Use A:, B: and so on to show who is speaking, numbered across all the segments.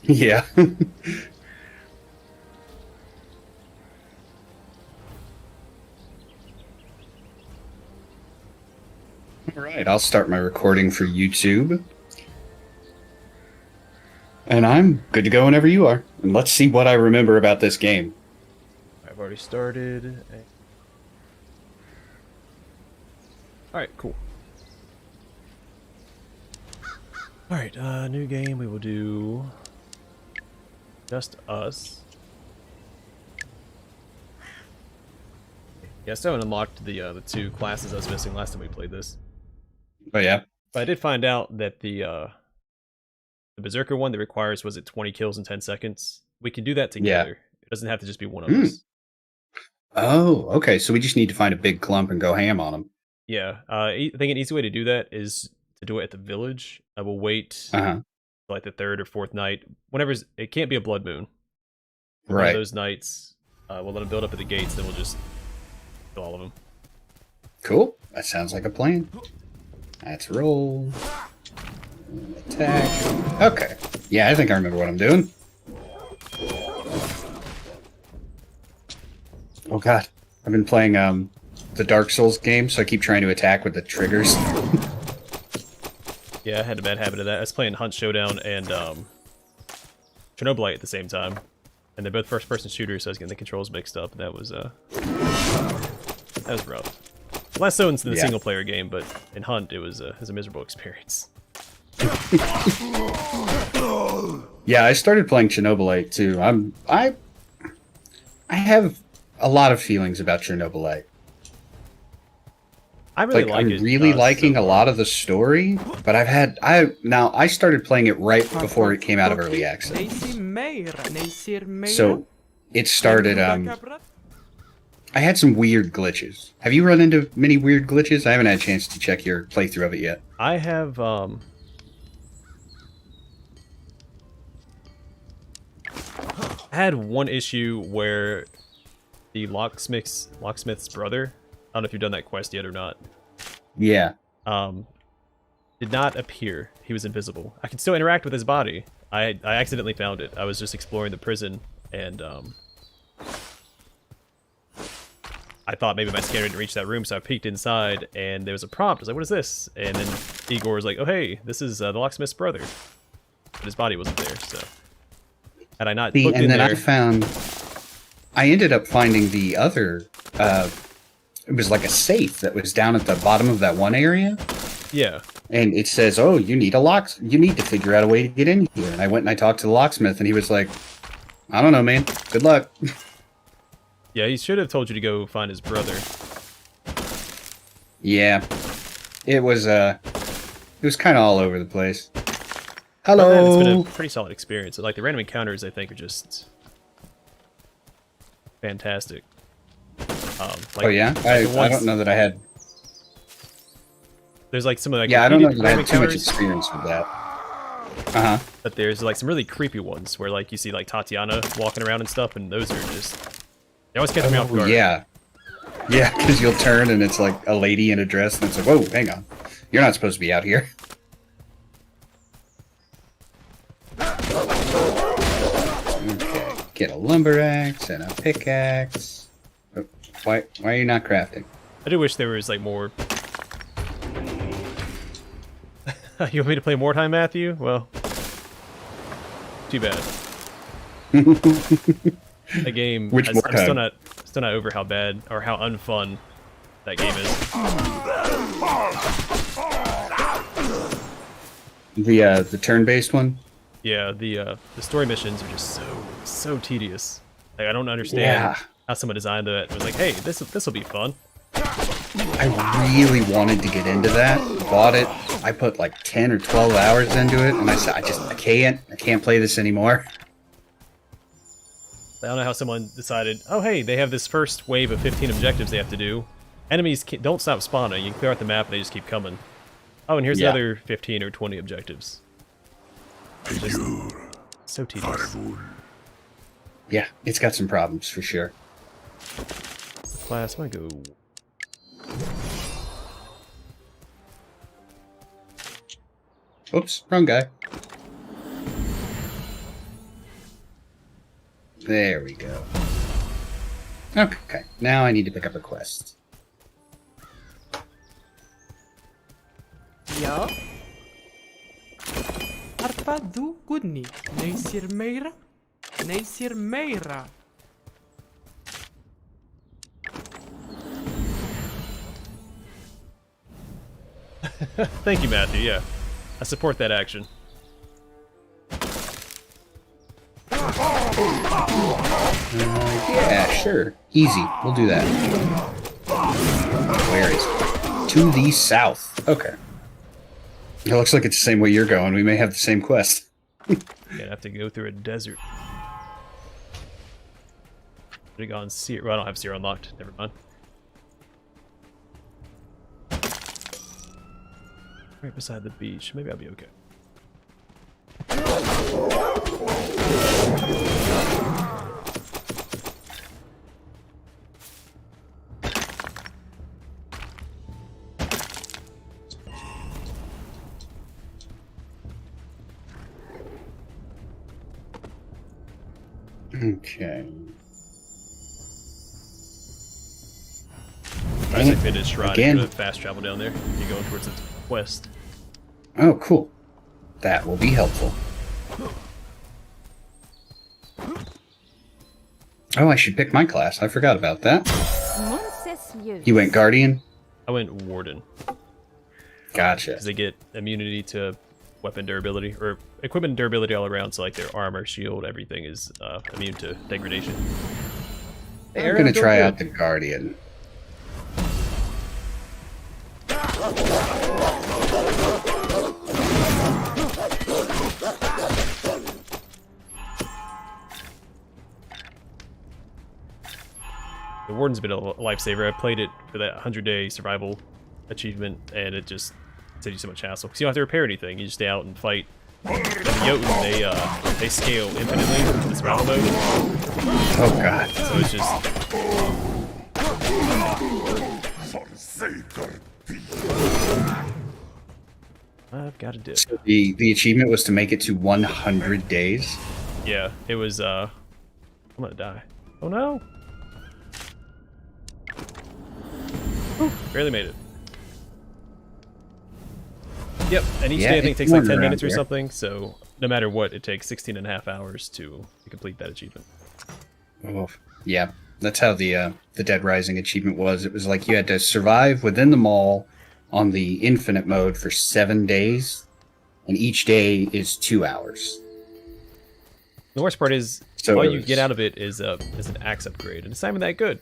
A: Yeah. All right, I'll start my recording for YouTube. And I'm good to go whenever you are. And let's see what I remember about this game.
B: I've already started. Alright, cool. Alright, new game. We will do just us. Yeah, I still haven't unlocked the two classes I was missing last time we played this.
A: Oh yeah.
B: But I did find out that the Berserker one that requires, was it 20 kills in 10 seconds? We can do that together.
A: Yeah.
B: It doesn't have to just be one of us.
A: Oh, okay. So we just need to find a big clump and go ham on them.
B: Yeah, I think an easy way to do that is to do it at the village. I will wait like the third or fourth night. It can't be a blood moon.
A: Right.
B: One of those nights, we'll let them build up at the gates, then we'll just kill all of them.
A: Cool. That sounds like a plan. Let's roll. Attack. Okay. Yeah, I think I remember what I'm doing. Oh god. I've been playing the Dark Souls game, so I keep trying to attack with the triggers.
B: Yeah, I had a bad habit of that. I was playing Hunt Showdown and Chernobylite at the same time. And they're both first-person shooters, so I was getting the controls mixed up. That was rough. Less so in the single-player game, but in Hunt, it was a miserable experience.
A: Yeah, I started playing Chernobylite too. I have a lot of feelings about Chernobylite.
B: I really like
A: I'm
B: it.
A: really liking a lot of the story, but I started playing it right before it came out of early access. So it started I had some weird glitches. Have you run into many weird glitches? I haven't had a chance to check your playthrough of it yet.
B: I have I had one issue where the locksmith's brother, I don't know if you've done that quest yet or not.
A: Yeah.
B: Did not appear. He was invisible. I can still interact with his body. I accidentally found it. I was just exploring the prison, and I thought maybe my scanner didn't reach that room, so I peeked inside, and there was a prompt. I was like, what is this? And then Igor was like, oh hey, this is the locksmith's brother. But his body wasn't there, so... Had I not looked in there...
A: I ended up finding the other... it was like a safe that was down at the bottom of that one area.
B: Yeah.
A: And it says, oh, you need to figure out a way to get in here. And I went and I talked to the locksmith, and he was like, I don't know, man. Good luck.
B: Yeah, he should have told you to go find his brother.
A: Yeah. It was kind of all over the place. Hello!
B: Then, it's been a pretty solid experience. Like, the random encounters, I think, are just... fantastic.
A: Oh yeah? I don't know that I had...
B: There's like some of like...
A: Yeah, I don't know that I had too much experience with that. Uh-huh.
B: But there's like some really creepy ones where like you see like Tatiana walking around and stuff, and those are just... They always catch me off guard.
A: Yeah. Yeah, because you'll turn and it's like a lady in a dress, and it's like, whoa, hang on. You're not supposed to be out here. Okay, get a lumber axe and a pickaxe. Oh, why are you not crafting?
B: I do wish there was like more... You want me to play more time, Matthew? Well... Too bad. That game...
A: Which more time?
B: I'm still not over how bad, or how unfun that game
A: is. The turn-based one?
B: Yeah, the story missions are just so tedious. Like, I don't understand how someone designed that. It was like, hey, this will be fun.
A: I really wanted to get into that. Bought it. I put like 10 or 12 hours into it, and I said, I can't play this anymore.
B: I don't know how someone decided, oh hey, they have this first wave of 15 objectives they have to do. Enemies don't stop spawning. You can clear out the map and they just keep coming. Oh, and here's another 15 or 20 objectives. It's just so tedious.
A: Yeah, it's got some problems for sure.
B: Class, I'm gonna go...
A: Oops, wrong guy. There we go. Okay, now I need to pick up a quest.
C: Ja. Arpa du Gudni. Neisir Meira. Neisir Meira.
B: Thank you, Matthew. Yeah, I support that action.
A: Yeah, sure. Easy. We'll do that. Where is it? To the south. Okay. It looks like it's the same way you're going. We may have the same quest.
B: Gonna have to go through a desert. Should have gone Seer. Well, I don't have Seer unlocked. Never mind. Right beside the beach. Maybe I'll be okay.
A: Okay.
B: Isaac made a shrine.
A: Again.
B: You could fast travel down there. You're going towards the west.
A: Oh, cool. That will be helpful. Oh, I should pick my class. I forgot about that. You went Guardian?
B: I went Warden
A: Gotcha.
B: because they get immunity to weapon durability or equipment durability all around. So like their armor, shield, everything is immune to degradation.
A: I'm gonna try out the Guardian.
B: The Warden's been a lifesaver. I played it for that 100-day survival achievement, and it just saves you so much hassle. Because you don't have to repair anything. You just stay out and fight. And the Jotun, they scale infinitely in the survival mode.
A: Oh god.
B: So it's just... I've got a dip.
A: So the achievement was to make it to 100 days.
B: Yeah, it was, I'm gonna die. Oh no! Whew, barely made it. Yep, and each day I think
A: it's
B: takes like 10
A: around
B: minutes or
A: here.
B: something, so no matter what, it takes 16 and a half hours to complete that achievement.
A: Oh, yeah. That's how the Dead Rising achievement was. It was like you had to survive within the mall on the infinite mode for 7 days, and each day is 2 hours.
B: The worst part is,
A: So
B: all
A: it
B: you
A: was-
B: get out of it is an axe upgrade, and it's not even that good.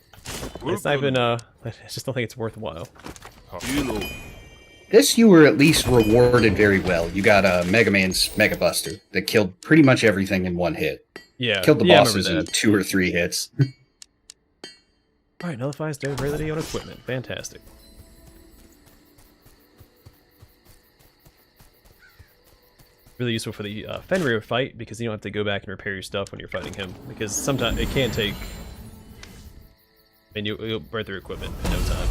B: It's not even, I just don't think it's worthwhile.
A: This you were at least rewarded very well. You got a Mega Man's Mega Buster that killed pretty much everything in one hit.
B: Yeah,
A: Killed the
B: yeah, I remember
A: bosses in
B: that.
A: 2 or 3 hits.
B: Alright, nullifies durability on equipment. Fantastic. Really useful for the Fenrir fight, because you don't have to go back and repair your stuff when you're fighting him. Because sometimes it can take... And you'll burn through equipment in no time.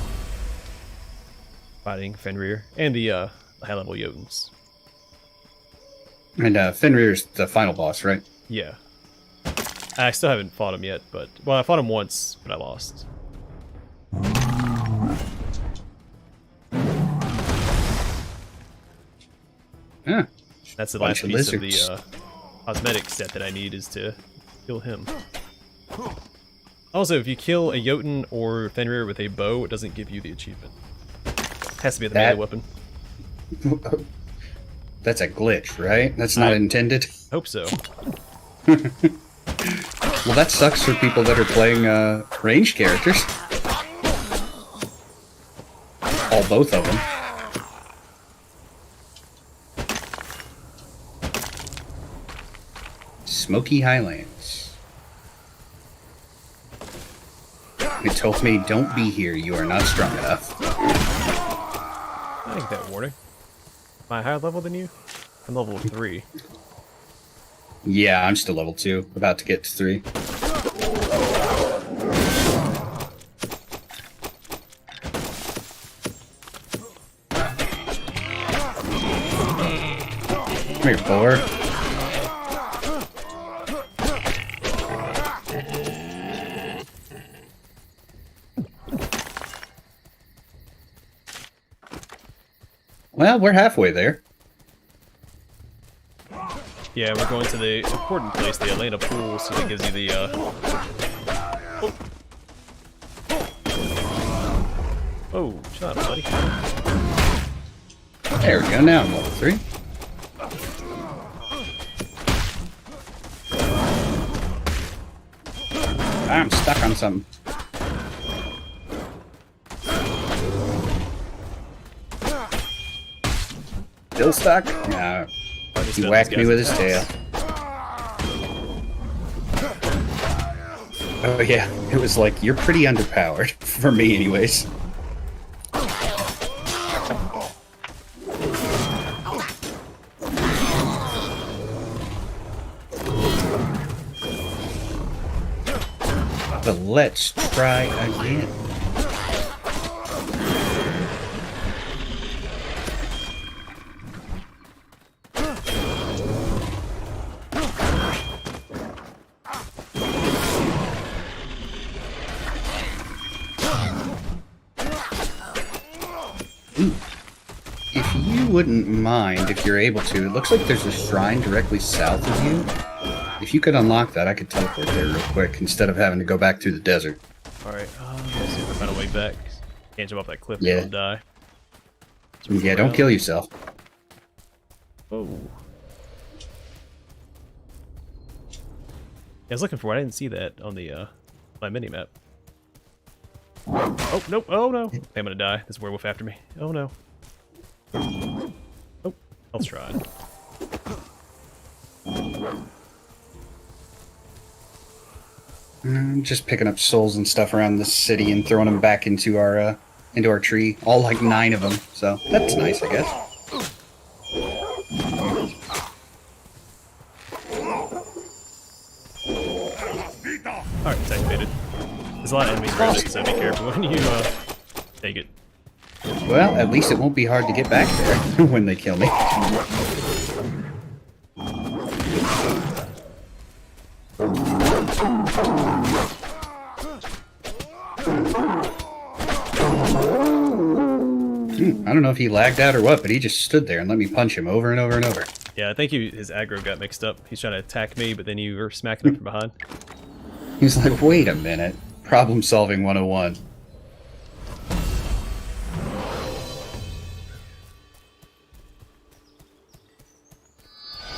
B: Fighting Fenrir. And the high-level Jotuns.
A: And Fenrir's the final boss, right?
B: Yeah. I still haven't fought him yet, but... Well, I fought him once, but I lost.
A: Yeah.
B: That's the
A: Bunch
B: last
A: of
B: piece of
A: lizards.
B: the cosmetic set that I need is to kill him. Also, if you kill a Jotun or Fenrir with a bow, it doesn't give you the achievement. Has to be the melee
A: That-
B: weapon.
A: That's a glitch, right? That's not intended.
B: Hope so.
A: Well, that sucks for people that are playing ranged characters. Both of them. Smoky Highlands. It told me, don't be here, you are not strong enough.
B: I think that warning. Am I higher level than you? I'm level 3.
A: Yeah, I'm still level 2, about to get to 3. Come here, boar. Well, we're halfway there.
B: Yeah, we're going to the important place, the Elena Pool, so that gives you the, Oh, shut up, buddy.
A: There we go, now I'm level 3. I'm stuck on something. Still stuck? No. He whacked me with his tail. Oh yeah, it was like, you're pretty underpowered. For me anyways. But let's try again. If you wouldn't mind, if you're able to, it looks like there's a shrine directly south of you. If you could unlock that, I could teleport there real quick instead of having to go back through the desert.
B: Alright, let's see if I find a way back. Can't jump off that cliff,
A: Yeah.
B: I'll die.
A: Yeah, don't kill yourself.
B: Oh. I was looking for it, I didn't see that on the, my mini-map. Oh, nope, oh no! I'm gonna die. There's a werewolf after me. Oh no. Oh, let's try.
A: I'm just picking up souls and stuff around the city and throwing them back into our tree. All like 9 of them, so that's nice, I guess.
B: Alright, it's activated. There's a lot of enemies around it, so be careful when you take it.
A: Well, at least it won't be hard to get back there when they kill me. I don't know if he lagged out or what, but he just stood there and let me punch him over and over and over.
B: Yeah, I think his aggro got mixed up. He's trying to attack me, but then you were smacking him from behind.
A: He's like, wait a minute. Problem solving 101.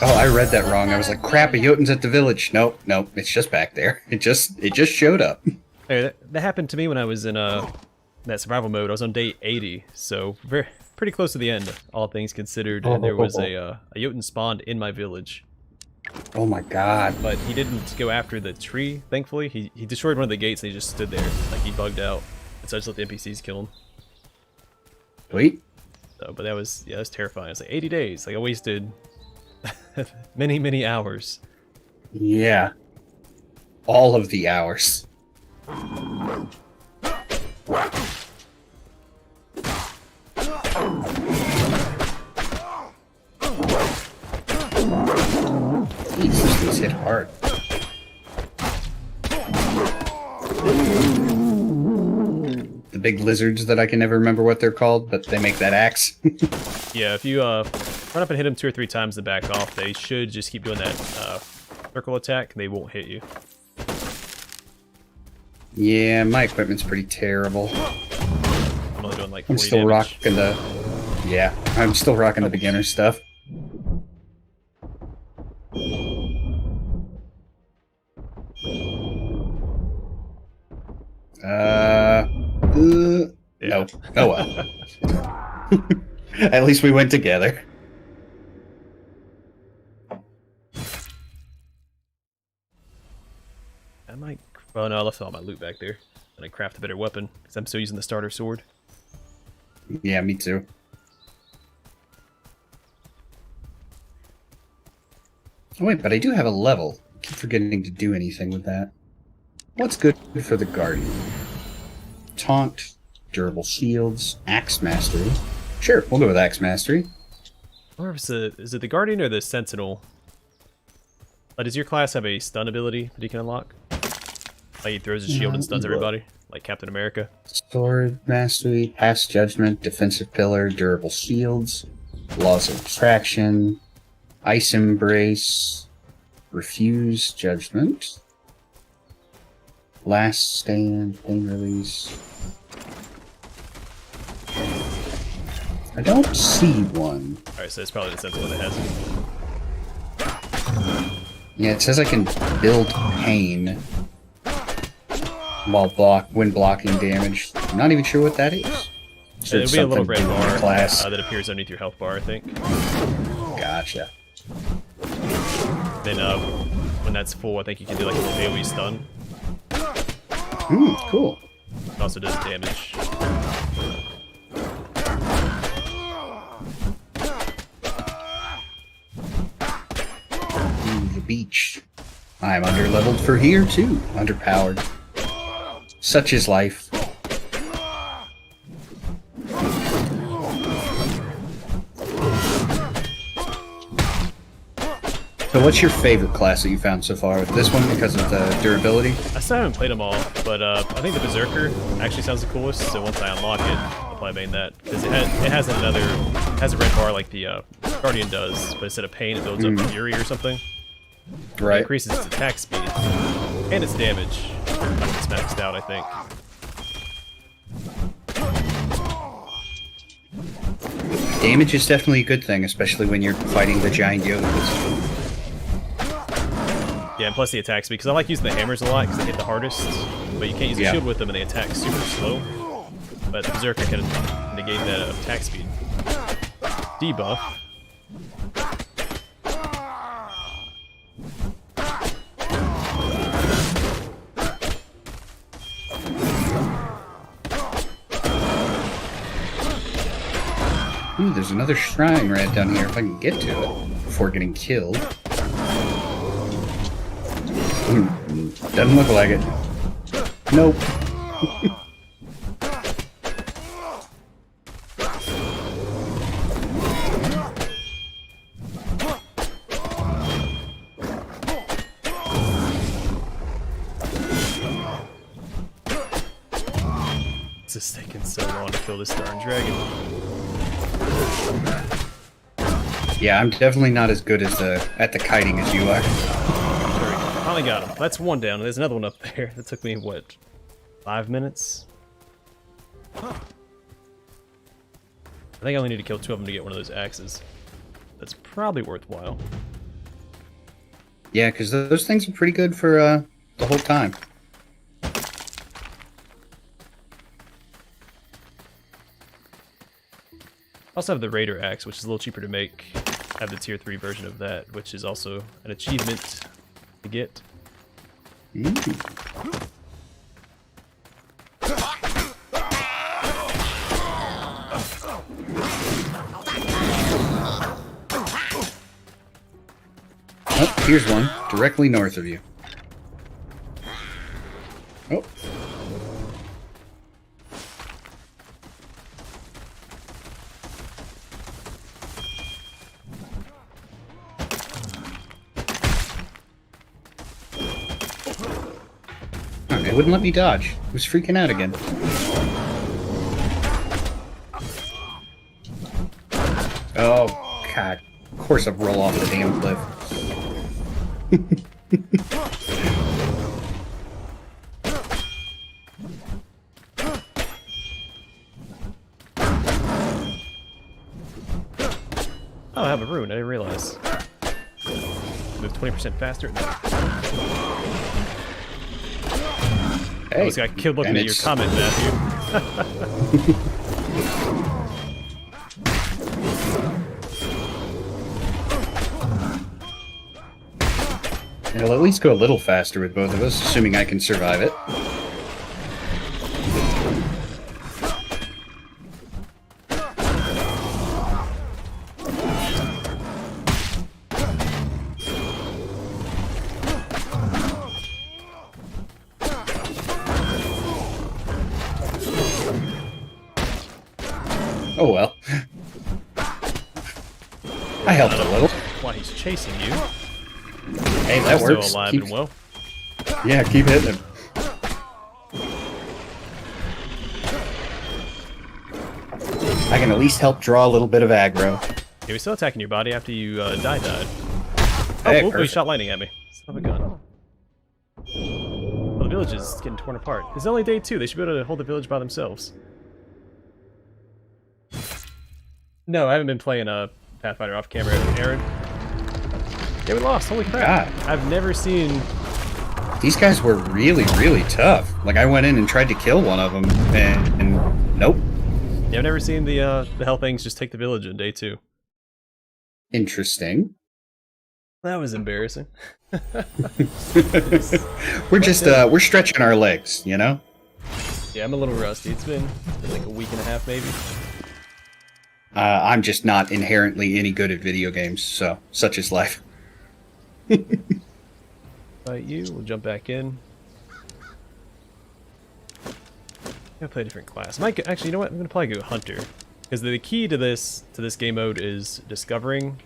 A: Oh, I read that wrong. I was like, crap, a Jotun's at the village. Nope, nope, it's just back there. It just showed up.
B: Hey, that happened to me when I was in that survival mode. I was on day 80, so pretty close to the end, all things considered. And there was a Jotun spawned in my village.
A: Oh my god.
B: But he didn't go after the tree, thankfully. He destroyed one of the gates and he just stood there, like he bugged out. And so I just let the NPCs kill him.
A: Sweet.
B: So, but that was terrifying. It's like 80 days. Like I wasted many, many hours.
A: Yeah. All of the hours. These things hit hard. The big lizards that I can never remember what they're called, but they make that axe.
B: Yeah, if you run up and hit them 2 or 3 times to back off, they should just keep doing that circle attack. They won't hit you.
A: Yeah, my equipment's pretty terrible.
B: I'm only doing like 40
A: I'm still
B: damage.
A: rocking the... Yeah, I'm still rocking the beginner stuff. Nope. Oh well. At least we went together.
B: I might... Well, no, I left all my loot back there. And I craft a better weapon, because I'm still using the starter sword.
A: Yeah, me too. Oh wait, but I do have a level. I keep forgetting to do anything with that. What's good for the Guardian? Taunt, durable shields, Axe Mastery. Sure, we'll go with Axe Mastery.
B: Or is it the Guardian or the Sentinel? Does your class have a stun ability that he can unlock? Like he throws his shield and stuns everybody? like Captain America.
A: Sword mastery, past judgment, defensive pillar, durable shields, laws of attraction, ice embrace, refuse judgment, last stand, pain release. I don't see one.
B: Alright, so it's probably the sensible that has it.
A: Yeah, it says I can build pain when blocking damage. I'm not even sure what that is.
B: So it'll be a little red bar
A: class.
B: that appears underneath your health bar, I think.
A: Gotcha.
B: Then when that's full, I think you can do like a AoE stun.
A: Cool.
B: It also does damage.
A: The beach. I'm underleveled for here too. Underpowered. Such is life. So what's your favorite class that you found so far? This one because of the durability?
B: I still haven't played them all, but I think the Berserker actually sounds the coolest, so once I unlock it, I'll probably main that. Because it has a red bar like the Guardian does, but instead of pain, it builds up Fury or something.
A: Right.
B: It increases its attack speed and its damage. It's maxed out, I think.
A: Damage is definitely a good thing, especially when you're fighting the giant yogis.
B: Yeah, and plus the attack speed, because I like using the hammers a lot because they hit the hardest, but you can't use a shield with them and they attack super slow. But the Berserker can negate that attack speed. Debuff.
A: Ooh, there's another shrine right down here if I can get to it before getting killed. Doesn't look like it. Nope.
B: It's just taking so long to kill this darn dragon.
A: Yeah, I'm definitely not as good as at the kiting as you are.
B: Finally got him. That's one down, and there's another one up there. That took me, what, 5 minutes? I think I only need to kill 2 of them to get one of those axes. That's probably worthwhile.
A: Yeah, because those things are pretty good for the whole time.
B: I also have the Raider axe, which is a little cheaper to make. I have the tier 3 version of that, which is also an achievement to get.
A: Oh, here's one, directly north of you. Oh. It wouldn't let me dodge. It was freaking out again. Oh, God. Of course I'd roll off the damn cliff.
B: Oh, I have a rune. I didn't realize. Move 20% faster.
A: Hey,
B: I almost got killed looking at your comment, Matthew.
A: It'll at least go a little faster with both of us, assuming I can survive it. Oh well. I helped a little.
B: Why he's chasing you.
A: Hey, that
B: Still
A: works.
B: alive and well.
A: Yeah, keep hitting him. I can at least help draw a little bit of aggro.
B: Yeah, we're still attacking your body after you died.
A: Hey,
B: Oh, he
A: perfect.
B: shot lightning at me. Son of a gun. Oh, the village is getting torn apart. It's only day 2. They should be able to hold the village by themselves. No, I haven't been playing Pathfinder off camera, Aaron. Yeah, we lost. Holy crap.
A: God.
B: I've never seen...
A: These guys were really, really tough. Like, I went in and tried to kill one of them, and nope.
B: Yeah, I've never seen the hell things just take the village in day 2.
A: Interesting.
B: That was embarrassing.
A: We're just, we're stretching our legs, you know?
B: Yeah, I'm a little rusty. It's been like a week and a half, maybe.
A: I'm just not inherently any good at video games, so such is life.
B: Fight you. We'll jump back in. I'm gonna play a different class. Actually, you know what? I'm gonna probably go Hunter, because the key to this game mode is discovering,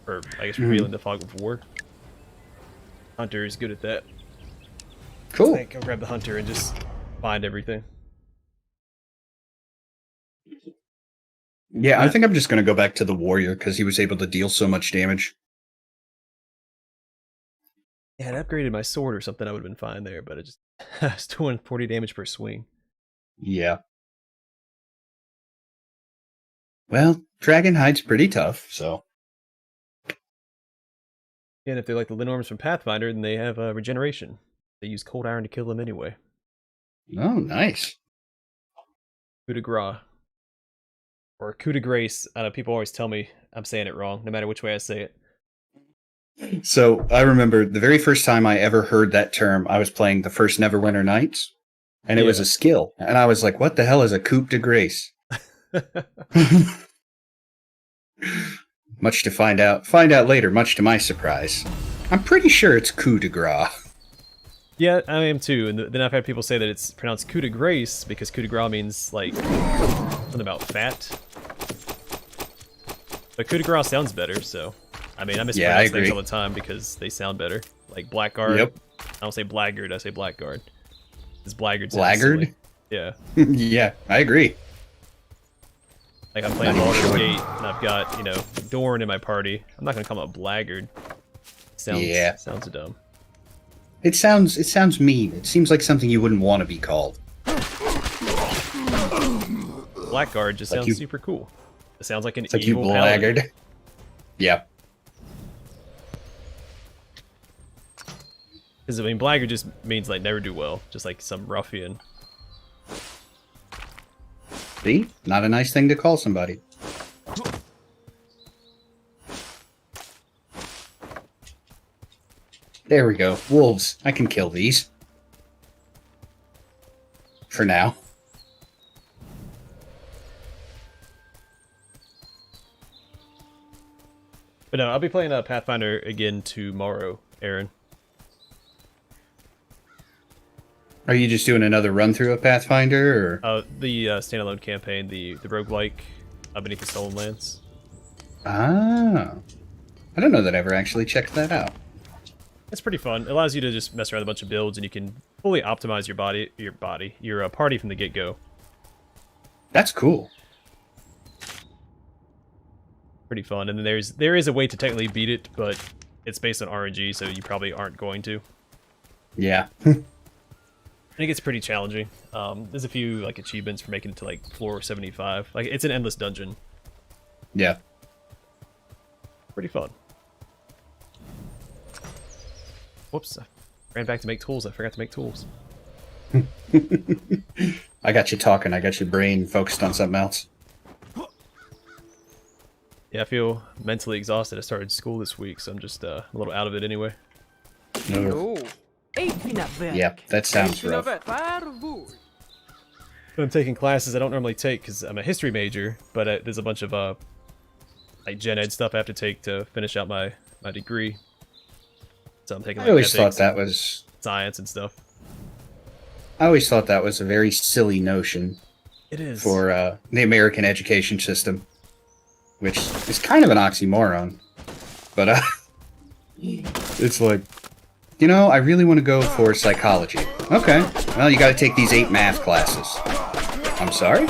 B: or I guess revealing the fog of war. Hunter is good at that.
A: Cool.
B: I think I'll grab the Hunter and just find everything.
A: Yeah, I think I'm just going to go back to the warrior because he was able to deal so much damage.
B: Yeah, I'd upgraded my sword or something, I would have been fine there, but it just I was doing 40 damage per swing.
A: Yeah. Well, Dragonhide's pretty tough, so.
B: And if they're like the Linorms from Pathfinder, then they have regeneration. They use cold iron to kill them anyway.
A: Oh, nice.
B: Coup de grace. Or coup de grace. I know people always tell me I'm saying it wrong, no matter which way I say it.
A: So I remember the very first time I ever heard that term, I was playing the first Neverwinter Nights, and it was a skill. And I was like, what the hell is a coup de grace? Much to find out later, much to my surprise. I'm pretty sure it's coup de grace.
B: Yeah, I am too. And then I've had people say that it's pronounced coup de grace because coup de grace means like something about fat. But coup de grace sounds better, so I mean I mispronounce things all the time because they sound better. Like blackguard.
A: Yep.
B: I don't say blackguard, I say blackguard. It's blackguard.
A: Blackguard?
B: Yeah.
A: Yeah, I agree.
B: Like I'm playing Baldur's Gate and I've got, you know, Dorn in my party. I'm not gonna call him a blackguard. Sounds dumb.
A: It sounds mean. It seems like something you wouldn't want to be called.
B: Blackguard just sounds super cool. It sounds like an
A: evil
B: evil
A: blackguard.
B: paladin.
A: Yeah.
B: Because I mean, blackguard just means like never do well, just like some ruffian.
A: See? Not a nice thing to call somebody. There we go. Wolves. I can kill these. For now.
B: But no, I'll be playing Pathfinder again tomorrow, Aaron.
A: Are you just doing another run through of Pathfinder, or?
B: The standalone campaign, the roguelike Beneath the Stolen Lands.
A: Ah. I don't know that I ever actually checked that out.
B: It's pretty fun. It allows you to just mess around with a bunch of builds, and you can fully optimize your party from the get-go.
A: That's cool.
B: Pretty fun. And then there is a way to technically beat it, but it's based on RNG, so you probably aren't going to.
A: Yeah.
B: And it gets pretty challenging. There's a few like achievements for making it to like floor 75. Like it's an endless dungeon.
A: Yeah.
B: Pretty fun. Whoops, I ran back to make tools. I forgot to make tools.
A: I got you talking. I got your brain focused on something else.
B: Yeah, I feel mentally exhausted. I started school this week, so I'm just a little out of it anyway.
A: No. Yeah, that sounds rough.
B: I'm taking classes I don't normally take because I'm a history major, but there's a bunch of like gen ed stuff I have to take to finish out my degree. So I'm taking like
A: I always thought
B: ethics
A: that
B: and
A: was
B: science and stuff.
A: I always thought that was a very silly notion.
B: It is
A: for the American education system, which is kind of an oxymoron. But it's like, you know, I really want to go for psychology. Okay, well, you got to take these 8 math classes. I'm sorry?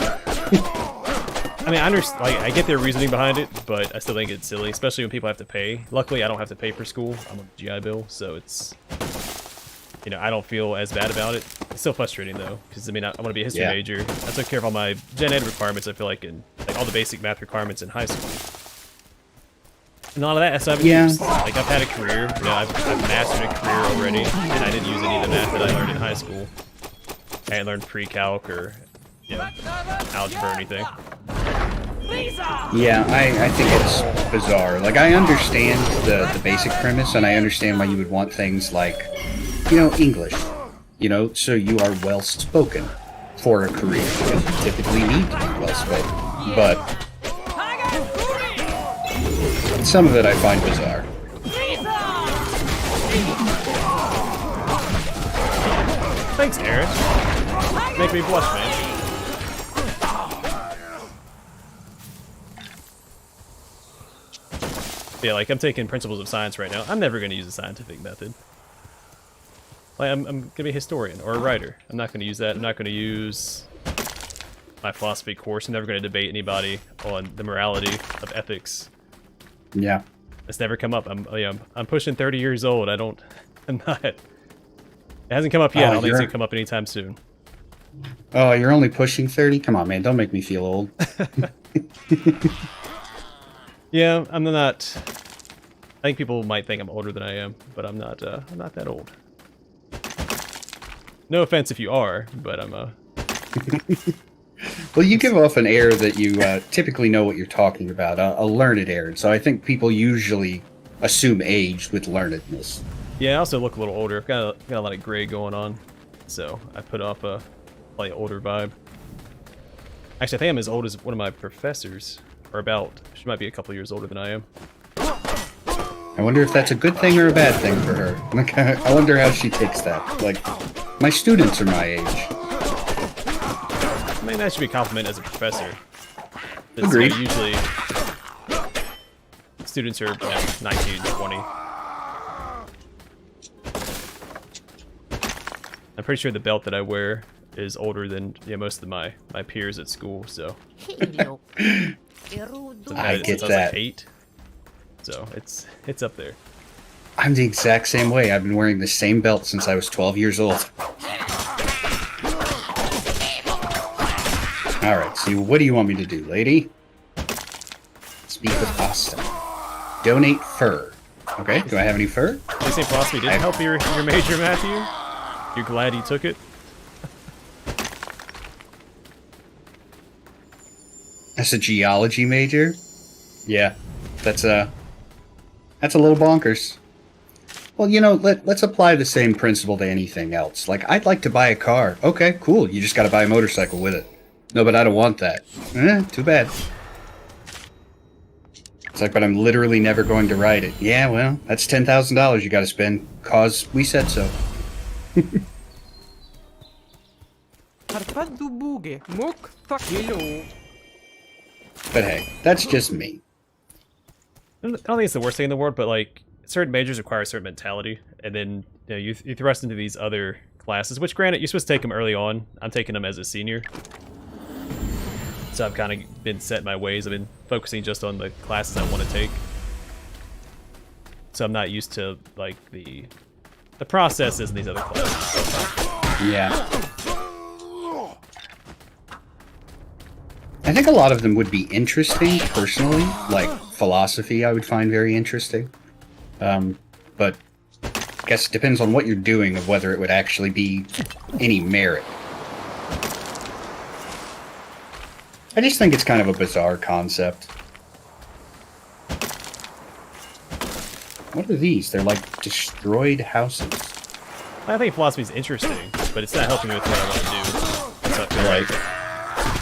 B: I mean, I understand, like, I get their reasoning behind it, but I still think it's silly, especially when people have to pay. Luckily, I don't have to pay for school. I'm on the GI Bill, so it's, you know, I don't feel as bad about it. It's still frustrating though, because I mean, I want to be a history major. I took care of all my gen ed requirements. I feel like in like all the basic math requirements in high school. And a lot of that stuff I've used. Like I've had a career, you know, I've mastered a career already, and I didn't use any of the math that I learned in high school. I hadn't learned pre-calc or, you know, algebra or anything.
A: Yeah, I think it's bizarre. Like, I understand the basic premise, and I understand why you would want things like, you know, English. You know, so you are well-spoken for a career, because you typically need to be well-spoken. But some of it I find bizarre.
B: Thanks, Aaron. Make me blush, man. Yeah, like, I'm taking principles of science right now. I'm never going to use a scientific method. Like, I'm going to be a historian or a writer. I'm not going to use that. I'm not going to use my philosophy course. I'm never going to debate anybody on the morality of ethics.
A: Yeah.
B: It's never come up. I'm pushing 30 years old. I'm not. It hasn't come up yet. I don't think it's going to come up anytime soon.
A: Oh, you're only pushing 30? Come on, man. Don't make me feel old.
B: Yeah, I'm not. I think people might think I'm older than I am, but I'm not. I'm not that old. No offense if you are, but I'm
A: Well, you give off an air that you typically know what you're talking about, a learned air. So I think people usually assume age with learnedness.
B: Yeah, I also look a little older. I've got a lot of gray going on, so I put off a like older vibe. Actually, I think I'm as old as one of my professors, or about. She might be a couple years older than I am.
A: I wonder if that's a good thing or a bad thing for her. Like, I wonder how she takes that. Like, my students are my age.
B: I mean, that should be a compliment as a professor.
A: Agreed.
B: Usually, students are 19, 20. I'm pretty sure the belt that I wear is older than most of my peers at school, so.
A: I get
B: I was
A: that.
B: like 8, so it's up there.
A: I'm the exact same way. I've been wearing the same belt since I was 12 years old. Alright, so what do you want me to do, lady? Speak with Asta. Donate fur. Okay, do I have any fur?
B: They say philosophy didn't help your major, Matthew? You're glad you took it?
A: That's a geology major? Yeah, that's a little bonkers. Well, you know, let's apply the same principle to anything else. Like, I'd like to buy a car. Okay, cool. You just gotta buy a motorcycle with it. No, but I don't want that. Too bad. It's like, but I'm literally never going to ride it. Yeah, well, that's $10,000 you gotta spend, cause we said so. But hey, that's just me.
B: I don't think it's the worst thing in the world, but like certain majors require a certain mentality, and then you thrust into these other classes. Which, granted, you're supposed to take them early on. I'm taking them as a senior, so I've kind of been set in my ways. I've been focusing just on the classes I want to take, so I'm not used to like the processes in these other classes.
A: Yeah. I think a lot of them would be interesting, personally. Like, philosophy I would find very interesting. But I guess it depends on what you're doing of whether it would actually be any merit. I just think it's kind of a bizarre concept. What are these? They're like destroyed houses.
B: I think philosophy is interesting, but it's not helping me with what I want to do. So I feel like,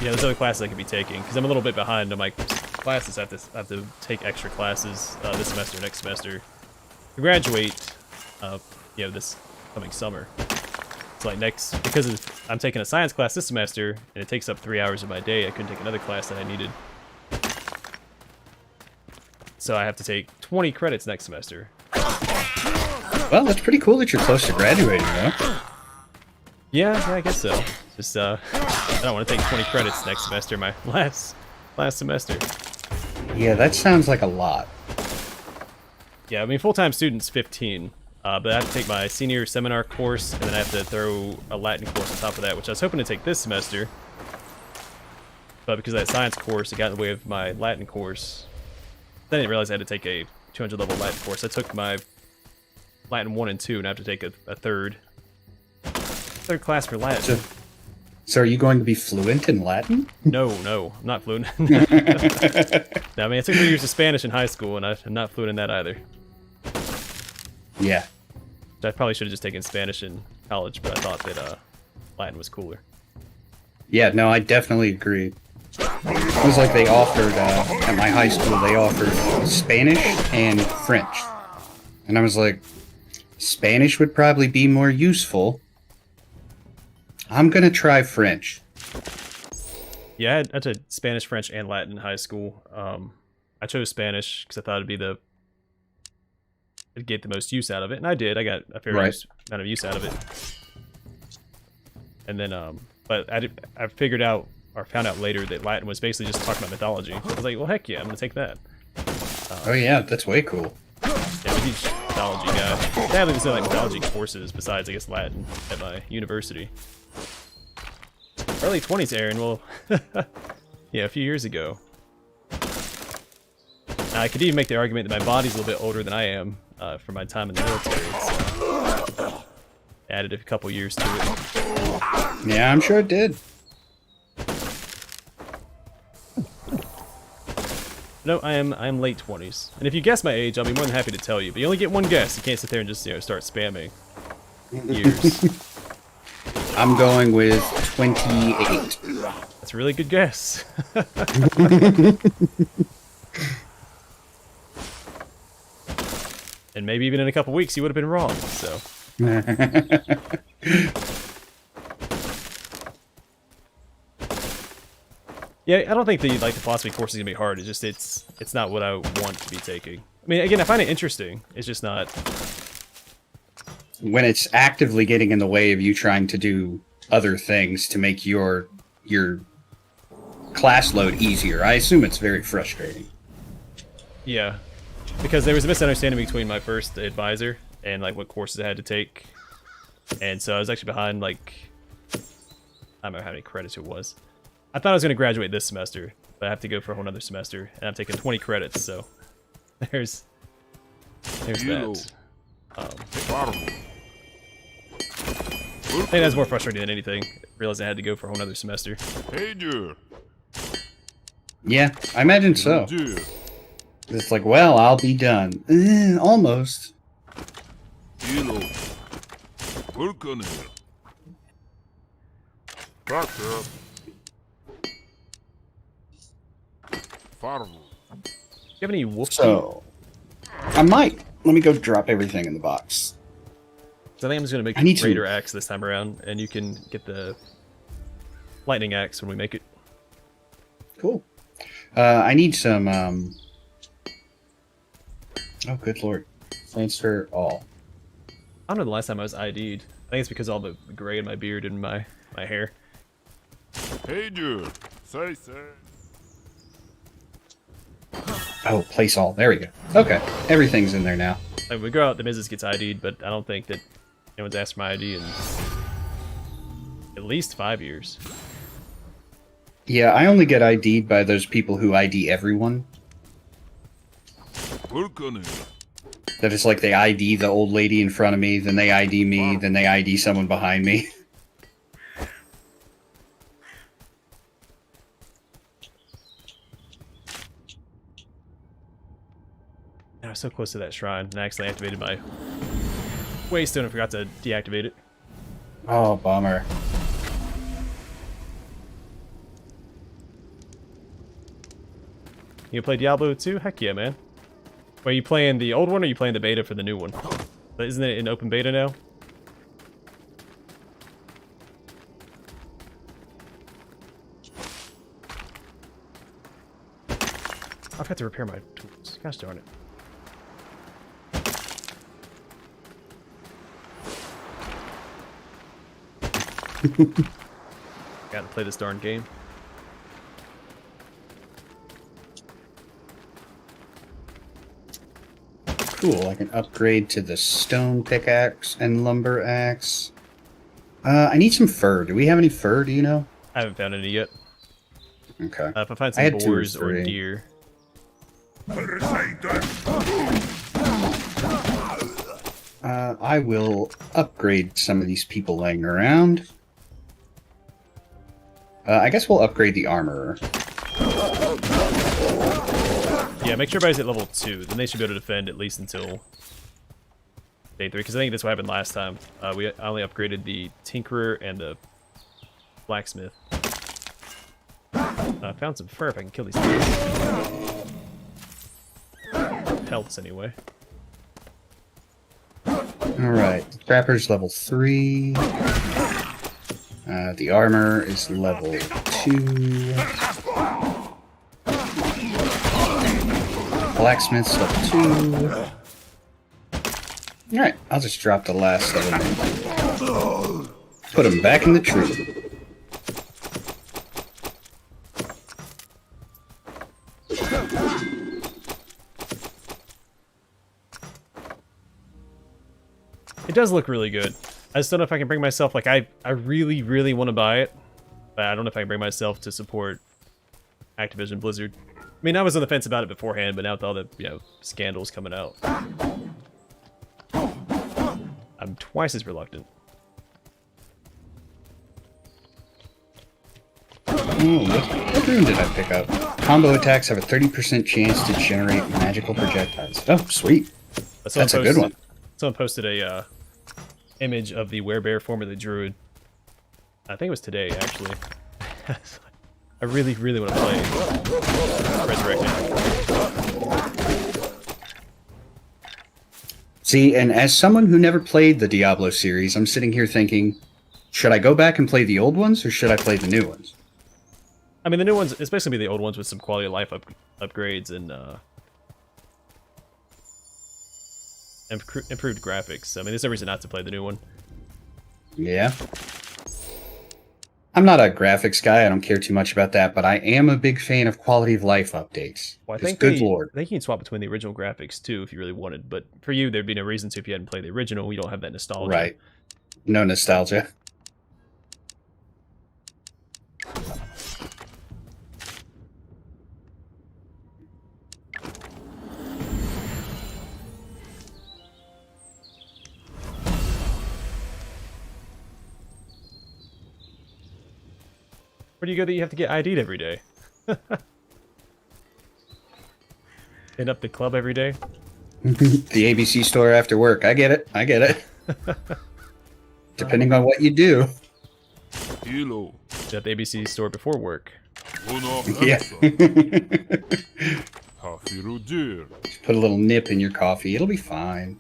B: there's other classes I could be taking, because I'm a little bit behind on my classes. I have to take extra classes this semester, next semester, to graduate, this coming summer. So like because I'm taking a science class this semester, and it takes up 3 hours of my day, I couldn't take another class that I needed. So I have to take 20 credits next semester.
A: Well, that's pretty cool that you're close to graduating, though.
B: Yeah, I guess so. Just, I don't want to take 20 credits next semester. My last last semester.
A: Yeah, that sounds like a lot.
B: Yeah, I mean, full-time student's 15, but I have to take my senior seminar course, and then I have to throw a Latin course on top of that, which I was hoping to take this semester. But because of that science course, it got in the way of my Latin course. Then I didn't realize I had to take a 200 level Latin course. I took my Latin 1 and 2, and I have to take a third class for Latin.
A: So are you going to be fluent in Latin?
B: No, I'm not fluent. No, I mean, I took 3 years of Spanish in high school, and I'm not fluent in that either.
A: Yeah.
B: I probably should have just taken Spanish in college, but I thought that Latin was cooler.
A: Yeah, no, I definitely agree. It was like they offered, at my high school, they offered Spanish and French. And I was like, Spanish would probably be more useful. I'm gonna try French.
B: Yeah, I had Spanish, French, and Latin in high school. I chose Spanish because I thought it'd get the most use out of it, and I did. I got a fair amount of use out of it. And then, but I figured out, or found out later, that Latin was basically just talking about mythology. I was like, well, heck yeah, I'm gonna take that.
A: Oh yeah, that's way cool.
B: Yeah, I'm a huge mythology guy. Sadly, there's no like mythology courses besides, I guess, Latin at my university. Early 20s, Aaron. Well, yeah, a few years ago. Now, I could even make the argument that my body's a little bit older than I am for my time in the military. So added a couple years to it.
A: Yeah, I'm sure it did.
B: No, I am late 20s. And if you guess my age, I'll be more than happy to tell you. But you only get one guess. You can't sit there and just, start spamming years.
A: I'm going with 28.
B: That's a really good guess. And maybe even in a couple weeks you would have been wrong, so. Yeah, I don't think the philosophy course is gonna be hard. It's just it's not what I want to be taking. I mean, again, I find it interesting. It's just not.
A: When it's actively getting in the way of you trying to do other things to make your class load easier, I assume it's very frustrating.
B: Yeah, because there was a misunderstanding between my first advisor and like what courses I had to take, and so I was actually behind like I don't know how many credits it was. I thought I was going to graduate this semester, but I have to go for a whole other semester, and I'm taking 20 credits. So there's that. I think that's more frustrating than anything. Realizing I had to go for a whole other semester.
A: Yeah, I imagine so. It's like, well, I'll be done. Almost.
B: Do you have any wolf?
A: So, I might. Let me go drop everything in the box.
B: So I think I'm just gonna make
A: I need
B: the
A: to-
B: Raider axe this time around, and you can get the lightning axe when we make it.
A: Cool. I need some, oh, good lord. Transfer all.
B: I don't know the last time I was ID'd. I think it's because of all the gray in my beard and my hair.
A: Oh, place all. There we go. Okay. Everything's in there now.
B: Like, when we go out, the Mrs. gets ID'd, but I don't think that anyone's asked for my ID in at least 5 years.
A: Yeah, I only get ID'd by those people who ID everyone. That it's like they ID the old lady in front of me, then they ID me, then they ID someone behind me.
B: I was so close to that shrine, and I accidentally activated my waystone and forgot to deactivate it.
A: Oh, bummer.
B: You play Diablo 2? Heck yeah, man. Wait, are you playing the old one or are you playing the beta for the new one? But isn't it in open beta now? I've had to repair my tools. Gosh darn it. Gotta play this darn game.
A: cool. I can upgrade to the stone pickaxe and lumber axe. I need some fur. Do we have any fur? Do you know?
B: I haven't found any yet.
A: Okay.
B: If I find
A: I
B: some
A: had 2 or
B: boars or
A: 3.
B: deer.
A: I will upgrade some of these people laying around. I guess we'll upgrade the armorer.
B: Yeah, make sure everybody's at level 2. Then they should be able to defend at least until day 3. Because I think that's what happened last time. I only upgraded the tinkerer and the blacksmith. I found some fur if I can kill these things. Pelts anyway.
A: Alright, Trapper's level 3. The armor is level 2. Blacksmith's level 2. Alright, I'll just drop the last of them. Put them back in the tree.
B: It does look really good. I just don't know if I can bring myself, like, I really, really want to buy it, but I don't know if I can bring myself to support Activision Blizzard. I mean, I was on the fence about it beforehand, but now with all the, scandals coming out, I'm twice as reluctant.
A: Ooh, what rune did I pick up? Combo attacks have a 30% chance to generate magical projectiles. Oh, sweet. That's a good one.
B: Someone posted a image of the werebear, formerly druid. I think it was today, actually. I really, really want to play Resurrected.
A: See, and as someone who never played the Diablo series, I'm sitting here thinking, should I go back and play the old ones, or should I play the new ones?
B: I mean, the new ones, especially the old ones with some quality of life upgrades and improved graphics. I mean, there's no reason not to play the new one.
A: Yeah. I'm not a graphics guy, I don't care too much about that, but I am a big fan of quality of life updates.
B: Well,
A: Just good lord.
B: I think you can swap between the original graphics, too, if you really wanted. But for you, there'd be no reason to if you hadn't played the original. You don't have that nostalgia.
A: Right. No nostalgia.
B: Where do you go that you have to get ID'd every day? Hit up the club every day?
A: The ABC store after work. I get it. I get it. Depending on what you do.
B: Hit up the ABC store before work.
A: Yeah. Just put a little nip in your coffee. It'll be fine.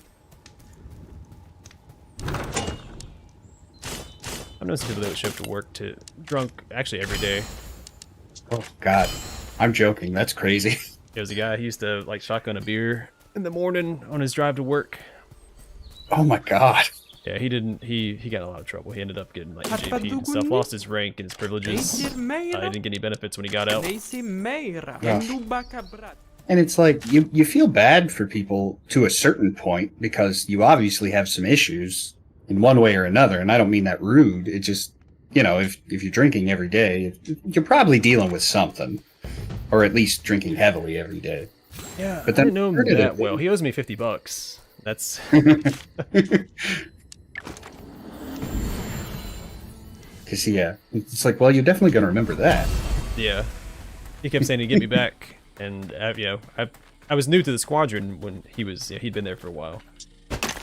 B: I've known some people that would show up to work drunk actually every day.
A: Oh, God. I'm joking. That's crazy.
B: There was a guy, he used to like shotgun a beer in the morning on his drive to work.
A: Oh, my God.
B: Yeah, he got in a lot of trouble. He ended up getting like JP and stuff, lost his rank and his privileges. He didn't get any benefits when he got out.
A: Yeah. And it's like, you feel bad for people to a certain point because you obviously have some issues in one way or another, and I don't mean that rude. It just, if you're drinking every day, you're probably dealing with something, or at least drinking heavily every day.
B: Yeah,
A: but then
B: I didn't know him that well. He owes me $50. That's
A: because yeah, it's like, well, you're definitely gonna remember that.
B: Yeah, he kept saying he'd get me back, and I was new to the squadron when he'd been there for a while.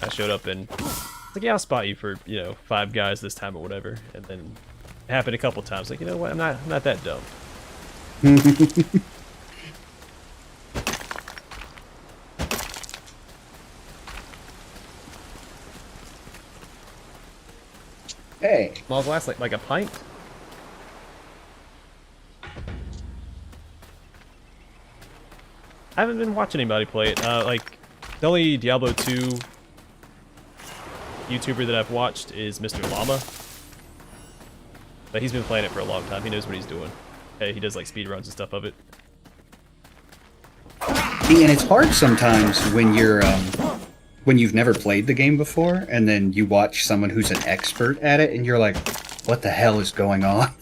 B: I showed up and like, yeah, I'll spot you for 5 guys this time or whatever, and then it happened a couple times. Like, you know what? I'm not that dumb.
A: Hey,
B: Small glass, like a pint. I haven't been watching anybody play it. Like the only Diablo 2 YouTuber that I've watched is Mr. Llama. But he's been playing it for a long time. He knows what he's doing. Hey, he does like speedruns and stuff of it.
A: See, and it's hard sometimes when you're when you've never played the game before, and then you watch someone who's an expert at it, and you're like, "What the hell is going on?"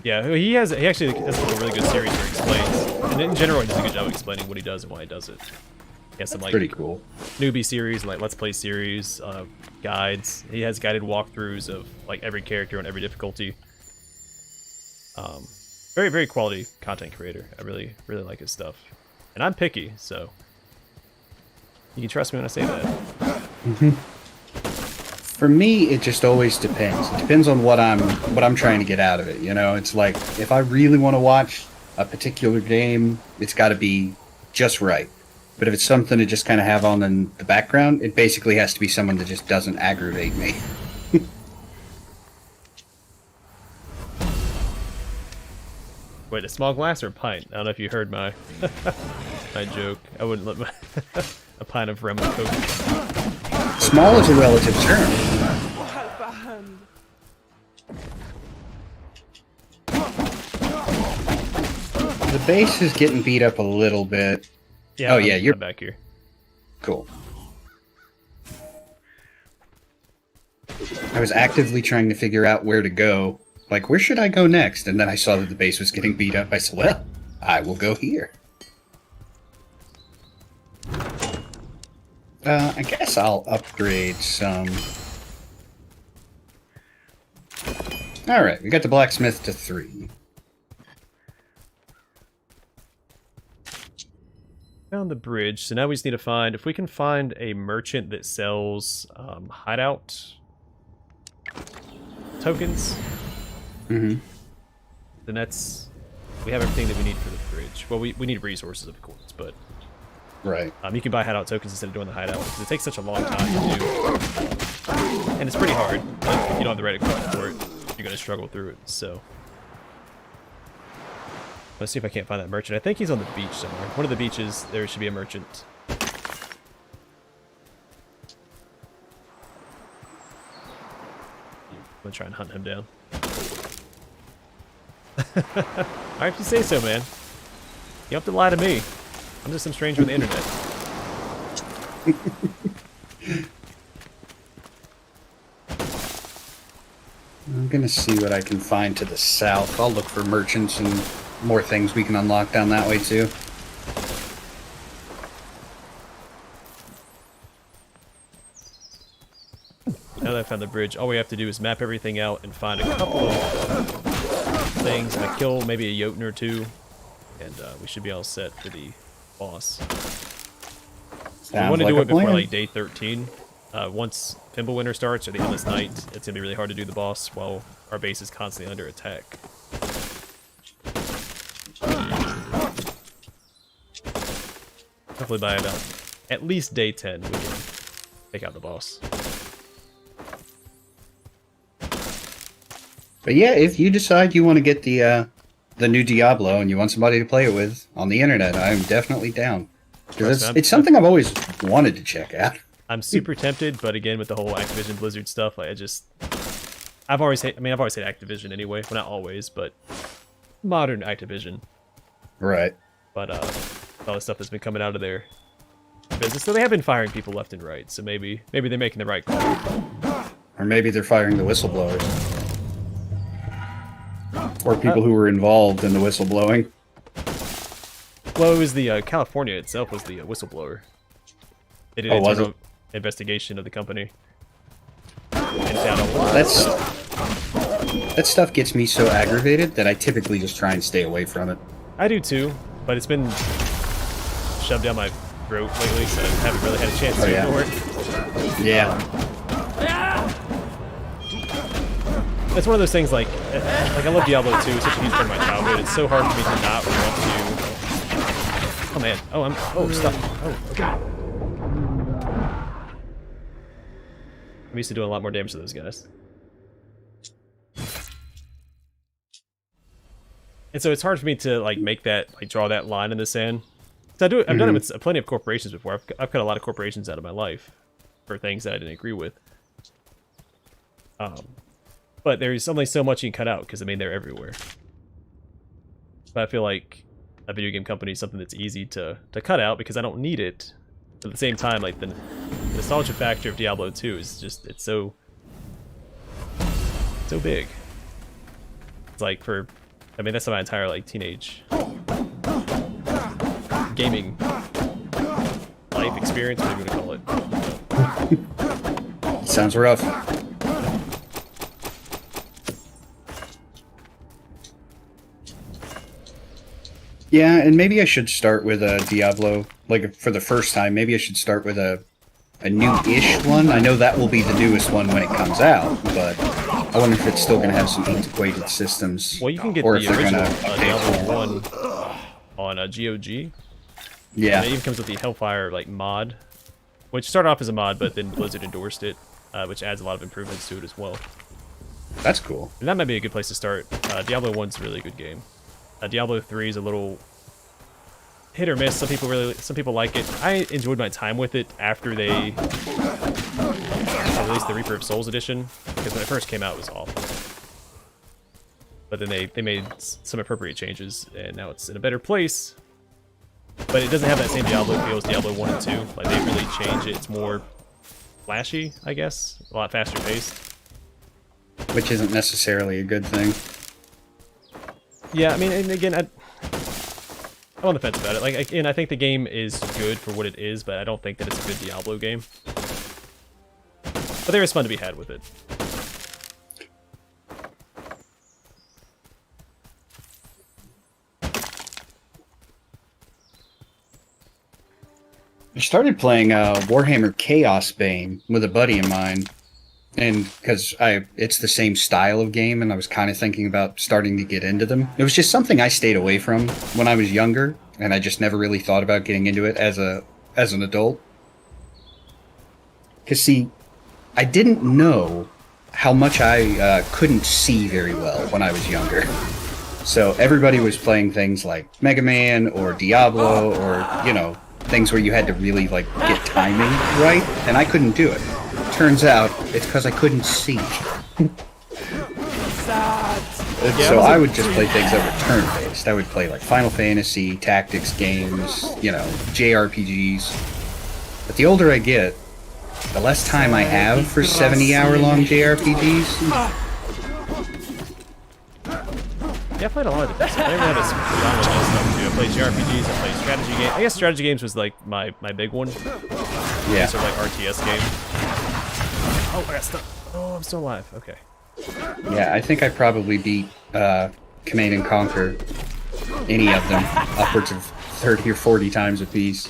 B: Yeah, he actually has like a really good series where he explains, and in general, he does a good job of explaining what he does and why he does it. He has some like
A: Pretty cool.
B: newbie series, like Let's Play series, guides. He has guided walkthroughs of like every character on every difficulty. Very, very quality content creator. I really, really like his stuff. And I'm picky, so you can trust me when I say that.
A: For me, it just always depends. It depends on what I'm trying to get out of it. You know, it's like if I really want to watch a particular game, it's got to be just right. But if it's something to just kind of have on in the background, it basically has to be someone that just doesn't aggravate me.
B: Wait, a small glass or a pint? I don't know if you heard my my joke. I wouldn't let my a pint of rum and coke.
A: Small is a relative term. The base is getting beat up a little bit.
B: Yeah,
A: oh yeah, you're
B: I'm back here.
A: Cool. I was actively trying to figure out where to go. Like, where should I go next? And then I saw that the base was getting beat up. I said, well, I will go here. I guess I'll upgrade some. Alright, we got the blacksmith to 3.
B: Found the bridge, so now we just need to find, if we can find a merchant that sells hideout tokens, then that's, we have everything that we need for the bridge. Well, we need resources, of course, but
A: Right.
B: you can buy hideout tokens instead of doing the hideout, because it takes such a long time to do, and it's pretty hard. Like, if you don't have the right equipment for it, you're going to struggle through it, so. Let's see if I can't find that merchant. I think he's on the beach somewhere. One of the beaches, there should be a merchant. I'm gonna try and hunt him down. Alright, if you say so, man. You have to lie to me. I'm just some stranger on the internet.
A: I'm gonna see what I can find to the south. I'll look for merchants and more things we can unlock down that way too.
B: Now that I found the bridge, all we have to do is map everything out and find a couple of things, like kill maybe a Jotun or 2, and we should be all set for the boss. We want to do it before like day 13. Once Fimbulwinter starts or the Endless Night, it's gonna be really hard to do the boss while our base is constantly under attack. Hopefully by about at least day 10 we can take out the boss.
A: But yeah, if you decide you want to get the new Diablo and you want somebody to play it with on the internet, I'm definitely down. Because it's something I've always wanted to check out.
B: I'm super tempted, but again, with the whole Activision Blizzard stuff, like I've always hated Activision anyway. Well, not always, but modern Activision.
A: Right.
B: But all the stuff that's been coming out of their business, so they have been firing people left and right. So maybe they're making the right call.
A: Or maybe they're firing the whistleblowers. Or people who were involved in the whistleblowing.
B: Well, it was the California itself was the whistleblower. They did an internal investigation of the company. And found out
A: that stuff gets me so aggravated that I typically just try and stay away from it.
B: I do too, but it's been shoved down my throat lately, so I haven't really had a chance to ignore it.
A: Yeah.
B: It's one of those things like I love Diablo 2, it's such a huge part of my childhood. It's so hard for me to not want to. Oh man. Oh, stop. Oh, okay. I'm used to doing a lot more damage to those guys. And so it's hard for me to like make that, like draw that line in the sand. So I've done it with plenty of corporations before. I've cut a lot of corporations out of my life for things that I didn't agree with. But there's only so much you can cut out because I mean they're everywhere. But I feel like a video game company is something that's easy to cut out because I don't need it. At the same time, like the The nostalgia factor of Diablo 2 is just, it's so big. It's like for, I mean, that's my entire like teenage gaming life experience, whatever you want to call it.
A: Sounds rough. Yeah, and maybe I should start with a Diablo, like for the first time, maybe I should start with a new-ish one. I know that will be the newest one when it comes out, but I wonder if it's still going to have some antiquated systems.
B: Well, you can get
A: or
B: the
A: if they're
B: original
A: gonna update
B: Diablo
A: it.
B: 1 on GOG.
A: Yeah.
B: And it even comes with the Hellfire like mod, which started off as a mod, but then Blizzard endorsed it, which adds a lot of improvements to it as well.
A: That's cool.
B: And that might be a good place to start. Diablo 1's a really good game. Diablo 3 is a little hit or miss. Some people like it. I enjoyed my time with it after they released the Reaper of Souls edition, because when it first came out it was awful. But then they made some appropriate changes, and now it's in a better place. But it doesn't have that same Diablo feel as Diablo 1 and 2. Like, they really change it. It's more flashy, I guess. A lot faster paced.
A: Which isn't necessarily a good thing.
B: Yeah, I mean, and again, I'm on the fence about it. Like, again, I think the game is good for what it is, but I don't think that it's a good Diablo game. But there is fun to be had with it.
A: I started playing Warhammer Chaos Bane with a buddy of mine, and because it's the same style of game, and I was kind of thinking about starting to get into them. It was just something I stayed away from when I was younger, and I just never really thought about getting into it as an adult. Because see, I didn't know how much I couldn't see very well when I was younger. So everybody was playing things like Mega Man or Diablo or, you know, things where you had to really like get timing right, and I couldn't do it. Turns out it's because I couldn't see. So I would just play things that were turn-based. I would play like Final Fantasy, tactics games, you know, JRPGs. But the older I get, the less time I have for 70-hour-long JRPGs.
B: Yeah, I played a lot of different stuff. I never had a genre of stuff too. I played JRPGs, I played strategy games. I guess strategy games was like my big one.
A: Yeah.
B: Sort of like RTS game. Oh, I got stuck. Oh, I'm still alive. Okay.
A: Yeah, I think I probably beat Command and Conquer, any of them, upwards of 30 or 40 times a piece.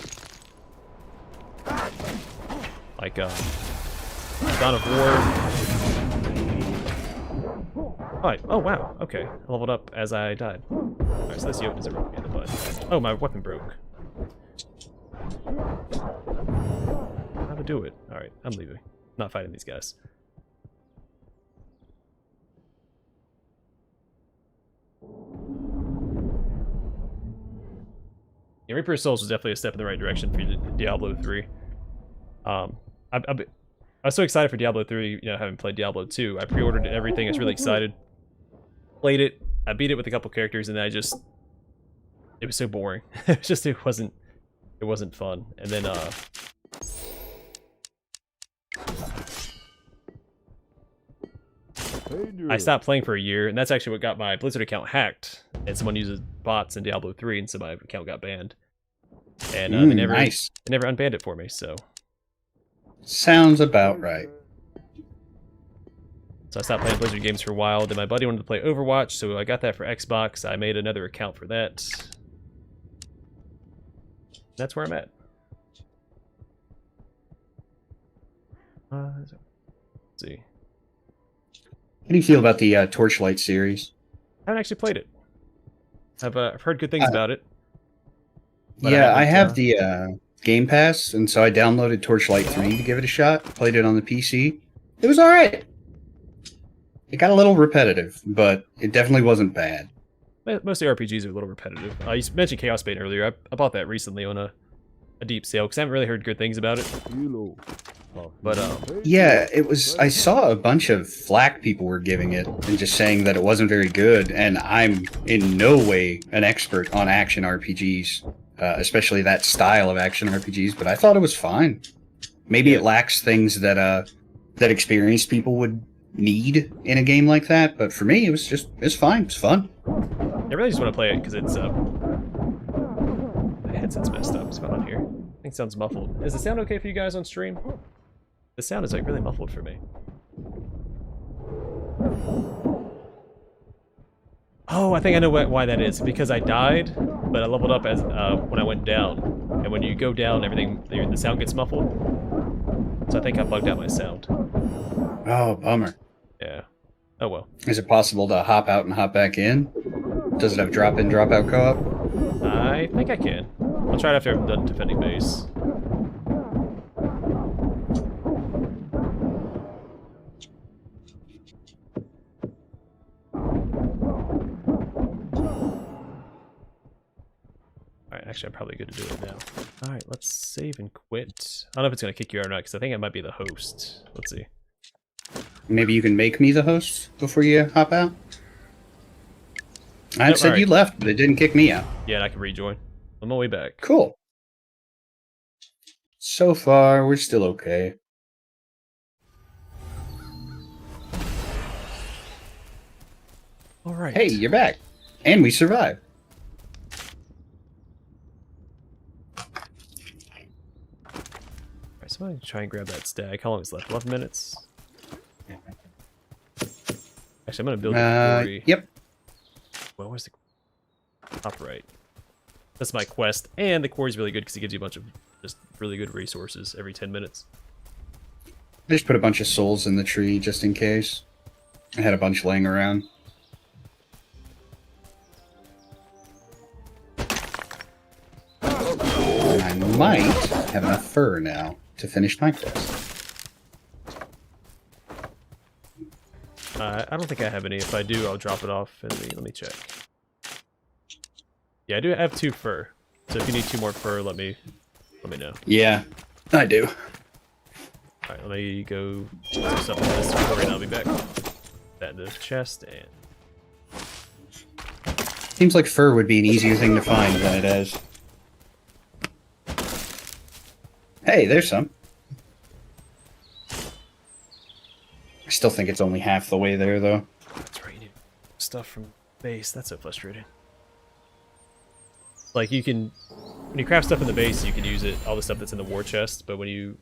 B: Like, Dawn of War. Oh, wow. Okay. I leveled up as I died. Alright, so this yoke doesn't rip me in the butt. Oh, my weapon broke. How to do it? Alright, I'm leaving. Not fighting these guys. Yeah, Reaper of Souls was definitely a step in the right direction for Diablo 3. I was so excited for Diablo 3, you know, having played Diablo 2. I pre-ordered everything. I was really excited. Played it. I beat it with a couple characters, and then it was so boring. it wasn't fun. And then I stopped playing for a year, and that's actually what got my Blizzard account hacked. And someone uses bots in Diablo 3, and so my account got banned. And they never unbanned it for me, so.
A: Sounds about right.
B: So I stopped playing Blizzard games for a while. Then my buddy wanted to play Overwatch, so I got that for Xbox. I made another account for that. That's where I'm at. Let's see.
A: How do you feel about the Torchlight series?
B: I haven't actually played it. I've heard good things about it.
A: Yeah, I have the Game Pass, and so I downloaded Torchlight 3 to give it a shot. Played it on the PC. It was alright. It got a little repetitive, but it definitely wasn't bad.
B: Most RPGs are a little repetitive. You mentioned Chaos Bane earlier. I bought that recently on a deep sale, because I haven't really heard good things about it. But
A: yeah, it was. I saw a bunch of flack people were giving it and just saying that it wasn't very good. And I'm in no way an expert on action RPGs, especially that style of action RPGs. But I thought it was fine. Maybe it lacks things that that experienced people would need in a game like that, but for me, it's fine. It's fun.
B: I really just want to play it because it's my headset's messed up. What's going on here? I think it sounds muffled. Is the sound okay for you guys on stream? The sound is like really muffled for me. Oh, I think I know why that is. Because I died, but I leveled up as when I went down. And when you go down, everything the sound gets muffled. So I think I bugged out my sound.
A: Oh, bummer.
B: Yeah. Oh well.
A: Is it possible to hop out and hop back in? Does it have drop-in, drop-out co-op?
B: I think I can. I'll try it after I'm done defending base. Alright, actually I'm probably good to do it now. Alright, let's save and quit. I don't know if it's going to kick you out or not, because I think I might be the host. Let's see.
A: Maybe you can make me the host before you hop out? I
B: Nope,
A: said you
B: alright.
A: left, but it didn't kick me out.
B: Yeah, and I can rejoin. On my way back.
A: Cool. So far, we're still okay.
B: Alright.
A: Hey, you're back. And we survived.
B: Alright, so I'm going to try and grab that stag. How long is left? 11 minutes? Actually, I'm going to build a quarry.
A: Yep.
B: Well, where's the top right? That's my quest, and the quarry's really good because it gives you a bunch of just really good resources every 10 minutes.
A: I just put a bunch of souls in the tree just in case. I had a bunch laying around. And I might have enough fur now to finish my quest.
B: I don't think I have any. If I do, I'll drop it off. Let me check. Yeah, I do have 2 fur. So if you need 2 more fur, let me know.
A: Yeah, I do.
B: Alright, let me go do something with this quarry and I'll be back. That in the chest and
A: Seems like fur would be an easier thing to find than it is. Hey, there's some. I still think it's only half the way there, though.
B: that's right, you need stuff from base. That's so frustrating. Like you can, when you craft stuff in the base, you can use it, all the stuff that's in the war chest, but when you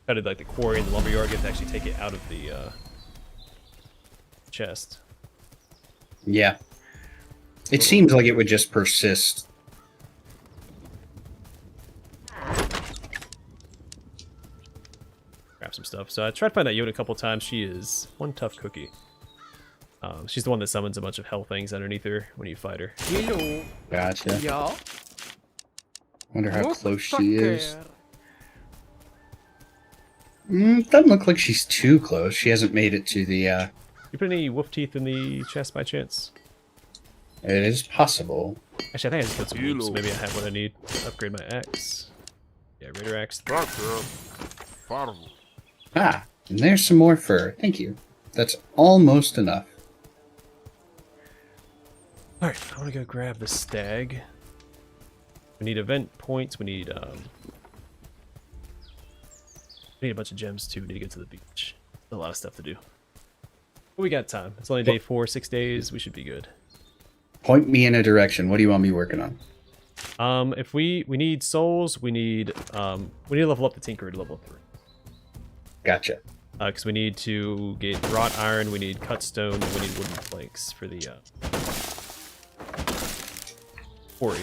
B: cut it like the quarry and the lumberyard, you have to actually take it out of the chest.
A: Yeah. It seems like it would just persist.
B: Grab some stuff. So I tried to find that Yoda a couple times. She is one tough cookie. She's the one that summons a bunch of hell things underneath her when you fight her.
C: Hello.
A: Gotcha.
C: Ja.
A: Wonder how
C: What
A: close she is.
C: fucker?
A: Doesn't look like she's too close. She hasn't made it to the,
B: You put any wolf teeth in the chest by chance?
A: It is possible.
B: Actually, I think I just put some wolves.
D: Hello.
B: Maybe I have what I need to upgrade my axe. Yeah, Raider axe.
D: Farm.
A: Ah, and there's some more fur. Thank you. That's almost enough.
B: Alright, I want to go grab the stag. We need event points. We need a bunch of gems too. We need to get to the beach. A lot of stuff to do. But we got time. It's only day 4, 6 days. We should be good.
A: Point me in a direction. What do you want me working on?
B: If we need souls, we need to level up the tinkerer to level 3.
A: Gotcha.
B: Because we need to get wrought iron, we need cut stone, and we need wooden planks for the quarry.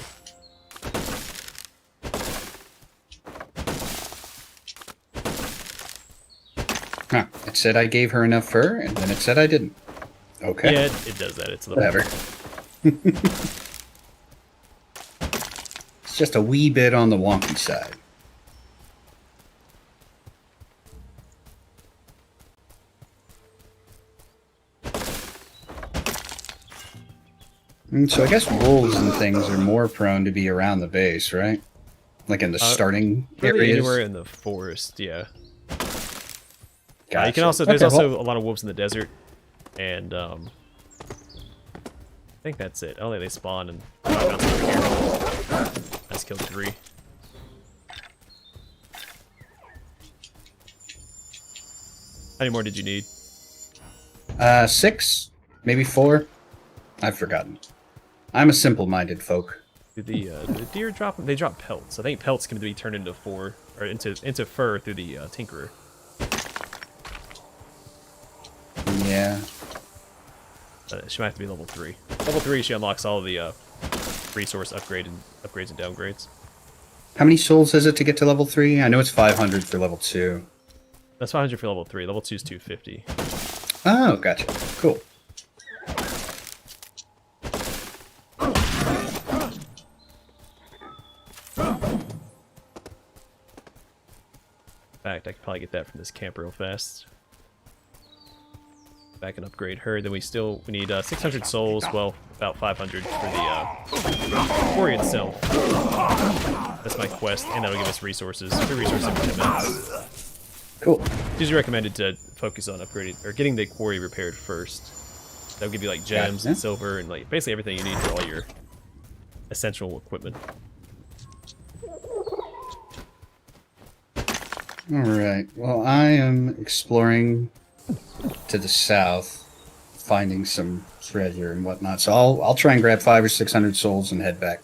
A: Huh. It said I gave her enough fur, and then it said I didn't. Okay.
B: Yeah, it does that. It's a little
A: Whatever. It's just a wee bit on the wonky side. So I guess wolves and things are more prone to be around the base, right? Like in the starting
B: really
A: areas?
B: anywhere in the forest, yeah.
A: Gotcha.
B: You can also there's
A: Okay,
B: also
A: well,
B: a lot of wolves in the desert, and I think that's it. I don't think they spawn and over here. I just killed 3. How many more did you need?
A: 6, maybe 4. I've forgotten. I'm a simple-minded folk.
B: Did the deer drop? They drop pelts. I think pelts can be turned into into fur through the tinkerer.
A: Yeah.
B: She might have to be level 3. Level 3, she unlocks all of the resource upgrades and downgrades.
A: How many souls is it to get to level 3? I know it's 500 for level 2.
B: That's 500 for level 3. Level 2 is 250.
A: Oh, gotcha. Cool.
B: In fact, I could probably get that from this camp real fast. Back and upgrade her. Then we need 600 souls. Well, about 500 for the quarry itself. That's my quest, and that'll give us resources. 3 resources every 10 minutes.
A: Cool.
B: It's usually recommended to focus on upgrading or getting the quarry repaired first. That'll give you like gems and silver and like basically everything you need for all your essential equipment.
A: Alright, well, I am exploring to the south, finding some treasure and whatnot, so I'll try and grab 500 or 600 souls and head back.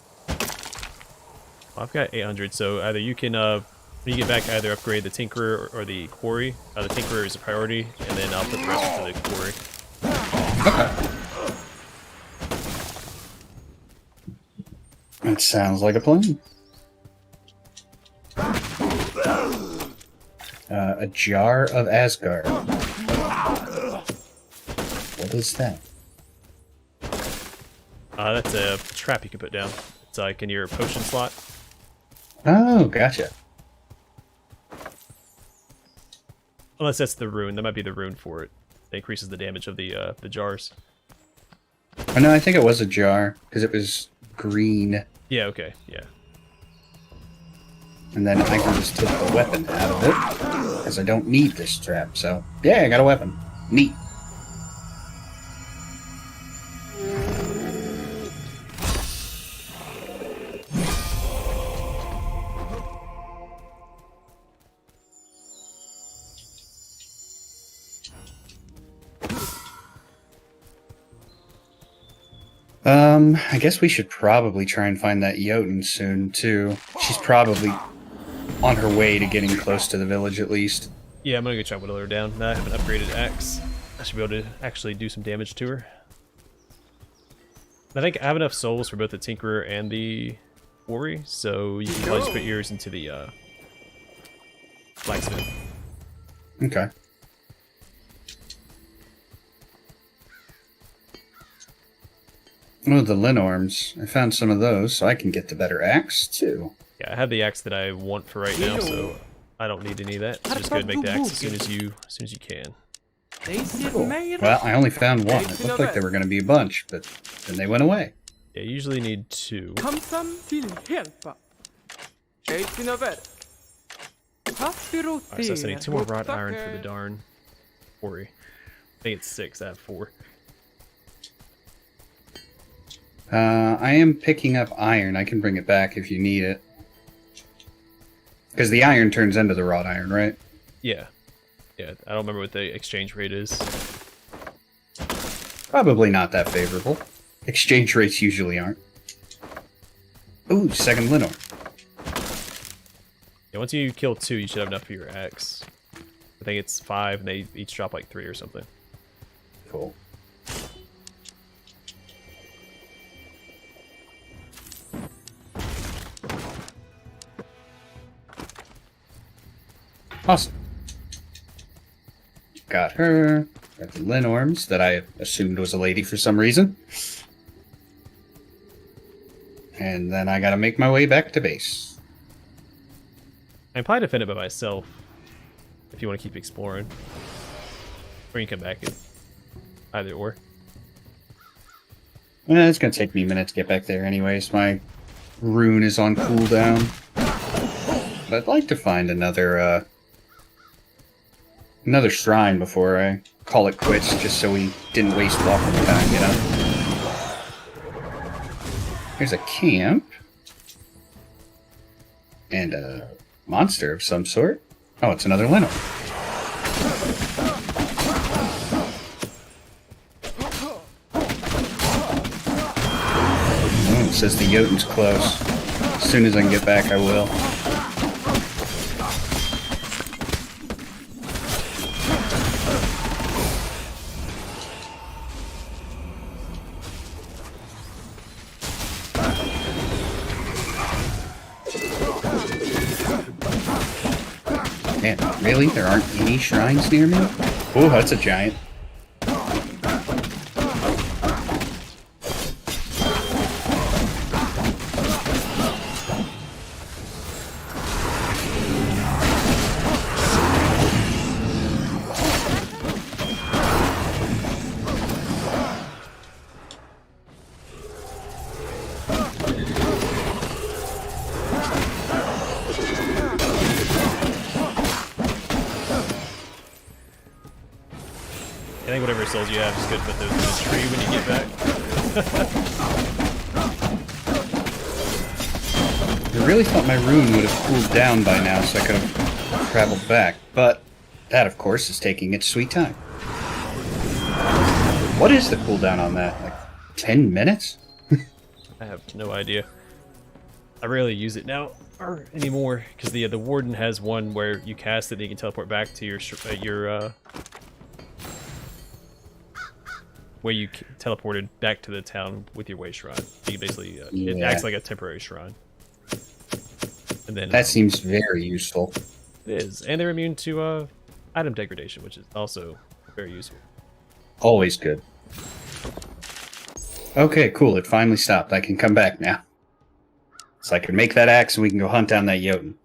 B: I've got 800, so either you can, when you get back, either upgrade the Tinkerer or the Quarry. The Tinkerer is a priority, and then I'll put the rest into the Quarry.
A: Okay. That sounds like a plan. A jar of Asgard. What is that?
B: That's a trap you can put down. It's like in your potion slot.
A: Oh, gotcha.
B: Unless that's the rune. That might be the rune for it. It increases the damage of the jars.
A: Oh, no, I think it was a jar, because it was green.
B: Yeah, okay, yeah.
A: And then I can just take the weapon out of it, because I don't need this trap, so... Yeah, I got a weapon. Neat. I guess we should probably try and find that Jotun soon, too. She's probably on her way to getting close to the village, at least.
B: Yeah, I'm gonna go try to whittle her down. Now I have an upgraded axe. I should be able to actually do some damage to her. I think I have enough souls for both the Tinkerer and the Quarry, so you can probably just put yours into the blacksmith.
A: Okay. Oh, the Linorms. I found some of those, so I can get the better axe, too.
B: Yeah, I have the axe that I want for right now, so I don't need any of that. So just go ahead and make the axe as soon as you can.
A: Cool. Well, I only found one. It looked like there were going to be a bunch, but then they went away.
B: Yeah, you usually need 2.
C: Alright,
B: so I need 2 more wrought iron for the darn quarry. I think it's 6. I have 4.
A: I am picking up iron. I can bring it back if you need it. Because the iron turns into the wrought iron, right?
B: Yeah. Yeah, I don't remember what the exchange rate is.
A: Probably not that favorable. Exchange rates usually aren't. Ooh, second Linor.
B: Yeah, once you kill 2, you should have enough for your axe. I think it's 5, and they each drop like 3 or something.
A: Cool. Awesome. Got her. Got the Linorms that I assumed was a lady for some reason. And then I gotta make my way back to base.
B: I'm probably defend it by myself if you want to keep exploring. Or you can come back and either or.
A: It's gonna take me a minute to get back there anyways. My rune is on cooldown. But I'd like to find another shrine before I call it quits, just so we didn't waste walking time, you know? Here's a camp. And a monster of some sort. Oh, it's another Linor. says the Jotun's close. As soon as I can get back, I will. Man, really? There aren't any shrines near me? Oh, that's a giant.
B: I think whatever souls you have is good to put those in the tree when you get back.
A: I really thought my rune would have cooled down by now so I could have traveled back, but that, of course, is taking its sweet time. What is the cooldown on that? Like 10 minutes?
B: I have no idea. I rarely use it now or anymore because the warden has one where you cast it and you can teleport back to your where you teleported back to the town with your way shrine. You basically it acts like a temporary shrine. And then
A: That seems very useful.
B: it is, and they're immune to item degradation, which is also very useful.
A: Always good. Okay, cool. It finally stopped. I can come back now. So I can make that axe and we can go hunt down that Jotun.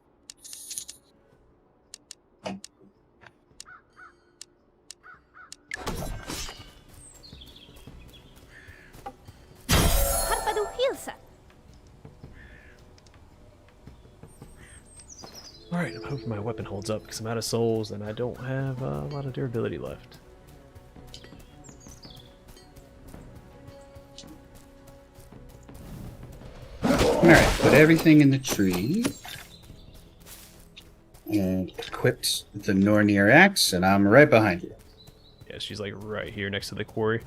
B: Alright, I'm hoping my weapon holds up because I'm out of souls and I don't have a lot of durability left.
A: Alright, put everything in the tree. And equipped the Nornir axe, and I'm right behind you.
B: Yeah, she's like right here next to the quarry.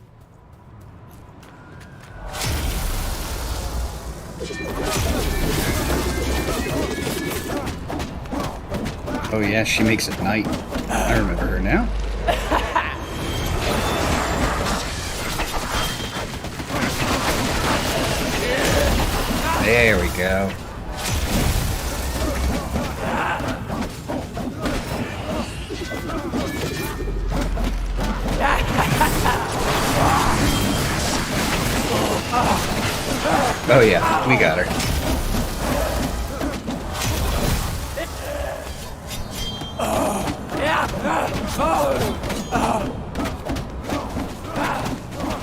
A: Oh yeah, she makes it night. I remember her now. There we go. Oh yeah, we got her.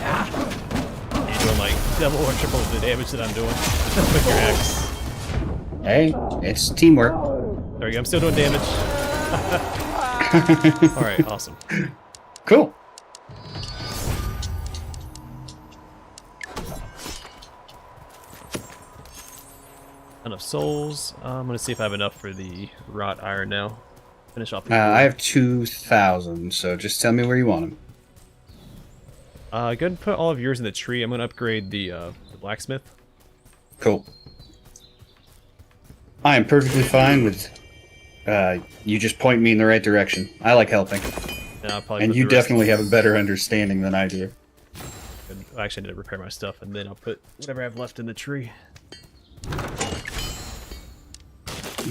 B: You're doing like double or triple the damage that I'm doing with your axe.
A: Hey, it's teamwork.
B: There we go, I'm still doing damage. Alright, awesome.
A: Cool.
B: Enough souls. I'm gonna see if I have enough for the wrought iron now. Finish off the
A: I have 2,000, so just tell me where you want them.
B: go ahead and put all of yours in the tree. I'm gonna upgrade the blacksmith.
A: Cool. I am perfectly fine with you just point me in the right direction. I like helping.
B: And I'll probably
A: And
B: put
A: you
B: the rest-
A: definitely have a better understanding than I do.
B: I actually need to repair my stuff, and then I'll put whatever I have left in the tree.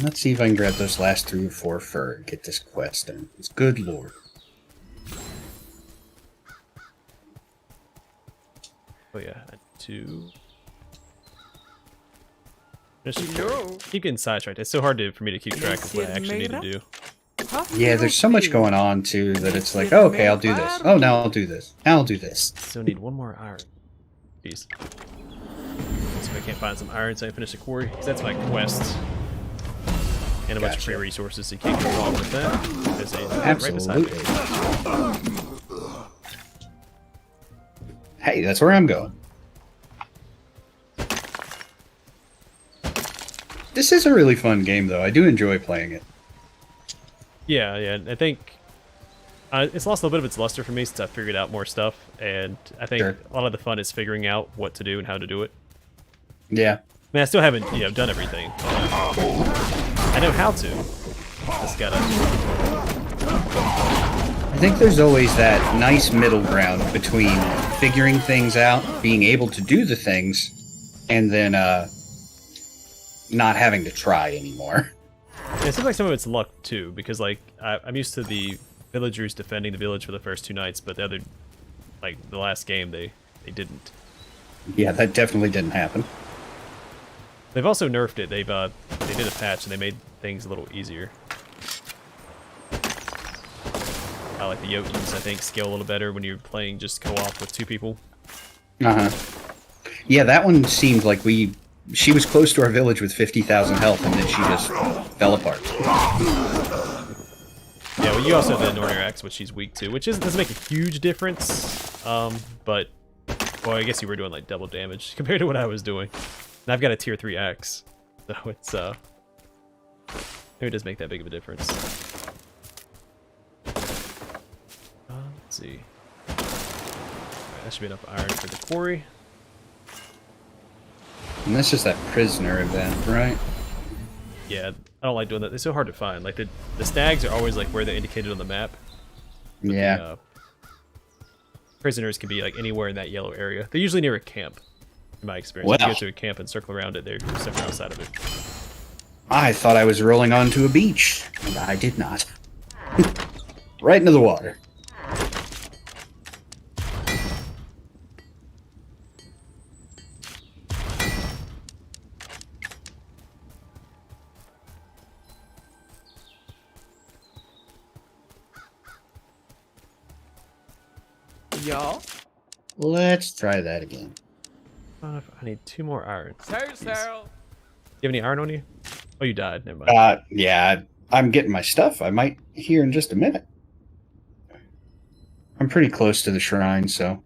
A: Let's see if I can grab those last 3 or 4 fur and get this quest done. It's good lord.
B: Oh yeah, I need to just keep getting sidetracked. It's so hard for me to keep track of what I actually need to do.
A: Yeah, there's so much going on too that it's like, oh, okay, I'll do this. Oh, now I'll do this. Now I'll do this.
B: Still need one more iron. Jeez. See if I can't find some iron so I can finish the quarry. 'Cause that's my quest. And a bunch of free resources, so you can't go wrong with that. There's a right beside me.
A: Absolutely. Hey, that's where I'm going. This is a really fun game, though. I do enjoy playing it.
B: Yeah, yeah. I think it's lost a little bit of its luster for me since I figured out more stuff, and I think
A: Sure.
B: a lot of the fun is figuring out what to do and how to do it.
A: Yeah.
B: I mean, I still haven't, done everything. I know how to. Just gotta.
A: I think there's always that nice middle ground between figuring things out, being able to do the things, and then not having to try anymore.
B: Yeah, it seems like some of it's luck too, because like I'm used to the villagers defending the village for the first 2 nights, but the other, like the last game, they didn't.
A: Yeah, that definitely didn't happen.
B: They've also nerfed it. They did a patch and they made things a little easier. I like the Jotuns, I think, scale a little better when you're playing just co-op with 2 people.
A: Uh-huh. Yeah, that one seemed like she was close to our village with 50,000 health, and then she just fell apart.
B: Yeah, well, you also have the Nornir Axe, which she's weak to, which doesn't make a huge difference, but, well, I guess you were doing, like, double damage compared to what I was doing. And I've got a tier 3 axe, so it's, maybe it does make that big of a difference. Let's see. Alright, that should be enough iron for the quarry.
A: And that's just that prisoner event, right?
B: Yeah, I don't like doing that. They're so hard to find. Like, the stags are always, like, where they're indicated on the map. But
A: Yeah.
B: the, prisoners can be, like, anywhere in that yellow area. They're usually near a camp, in my experience. If you
A: Well.
B: go to a camp and circle around it, they're somewhere outside of it.
A: I thought I was rolling onto a beach, and I did not. Right into the water.
C: Ja.
A: Let's try that again.
B: I need 2 more iron.
C: Serl,
B: Do you have any iron on you? Oh, you died. Never mind.
A: Yeah, I'm getting my stuff. I might here in just a minute. I'm pretty close to the shrine, so.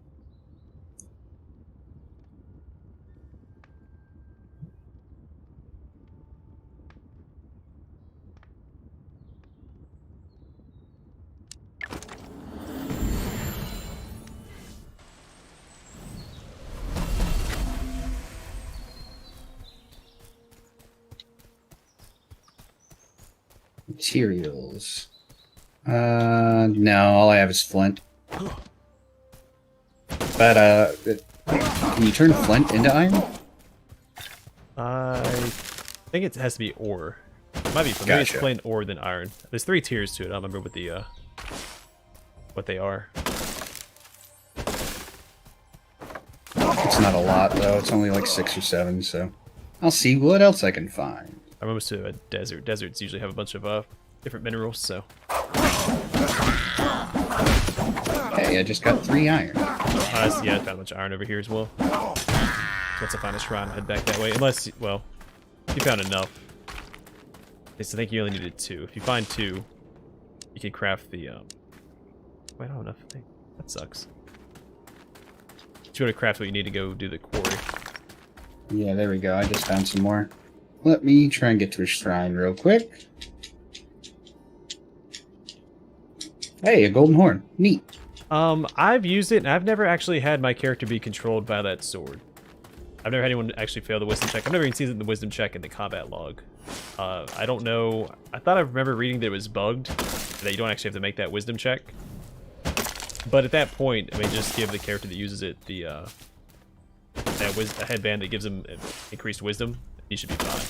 A: Materials. No, all I have is flint. But, can you turn flint into iron?
B: I think it has to be ore. It might be, maybe it's
A: Gotcha.
B: plain ore than iron. There's 3 tiers to it. I don't remember what the, what they are.
A: It's not a lot, though. It's only like 6 or 7, so. I'll see what else I can find.
B: I'm almost to a desert. Deserts usually have a bunch of different minerals, so.
A: Hey, I just got 3 iron.
B: Yeah, I found a bunch of iron over here as well. So once I find a shrine, I'll head back that way. Unless, well, if you found enough. I think you only needed 2. If you find 2, you can craft the, wait, I don't have enough. That sucks. But you want to craft what you need to go do the quarry.
A: Yeah, there we go. I just found some more. Let me try and get to a shrine real quick. Hey, a golden horn. Neat.
B: I've used it, and I've never actually had my character be controlled by that sword. I've never had anyone actually fail the wisdom check. I've never even seen the wisdom check in the combat log. I don't know. I thought I remember reading that it was bugged, that you don't actually have to make that wisdom check. But at that point, I mean, just give the character that uses it the a headband that gives them increased wisdom. He should be fine.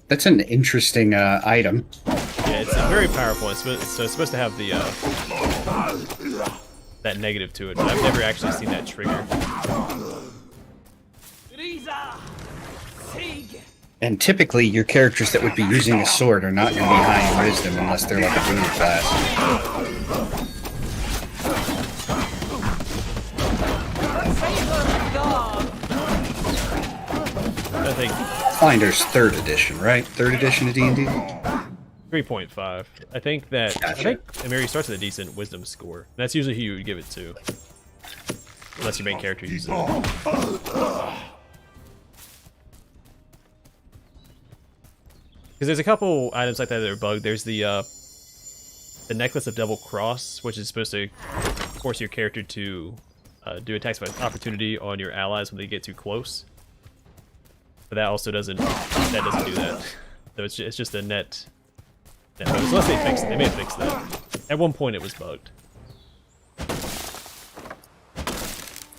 A: That's an interesting item.
B: Yeah, it's very powerful. So it's supposed to have the that negative to it, but I've never actually seen that trigger.
A: And typically, your characters that would be using a sword are not going to be high in wisdom unless they're like a boon class.
B: I think
A: Finder's 3rd edition, right? 3rd edition of D&D?
B: 3.5. I think that
A: Gotcha.
B: I think Amiri starts with a decent wisdom score. That's usually who you would give it to, unless your main character uses it. Because there's a couple items like that that are bugged. There's the necklace of double cross, which is supposed to force your character to do attacks by opportunity on your allies when they get too close. But that also doesn't do that. So it's just a net mode. Unless they fix it. They may have fixed that. At one point it was bugged.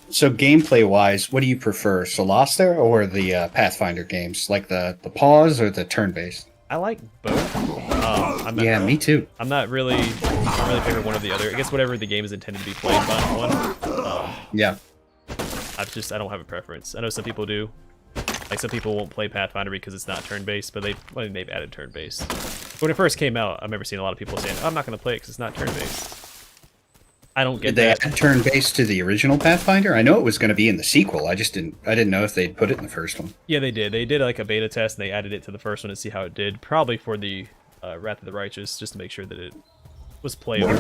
A: So gameplay-wise, what do you prefer, Solasta or the Pathfinder games, like the pause or the turn-based?
B: I like both.
A: Me too.
B: I'm not really favorite one or the other. I guess whatever the game is intended to be played by one.
A: Yeah.
B: I don't have a preference. I know some people do. Like some people won't play Pathfinder because it's not turn-based, but they've added turn-based. When it first came out, I remember seeing a lot of people saying, "I'm not going to play it because it's not turn-based." I don't get that.
A: Did they add turn-based to the original Pathfinder? I know it was going to be in the sequel. I didn't know if they'd put it in the first one.
B: Yeah, they did. They did like a beta test and they added it to the first one to see how it did. Probably for the Wrath of the Righteous, just to make sure that it was playable.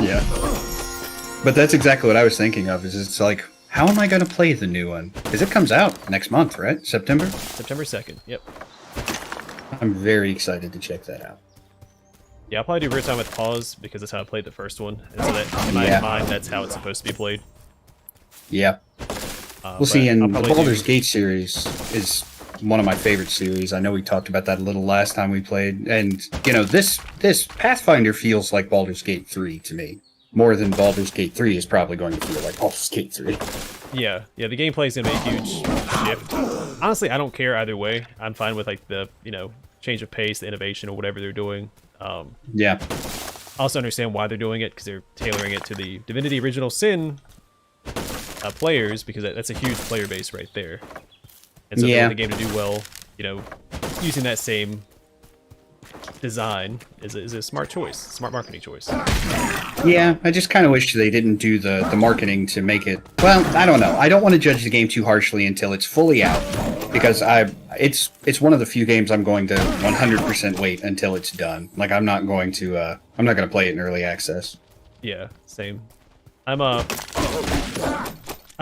A: Yeah. But that's exactly what I was thinking of. Is it's like, how am I going to play the new one? Because it comes out next month, right? September?
B: September 2nd. Yep.
A: I'm very excited to check that out.
B: Yeah, I'll probably do real time with pause because that's how I played the first one. And so that, in my mind, that's how it's supposed to be played.
A: Yeah. We'll see, and the
B: probably
A: Baldur's Gate series is one of my favorite series. I know we talked about that a little last time we played. And, you know, this Pathfinder feels like Baldur's Gate 3 to me. More than Baldur's Gate 3 is probably going to feel like Baldur's Gate 3.
B: Yeah, the gameplay is going to make a huge shift. Honestly, I don't care either way. I'm fine with, like, the, change of pace, the innovation, or whatever they're doing.
A: Yeah.
B: I also understand why they're doing it, because they're tailoring it to the Divinity Original Sin players, because that's a huge player base right there. And so if they want the game to do well, using that same design is a smart choice, smart marketing choice.
A: Yeah, I just kind of wish they didn't do the marketing to make it... Well, I don't know. I don't want to judge the game too harshly until it's fully out, because it's one of the few games I'm going to 100% wait until it's done. Like, I'm not going to play it in early access.
B: Yeah, same. I don't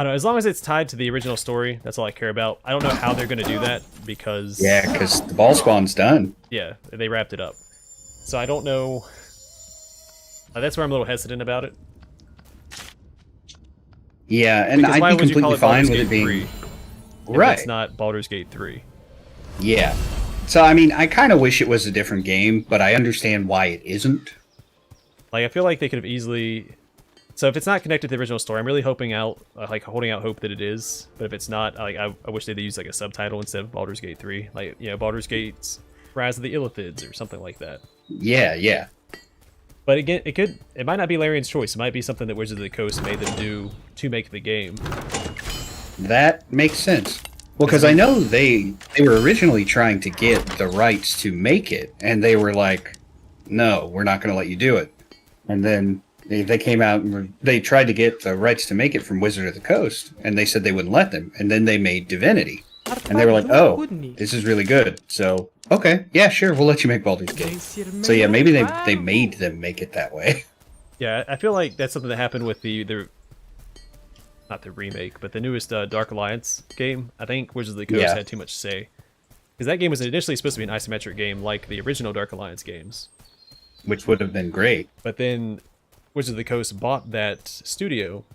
B: know, as long as it's tied to the original story, that's all I care about. I don't know how they're going to do that, because...
A: Yeah, because the ball spawn's done.
B: Yeah, they wrapped it up. So I don't know... that's where I'm a little hesitant about it.
A: Yeah, and
B: Because
A: I'd be completely fine with it being...
B: Right. It's not Baldur's Gate 3.
A: Yeah. So, I mean, I kind of wish it was a different game, but I understand why it isn't.
B: Like, I feel like they could have easily... So if it's not connected to the original story, I'm really holding out hope that it is. But if it's not, I wish they'd use like a subtitle instead of Baldur's Gate 3. Like, Baldur's Gate's Rise of the Illithids or something like that.
A: Yeah, yeah.
B: But again, it might not be Larian's choice. It might be something that Wizards of the Coast made them do to make the game.
A: That makes sense. Well, because I know they were originally trying to get the rights to make it, and they were like, no, we're not going to let you do it. And then they came out and they tried to get the rights to make it from Wizard of the Coast, and they said they wouldn't let them. And then they made Divinity. And they were like, oh, this is really good. So, okay, yeah, sure, we'll let you make Baldur's Gate. So yeah, maybe they made them make it that way.
B: Yeah, I feel like that's something that happened with the not the remake, but the newest Dark Alliance game. I think Wizards of the Coast had too much say. Because that game was initially supposed to be an isometric game like the original Dark Alliance games.
A: Which would have been great.
B: But then Wizards of the Coast bought that studio,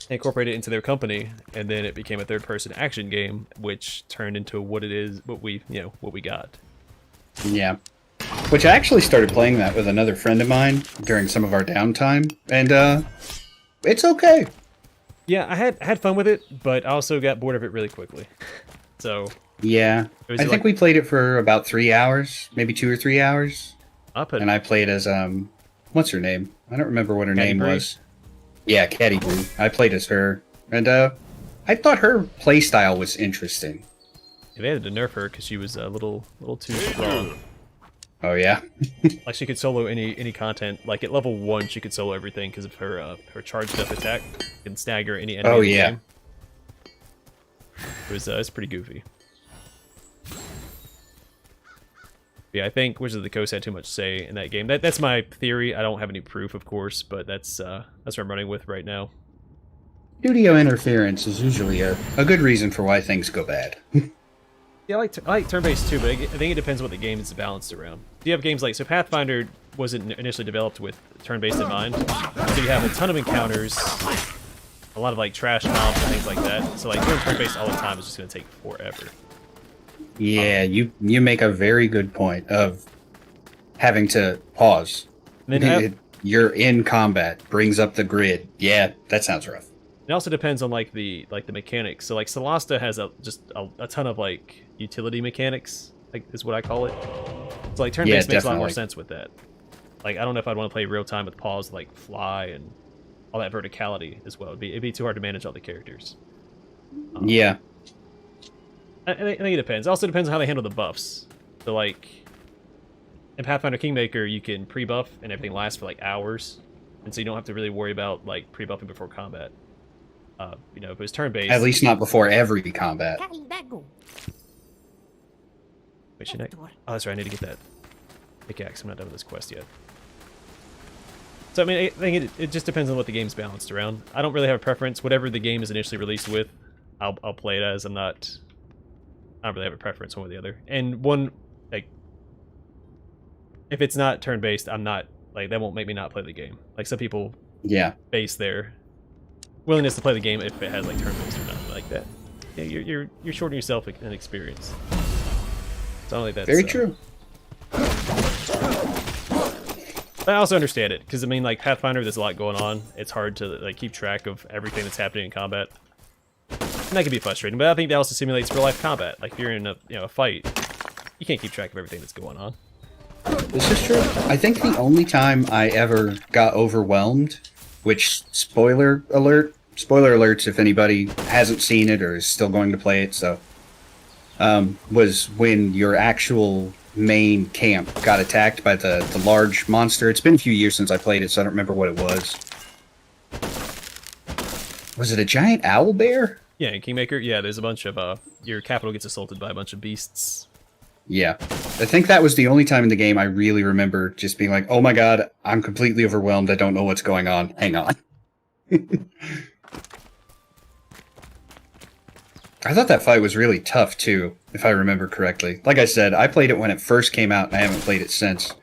B: incorporated it into their company, and then it became a third-person action game, which turned into what it is, what we got. Yeah.
A: Which I actually started playing that with another friend of mine during some of our downtime, and it's okay.
B: Yeah, I had fun with it, but I also got bored of it really quickly. So
A: yeah, I think we played it for about 3 hours, maybe 2 or 3 hours. And I played as what's her name? I don't remember what her name was. Yeah, Caddy Brew. I played as her, and I thought her playstyle was interesting.
B: Yeah, they had to nerf her because she was a little too strong.
A: Oh yeah.
B: Like she could solo any content. Like at level 1, she could solo everything because of her charged up attack and stagger any enemy.
A: Oh
B: in the
A: yeah.
B: game. It's pretty goofy. Yeah, I think Wizards of the Coast had too much say in that game. That's my theory. I don't have any proof, of course, but that's what I'm running with right now.
A: Studio interference is usually a good reason for why things go bad.
B: Yeah, I like turn-based too, but I think it depends what the game is balanced around. Do you have games like... So Pathfinder wasn't initially developed with turn-based in mind. So you have a ton of encounters, a lot of like trash comps and things like that. So like doing turn-based all the time is just gonna take forever.
A: Yeah, you make a very good point of having to pause.
B: And then
A: You're in combat, brings up the grid. Yeah, that sounds rough.
B: it also depends on like the mechanics. So like Solasta has a ton of like utility mechanics, like is what I call it. So like turn-based makes a lot more
A: definitely.
B: sense with that. Like I don't know if I'd want to play real time with pause, like fly and all that verticality as well. It'd be too hard to manage all the characters.
A: Yeah.
B: I think it depends. It also depends on how they handle the buffs. So like in Pathfinder Kingmaker, you can pre-buff and everything lasts for like hours, and so you don't have to really worry about like pre-buffing before combat. You know, if it was turn-based.
A: At least not before every combat.
B: Wait, should I? Oh, that's right. I need to get that pickaxe. I'm not done with this quest yet. So I mean, I think it just depends on what the game's balanced around. I don't really have a preference. Whatever the game is initially released with, I'll play it as. I don't really have a preference one or the other. And one, like, if it's not turn-based, I'm not, like, that won't make me not play the game. Like, some people
A: Yeah.
B: base their willingness to play the game if it has, like, turn-based or not, like that. Yeah, you're shorting yourself an experience. So I don't think that's...
A: Very true.
B: But I also understand it, because, I mean, like, Pathfinder, there's a lot going on. It's hard to, like, keep track of everything that's happening in combat. And that can be frustrating, but I think that also simulates real-life combat. Like, if you're in a fight, you can't keep track of everything that's going on.
A: This is true. I think the only time I ever got overwhelmed, which spoiler alerts if anybody hasn't seen it or is still going to play it, so was when your actual main camp got attacked by the large monster. It's been a few years since I played it, so I don't remember what it was. Was it a giant owl bear?
B: Yeah, in Kingmaker, yeah, there's a bunch of, your capital gets assaulted by a bunch of beasts.
A: Yeah. I think that was the only time in the game I really remember just being like, oh my god, I'm completely overwhelmed, I don't know what's going on. Hang on. I thought that fight was really tough, too, if I remember correctly. Like I said, I played it when it first came out, and I haven't played it since.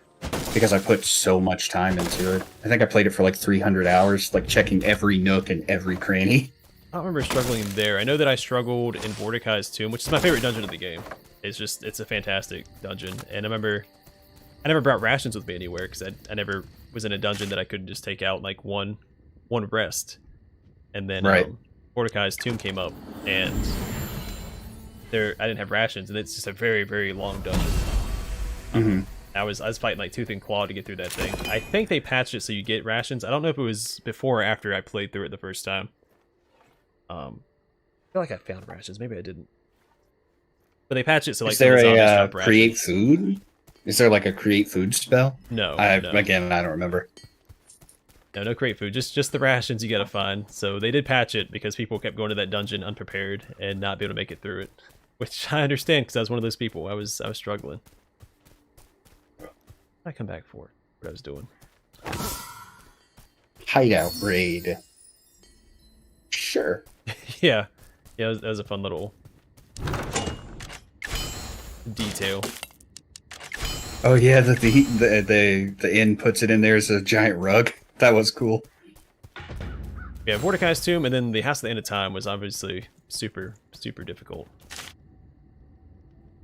A: Because I put so much time into it. I think I played it for like 300 hours, like checking every nook and every cranny.
B: I don't remember struggling there. I know that I struggled in Mordecai's Tomb, which is my favorite dungeon of the game. It's a fantastic dungeon. And I remember I never brought rations with me anywhere, because I never was in a dungeon that I couldn't just take out like one and then
A: right.
B: Mordecai's Tomb came up, and I didn't have rations, and it's just a very, very long dungeon.
A: Mm-hmm.
B: I was fighting like tooth and claw to get through that thing. I think they patched it so you get rations. I don't know if it was before or after I played through it the first time. I feel like I found rations. Maybe I didn't. But they patched it so like
A: is there
B: some zombies
A: a
B: drop rations.
A: create food? Is there like a create food spell?
B: No, no.
A: Again, I don't remember.
B: No create food. Just the rations you gotta find. So they did patch it because people kept going to that dungeon unprepared and not be able to make it through it, which I understand because I was one of those people. I was struggling. I come back for what I was doing.
A: Hideout raid. Sure.
B: Yeah, that was a fun little detail.
A: Oh yeah, the inn puts it in there as a giant rug. That was cool.
B: Yeah, Mordecai's Tomb, and then the House at the End of Time was obviously super, super difficult.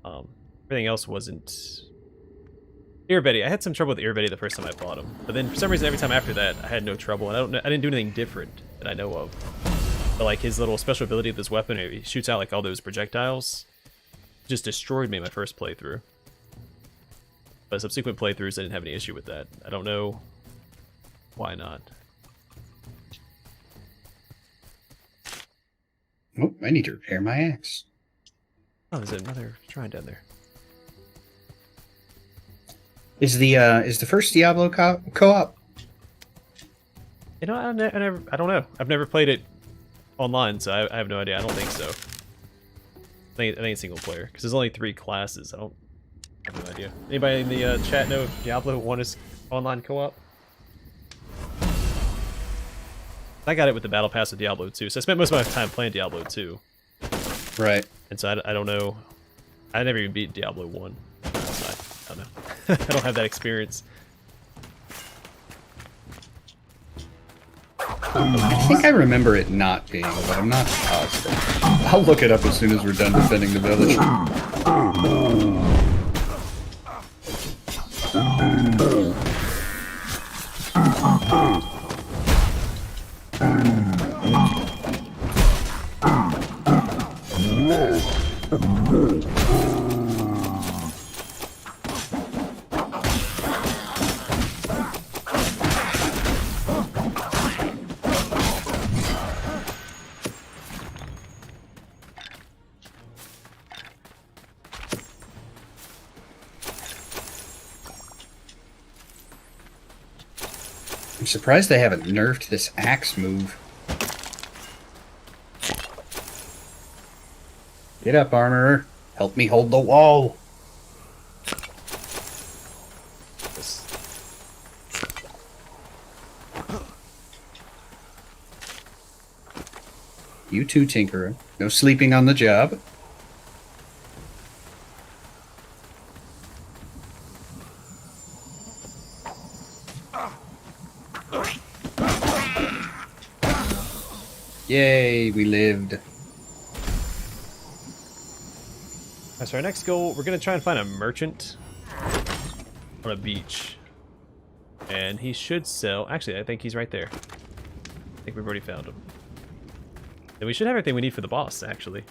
B: Everything else wasn't. Irabedi, I had some trouble with Irabedi the first time I fought him, but then for some reason every time after that I had no trouble, and I didn't do anything different that I know of. But like his little special ability of this weapon, he shoots out like all those projectiles, just destroyed me my first playthrough. But subsequent playthroughs I didn't have any issue with that. I don't know why not.
A: Oh, I need to repair my axe.
B: Oh, there's another shrine down there.
A: Is the first Diablo co-op?
B: You know, I don't know. I've never played it online, so I have no idea. I don't think so. I think it's single player because there's only 3 classes. I have no idea. Anybody in the chat know if Diablo 1 is online co-op? I got it with the Battle Pass of Diablo 2, so I spent most of my time playing Diablo 2.
A: Right.
B: And so I don't know. I never even beat Diablo 1. So I don't know. I don't have that experience.
A: I think I remember it not being, but I'm not positive. I'll look it up as soon as we're done defending the village. I'm surprised they haven't nerfed this axe move. Get up, armorer. Help me hold the wall. You too, Tinkerer. No sleeping on the job. Yay, we lived.
B: So our next goal, we're going to try and find a merchant on a beach. And he should sell... Actually, I think he's right there. I think we've already found him. And we should have everything we need for the boss, actually.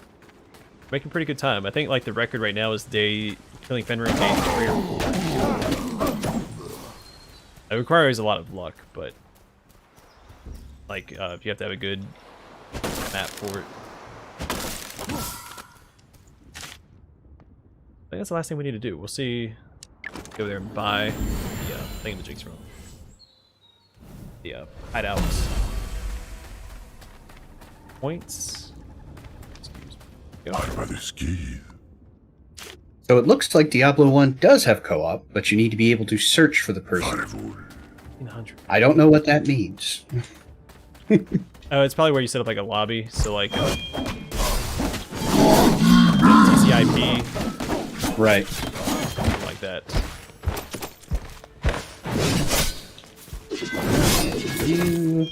B: Making pretty good time. I think like the record right now is killing Fenrir in day 3 or 4. It requires a lot of luck, but like you have to have a good map for it. I think that's the last thing we need to do. We'll see. Go there and buy the thingamajigs from the hideout points. Excuse me.
A: So it looks like Diablo 1 does have co-op, but you need to be able to search for the person.
B: 100.
A: I don't know what that means.
B: Oh, it's probably where you set up like a lobby. So like TCIP.
A: Right.
B: Something like that.
A: You...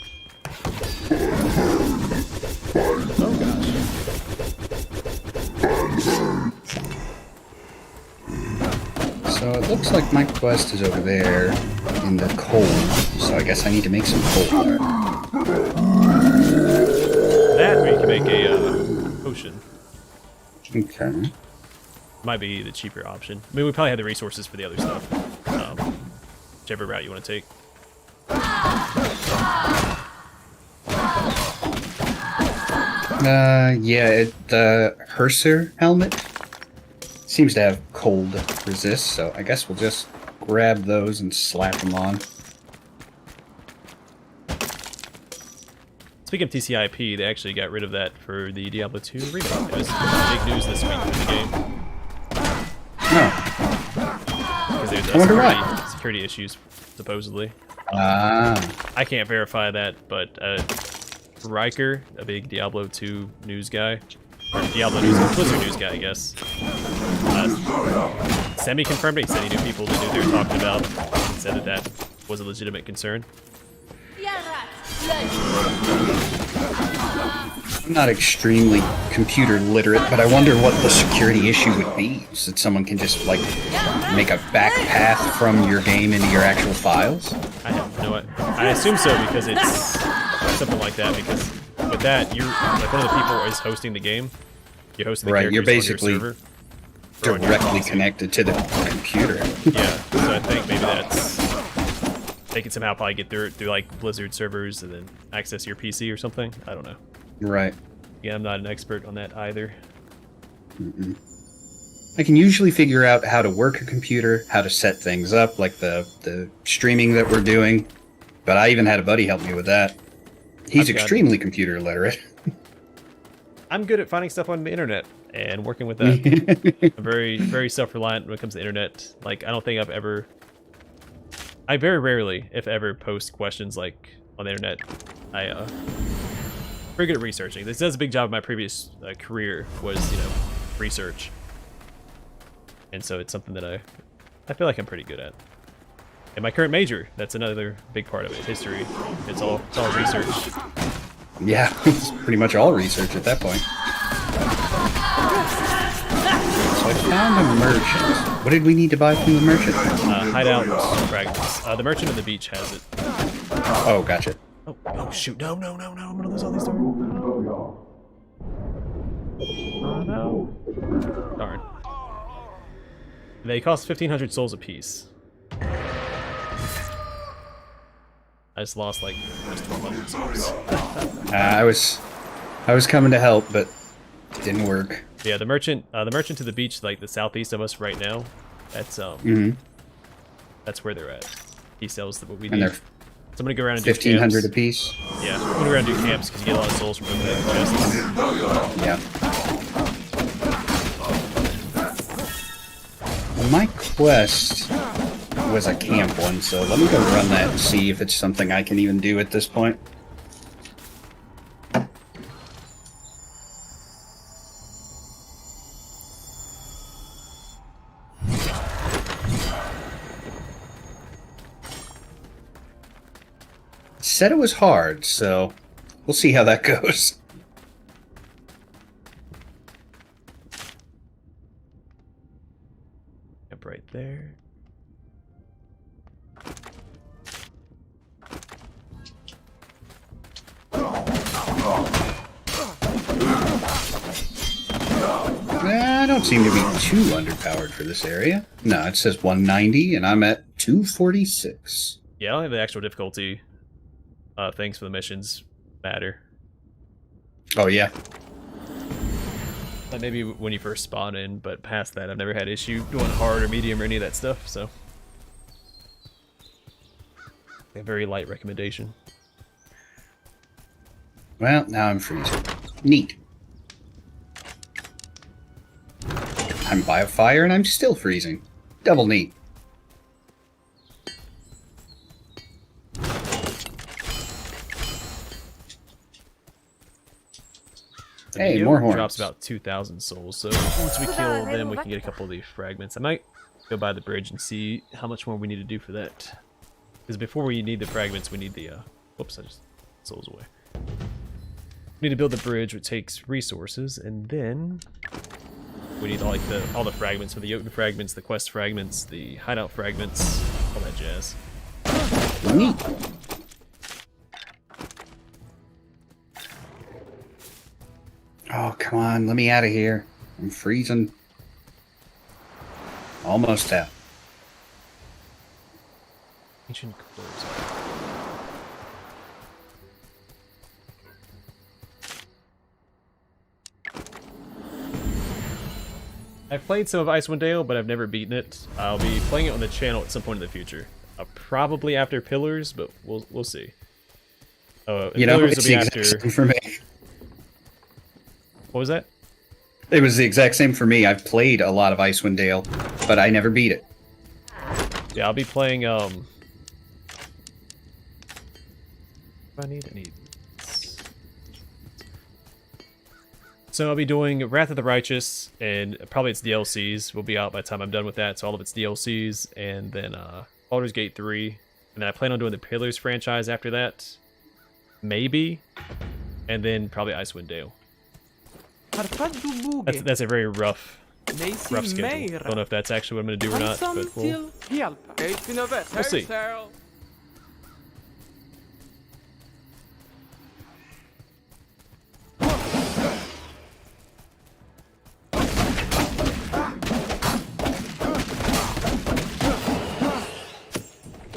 B: Oh gosh.
A: So it looks like my quest is over there in the cold. So I guess I need to make some cold there.
B: That or you can make a potion.
A: Okay.
B: Might be the cheaper option. I mean, we probably have the resources for the other stuff. Whichever route you want to take.
A: Yeah, the Herser helmet seems to have cold resist, so I guess we'll just grab those and slap them on.
B: Speaking of TCIP, they actually got rid of that for the Diablo 2 remake. It was big news this week for the game.
A: Oh.
B: Because there's
A: I wonder why.
B: security issues, supposedly.
A: Ah.
B: I can't verify that, but Riker, a big Diablo 2 news guy, or Diablo news, Blizzard news guy, I guess, semi-confirmed it. He said he knew people that knew they were talking about, and said that that was a legitimate concern.
A: I'm not extremely computer literate, but I wonder what the security issue would be. So that someone can just, like, make a back path from your game into your actual files?
B: I have no idea. I assume so because it's something like that, because with that, you're like one of the people is hosting the game. You're hosting the
A: Right, you're
B: characters on your
A: basically
B: server.
A: directly connected to the computer.
B: Yeah, so I think maybe that's... They can somehow probably get through like Blizzard servers and then access your PC or something. I don't know.
A: Right.
B: Yeah, I'm not an expert on that either.
A: Mm-mm. I can usually figure out how to work a computer, how to set things up, like the streaming that we're doing. But I even had a buddy help me with that. He's extremely computer literate.
B: I'm good at finding stuff on the internet and working with that. I'm very, very self-reliant when it comes to internet. Like, I don't think I very rarely, if ever, post questions like on the internet. Very good at researching. This does a big job of my previous career was, research. And so it's something that I feel like I'm pretty good at. And my current major, that's another big part of it, history. It's all research.
A: Yeah, it's pretty much all research at that point. So I found a merchant. What did we need to buy from the merchant?
B: Hideout fragments. The merchant of the beach has it.
A: Oh, gotcha.
B: Oh shoot, no, I'm gonna lose all these doors. Oh no. Darn. They cost 1,500 souls apiece. I just lost like just 1,200 souls.
A: I was coming to help, but it didn't work.
B: Yeah, the merchant to the beach, like the southeast of us right now, that's that's where they're at. He sells what we
A: And
B: need.
A: they're
B: So I'm gonna go around and do
A: 1,500
B: camps.
A: apiece.
B: Yeah, I'm gonna go around and do camps because you get a lot of souls from opening the chests.
A: Yeah. Well, my quest was a camp one, so let me go run that and see if it's something I can even do at this point. It said it was hard, so we'll see how that goes.
B: Camp right there.
A: I don't seem to be too underpowered for this area. No, it says 190, and I'm at 246.
B: Yeah, I don't have the actual difficulty. Things for the missions matter.
A: Oh, yeah.
B: Like maybe when you first spawn in, but past that, I've never had issue doing hard or medium or any of that stuff. So, a very light recommendation.
A: Well, now I'm freezing. Neat. I'm by a fire and I'm still freezing. Double neat.
B: The
A: Hey,
B: video
A: more horns.
B: drops about 2,000 souls, so once we kill them, we can get a couple of the fragments. I might go by the bridge and see how much more we need to do for that. Because before we need the fragments, we need the, whoops, I just souls away. We need to build the bridge, which takes resources, and then we need all the fragments for the Jotun fragments, the quest fragments, the hideout fragments, all that jazz.
A: Neat. Oh, come on. Let me out of here. I'm freezing. Almost out.
B: Ancient clothes. I've played some of Icewind Dale, but I've never beaten it. I'll be playing it on the channel at some point in the future. Probably after Pillars, but we'll see.
A: You know,
B: Pillars
A: it's
B: will
A: the
B: be
A: exact
B: after.
A: same for me.
B: What was that?
A: It was the exact same for me. I've played a lot of Icewind Dale, but I never beat it.
B: Yeah, I'll be playing. What do I need. So I'll be doing Wrath of the Righteous, and probably its DLCs will be out by the time I'm done with that. So all of its DLCs, and then Baldur's Gate 3, and then I plan on doing the Pillars franchise after that, maybe, and then probably Icewind Dale. That's a very rough schedule. Don't know if that's actually what I'm going to do or not, but we'll see.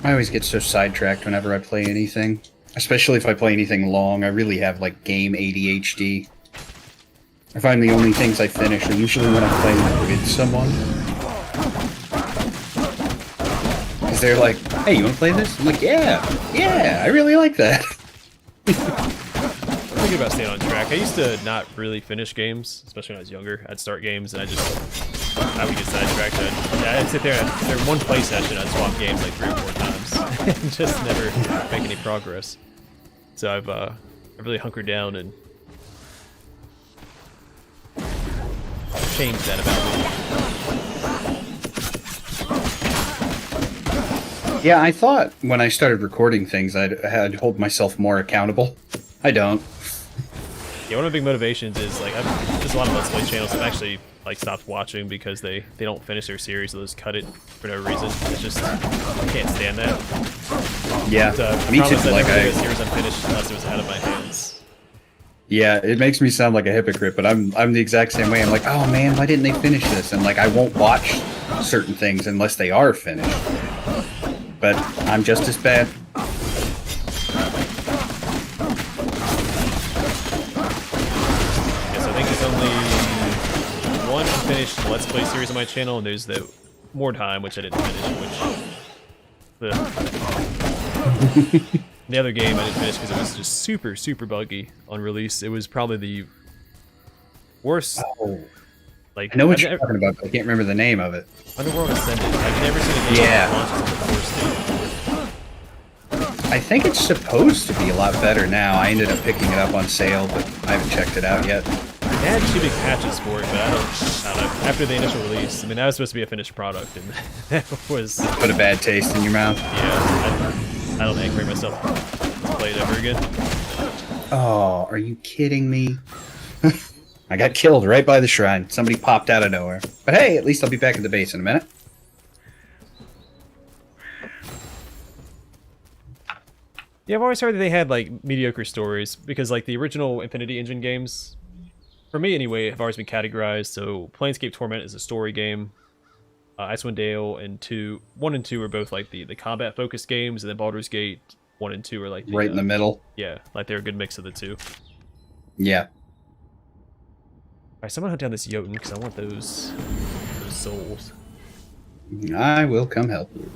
A: I always get so sidetracked whenever I play anything. Especially if I play anything long. I really have, like, game ADHD. I find the only things I finish are usually when I'm playing with someone. Because they're like, hey, you want to play this? I'm like, yeah, I really like that.
B: I'm thinking about staying on track. I used to not really finish games, especially when I was younger. I'd start games and I would get sidetracked. I'd sit there and after one play session, I'd swap games like 3 or 4 times and just never make any progress. So I've really hunkered down and changed that about me.
A: Yeah, I thought when I started recording things, I'd hold myself more accountable. I don't.
B: Yeah, one of the big motivations is like there's a lot of Let's Play channels I've actually like stopped watching because they don't finish their series, so they just cut it for no reason. It's just I can't stand that.
A: Yeah,
B: But,
A: me too.
B: promise I'd
A: Like
B: never leave a series unfinished unless it was out of my hands.
A: yeah, it makes me sound like a hypocrite, but I'm the exact same way. I'm like, oh man, why didn't they finish this? And like, I won't watch certain things unless they are finished. But I'm just as bad.
B: Yes, I think there's only one unfinished Let's Play series on my channel, and there's the More Time, which I didn't finish, which... The other game I didn't finish because it was just super, super buggy on release. It was probably the worst...
A: Oh.
B: Like,
A: I know what you're talking about, but I can't remember the name of it.
B: Underworld Ascended. I've never seen a game that launches at the first stage.
A: I think it's supposed to be a lot better now. I ended up picking it up on sale, but I haven't checked it out yet.
B: They had 2 big patches for it, but I don't know. After the initial release, I mean, that was supposed to be a finished product, and that was...
A: Put a bad taste in your mouth.
B: Yeah, I don't think bring myself to play it ever again.
A: Oh, are you kidding me? I got killed right by the shrine. Somebody popped out of nowhere. But hey, at least I'll be back at the base in a minute.
B: Yeah, I've always heard that they had, like, mediocre stories, because, like, the original Infinity Engine games, for me anyway, have always been categorized. So Planescape Torment is a story game. Icewind Dale and 1 and 2 are both, like, the combat-focused games, and then Baldur's Gate 1 and 2 are, like...
A: Right in the middle.
B: Yeah, like, they're a good mix of the two.
A: Yeah.
B: Alright, someone hunt down this Jotun, because I want those souls.
A: I will come help you.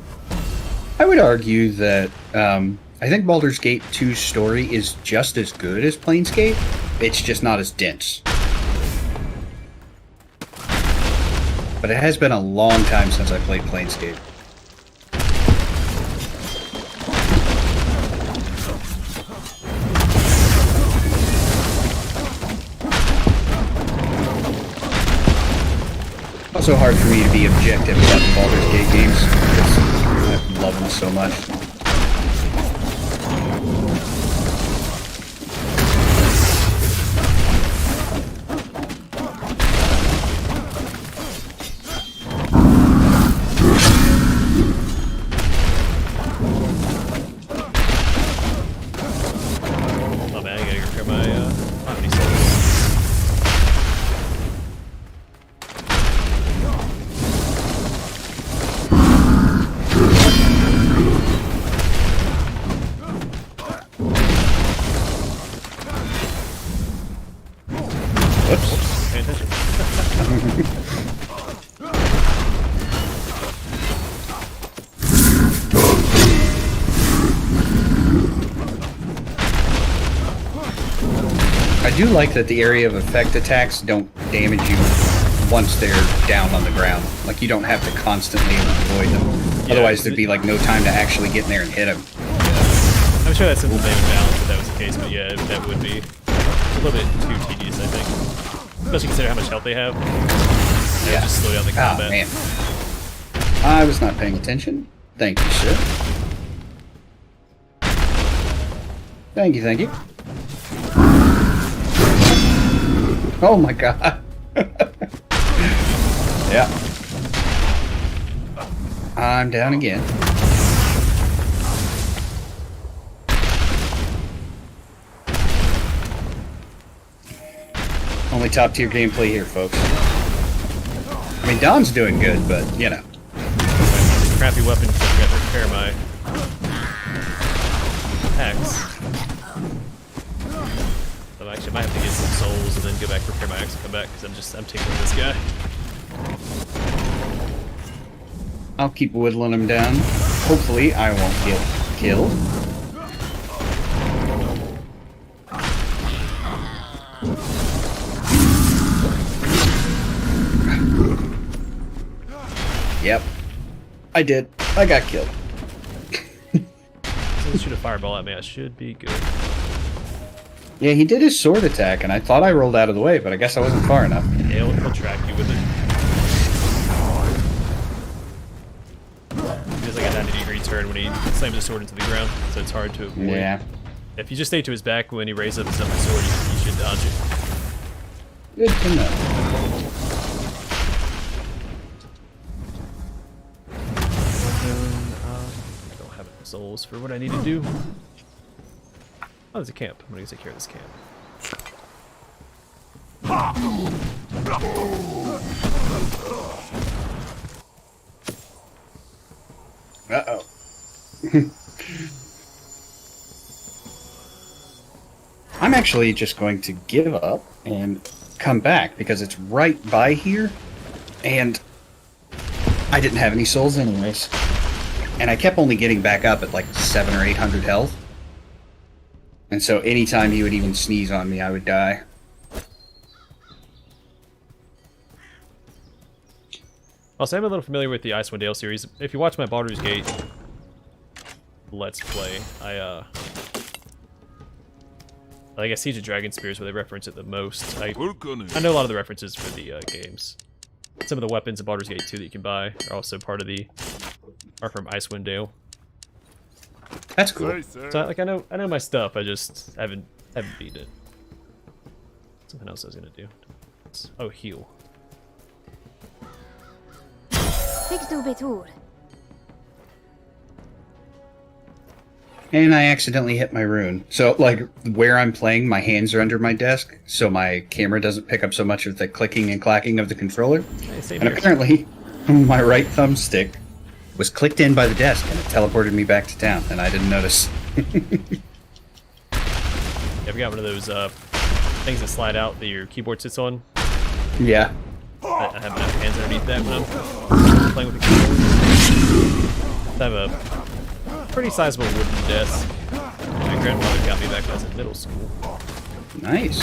A: I would argue that I think Baldur's Gate 2's story is just as good as Planescape. It's just not as dense. But it has been a long time since I played Planescape. Also hard for me to be objective about the Baldur's Gate games because I love them so much.
B: Oh man, I gotta go repair my property souls.
A: Whoops.
B: Pay attention.
A: I do like that the area of effect attacks don't damage you once they're down on the ground. Like, you don't have to constantly avoid them.
B: Yeah,
A: Otherwise, there'd be, like, no time to actually get in there and hit them.
B: I'm sure that's simple damage balance if that was the case, but yeah, that would be a little bit too tedious, I think. Especially consider how much health they have. They would just slow down the combat.
A: Oh, man. I was not paying attention. Thank you, sir. Thank you, thank you. Oh my god. Yeah. I'm down again. Only top tier gameplay here, folks. I mean, Don's doing good, but, you know.
B: Crappy weapon because I forgot to repair my axe. So actually, I might have to get some souls and then go back, repair my axe, and come back because I'm tinkling this guy.
A: I'll keep whittling him down. Hopefully, I won't get killed. Yep. I did. I got killed.
B: So shoot a fireball at me, I should be good.
A: Yeah, he did his sword attack, and I thought I rolled out of the way, but I guess I wasn't far enough.
B: Yeah, he'll track you with it. He does like a 90-degree turn when he slams his sword into the ground, so it's hard to avoid.
A: Yeah.
B: If you just stay to his back when he raises up his upper sword, you should dodge it.
A: Good to know.
B: I don't have enough souls for what I need to do. Oh, there's a camp. I'm gonna take care of this camp.
A: Uh-oh. I'm actually just going to give up and come back because it's right by here, and I didn't have any souls anyways. And I kept only getting back up at like 700 or 800 health. And so anytime he would even sneeze on me, I would die.
B: Also, I'm a little familiar with the Icewind Dale series. If you watch my Baldur's Gate Let's Play, I guess Siege of Dragon Spears where they reference it the most. I know a lot of the references for the games. Some of the weapons in Baldur's Gate 2 that you can buy are also part of are from Icewind Dale.
A: That's cool.
B: So like I know my stuff. I just haven't beaten it. Something else I was gonna do. Oh, heal.
A: And I accidentally hit my rune. So, like, where I'm playing, my hands are under my desk, so my camera doesn't pick up so much of the clicking and clacking of the controller.
B: Hey, same
A: And
B: here.
A: apparently, my right thumbstick was clicked in by the desk, and it teleported me back to town, and I didn't notice.
B: Ever got one of those things that slide out that your keyboard sits on?
A: Yeah.
B: I have enough hands underneath that when I'm playing with the keyboard. I have a pretty sizable wooden desk. My grandfather got me back when I was in middle school.
A: Nice.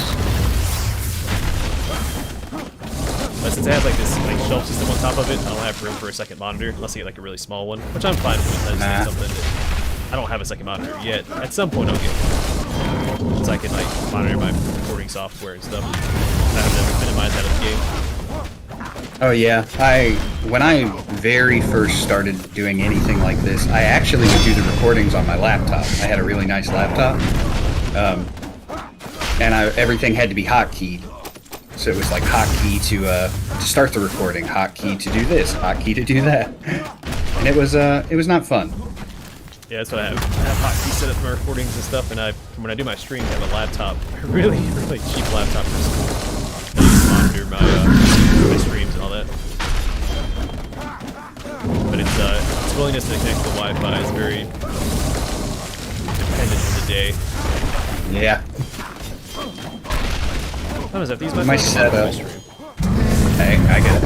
B: But since it has like this shelf system on top of it, I don't have room for a second monitor unless I get like a really small one, which I'm fine with. I just need something that I don't have a second monitor yet. At some point I'll get one, so I can like monitor my recording software and stuff. I have to minimize that of the game.
A: Oh yeah, when I very first started doing anything like this, I actually would do the recordings on my laptop. I had a really nice laptop, and everything had to be hotkeyed. So it was like hotkey to start the recording, hotkey to do this, hotkey to do that, and it was not fun.
B: Yeah, that's what I have. I have hotkeys set up for my recordings and stuff, and when I do my streams, I have a laptop, a really cheap laptop for school. I use to monitor my streams and all that. But its willingness to connect to the Wi-Fi is very dependent on the day.
A: Yeah.
B: How does that? These
A: My
B: my
A: setup.
B: stream.
A: Hey, I get it.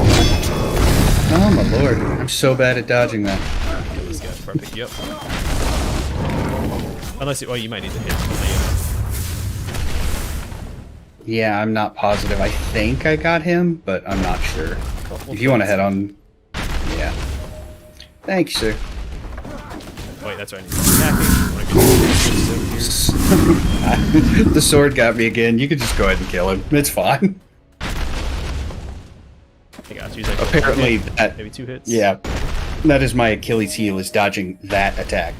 A: Oh my lord, I'm so bad at dodging that.
B: Kill this guy before I pick you up. Unless you might need to hit.
A: Yeah, I'm not positive. I think I got him, but I'm not sure. If you want to head on... Yeah. Thank you, sir.
B: Wait, that's right. I need to be
A: The sword got me again. You can just go ahead and kill him. It's fine.
B: I got you. Like
A: Apparently that...
B: maybe 2 hits.
A: Yeah. That is my Achilles heel, is dodging that attack.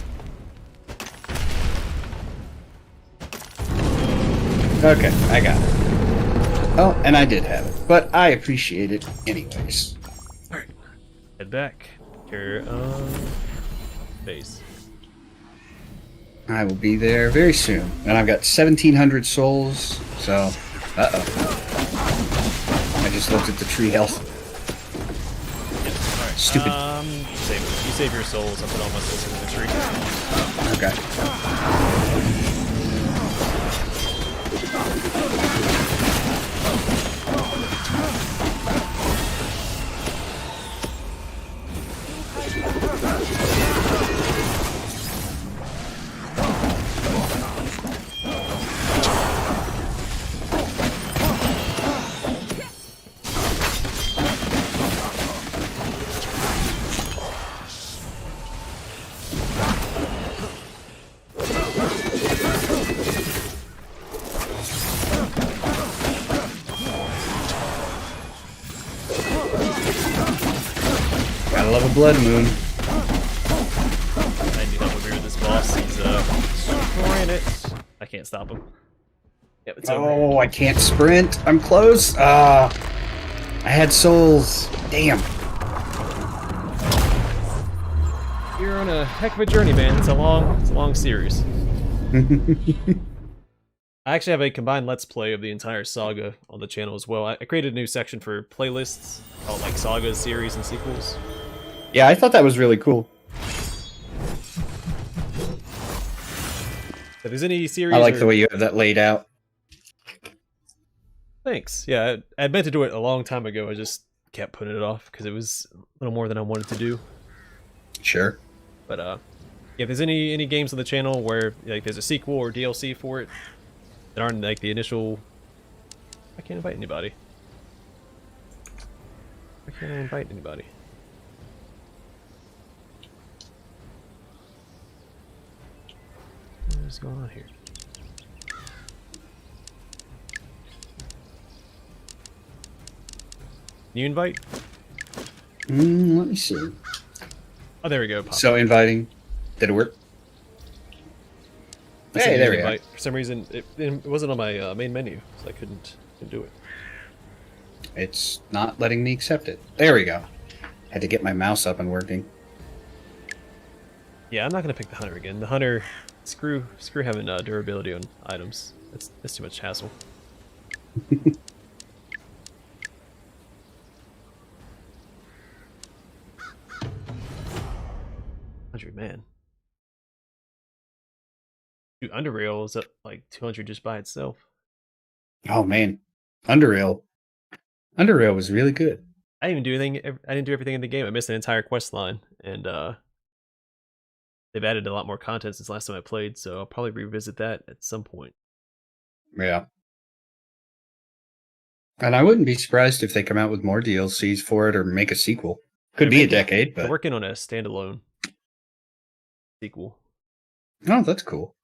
A: Okay, I got it. Oh, and I did have it. But I appreciate it anyways.
B: Alright. Head back. Care base.
A: I will be there very soon. And I've got 1,700 souls, so... Uh-oh. I just looked at the tree health.
B: Alright.
A: Stupid.
B: You save your souls. I'll put all my souls in the tree.
A: Okay. Gotta love a blood moon.
B: I need help over here with Damn it! I can't stop him. Yep, it's over.
A: Oh, I can't sprint. I'm close. I had souls. Damn.
B: You're on a heck of a journey, man. It's a long series. I actually have a combined Let's Play of the entire saga on the channel as well. I created a new section for playlists called like sagas, series, and sequels.
A: Yeah, I thought that was really cool.
B: If there's any series,
A: I like the way you have that laid out.
B: Thanks. Yeah, I meant to do it a long time ago. I just kept putting it off because it was a little more than I wanted to do.
A: Sure.
B: But yeah, if there's any games on the channel where like there's a sequel or DLC for it that aren't like the initial, I can't invite anybody. Why can't I invite anybody? What is going on here? Can you invite?
A: Let me see.
B: Oh, there we go. Pop.
A: So inviting. Did it work?
B: I sent
A: Hey,
B: you
A: there
B: an
A: we go.
B: invite. For some reason, it wasn't on my main menu, so I couldn't do it.
A: It's not letting me accept it. There we go. Had to get my mouse up and working.
B: Yeah, I'm not gonna pick the hunter again. The hunter, screw having durability on items. That's too much hassle. Man. Dude, Underrail is at like 200 just by itself.
A: Oh man, Underrail was really good.
B: I didn't even do anything. I didn't do everything in the game. I missed an entire quest line, and they've added a lot more content since last time I played. So I'll probably revisit that at some point.
A: Yeah. And I wouldn't be surprised if they come out with more DLCs for it or make a sequel. Could be a decade,
B: They're
A: but
B: working on a standalone sequel.
A: oh, that's cool.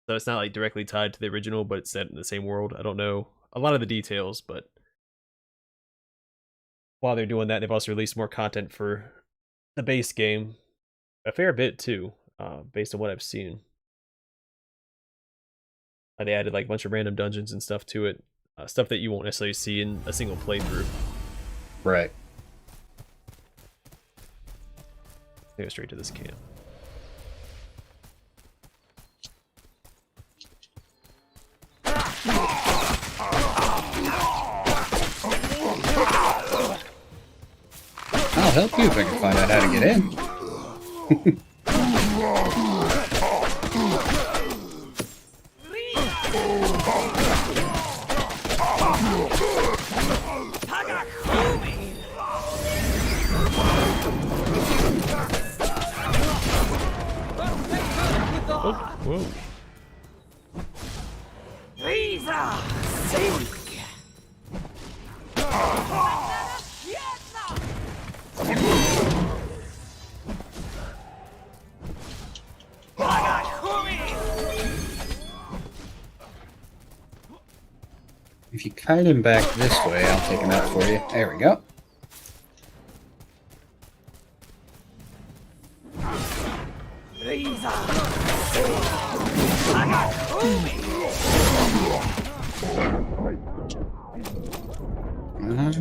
B: So it's not like directly tied to the original, but it's set in the same world. I don't know a lot of the details, but while they're doing that, they've also released more content for the base game. A fair bit too, based on what I've seen. They added like a bunch of random dungeons and stuff to it. Stuff that you won't necessarily see in a single playthrough.
A: Right.
B: Go straight to this camp.
A: I'll help you if I can find out how to get in.
B: Oh, whoa.
A: If you kite him back this way, I'll take him out for you. There we go.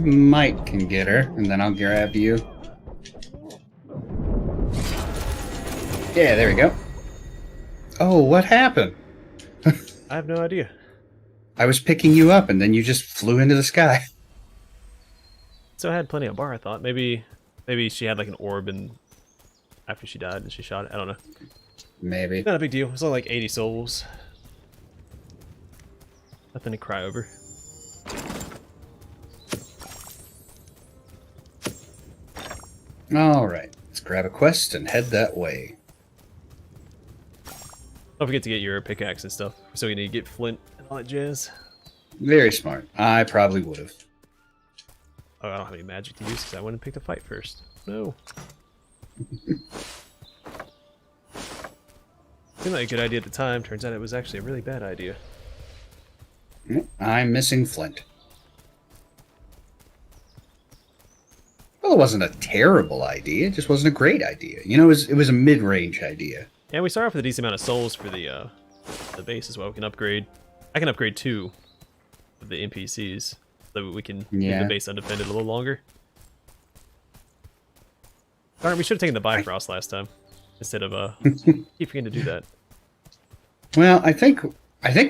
A: Mike can get her, and then I'll grab you. Yeah, there we go. Oh, what happened?
B: I have no idea.
A: I was picking you up, and then you just flew into the sky.
B: So I had plenty of bar, I thought. Maybe she had like an orb and after she died and she shot it. I don't know.
A: Maybe.
B: Not a big deal. It's only like 80 souls. Nothing to cry over.
A: Alright, let's grab a quest and head that way.
B: Don't forget to get your pickaxe and stuff. So you need to get flint and all that jazz.
A: Very smart. I probably would have.
B: Oh, I don't have any magic to use because I went and picked a fight first. No. Seemed like a good idea at the time. Turns out it was actually a really bad idea.
A: I'm missing flint. Well, it wasn't a terrible idea. It just wasn't a great idea. You know, it was a mid-range idea.
B: Yeah, we started off with a decent amount of souls for the the base as well. We can upgrade. I can upgrade 2 of the NPCs so we can leave the base undefended a little longer. Darn, we should have taken the Bifrost last time instead of keep forgetting to do that.
A: Well, I think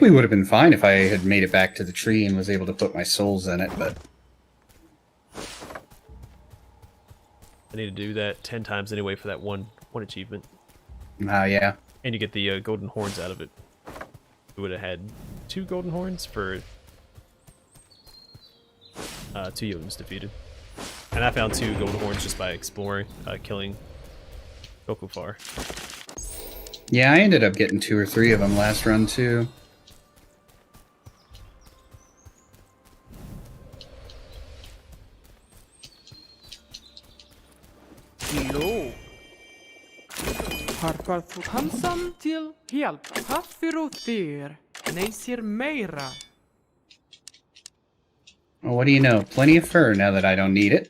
A: we would have been fine if I had made it back to the tree and was able to put my souls in it, but
B: I need to do that 10 times anyway for that one achievement.
A: yeah.
B: And you get the golden horns out of it. We would have had 2 golden horns for 2 Jotuns defeated. And I found 2 golden horns just by exploring, killing Gokufar.
A: Yeah, I ended up getting 2 or 3 of them last run too.
C: Hello. Harkar þú handsam til hjálp. Hvað fyrir þér? Nei, sér meira.
A: Well, what do you know? Plenty of fur now that I don't need it.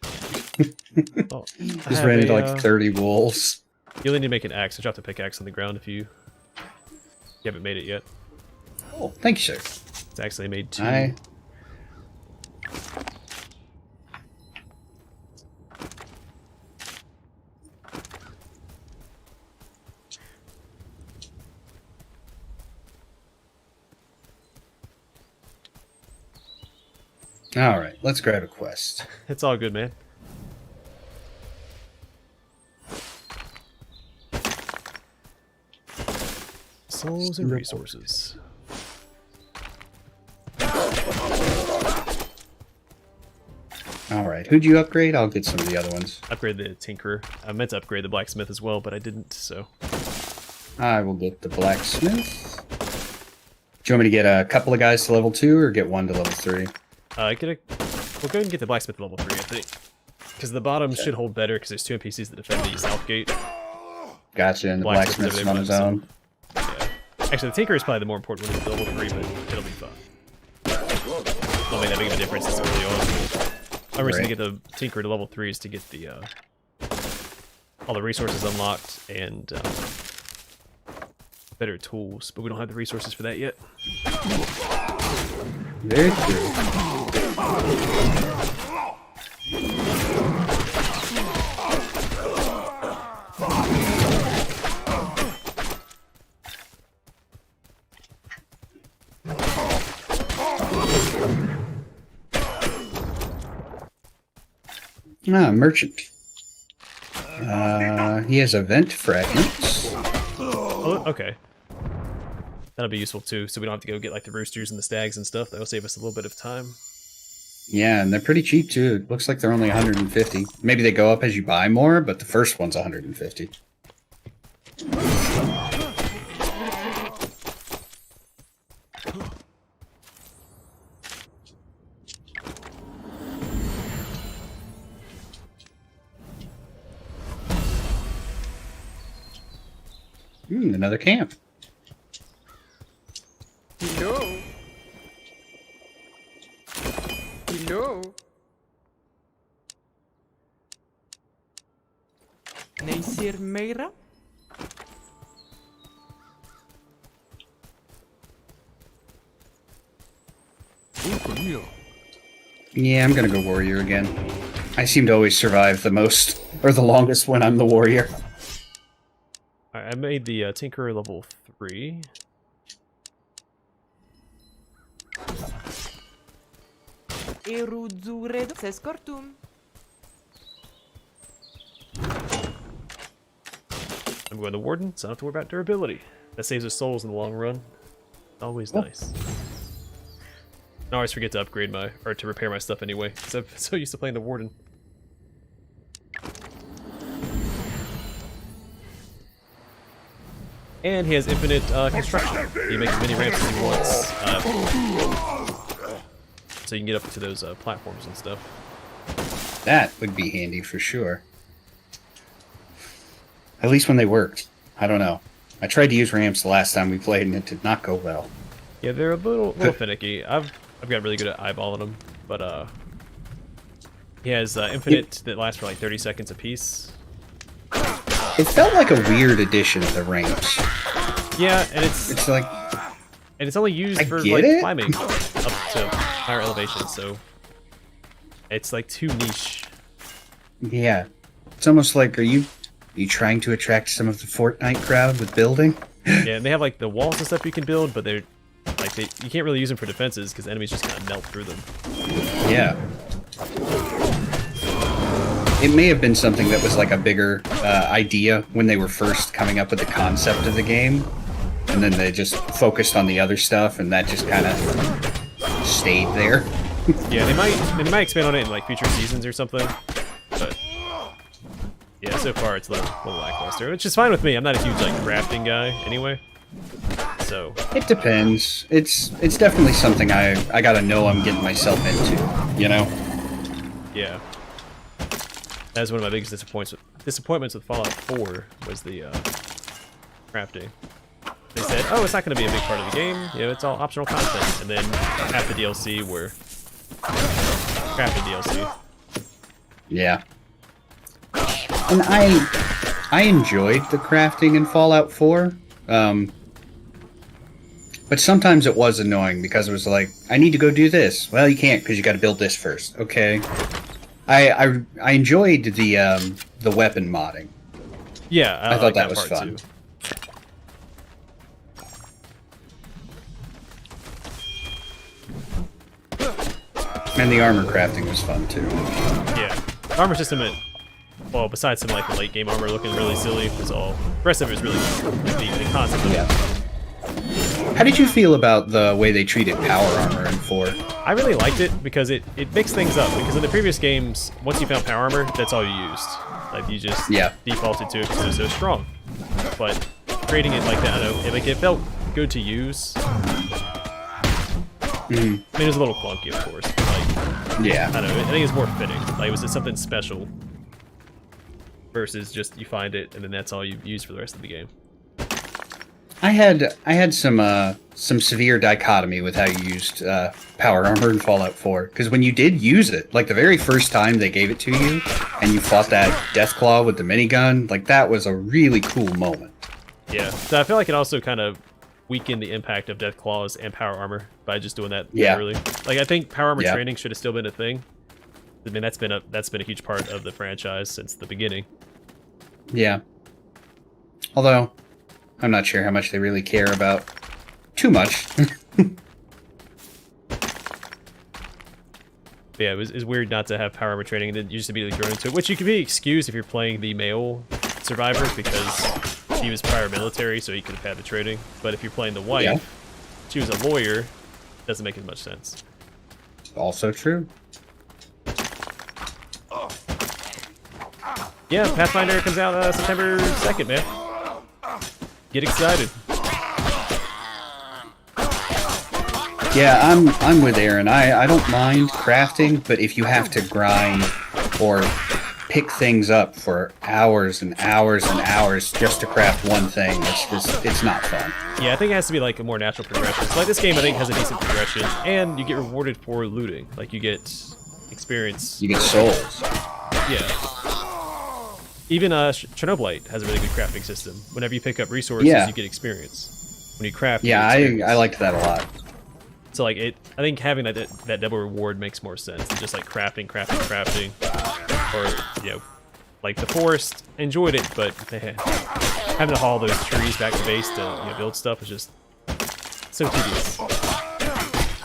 B: Oh,
A: Just ran into like 30 wolves.
B: You only need to make an axe. I dropped a pickaxe on the ground if you haven't made it yet.
A: Oh, thank you, sir.
B: It's actually made 2.
A: Alright, let's grab a quest.
B: It's all good, man. Souls and resources.
A: Alright, who'd you upgrade? I'll get some of the other ones.
B: Upgrade the Tinkerer. I meant to upgrade the Blacksmith as well, but I didn't, so...
A: I will get the blacksmith. Do you want me to get a couple of guys to level 2 or get 1 to level 3?
B: We'll go ahead and get the Blacksmith level 3, I think. Because the bottom should hold better, because there's 2 NPCs that defend the south gate.
A: Gotcha, and the blacksmith's on his own.
B: Yeah. Actually, the Tinkerer is probably the more important one to level 3, but it'll be fun. Won't make that big of a difference this early on. My reason to get the Tinkerer to level 3 is to get the all the resources unlocked and better tools, but we don't have the resources for that yet.
A: Very true. Merchant. He has event fragments.
B: Oh, okay. That'll be useful too, so we don't have to go get like the roosters and the stags and stuff. That'll save us a little bit of time.
A: Yeah, and they're pretty cheap too. It looks like they're only 150. Maybe they go up as you buy more, but the first one's 150. Another camp.
C: Hello. Hello. Nei, sér meira?
A: Yeah, I'm gonna go warrior again. I seem to always survive the most, or the longest when I'm the warrior.
B: Alright, I made the Tinkerer level 3.
C: Erudzuredo sescortum.
B: I'm going to Warden, so I don't have to worry about durability. That saves us souls in the long run. Always nice. I always forget to upgrade my, or to repair my stuff anyway, because I'm so used to playing the Warden. And he has infinite construction. He makes as many ramps as he wants. So you can get up to those platforms and stuff.
A: That would be handy for sure. At least when they worked. I don't know. I tried to use ramps the last time we played and it did not go well.
B: Yeah, they're a little finicky. I've got really good at eyeballing them, but he has infinite that lasts for like 30 seconds a piece.
A: It felt like a weird addition to the ramps.
B: Yeah, and
A: It's like,
B: it's only used
A: I
B: for
A: get
B: like
A: it.
B: climbing up to higher elevations, so it's like too niche.
A: yeah. It's almost like, are you trying to attract some of the Fortnite crowd with building?
B: Yeah, and they have like the walls and stuff you can build, but they're like you can't really use them for defenses because enemies just kind of melt through them.
A: Yeah. It may have been something that was like a bigger idea when they were first coming up with the concept of the game, and then they just focused on the other stuff, and that just kind of stayed there.
B: Yeah, they might expand on it in like future seasons or something, but yeah, so far it's a little lackluster, which is fine with me. I'm not a huge like crafting guy anyway, so
A: It depends. It's definitely something I gotta know I'm getting myself into, you know?
B: yeah. That's one of my biggest disappointments with Fallout 4 was the crafting. They said, oh, it's not going to be a big part of the game, you know, it's all optional content, and then half the DLC were crafting DLC.
A: Yeah. And I enjoyed the crafting in Fallout 4, but sometimes it was annoying because it was like, I need to go do this. Well, you can't because you got to build this first. Okay. I enjoyed the weapon modding.
B: Yeah,
A: I thought
B: like
A: that was
B: part
A: fun.
B: too.
A: And the armor crafting was fun too.
B: Yeah, the armor system, well, besides some like the late game armor looking really silly, was all. The rest of it was really the concept of it.
A: Yeah. How did you feel about the way they treated power armor in 4?
B: I really liked it because it mixed things up. Because in the previous games, once you found power armor, that's all you used. Like you just defaulted to it because it was so strong. But creating it like that, I don't know, it felt good to use. I mean, it was a little clunky, of course. But like,
A: Yeah.
B: I don't know. I think it's more fitting. Like, was it something special versus just you find it and then that's all you use for the rest of the game?
A: I had some severe dichotomy with how you used power armor in Fallout 4, because when you did use it, like the very first time they gave it to you, and you fought that Deathclaw with the minigun, like that was a really cool moment.
B: Yeah, so I feel like it also kind of weakened the impact of Deathclaws and power armor by just doing that early. Like I think power armor training should have still been a thing. I mean that's been a huge part of the franchise since the beginning.
A: Yeah. Although I'm not sure how much they really care about too much.
B: Yeah, it was weird not to have power armor training and then you just immediately throw into it, which you can be excused if you're playing the male survivor because he was prior military, so he could have had the training. But if you're playing the wife, she was a lawyer, doesn't make as much sense.
A: Also true.
B: Yeah, Pathfinder comes out September 2nd, man. Get excited.
A: Yeah, I'm with Aaron. I don't mind crafting, but if you have to grind or pick things up for hours and hours and hours just to craft one thing, it's not fun.
B: Yeah, I think it has to be like a more natural progression. So like this game I think has a decent progression, and you get rewarded for looting. Like you get experience.
A: You get souls.
B: Yeah. Even Chernobylite has a really good crafting system. Whenever you pick up resources, you get experience. When you craft,
A: yeah, I liked that a lot.
B: So like I think having that double reward makes more sense than just like crafting, or like the forest. Enjoyed it, but having to haul those trees back to base to build stuff is just so tedious.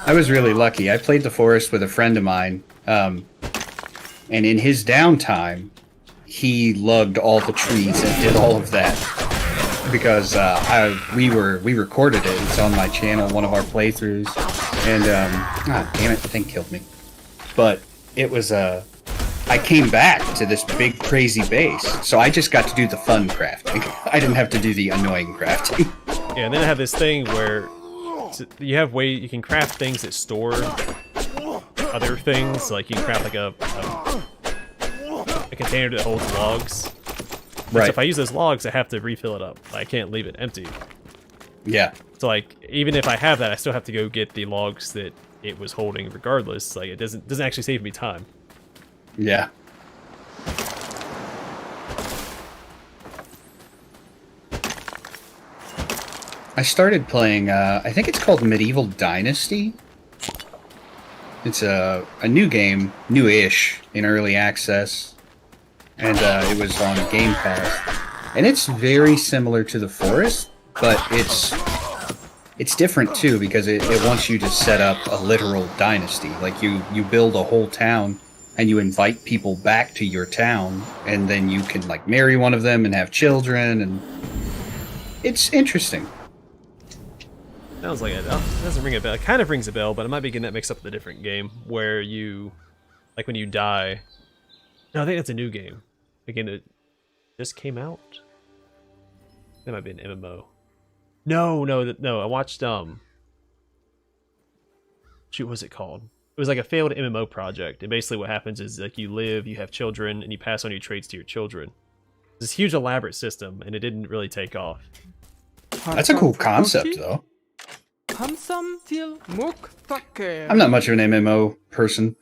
A: I was really lucky. I played the forest with a friend of mine, and in his downtime, he lugged all the trees and did all of that because we recorded it. It's on my channel, one of our playthroughs, and damn it, the thing killed me. But it was I came back to this big crazy base, so I just got to do the fun crafting. I didn't have to do the annoying crafting.
B: Yeah, and then I have this thing where you can craft things that store other things. Like you can craft like a container that holds logs. Right. So if I use those logs, I have to refill it up. I can't leave it empty.
A: Yeah.
B: So like, even if I have that, I still have to go get the logs that it was holding regardless. Like, it doesn't actually save me time.
A: Yeah. I started playing, I think it's called Medieval Dynasty. It's a new game, new-ish, in early access. And it was on Game Pass. And it's very similar to The Forest, but it's different too, because it wants you to set up a literal dynasty. Like, you build a whole town, and you invite people back to your town, and then you can, like, marry one of them and have children, and it's interesting.
B: Sounds like it. Oh, it doesn't ring a bell. It kind of rings a bell, but I might be getting that mixed up with a different game where you, like when you die. No, I think that's a new game. Again, it just came out. That might be an MMO. No. I watched shoot, what was it called? It was like a failed MMO project, and basically what happens is like you live, you have children, and you pass on your traits to your children. This huge elaborate system, and it didn't really take off.
A: That's a cool concept, though. I'm not much of an MMO person.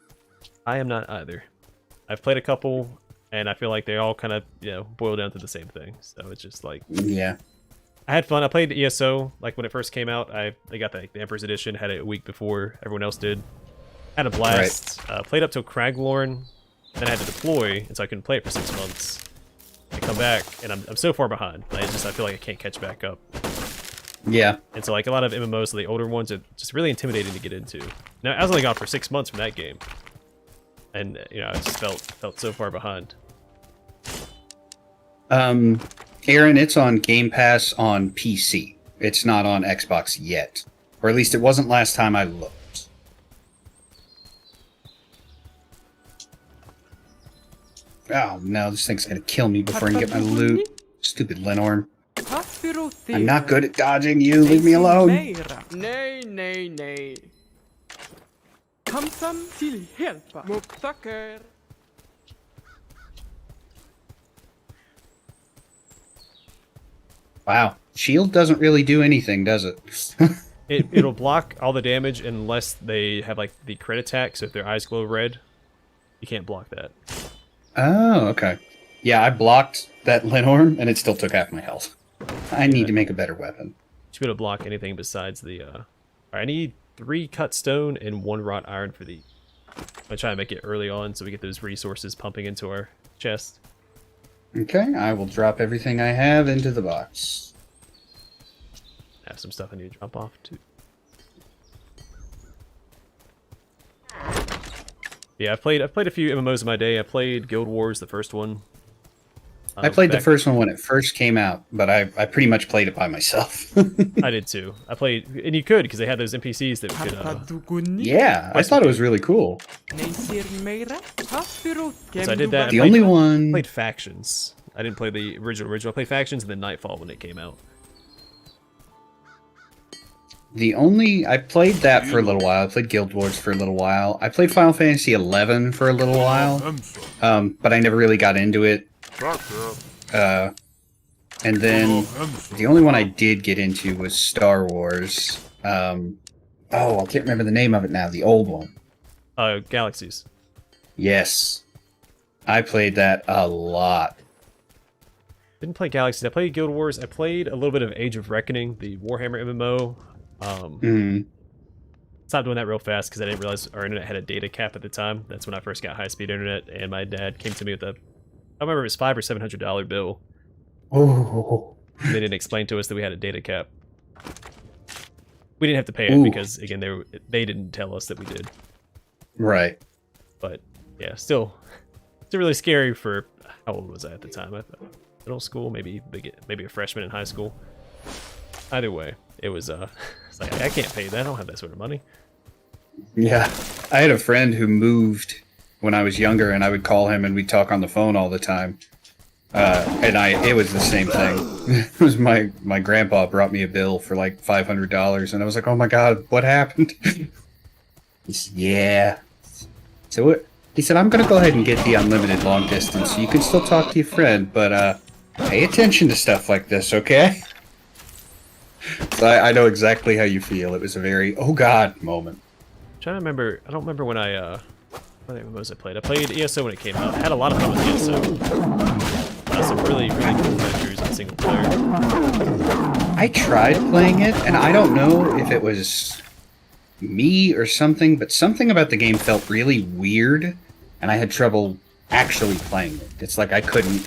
B: I am not either. I've played a couple, and I feel like they all kind of, boil down to the same thing. So it's just like,
A: yeah.
B: I had fun. I played ESO like when it first came out. They got the Emperor's Edition, had it a week before everyone else did. Had a blast. Right. Played up till Craglorn, then I had to deploy, and so I couldn't play it for 6 months. I come back, and I'm so far behind. I feel like I can't catch back up.
A: Yeah.
B: And so like a lot of MMOs, the older ones, are just really intimidating to get into. Now I was only gone for 6 months from that game, and I just felt so far behind.
A: Aaron, it's on Game Pass on PC. It's not on Xbox yet, or at least it wasn't last time I looked. Oh no, this thing's gonna kill me before I can get my loot. Stupid Lenorm. I'm not good at dodging you. Leave me alone.
C: Nej. Kamsam till hjälpa. Muktaker.
A: Wow. Shield doesn't really do anything, does it?
B: It'll block all the damage unless they have like the crit attack, so if their eyes glow red, you can't block that.
A: Oh, okay. Yeah, I blocked that Lenorm, and it still took half my health. I need to make a better weapon.
B: Should be able to block anything besides the... Alright, I need 3 cut stone and 1 wrought iron for the... I'm gonna try to make it early on so we get those resources pumping into our chest.
A: Okay, I will drop everything I have into the box.
B: I have some stuff I need to drop off too. Yeah, I've played a few MMOs in my day. I played Guild Wars, the first one.
A: I played the first one when it first came out, but I pretty much played it by myself.
B: I did too. I played, and you could, because they had those NPCs that could...
A: yeah, I thought it was really cool.
B: So I did that.
A: The only one...
B: I played Factions. I didn't play the original. I played Factions and then Nightfall when it came out.
A: I played that for a little while. I played Guild Wars for a little while. I played Final Fantasy XI for a little while, but I never really got into it. And then the only one I did get into was Star Wars. I can't remember the name of it now. The old one.
B: Galaxies.
A: Yes. I played that a lot.
B: Didn't play Galaxies. I played Guild Wars. I played a little bit of Age of Reckoning, the Warhammer MMO. Stopped doing that real fast because I didn't realize our internet had a data cap at the time. That's when I first got high-speed internet, and my dad came to me with I remember it was $500 or $700 bill.
A: Oh.
B: They didn't explain to us that we had a data cap. We didn't have to pay it because, again, they didn't tell us that we did.
A: Right.
B: But yeah, still really scary for how old was I at the time? Middle school, maybe a freshman in high school. Either way, it was it's like I can't pay that. I don't have that sort of money.
A: Yeah, I had a friend who moved when I was younger, and I would call him and we'd talk on the phone all the time. It was the same thing. It was my grandpa brought me a bill for like $500, and I was like, oh my god, what happened? He said, yeah. So he said, I'm gonna go ahead and get the unlimited long distance, so you can still talk to your friend, but pay attention to stuff like this, okay? So I know exactly how you feel. It was a very oh god moment.
B: I'm trying to remember. I don't remember when what was I played? I played ESO when it came out. I had a lot of fun with ESO. Some really cool adventures and single player.
A: I tried playing it, and I don't know if it was me or something, but something about the game felt really weird, and I had trouble actually playing it. It's like I couldn't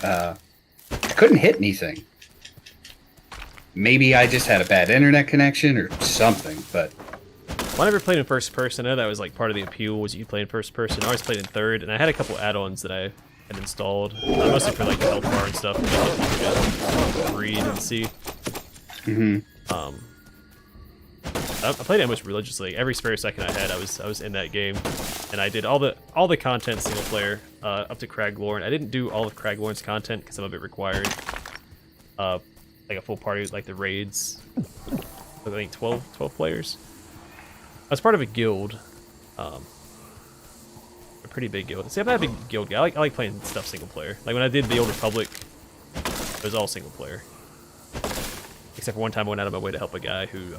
A: hit anything. Maybe I just had a bad internet connection or something, but...
B: Well, I never played in first person. I know that was like part of the appeal was you play in first person. I always played in third, and I had a couple add-ons that I had installed, mostly for like the health bar and stuff, to make it read and see. I played it almost religiously. Every spare second I had, I was in that game, and I did all the content single player up to Craglorn. I didn't do all of Craglorn's content because some of it required like a full party, like the raids. I think 12 players. I was part of a guild, a pretty big guild. See, I'm not a big guild guy. I like playing stuff single player. Like when I did the Old Republic, it was all single player. Except for one time I went out of my way to help a guy who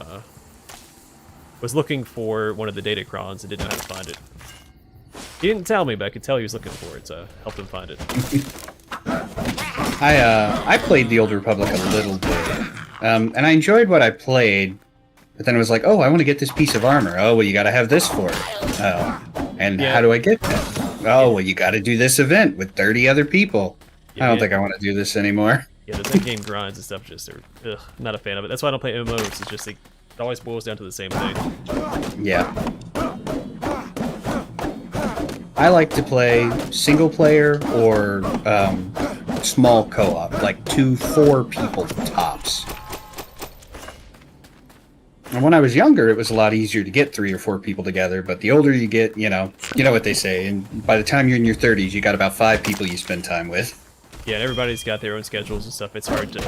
B: was looking for one of the datacrons and didn't know how to find it. He didn't tell me, but I could tell he was looking for it, so I helped him find it.
A: I played the Old Republic a little bit, and I enjoyed what I played. But then it was like, oh, I want to get this piece of armor. Oh, well, you got to have this for it. Oh, and how do I get that? Oh, well, you got to do this event with 30 other people. I don't think I want to do this anymore.
B: Yeah, those in-game grinds and stuff just are, not a fan of it. That's why I don't play MMOs. It's just it always boils down to the same thing.
A: Yeah. I like to play single player or small co-op, like 2-4 people tops. And when I was younger, it was a lot easier to get 3 or 4 people together, but the older you get, you know what they say, and by the time you're in your 30s, you got about 5 people you spend time with.
B: Yeah, and everybody's got their own schedules and stuff. It's hard to...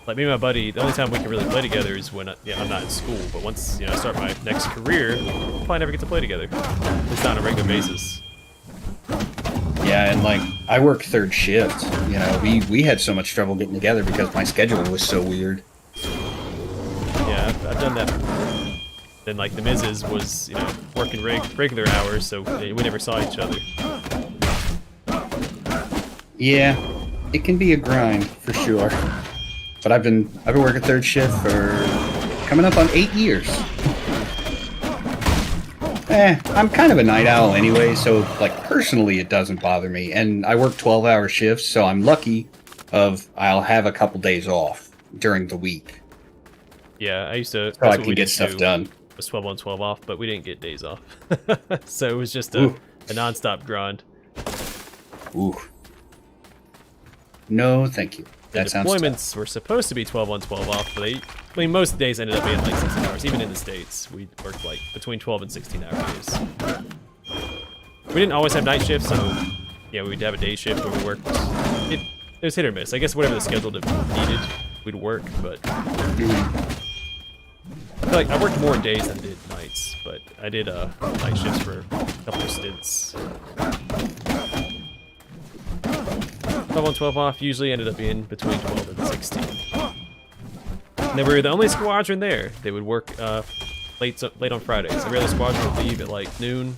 B: Like, me and my buddy, the only time we can really play together is when I'm not in school, but once, I start my next career, we'll probably never get to play together. It's not on a regular basis.
A: Yeah, and, like, I work third shift. We had so much trouble getting together because my schedule was so weird.
B: Yeah, I've done that. Then, like, the Miz's was, working regular hours, so we never saw each other.
A: Yeah, it can be a grind, for sure. But I've been working third shift for coming up on 8 years. I'm kind of a night owl anyway, so, like, personally it doesn't bother me. And I work 12-hour shifts, so I'm lucky I'll have a couple days off during the week.
B: Yeah, I used to...
A: So I can get stuff done.
B: It was 12 on 12 off, but we didn't get days off. So it was just a non-stop grind.
A: Ooh. No, thank you.
B: The deployments were supposed to be 12 on 12 off, but most days ended up being like 16 hours. Even in the States, we worked like between 12 and 16-hour days. We didn't always have night shifts, so yeah, we'd have a day shift where we worked. It was hit or miss. I guess whatever the schedule needed, we'd work, but I feel like I worked more days than did nights, but I did night shifts for a couple of stints. 12 on 12 off usually ended up being between 12 and 16. And they were the only squadron there. They would work late on Fridays. Every other squadron would leave at like noon.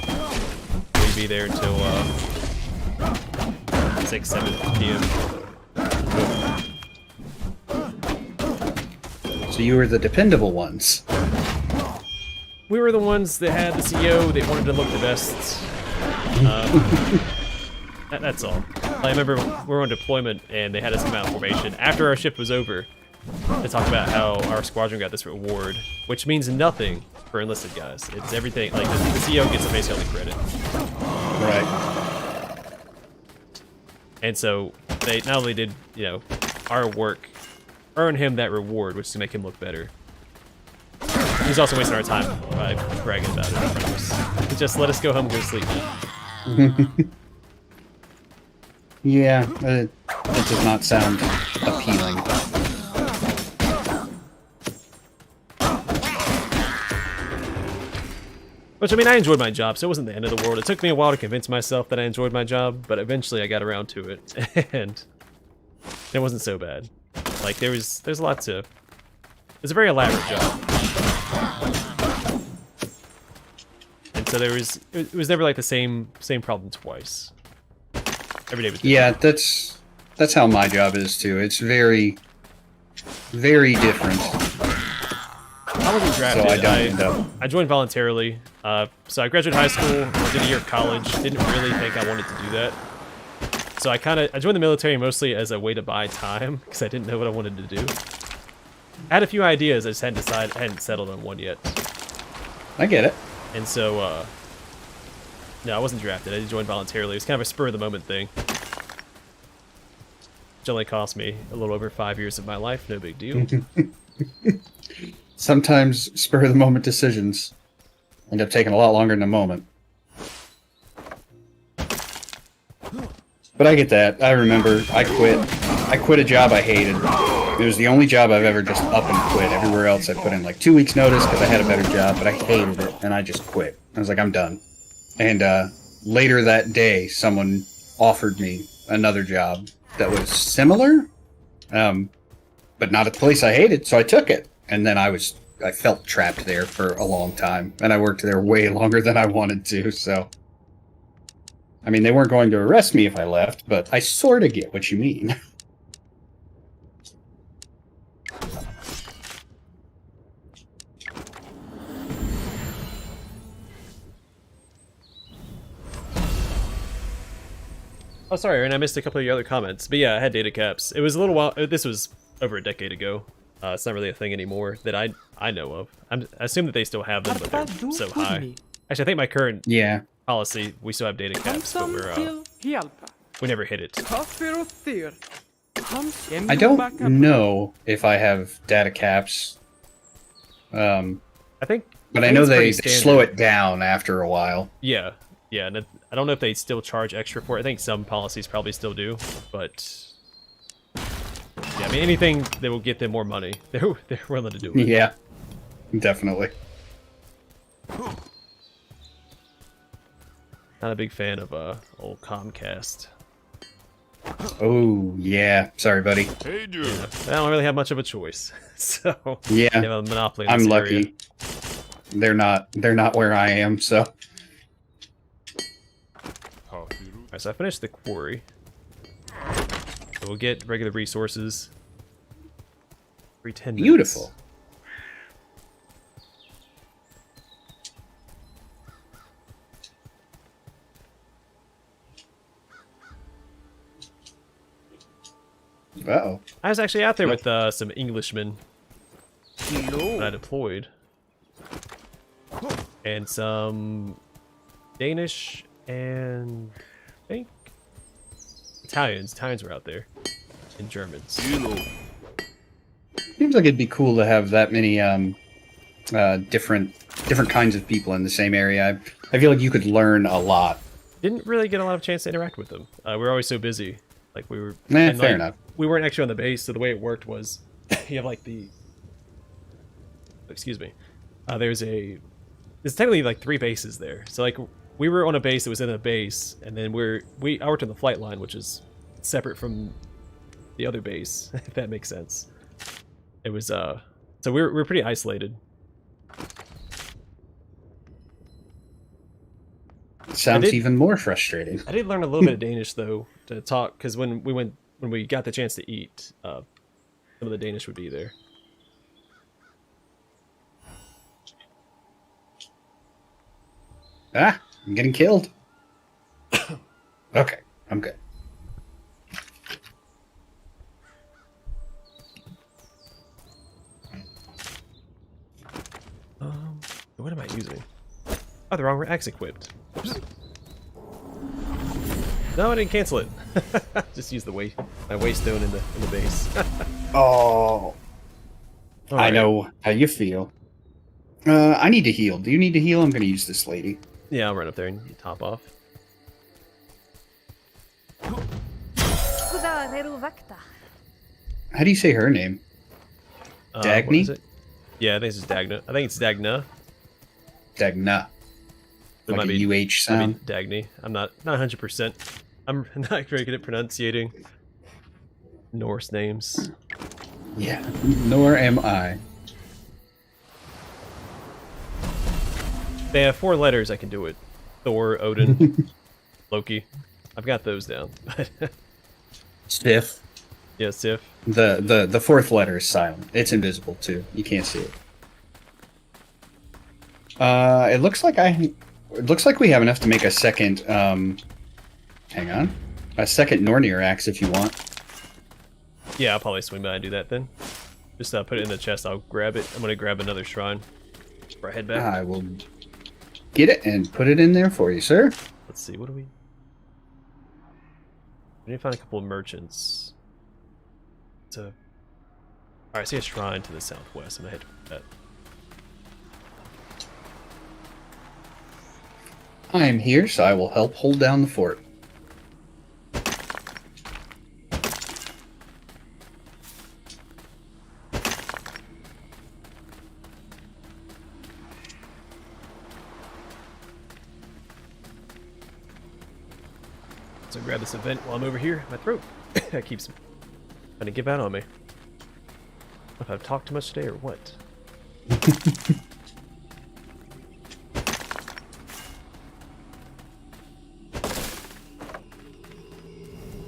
B: We'd be there until 6, 7 p.m.
A: So you were the dependable ones.
B: We were the ones that had the CEO that wanted to look the best. That's all. I remember we were on deployment and they had us come out in formation after our shift was over to talk about how our squadron got this reward, which means nothing for enlisted guys. It's everything, like the CEO gets basically all the credit.
A: Right.
B: And so they not only did, our work earn him that reward, which is to make him look better. He's also wasting our time by bragging about it in front of us. He just let us go home and go to sleep now.
A: Yeah, it does not sound appealing.
B: Which, I mean, I enjoyed my job, so it wasn't the end of the world. It took me a while to convince myself that I enjoyed my job, but eventually I got around to it, and it wasn't so bad. Like, there's a lot to... It's a very elaborate job. And so it was never like the same problem twice. Every day was different.
A: Yeah, that's That's how my job is too. It's very, very different.
B: I wasn't drafted.
A: So I don't end up.
B: I joined voluntarily. So I graduated high school, did a year of college. Didn't really think I wanted to do that. So I joined the military mostly as a way to buy time because I didn't know what I wanted to do. I had a few ideas, I just hadn't settled on one yet.
A: I get it.
B: And so, no, I wasn't drafted. I joined voluntarily. It was kind of a spur of the moment thing. Which only cost me a little over 5 years of my life. No big deal.
A: Sometimes spur of the moment decisions end up taking a lot longer than a moment. But I get that. I remember I quit a job I hated. It was the only job I've ever just up and quit. Everywhere else I put in like 2 weeks notice because I had a better job, but I hated it and I just quit. I was like, I'm done. And later that day, someone offered me another job that was similar, but not a place I hated, so I took it. And then I felt trapped there for a long time, and I worked there way longer than I wanted to, so... I mean, they weren't going to arrest me if I left, but I sort of get what you mean.
B: Oh, sorry, Aaron, I missed a couple of your other comments. But yeah, I had data caps. It was a little while... This was over a decade ago. It's not really a thing anymore that I know of. I assume that they still have them, but they're so high. Actually, I think my current policy, we still have data caps, but we never hit it.
A: I don't know if I have data caps.
B: I think...
A: But I know they slow it down after a while.
B: Yeah, yeah, and I don't know if they still charge extra for it. I think some policies probably still do, but... Yeah, I mean, anything that will get them more money, they're willing to do it.
A: Yeah, definitely.
B: Not a big fan of old Comcast.
A: Oh, yeah. Sorry, buddy.
D: Hey, dude.
B: Yeah, I don't really have much of a choice, so
A: yeah,
B: they have a monopoly in
A: I'm
B: this
A: lucky.
B: area.
A: They're not where I am, so...
B: Alright, so I finished the quarry. So we'll get regular resources. Every 10 minutes.
A: Beautiful. Uh-oh.
B: I was actually out there with some Englishmen when I deployed. And some Danish and I think Italians. Italians were out there. And Germans.
A: Seems like it'd be cool to have that many different kinds of people in the same area. I feel like you could learn a lot.
B: Didn't really get a lot of chance to interact with them. We were always so busy. Like we were.
A: Fair enough.
B: We weren't actually on the base, so the way it worked was, you have like the. Excuse me. There's technically like 3 bases there. So like we were on a base that was in a base, and then I worked on the flight line, which is separate from the other base, if that makes sense. It was so we were pretty isolated.
A: Sounds even more frustrating.
B: I did learn a little bit of Danish though to talk, because when we got the chance to eat, some of the Danish would be there.
A: Ah, I'm getting killed. Okay, I'm good.
B: What am I using? Oh, the wrong axe equipped. Oops. No, I didn't cancel it. Just use my waystone in the base.
A: Oh,
B: All
A: I
B: right.
A: know how you feel. I need to heal. Do you need to heal? I'm going to use this lady.
B: Yeah, I'll run up there and top off.
A: How do you say her name?
B: What
A: Dagny?
B: is it? Yeah, I think it's Dagna. I think it's Dagna.
A: Dagna.
B: It
A: Like
B: might
A: a
B: be
A: UH
B: I
A: sound.
B: mean, Dagny. I'm not 100%. I'm not very good at pronunciating Norse names.
A: Yeah, nor am I.
B: They have 4 letters. I can do it. Thor, Odin, Loki. I've got those down.
A: Stiff.
B: Yeah, Sif.
A: The fourth letter is silent. It's invisible too. You can't see it. It looks like we have enough to make a second. Hang on, a second Nornir axe if you want.
B: Yeah, I'll probably swing by and do that then. Just put it in the chest. I'll grab it. I'm gonna grab another shrine before I head back.
A: I will get it and put it in there for you, sir.
B: Let's see. What do we? We need to find a couple of merchants. Alright, I see a shrine to the southwest. I'm gonna head to that.
A: I am here, so I will help hold down the fort.
B: So grab this event while I'm over here. My throat that keeps trying to give out on me. If I've talked too much today or what?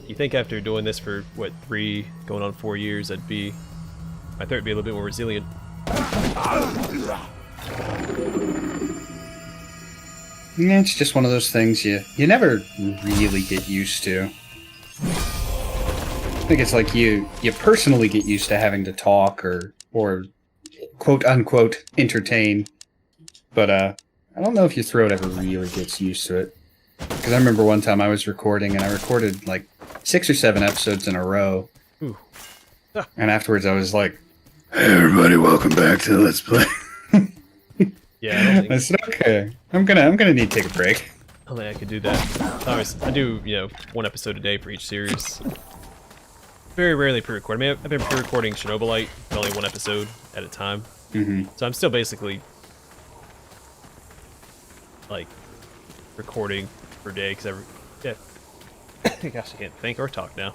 B: You think after doing this for what 3 going on 4 years, my throat would be a little bit more resilient.
A: Yeah, it's just one of those things you never really get used to. I think it's like you personally get used to having to talk or quote unquote entertain, but I don't know if your throat ever really gets used to it. Because I remember one time I was recording and I recorded like 6 or 7 episodes in a row, and afterwards I was like, "Hey everybody, welcome back to Let's Play."
B: Yeah, I don't think,
A: I said, "Okay, I'm gonna need to take a break."
B: I don't think I could do that. I do, 1 episode a day for each series. Very rarely pre-record. I mean, I've been pre-recording Chernobylite, but only 1 episode at a time. So I'm still basically like recording per day because gosh, I can't think or talk now.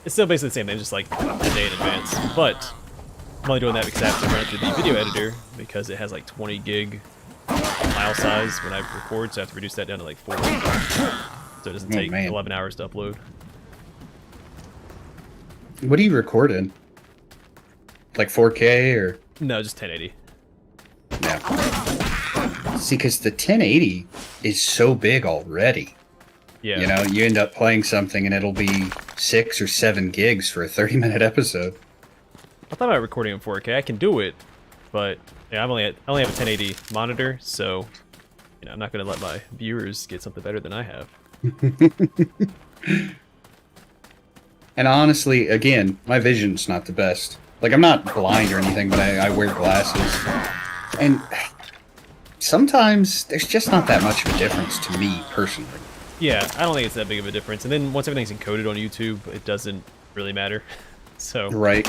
B: It's still basically the same thing, just like a day in advance. But I'm only doing that because I have to run it through the video editor because it has like 20 gig file size when I record, so I have to reduce that down to like 4. So it doesn't take 11 hours to upload.
A: What do you record in? Like 4K or?
B: No, just 1080.
A: Yeah. See, because the 1080 is so big already.
B: Yeah.
A: You end up playing something and it'll be 6 or 7 gigs for a 30-minute episode.
B: I thought about recording in 4K. I can do it, but yeah, I only have a 1080 monitor, so I'm not going to let my viewers get something better than I have.
A: And honestly, again, my vision's not the best. Like, I'm not blind or anything, but I wear glasses. And sometimes there's just not that much of a difference to me, personally.
B: Yeah, I don't think it's that big of a difference. And then once everything's encoded on YouTube, it doesn't really matter. So,
A: right.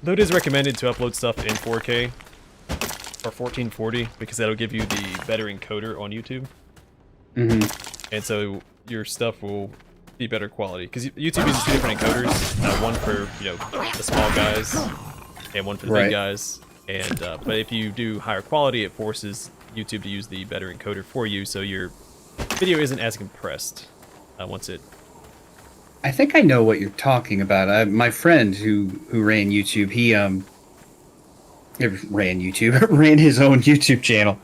B: Though it is recommended to upload stuff in 4K or 1440 because that'll give you the better encoder on YouTube. And so your stuff will be better quality because YouTube uses 2 different encoders, one for the small guys and one for the big guys. And but if you do higher quality, it forces YouTube to use the better encoder for you, so your video isn't as compressed once it.
A: I think I know what you're talking about. My friend who ran YouTube, he ran his own YouTube channel.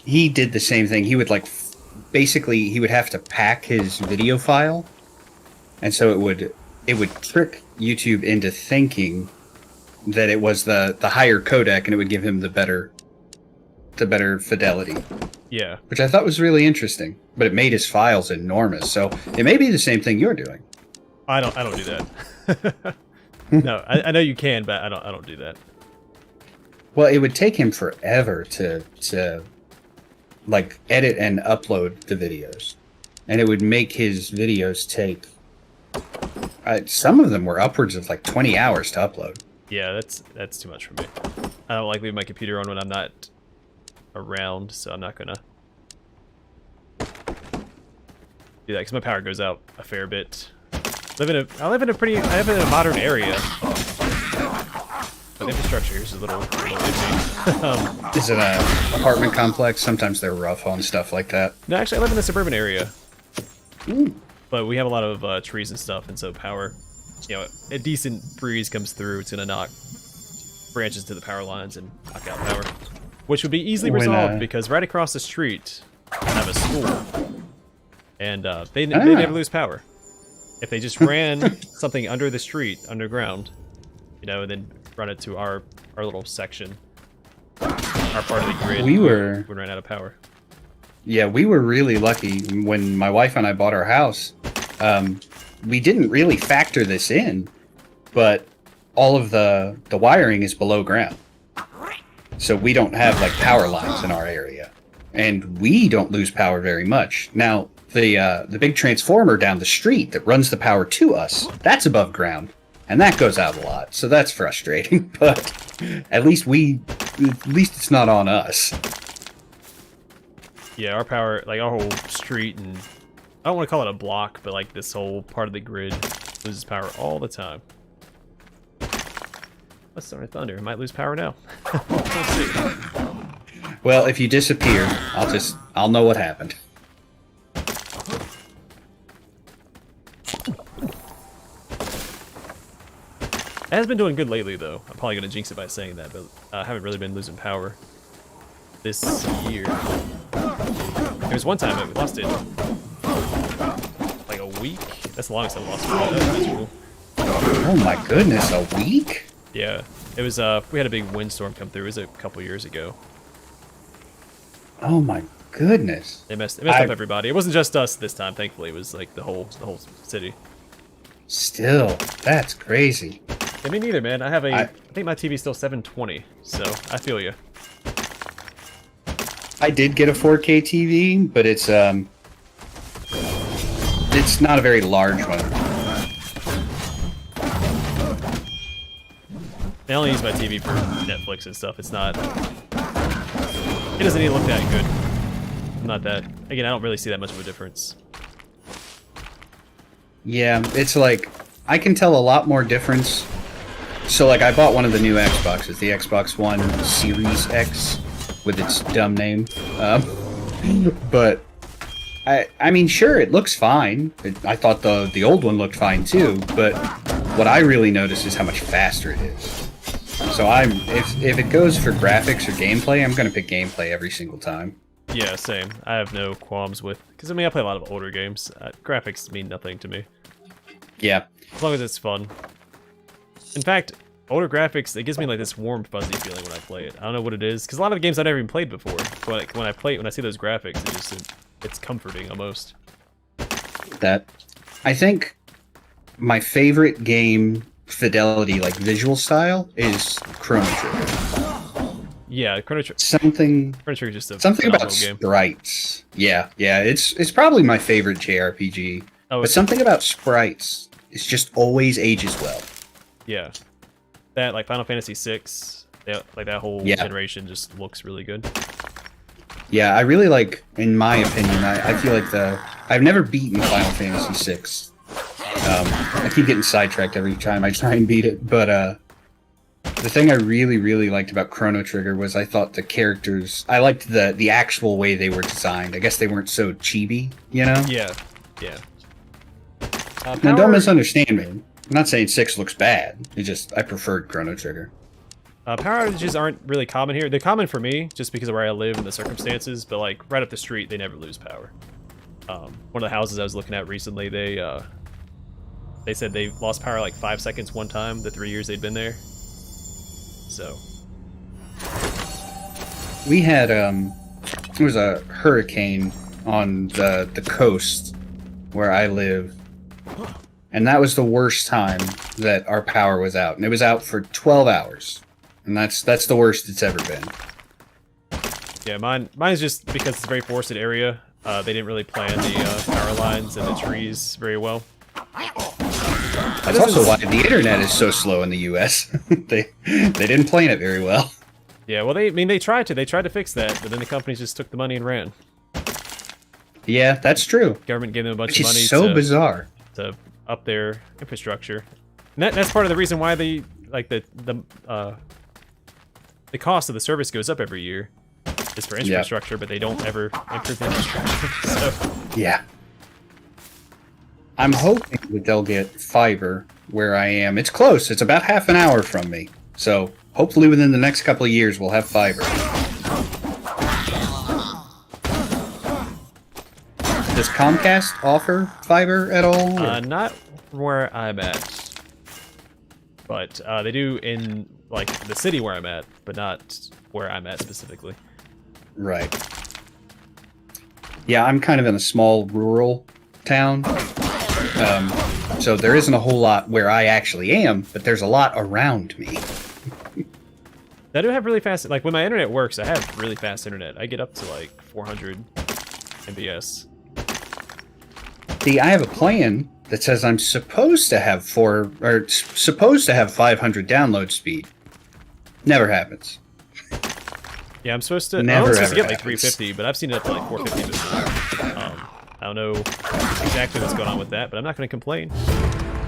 A: He did the same thing. He would basically he would have to pack his video file, and so it would trick YouTube into thinking that it was the higher codec, and it would give him the better fidelity.
B: Yeah. Which
A: I thought was really interesting, but it made his files enormous. So it may be the same thing you're doing.
B: I don't do that. No, I know you can, but I don't do that.
A: Well, it would take him forever to like edit and upload the videos, and it would make his videos take. Some of them were upwards of like 20 hours to upload.
B: Yeah, that's too much for me. I don't like leaving my computer on when I'm not around, so I'm not gonna do that because my power goes out a fair bit. I live in a modern area. But the infrastructure here is a little iffy.
A: Is it an apartment complex? Sometimes they're rough on stuff like that.
B: No, actually, I live in a suburban area.
A: Ooh.
B: But we have a lot of trees and stuff, and so power, you know, a decent breeze comes through, it's gonna knock branches to the power lines and knock out power. Which would be easily resolved because right across the street, I have a school. And they never lose power. If they just ran something under the street, underground, you know, and then run it to our little section, our part of the grid, we ran out of power.
A: Yeah, we were really lucky when my wife and I bought our house. We didn't really factor this in, but all of the wiring is below ground. So we don't have like power lines in our area. And we don't lose power very much. Now, the big transformer down the street that runs the power to us, that's above ground. And that goes out a lot. So that's frustrating, but at least it's not on us.
B: Yeah, our power, like our whole street, and I don't want to call it a block, but like this whole part of the grid loses power all the time. Let's start a thunder. It might lose power now. We'll see.
A: Well, if you disappear, I'll know what happened.
B: It has been doing good lately, though. I'm probably going to jinx it by saying that, but I haven't really been losing power this year. There was one time that we lost it like a week. That's the longest I've lost power. That's cool.
A: Oh my goodness, a week?
B: Yeah, it was. We had a big windstorm come through. It was a couple years ago.
A: Oh my goodness!
B: It messed up everybody. It wasn't just us this time. Thankfully, it was like the whole city.
A: Still, that's crazy.
B: Yeah, me neither, man. I think my TV's still 720, so I feel you.
A: I did get a 4K TV, but it's not a very large one.
B: I only use my TV for Netflix and stuff. It's not. It doesn't even look that good. I'm not that. Again, I don't really see that much of a difference.
A: Yeah, it's like I can tell a lot more difference. So like I bought one of the new Xboxes, the Xbox One Series X, with its dumb name. But I mean, sure, it looks fine. I thought the old one looked fine too. But what I really notice is how much faster it is. So if it goes for graphics or gameplay, I'm gonna pick gameplay every single time.
B: Yeah, same. I have no qualms with, because I mean I play a lot of older games. Graphics mean nothing to me.
A: Yeah.
B: As long as it's fun. In fact, older graphics, it gives me like this warm, fuzzy feeling when I play it. I don't know what it is, because a lot of the games I've never even played before. But like, when I see those graphics, it's comforting almost.
A: I think my favorite game fidelity, like visual style, is Chrono Trigger.
B: Yeah, Chrono Trigger.
A: Something
B: Just a
A: something about
B: game.
A: sprites. Yeah, it's probably my favorite JRPG.
B: Oh,
A: but something about sprites is just always ages well.
B: Yeah, that like Final Fantasy VI, like that whole generation just looks really good.
A: Yeah, I really like, in my opinion, I feel like I've never beaten Final Fantasy VI. I keep getting sidetracked every time I try and beat it, but the thing I really, really liked about Chrono Trigger was I thought the characters, I liked the actual way they were designed. I guess they weren't so chibi, you know?
B: Yeah.
A: Now, don't misunderstand me. I'm not saying 6 looks bad. I preferred Chrono Trigger.
B: Power outages aren't really common here. They're common for me, just because of where I live and the circumstances, but like right up the street, they never lose power. One of the houses I was looking at recently, they said they lost power like 5 seconds one time, the 3 years they'd been there. So.
A: We had, there was a hurricane on the coast where I live. And that was the worst time that our power was out. And it was out for 12 hours. And that's the worst it's ever been.
B: Yeah, mine's just because it's a very forested area. They didn't really plan the power lines and the trees very well.
A: That's also why the internet is so slow in the US. They didn't plan it very well.
B: Yeah, well, they tried to fix that, but then the companies just took the money and ran.
A: Yeah, that's true.
B: Government gave them a bunch
A: Which
B: of money.
A: Is so bizarre.
B: To up their infrastructure. And that's part of the reason why the cost of the service goes up every year. Is for infrastructure, but they don't ever improve the infrastructure. So
A: yeah. I'm hoping that they'll get fiber where I am. It's close. It's about half an hour from me. So hopefully within the next couple of years we'll have fiber. Does Comcast offer fiber at all?
B: Not where I'm at, but they do in like the city where I'm at, but not where I'm at specifically.
A: Right. Yeah, I'm kind of in a small rural town. So there isn't a whole lot where I actually am, but there's a lot around me.
B: I do have really fast, like when my internet works, I have really fast internet. I get up to like 400 MBS.
A: See, I have a plan that says I'm supposed to have 500 download speed. Never happens.
B: Yeah, I'm supposed to.
A: Never
B: I'm supposed to get
A: ever
B: like
A: happens.
B: 350, but I've seen it up to like 450 before. I don't know exactly what's going on with that, but I'm not going to complain.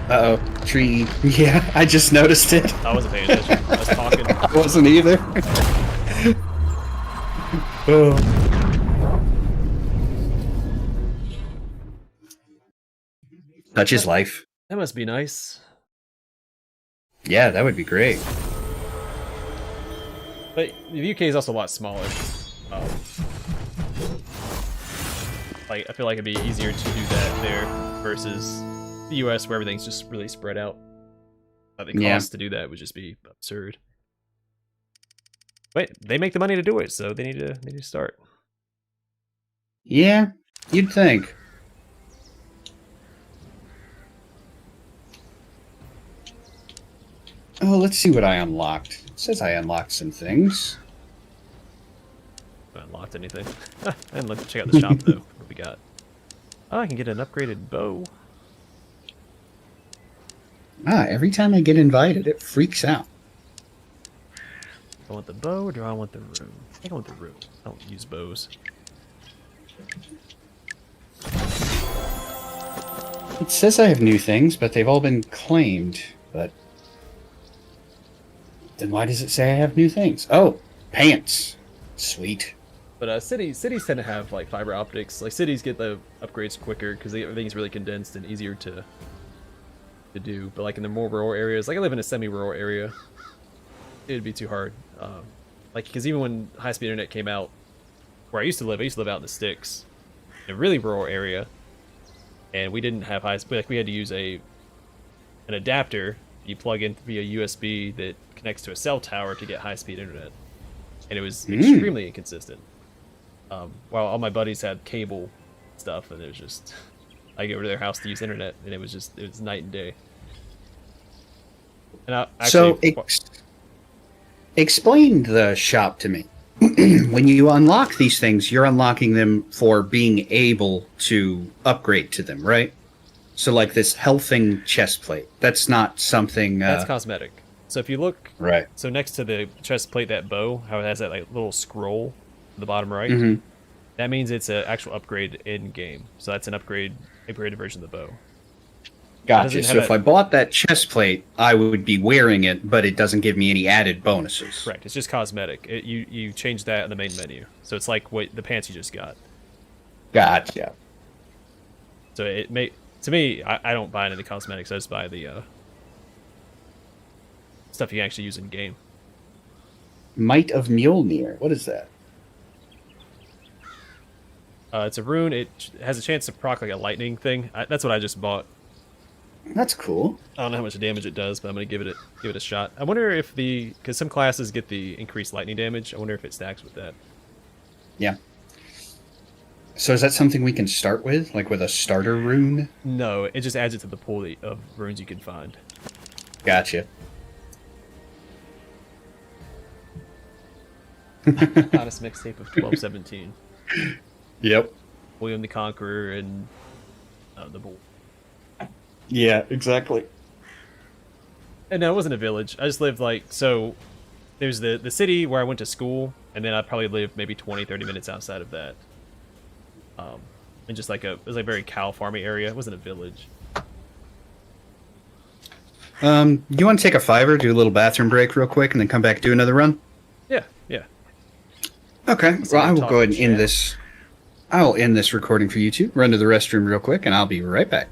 A: Uh-oh, tree. Yeah, I just noticed it.
B: I wasn't paying attention. I was talking.
A: I wasn't either. Oh. Such is life.
B: That must be nice.
A: Yeah, that would be great.
B: But the UK is also a lot smaller. Like I feel like it'd be easier to do that there versus the US, where everything's just really spread out. The cost to do that would just be absurd. But they make the money to do it, so they need to start.
A: Yeah, you'd think. Oh, let's see what I unlocked. It says I unlocked some things.
B: I haven't unlocked anything. And let's check out the shop though. What we got? Oh, I can get an upgraded bow.
A: Ah, every time I get invited, it freaks out.
B: Do I want the bow or do I want the rune? I think I want the rune. I don't use bows.
A: It says I have new things, but they've all been claimed. But then why does it say I have new things? Oh, pants. Sweet.
B: But cities tend to have like fiber optics. Like cities get the upgrades quicker because everything's really condensed and easier to do. But like in the more rural areas, like I live in a semi-rural area, it'd be too hard. Like because even when high-speed internet came out, where I used to live out in the sticks, in a really rural area, and we didn't have high-speed. Like we had to use an adapter you plug in via USB that connects to a cell tower to get high-speed internet, and it was extremely inconsistent. While all my buddies had cable stuff, and it was just I get over to their house to use internet, and it was night and day. And I actually,
A: explain the shop to me. When you unlock these things, you're unlocking them for being able to upgrade to them, right? So like this healthing chest plate, that's not something...
B: that's cosmetic. So if you look...
A: Right.
B: So next to the chest plate, that bow, how it has that like little scroll at the bottom right, that means it's an actual upgrade in-game. So that's an upgraded version of the bow.
A: Gotcha. So if I bought that chest plate, I would be wearing it, but it doesn't give me any added bonuses.
B: Correct. It's just cosmetic. You change that in the main menu. So it's like what the pants you just got.
A: Gotcha.
B: So to me, I don't buy any of the cosmetics. I just buy the stuff you can actually use in game.
A: Might of Mjolnir. What is that?
B: It's a rune. It has a chance to proc like a lightning thing. That's what I just bought.
A: That's cool.
B: I don't know how much damage it does, but I'm gonna give it a shot. I wonder if because some classes get the increased lightning damage. I wonder if it stacks with that.
A: Yeah. So is that something we can start with, like with a starter rune?
B: No, it just adds it to the pool of runes you can find.
A: Gotcha.
B: Honest mixtape of 1217.
A: Yep.
B: William the Conqueror and the Bull.
A: Yeah, exactly.
B: And no, it wasn't a village. I just lived so there's the city where I went to school, and then I probably lived maybe 20-30 minutes outside of that. And just it was like a very cow farming area. It wasn't a village.
A: You want to take a fiver, do a little bathroom break real quick, and then come back and do another run?
B: Yeah.
A: Okay. Well, I will go ahead and end this. I'll end this recording for you two. Run to the restroom real quick, and I'll be right back.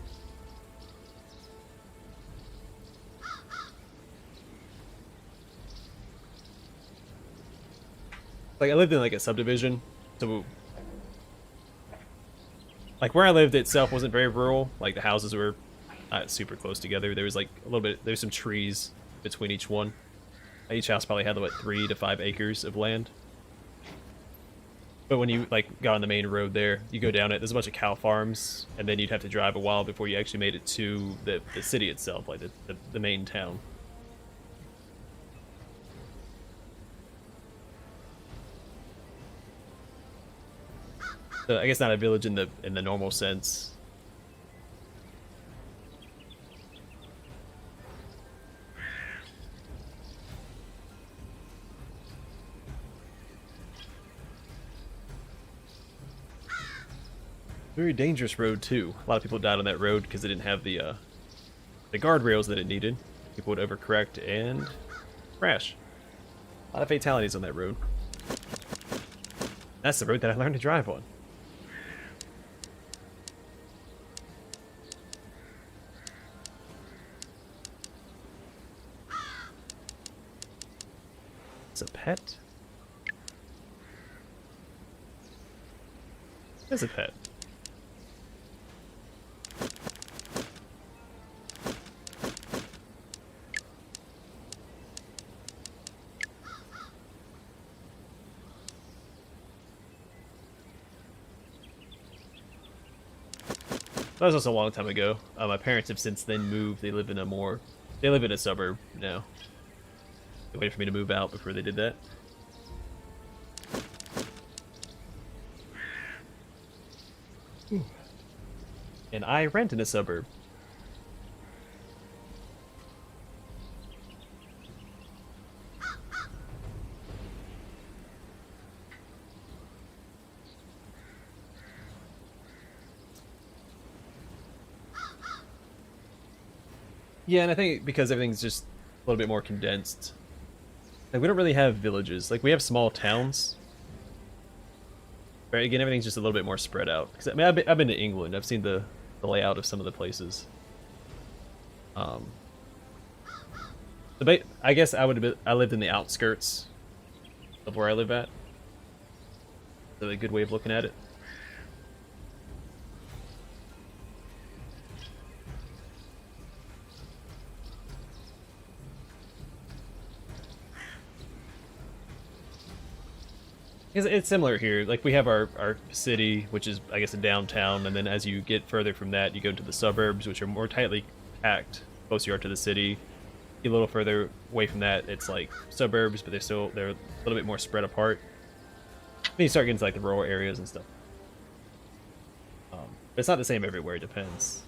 B: Like I lived in like a subdivision, so like where I lived itself wasn't very rural. Like the houses were not super close together. There was like a little bit. There's some trees between each one. Each house probably had what 3 to 5 acres of land. But when you like got on the main road there, you go down it. There's a bunch of cow farms, and then you'd have to drive a while before you actually made it to the city itself, like the main town. So I guess not a village in the normal sense. Very dangerous road too. A lot of people died on that road because they didn't have the guardrails that it needed. People would overcorrect and crash. A lot of fatalities on that road. That's the road that I learned to drive on. It's a pet? It's a pet. That was also a long time ago. My parents have since then moved. They live in a suburb now. They waited for me to move out before they did that. Ooh. And I rent in a suburb. Yeah, and I think because everything's just a little bit more condensed. Like, we don't really have villages. Like, we have small towns. Right, again, everything's just a little bit more spread out. Because, I mean, I've been to England. I've seen the layout of some of the places. I guess I lived in the outskirts of where I live at. That's a good way of looking at it. It's similar here. Like, we have our city, which is, I guess, a downtown, and then as you get further from that, you go into the suburbs, which are more tightly packed, closer you are to the city. Get a little further away from that, it's like suburbs, but they're a little bit more spread apart. Then you start getting to like the rural areas and stuff. But it's not the same everywhere. It depends.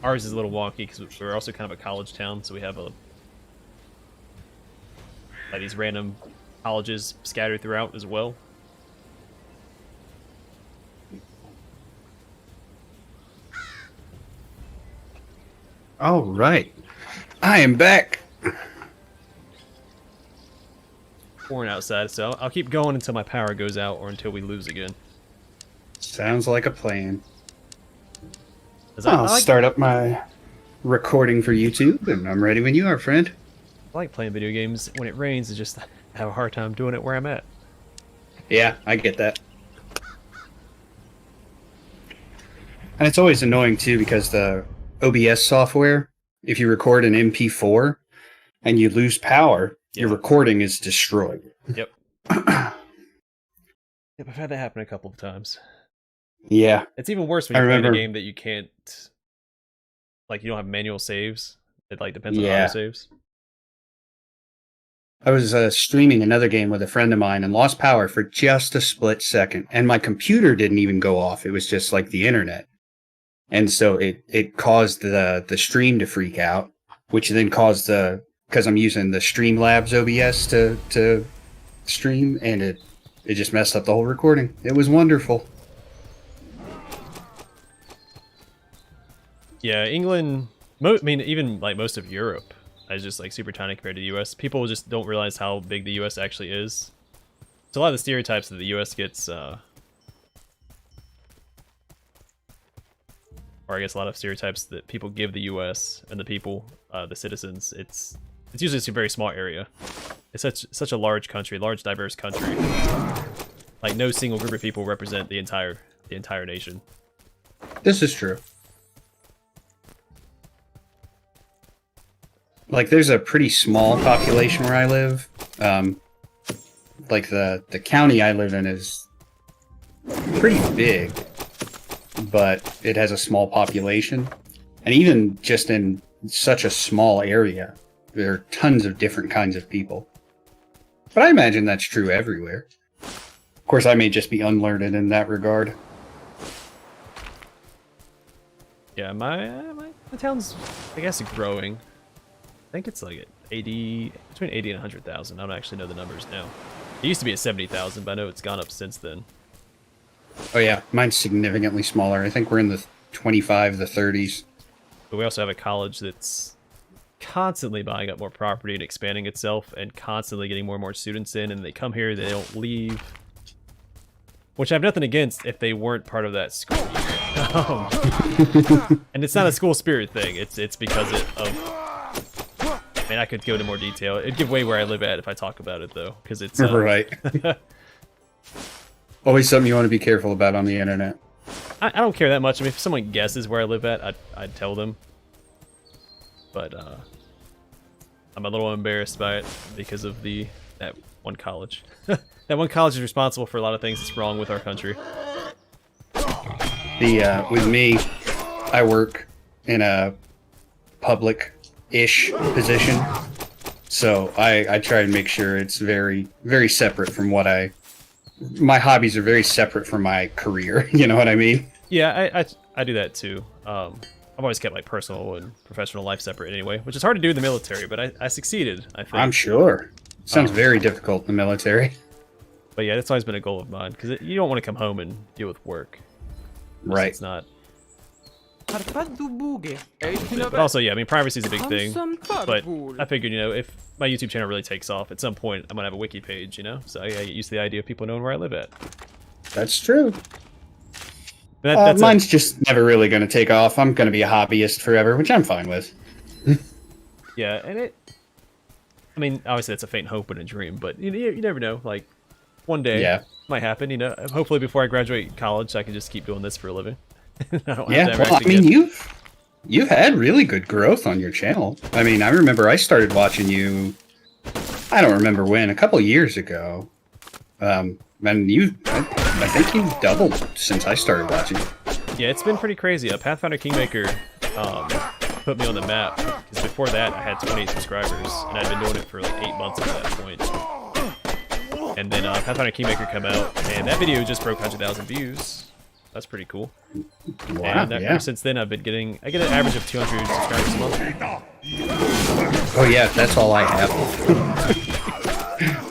B: Ours is a little wonky because we're also kind of a college town, so we have like these random colleges scattered throughout as well.
A: All right, I am back.
B: Pouring outside, so I'll keep going until my power goes out or until we lose again.
A: Sounds like a plan.
B: I
A: I'll start up my recording for YouTube, and I'm ready when you are, friend.
B: I like playing video games. When it rains, it's just I have a hard time doing it where I'm at.
A: Yeah, I get that. And it's always annoying, too, because the OBS software, if you record an MP4 and you lose power, your recording is destroyed.
B: Yep. Yep, I've had that happen a couple of times.
A: Yeah.
B: It's even worse when you're playing a game that you can't... Like, you don't have manual saves. It, like, depends on autosaves.
A: I was streaming another game with a friend of mine and lost power for just a split second. And my computer didn't even go off. It was just like the internet. And so it caused the stream to freak out, which then caused because I'm using the Streamlabs OBS to stream, and it just messed up the whole recording. It was wonderful.
B: Yeah, England, I mean, even like most of Europe is just like super tiny compared to the US. People just don't realize how big the US actually is. So a lot of the stereotypes that the US gets, or I guess a lot of stereotypes that people give the US and the people, the citizens, it's usually a very small area. It's such a large country, large diverse country. Like no single group of people represent the entire nation.
A: This is true. Like, there's a pretty small population where I live. Like, the county I live in is pretty big, but it has a small population. And even just in such a small area, there are tons of different kinds of people. But I imagine that's true everywhere. Of course, I may just be unlearned in that regard.
B: Yeah, my town's, I guess, growing. I think it's like at 80, between 80 and 100,000. I don't actually know the numbers now. It used to be at 70,000, but I know it's gone up since then.
A: Oh yeah, mine's significantly smaller. I think we're in the 25, the 30s.
B: But we also have a college that's constantly buying up more property and expanding itself and constantly getting more and more students in, and they come here, they don't leave. Which I have nothing against if they weren't part of that school. And it's not a school spirit thing. It's because of... I mean, I could go into more detail. It'd give away where I live at if I talk about it, though, because it's...
A: Right. Always something you want to be careful about on the internet.
B: I don't care that much. I mean, if someone guesses where I live at, I'd tell them. But I'm a little embarrassed by it because of that one college. That one college is responsible for a lot of things that's wrong with our country.
A: With me, I work in a public-ish position, so I try to make sure it's very, very separate from what my hobbies are very separate from my career. You know what I mean?
B: Yeah, I do that too. I've always kept my personal and professional life separate anyway, which is hard to do in the military, but I succeeded, I think.
A: I'm sure. Sounds very difficult in the military.
B: But yeah, that's always been a goal of mine, because you don't want to come home and deal with work.
A: Right.
B: It's not.
C: But
B: But also, yeah, I mean, privacy is a big thing. But I figured, if my YouTube channel really takes off, at some point I'm gonna have a wiki page, So I get used to the idea of people knowing where I live at.
A: That's true.
B: That's
A: mine's just never really going to take off. I'm going to be a hobbyist forever, which I'm fine with.
B: Yeah, and I mean, obviously that's a faint hope and a dream, but you never know. Like, one day, might happen. Hopefully before I graduate college, I can just keep doing this for a living. I don't have to ever actually get...
A: you've had really good growth on your channel. I mean, I remember I started watching you. I don't remember when, a couple years ago. And I think you've doubled since I started watching.
B: Yeah, it's been pretty crazy. Pathfinder Kingmaker put me on the map, because before that I had 28 subscribers, and I'd been doing it for like 8 months at that point. And then Pathfinder Kingmaker come out, and that video just broke 100,000 views. That's pretty cool.
A: Wow,
B: and ever since then, I get an average of 200 subscribers a month.
A: Oh yeah, that's all I have.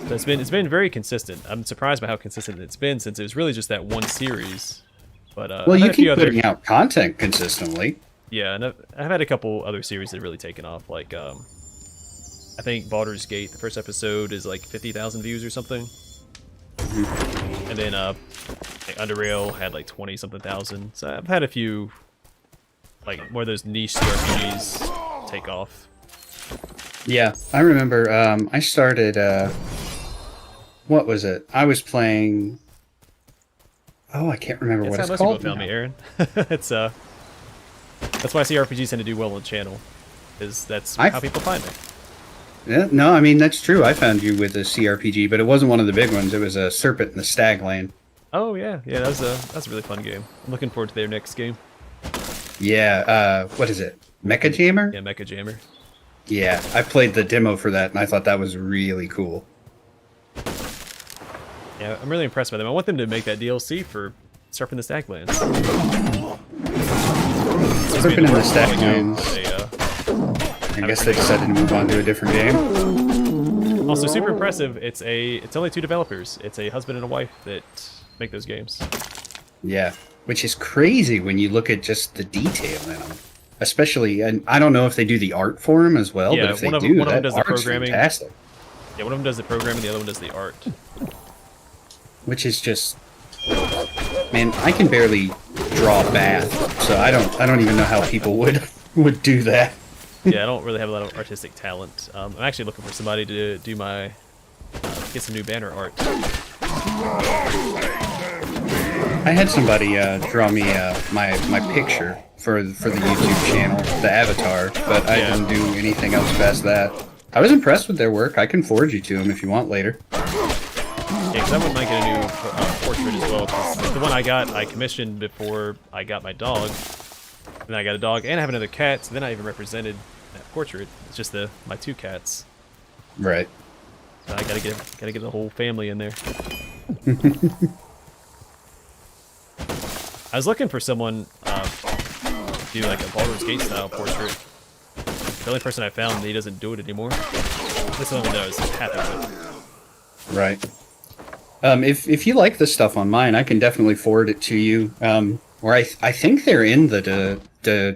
B: So it's been very consistent. I'm surprised by how consistent it's been, since it was really just that one series. But
A: well, you keep putting out content consistently.
B: Yeah, and I've had a couple other series that have really taken off. Like I think Baldur's Gate, the first episode is like 50,000 views or something. And then like Underrail had like 20-something thousand. So I've had a few like more of those niche RPGs take off.
A: Yeah, I remember I started what was it? I was playing I can't remember what it's
B: most
A: called.
B: People found me, Aaron. It's that's why CRPGs tend to do well on the channel, is that's how people find me.
A: Yeah, no, I mean that's true. I found you with a CRPG, but it wasn't one of the big ones. It was a Serpent in the Stagland.
B: Oh yeah, that's a really fun game. I'm looking forward to their next game.
A: Yeah, what is it? Mecha Jammer?
B: Yeah, Mecha Jammer.
A: Yeah, I played the demo for that, and I thought that was really cool.
B: Yeah, I'm really impressed by them. I want them to make that DLC for Surfing the Staglands.
A: Surfing in the Staglands. I guess they decided to move on to a different game.
B: Also, super impressive. It's only 2 developers. It's a husband and a wife that make those games.
A: Yeah, which is crazy when you look at just the detail in them. Especially, and I don't know if they do the art for them as well, but if they do,
B: one of them does the
A: art's
B: programming.
A: Fantastic.
B: Yeah, one of them does the programming, the other one does the art.
A: Which is just, man, I can barely draw bath, so I don't even know how people would do that.
B: Yeah, I don't really have a lot of artistic talent. I'm actually looking for somebody to do my get some new banner art.
A: I had somebody draw me my picture for the YouTube channel, the avatar, but I didn't do anything else past that. I was impressed with their work. I can forward you to them if you want later.
B: Yeah, because I wouldn't mind getting a new portrait as well. 'Cause the one I got, I commissioned before I got my dog. And then I got a dog, and I have another cat, so then I even represented that portrait. It's just my 2 cats.
A: Right.
B: So I gotta get the whole family in there. I was looking for someone to do like a Baldur's Gate style portrait. The only person I found, he doesn't do it anymore. That's the only one that I was happy with.
A: Right. If you like the stuff on mine, I can definitely forward it to you. Or I think they're in the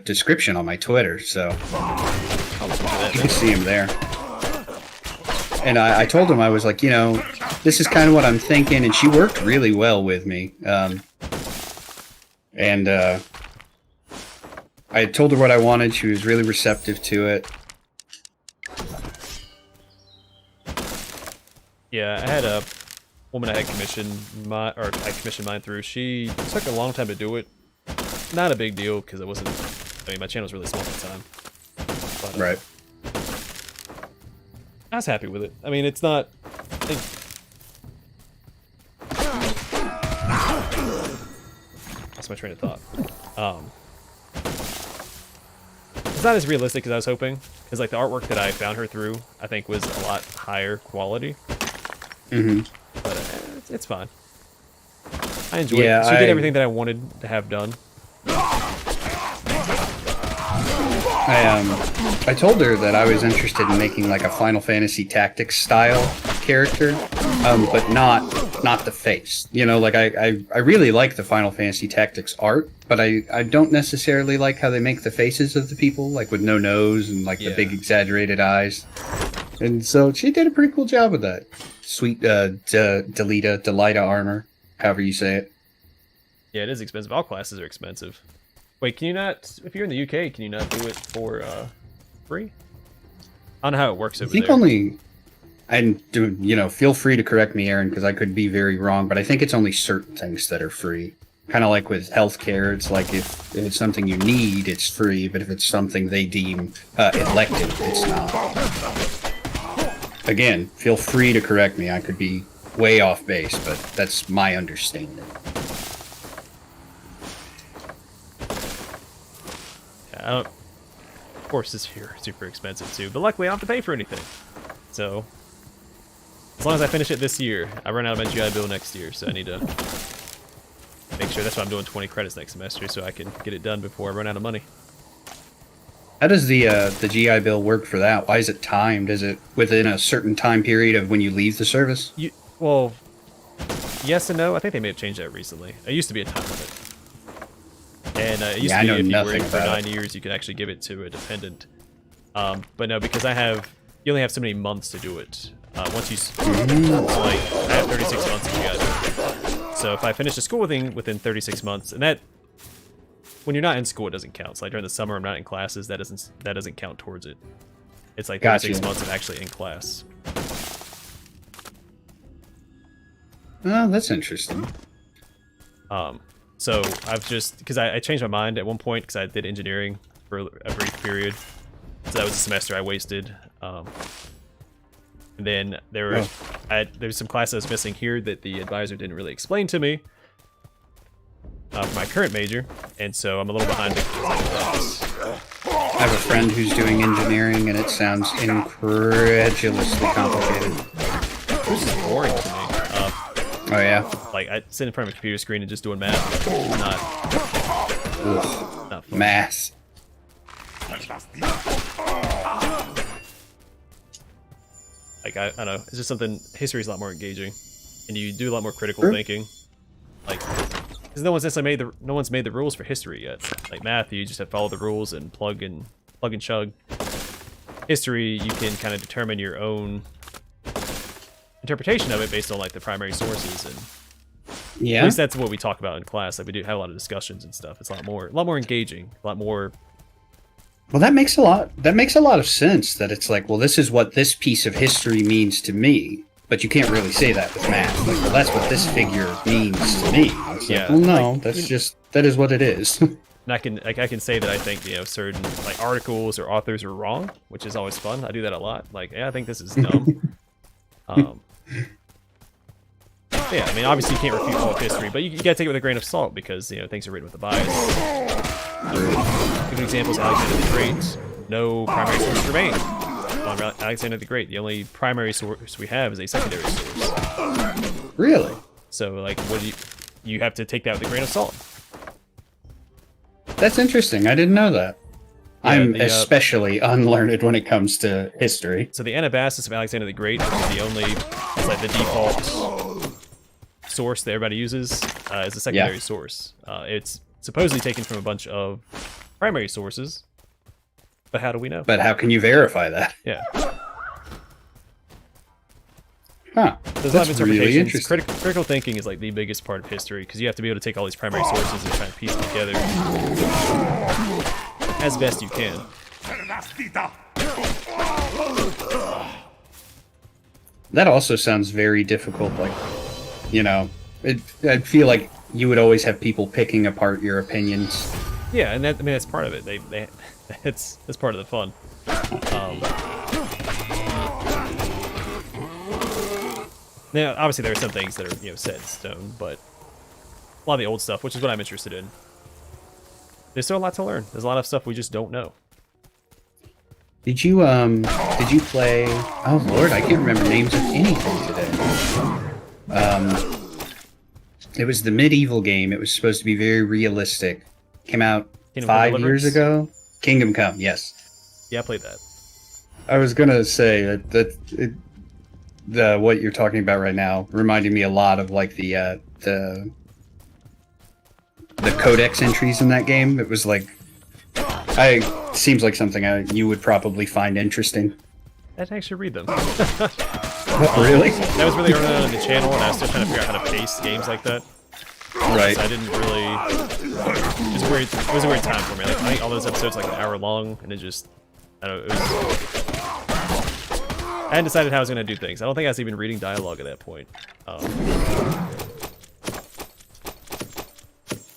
A: description on my Twitter, so you can see them there. And I told him, I was like, you know, this is kind of what I'm thinking, and she worked really well with me. And I told her what I wanted. She was really receptive to it.
B: Yeah, I had a woman I had commissioned mine through. She took a long time to do it. Not a big deal because it wasn't. I mean, my channel was really small at the time. But,
A: Right.
B: I was happy with it. I mean, it's not. That's my train of thought. It's not as realistic as I was hoping, because like the artwork that I found her through, I think was a lot higher quality.
A: Mm-hmm.
B: But it's fine. I enjoyed it.
A: Yeah,
B: She did everything that I wanted to have done.
A: I told her that I was interested in making like a Final Fantasy Tactics style character, but not the face. You know, like I really like the Final Fantasy Tactics art, but I don't necessarily like how they make the faces of the people, like with no nose and like the big exaggerated eyes. And so she did a pretty cool job with that. Sweet Delita armor, however you say it.
B: Yeah, it is expensive. All classes are expensive. Wait, can you not, if you're in the UK, can you not do it for free? I don't know how it works over there.
A: I think only, and you know, feel free to correct me, Aaron, because I could be very wrong, but I think it's only certain things that are free. Kind of like with healthcare, it's like if it's something you need, it's free, but if it's something they deem elective, it's not. Again, feel free to correct me. I could be way off base, but that's my understanding.
B: Of course, this here is super expensive too, but luckily I don't have to pay for anything. So, as long as I finish it this year, I run out of my GI Bill next year, so I need to make sure. That's why I'm doing 20 credits next semester, so I can get it done before I run out of money.
A: How does the GI Bill work for that? Why is it timed? Is it within a certain time period of when you leave the service?
B: Well, yes and no. I think they may have changed that recently. It used to be a time limit. And it used to be if you were in for 9 years, you could actually give it to a dependent. But no, because you only have so many months to do it. Once you, I have 36 months to do it. So if I finish the school thing within 36 months, and that, when you're not in school, it doesn't count. So like during the summer, I'm not in classes. That doesn't count towards it. It's like 36 months of actually in class.
A: Oh, that's interesting.
B: So I've just, because I changed my mind at one point because I did engineering for a brief period. So that was a semester I wasted. And then there was some classes I was missing here that the advisor didn't really explain to me for my current major, and so I'm a little behind.
A: I have a friend who's doing engineering, and it sounds incredulously complicated.
B: This is boring to me.
A: Oh yeah.
B: Like I sit in front of a computer screen and just doing math. Not fun.
A: Math.
B: Like I don't know, it's just something. History is a lot more engaging, and you do a lot more critical thinking. Like, because no one's made the rules for history yet. Like math, you just have to follow the rules and plug and chug. History, you can kind of determine your own interpretation of it based on like the primary sources, and at least that's what we talk about in class. Like we do have a lot of discussions and stuff. It's a lot more engaging, a lot more.
A: Well, that makes a lot of sense. That it's like, well, this is what this piece of history means to me. but you can't really say that with math. Like, well, that's what this figure means to me. It's
B: Yeah,
A: like, well, no,
B: like,
A: that is what it is.
B: And I can say that I think, you know, certain like articles or authors are wrong, which is always fun. I do that a lot. Like, yeah, I think this is dumb. Yeah, I mean, obviously you can't refute all of history, but you gotta take it with a grain of salt because, you know, things are written with a bias. Good examples: Alexander the Great. No primary source remain on Alexander the Great. The only primary source we have is a secondary source.
A: Really?
B: So, like, what do you have to take that with a grain of salt.
A: That's interesting. I didn't know that.
B: Yeah,
A: I'm especially unlearned when it comes to history.
B: So the Anabasis of Alexander the Great is the only, it's like the default source that everybody uses as a secondary source. It's supposedly taken from a bunch of primary sources, but how do we know?
A: But how can you verify that?
B: Yeah.
A: Huh.
B: There's a lot of
A: That's really
B: interpretations.
A: interesting.
B: Critical thinking is like the biggest part of history because you have to be able to take all these primary sources and try and piece them together as best you can.
A: That also sounds very difficult. Like, you know, I feel like you would always have people picking apart your opinions.
B: Yeah, and that, I mean, that's part of it. That's part of the fun. Now, obviously, there are some things that are, you know, set in stone, but a lot of the old stuff, which is what I'm interested in. There's still a lot to learn. There's a lot of stuff we just don't know.
A: Did you play? Oh Lord, I can't remember names of anything today. It was the medieval game. It was supposed to be very realistic. Came out
B: Kingdom Come
A: 5 years
B: Deliverance?
A: ago. Kingdom Come, yes.
B: Yeah, I played that.
A: I was gonna say the what you're talking about right now reminded me a lot of like the codex entries in that game. It was like, seems like something you would probably find interesting.
B: I didn't actually read them.
A: Really?
B: That was really early on in the channel, and I was still trying to figure out how to pace games like that.
A: Right.
B: So I didn't really. It was weird. It was a weird time for me. Like, I think all those episodes like an hour long, and it just, I don't know. It was. I hadn't decided how I was gonna do things. I don't think I was even reading dialogue at that point.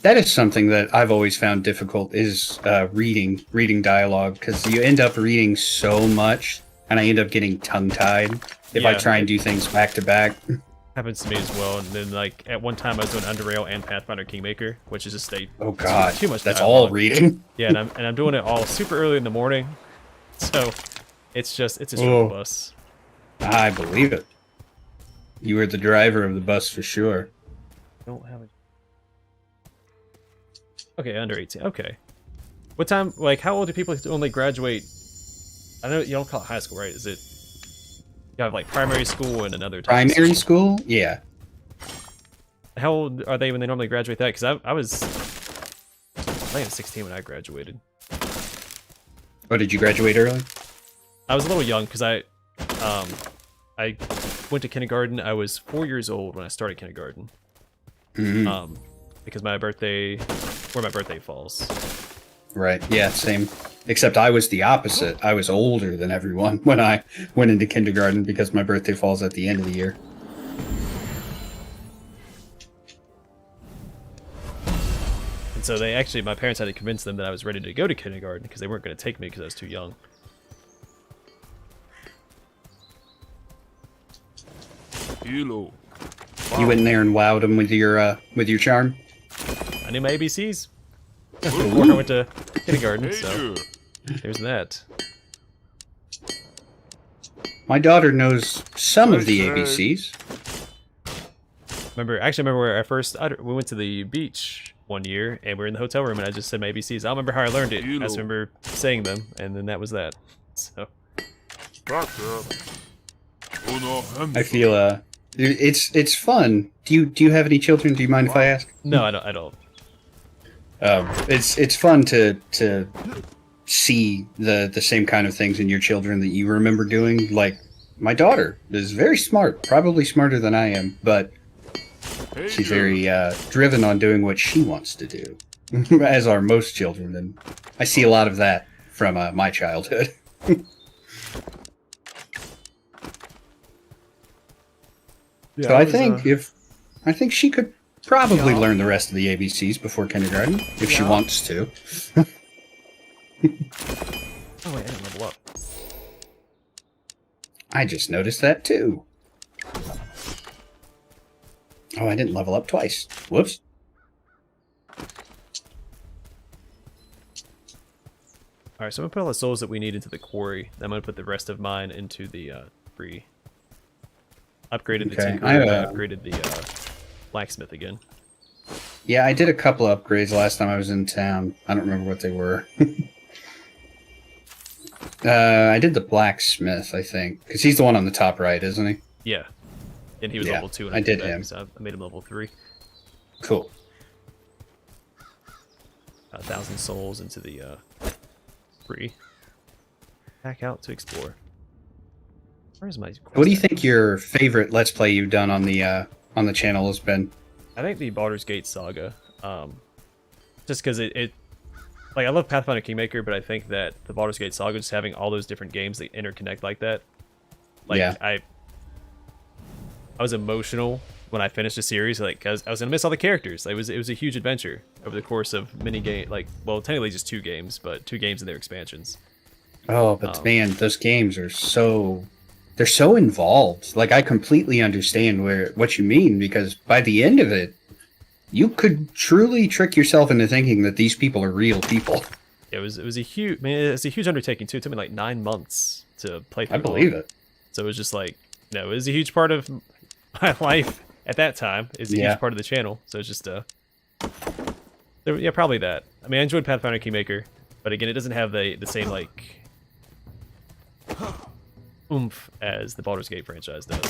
A: That is something that I've always found difficult is reading dialogue, because you end up reading so much, and I end up getting tongue-tied if I
B: Yeah.
A: try and do things back to back.
B: Happens to me as well. And then like at one time I was doing Underrail and Pathfinder Kingmaker, which is just
A: Oh God,
B: too much.
A: that's
B: dialogue.
A: all reading.
B: Yeah, and I'm doing it all super early in the morning, so it's a struggle bus.
A: I believe it. You were the driver of the bus for sure.
B: Don't have it. Okay, under 18. Okay. What time? Like, how old do people only graduate? I know you don't call it high school, right? Is it? You have like primary school and another type of
A: Primary school? Yeah.
B: How old are they when they normally graduate that? Because I think I was 16 when I graduated.
A: Oh, did you graduate early?
B: I was a little young because I went to kindergarten. I was 4 years old when I started kindergarten.
A: Mm-hmm.
B: Because my birthday falls.
A: Right. Yeah, same. Except I was the opposite. I was older than everyone when I went into kindergarten because my birthday falls at the end of the year.
B: And so my parents had to convince them that I was ready to go to kindergarten because they weren't going to take me because I was too young.
D: Hello.
A: You went in there and wowed them with your charm?
B: I knew my ABCs before I went to kindergarten, so there's that.
A: My daughter knows some of the ABCs.
B: I remember where we went to the beach one year, and we were in the hotel room, and I just said my ABCs. I don't remember how I learned it. I just remember saying them, and then that was that. So.
A: I feel it's fun. Do you have any children? Do you mind if I ask?
B: No, I don't.
A: It's fun to see the same kind of things in your children that you remember doing. Like, my daughter is very smart, probably smarter than I am, but she's very driven on doing what she wants to do, as are most children, and I see a lot of that from my childhood.
B: Yeah,
A: So I think she could probably learn the rest of the ABCs before kindergarten if she wants to.
B: Oh wait, I didn't level up.
A: I just noticed that too. Oh, I didn't level up twice. Whoops.
B: Alright, so I'm gonna put all the souls that we need into the quarry. Then I'm gonna put the rest of mine into the free. Upgraded the tinker, and I upgraded the blacksmith again.
A: Yeah, I did a couple of upgrades last time I was in town. I don't remember what they were. I did the blacksmith, I think, because he's the one on the top right, isn't he?
B: Yeah. And he was level 2. And
A: I did him.
B: So I made him level 3.
A: Cool.
B: 1,000 souls into the free. Back out to explore. Where's my quest?
A: What do you think your favorite Let's Play you've done on the channel has been?
B: I think the Baldur's Gate saga. Just because it like, I love Pathfinder Kingmaker, but I think that the Baldur's Gate saga, just having all those different games that interconnect like that. Like,
A: yeah.
B: I was emotional when I finished the series, like, cause I was gonna miss all the characters. It was a huge adventure over the course of many games, like, well, technically just 2 games, but 2 games and their expansions.
A: Oh, but man, those games are they're so involved. Like, I completely understand what you mean, because by the end of it, you could truly trick yourself into thinking that these people are real people.
B: It was a huge, it's a huge undertaking too. It took me like 9 months to play through.
A: I believe it.
B: So it was just like, it was a huge part of my life at that time. Is a huge part of the channel. So it's just yeah, probably that. I mean, I enjoyed Pathfinder Kingmaker, but again, it doesn't have the same like oomph as the Baldur's Gate franchise does.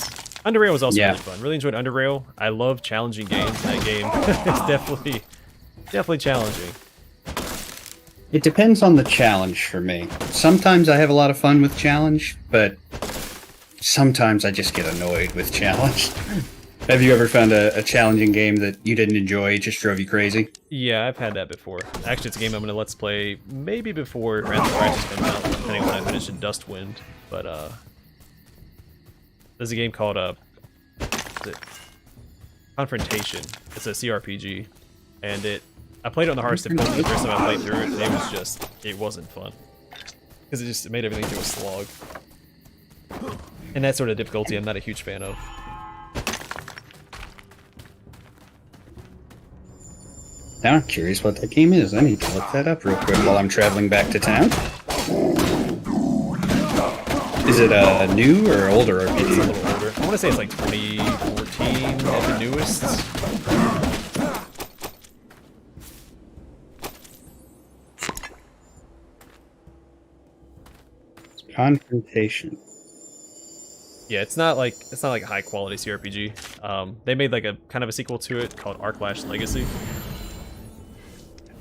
B: Underrail was also really fun. Really enjoyed Underrail. I love challenging games. That game is definitely challenging.
A: It depends on the challenge for me. Sometimes I have a lot of fun with challenge, but sometimes I just get annoyed with challenge. Have you ever found a challenging game that you didn't enjoy, it just drove you crazy?
B: Yeah, I've had that before. Actually, it's a game I'm going to let's play maybe before Wrath of Righteous comes out, depending on when I finish in Dustwind. But, there's a game called, Confrontation. It's a CRPG, and I played it on the hardest difficulty. The first time I played through it, it wasn't fun. Because it made everything into a slog. And that sort of difficulty I'm not a huge fan of.
A: Now I'm curious what that game is. I need to look that up real quick while I'm traveling back to town. Is it a new or older RPG?
B: It's a little older. I want to say it's like 2014 at the newest.
A: Confrontation.
B: Yeah, it's not like a high quality CRPG. They made like a kind of a sequel to it called Arclash Legacy.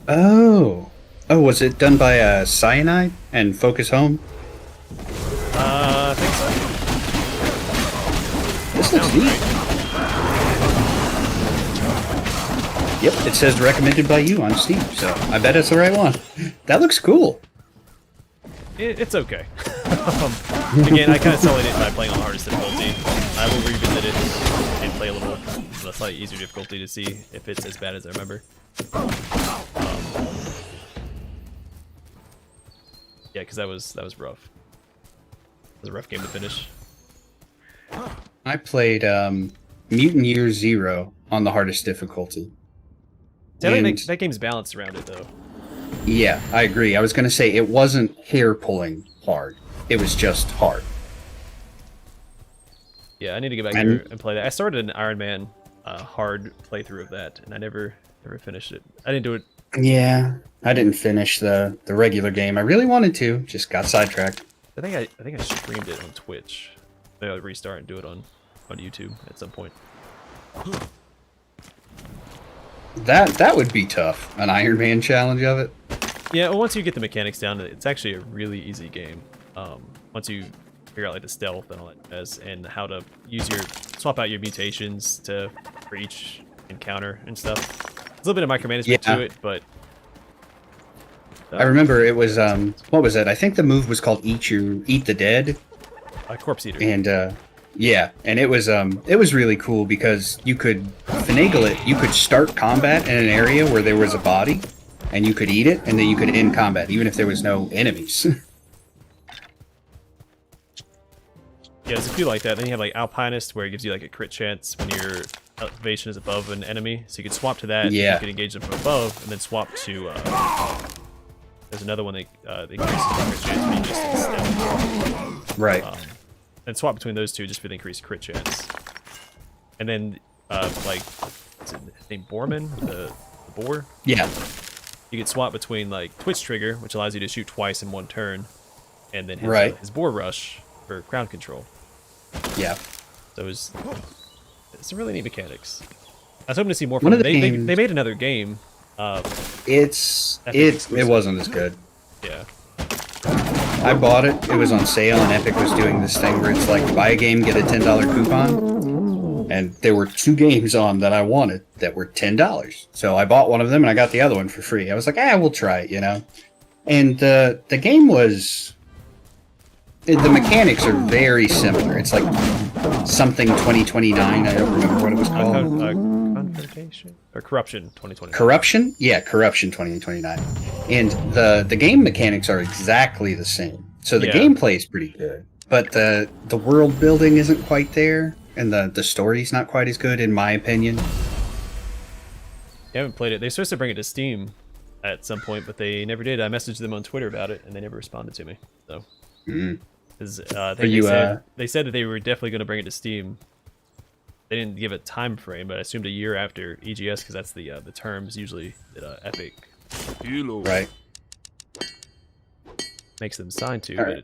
A: Oh, was it done by Cyanide and Focus Home?
B: I think so.
A: This looks neat. Yep, it says recommended by you on Steam, so I bet it's the right one. That looks cool.
B: It's okay. Again, I kind of sullied it by playing on the hardest difficulty. I will revisit it and play a little on a slightly easier difficulty to see if it's as bad as I remember. Yeah, because that was rough. It was a rough game to finish.
A: I played Mutant Year Zero on the hardest difficulty.
B: See, I think that game's balanced around it, though.
A: Yeah, I agree. I was going to say it wasn't hair-pulling hard. It was just hard.
B: Yeah, I need to get back here and play that. I started an Iron Man hard playthrough of that, and I never finished it. I didn't do it.
A: Yeah, I didn't finish the regular game. I really wanted to, just got sidetracked.
B: I think I streamed it on Twitch. Maybe I'll restart and do it on YouTube at some point.
A: That would be tough. An Iron Man challenge of it.
B: Yeah, well, once you get the mechanics down, it's actually a really easy game. Once you figure out like the stealth and all that jazz, and how to swap out your mutations for each encounter and stuff. There's a little bit of micromanagement to it, but
A: I remember it was what was it? I think the move was called Eat the Dead.
B: Corpse Eater.
A: And Yeah, and it was really cool because you could finagle it. You could start combat in an area where there was a body, and you could eat it, and then you could end combat even if there was no enemies.
B: Yeah, there's a few like that. Then you have like Alpinist, where it gives you like a crit chance when your elevation is above an enemy. So you can swap to that.
A: Yeah.
B: You can engage them from above, and then swap to. There's another one that increases the crit chance when you just instead.
A: Right.
B: And swap between those two just for the increased crit chance. And then, like, is it named Borman, the boar?
A: Yeah.
B: You can swap between like Twitch Trigger, which allows you to shoot twice in one turn, and then his Boar Rush for crowd control.
A: Yeah.
B: So it's some really neat mechanics. I was hoping to see more
A: One
B: from
A: of
B: them.
A: the
B: They
A: games-
B: made another game.
A: It wasn't as good.
B: Yeah.
A: I bought it. It was on sale, and Epic was doing this thing where it's like buy a game, get a $10 coupon. And there were 2 games on that I wanted that were $10. So I bought one of them, and I got the other one for free. I was like, we'll try it, you know. And the game was. The mechanics are very similar. It's like something 2029. I don't remember what it was called.
B: Confrontation or Corruption 2029.
A: Corruption? Yeah, Corruption 2029. And the game mechanics are exactly the same. So the gameplay is pretty good, but the world building isn't quite there, and the story's not quite as good, in my opinion.
B: I haven't played it. They're supposed to bring it to Steam at some point, but they never did. I messaged them on Twitter about it, and they never responded to me. So. I think they said that they were definitely going to bring it to Steam. They didn't give a time frame, but I assumed a year after EGS because that's the terms usually that Epic
A: Right.
B: makes them sign to.
A: Right.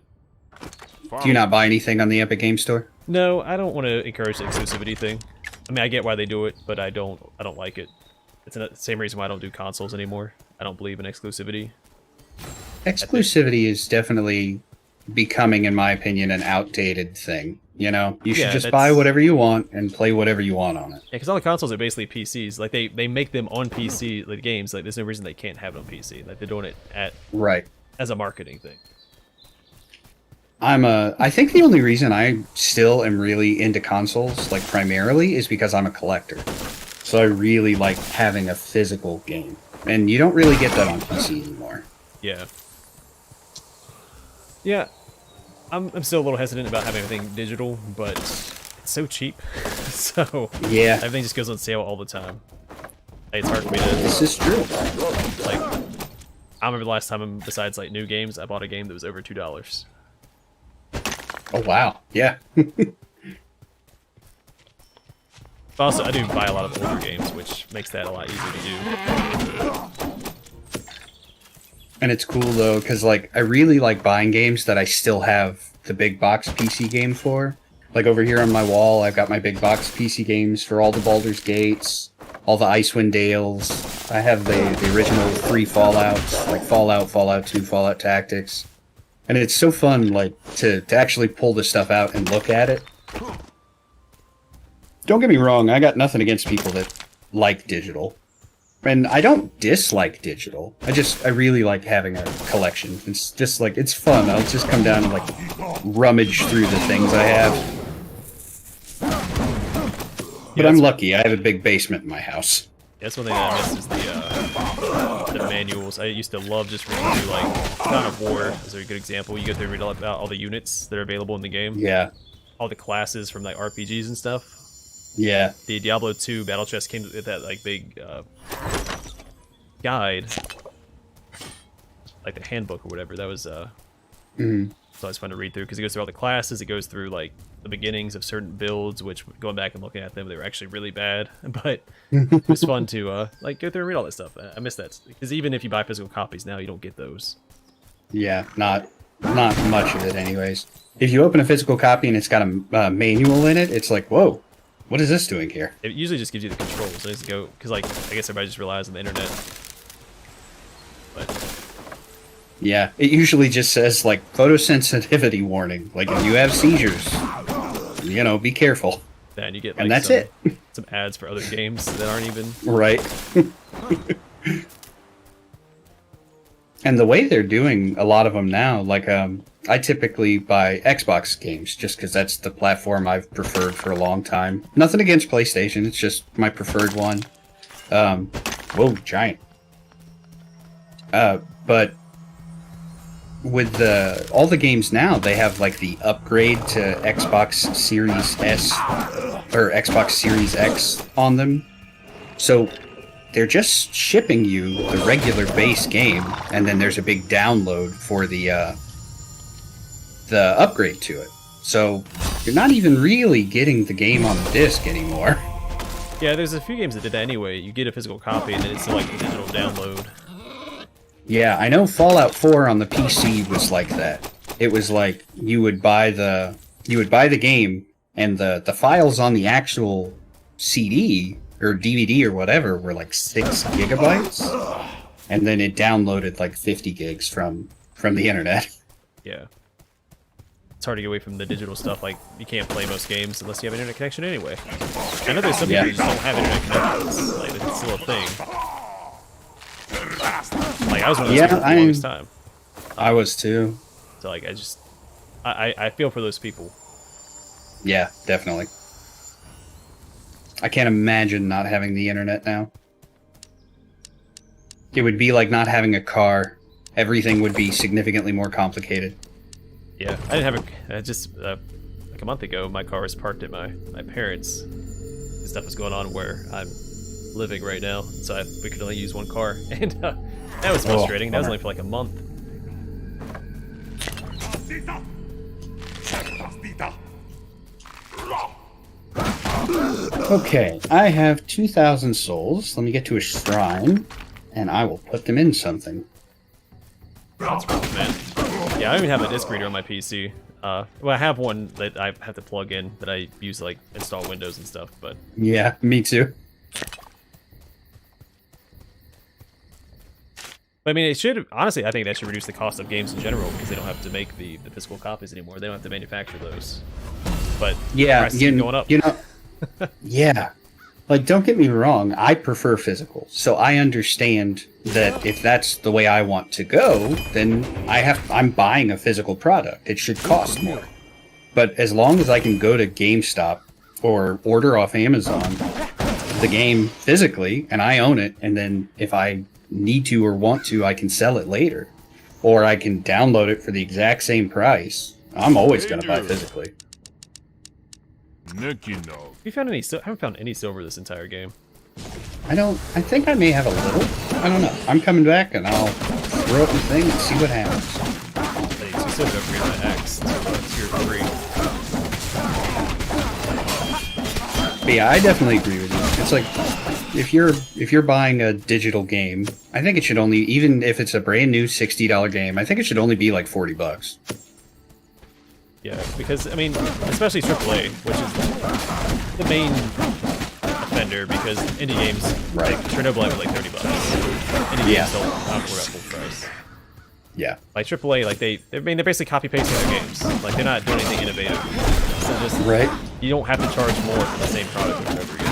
A: Do you not buy anything on the Epic Game Store?
B: No, I don't want to encourage the exclusivity thing. I mean, I get why they do it, but I don't like it. It's the same reason why I don't do consoles anymore. I don't believe in exclusivity.
A: Exclusivity is definitely becoming, in my opinion, an outdated thing. You know, you should just buy whatever you want and play whatever you want on it.
B: Yeah, because all the consoles are basically PCs. Like they make them on PC, like games. Like there's no reason they can't have it on PC. Like they're doing it as a marketing thing.
A: I think the only reason I still am really into consoles, like primarily, is because I'm a collector. So I really like having a physical game, and you don't really get that on PC anymore.
B: Yeah. Yeah. I'm still a little hesitant about having everything digital, but it's so cheap. So
A: yeah,
B: everything just goes on sale all the time. It's hard for me to.
A: This is true.
B: Like, I remember the last time, besides like new games, I bought a game that was over $2.
A: Oh wow, yeah.
B: But also, I do buy a lot of older games, which makes that a lot easier to do.
A: And it's cool though, because like I really like buying games that I still have the big box PC game for. Like over here on my wall, I've got my big box PC games for all the Baldur's Gates, all the Icewind Dales. I have the original 3 Fallouts, like Fallout, Fallout 2, Fallout Tactics. And it's so fun, like, to actually pull this stuff out and look at it. Don't get me wrong, I got nothing against people that like digital. And I don't dislike digital. I really like having a collection. It's just like, it's fun. I'll just come down and like rummage through the things I have. But I'm lucky. I have a big basement in my house.
B: Yeah, that's one thing that I miss is the manuals. I used to love just reading through, like, Dawn of War is a good example. You go through and read about all the units that are available in the game.
A: Yeah.
B: All the classes from, like, RPGs and stuff.
A: Yeah.
B: The Diablo 2 battle chest came with that, like, big guide. Like the handbook or whatever. That was, so it's fun to read through because it goes through all the classes. It goes through, like, the beginnings of certain builds, which, going back and looking at them, they were actually really bad. But it was fun to, like, go through and read all that stuff. I miss that. Because even if you buy physical copies now, you don't get those.
A: Yeah, not much of it anyways. If you open a physical copy and it's got a manual in it, it's like, whoa. What is this doing here? It
B: usually just gives you the controls. It needs to go because, like, I guess everybody just relies on the internet. But
A: yeah, it usually just says like photosensitivity warning. Like if you have seizures, you know, be careful.
B: Yeah, and you get like,
A: and that's it.
B: Some ads for other games that aren't even
A: right. And the way they're doing a lot of them now, like I typically buy Xbox games just because that's the platform I've preferred for a long time. Nothing against PlayStation, it's just my preferred one. Whoa, giant. But with all the games now, they have like the upgrade to Xbox Series S or Xbox Series X on them. So they're just shipping you the regular base game, and then there's a big download for the upgrade to it. So you're not even really getting the game on the disc anymore.
B: Yeah, there's a few games that did that anyway. You get a physical copy and then it's like a digital download.
A: Yeah, I know Fallout 4 on the PC was like that. It was like you would buy the game, and the files on the actual CD or DVD or whatever were like 6 gigabytes, and then it downloaded like 50 gigs from the internet.
B: Yeah. It's hard to get away from the digital stuff. Like, you can't play most games unless you have an internet connection anyway. I know there's some people who just don't have internet connections. Like, it's still a thing. Like, I was one of those people for the longest time.
A: I was too.
B: So, like, I feel for those people.
A: Yeah, definitely. I can't imagine not having the internet now. It would be like not having a car. Everything would be significantly more complicated.
B: Yeah, I didn't have like a month ago, my car was parked at my parents'. Stuff is going on where I'm living right now, so we could only use one car, and that was frustrating. That was only for like a month.
A: Okay, I have 2,000 souls. Let me get to a shrine, and I will put them in something.
B: That's rough, man. Yeah, I don't even have a disc reader on my PC. Well, I have one that I have to plug in that I use to, like, install Windows and stuff, but...
A: Yeah, me too.
B: But, I mean, it should... Honestly, I think that should reduce the cost of games in general, because they don't have to make the physical copies anymore. They don't have to manufacture those. But
A: yeah,
B: prices keep going up.
A: You know, yeah. Like, don't get me wrong, I prefer physical, so I understand that if that's the way I want to go, then I'm buying a physical product. It should cost more. But as long as I can go to GameStop or order off Amazon the game physically, and I own it, and then if I need to or want to, I can sell it later. Or I can download it for the exact same price. I'm always going to buy physically.
B: Have you found any? I haven't found any silver this entire game.
A: I think I may have a little. I don't know. I'm coming back and I'll throw up the thing and see what happens.
B: Hey, so silver upgrade my X to tier 3.
A: But yeah, I definitely agree with you. It's like if you're buying a digital game, I think it should only, even if it's a brand new $60 game, I think it should only be like $40.
B: Yeah, because, I mean, especially AAA, which is the main offender, because indie games, like Chernobyl was like $30. Indie games don't offer at full price.
A: Yeah.
B: Like AAA, like they're basically copy pasting their games. Like they're not doing anything innovative. So just you don't have to charge more for the same product over and over again.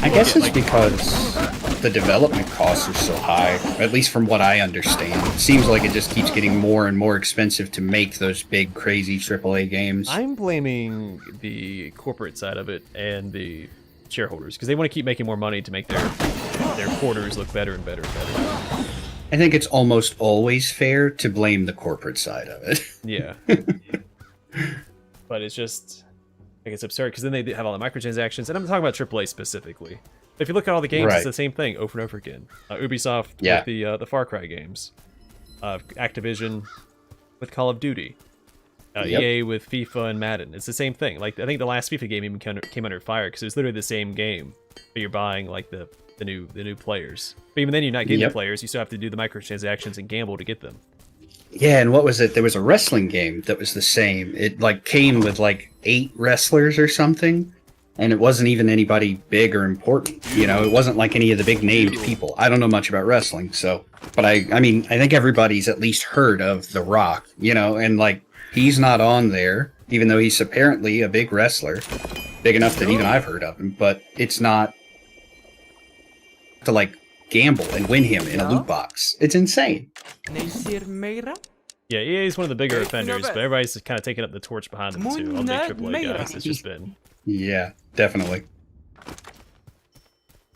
A: I guess it's because the development costs are so high, at least from what I understand. It seems like it just keeps getting more and more expensive to make those big, crazy AAA games.
B: I'm blaming the corporate side of it and the shareholders, because they want to keep making more money to make their quarters look better and better and better.
A: I think it's almost always fair to blame the corporate side of it.
B: Yeah. But it's just... like, it's absurd, because then they have all the microtransactions, and I'm talking about AAA specifically. But if you look at all the games, it's the same thing over and over again. Ubisoft with the Far Cry games. Activision with Call of Duty. EA with FIFA and Madden. It's the same thing. Like, I think the last FIFA game even came under fire, because it was literally the same game, but you're buying, like, the new players. But even then, you're not getting the players. You still have to do the microtransactions and gamble to get them.
A: Yeah, and what was it? There was a wrestling game that was the same. It like came with like 8 wrestlers or something, and it wasn't even anybody big or important. You know, it wasn't like any of the big named people. I don't know much about wrestling, so, but I mean, I think everybody's at least heard of The Rock, you know, and like he's not on there, even though he's apparently a big wrestler, big enough that even I've heard of him, but it's not to like gamble and win him in a loot box. It's insane.
C: Neysir meira?
B: Yeah, EA is one of the bigger
C: Taking
B: offenders,
C: over.
B: but everybody's kind of taking up the torch behind them too. All the big AAA guys. It's just been
A: Yeah, definitely.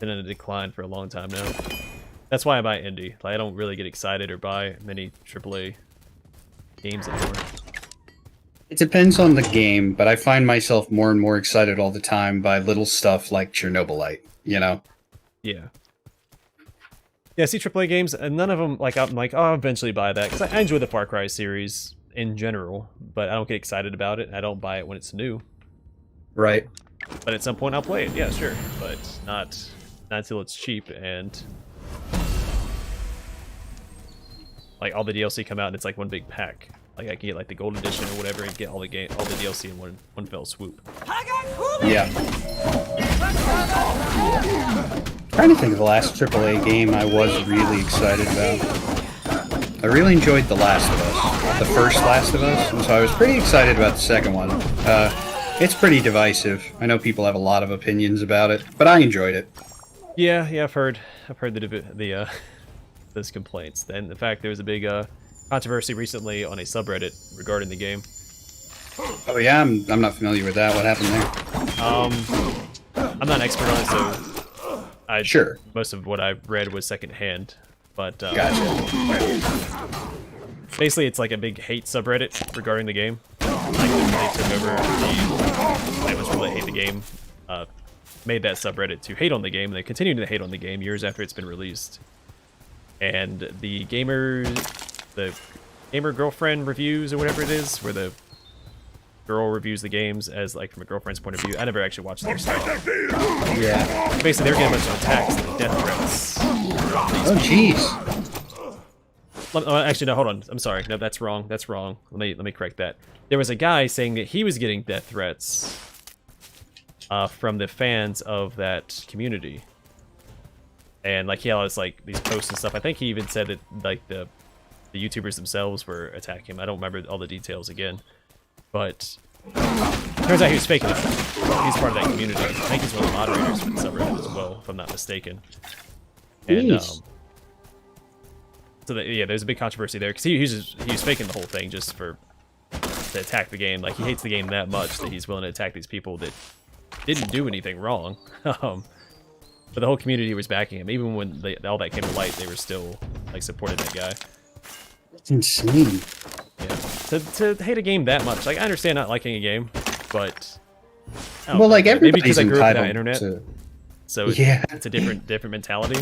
B: in a decline for a long time now. That's why I buy indie. Like, I don't really get excited or buy many AAA games anymore.
A: It depends on the game, but I find myself more and more excited all the time by little stuff like Chernobylite, you know?
B: Yeah. Yeah, see AAA games, and none of them, like, I'm like, oh, I'll eventually buy that, because I enjoy the Far Cry series in general, but I don't get excited about it, and I don't buy it when it's new.
A: Right.
B: But at some point I'll play it, yeah, sure, but not until it's cheap, and like all the DLC come out and it's like one big pack. Like I can get like the gold edition or whatever and get all the DLC in one fell swoop.
A: Yeah. Trying to think of the last AAA game I was really excited about. I really enjoyed The Last of Us, the first Last of Us, and so I was pretty excited about the second one. It's pretty divisive. I know people have a lot of opinions about it, but I enjoyed it.
B: Yeah, I've heard the those complaints. And in fact, there was a big controversy recently on a subreddit regarding the game.
A: Oh yeah, I'm not familiar with that. What happened there?
B: I'm not an expert on it, so
A: Sure.
B: most of what I read was secondhand. But
A: Gotcha.
B: basically, it's like a big hate subreddit regarding the game. Like they took over the most people that hate the game, made that subreddit to hate on the game, and they continue to hate on the game years after it's been released. And the gamer girlfriend reviews or whatever it is, where the girl reviews the games as like from a girlfriend's point of view. I never actually watched their stuff.
A: Yeah.
B: Basically, they were getting a bunch of attacks and death threats.
A: Oh jeez.
B: Actually, no, hold on. I'm sorry. No, that's wrong. That's wrong. Let me correct that. There was a guy saying that he was getting death threats from the fans of that community. And like he had all this, like these posts and stuff. I think he even said that like the YouTubers themselves were attacking him. I don't remember all the details again, but turns out he was faking it. He's part of that community. I think he's one of the moderators for the subreddit as well, if I'm not mistaken. And so yeah, there's a big controversy there because he was faking the whole thing just to attack the game. Like he hates the game that much that he's willing to attack these people that didn't do anything wrong. But the whole community was backing him. Even when all that came to light, they were still like supporting that guy.
A: That's insane.
B: Yeah. To hate a game that much, like I understand not liking a game, but I don't
A: Well,
B: know,
A: like
B: maybe
A: everybody's
B: because I grew up
A: entitled
B: without internet,
A: to.
B: so
A: Yeah.
B: it's a different mentality.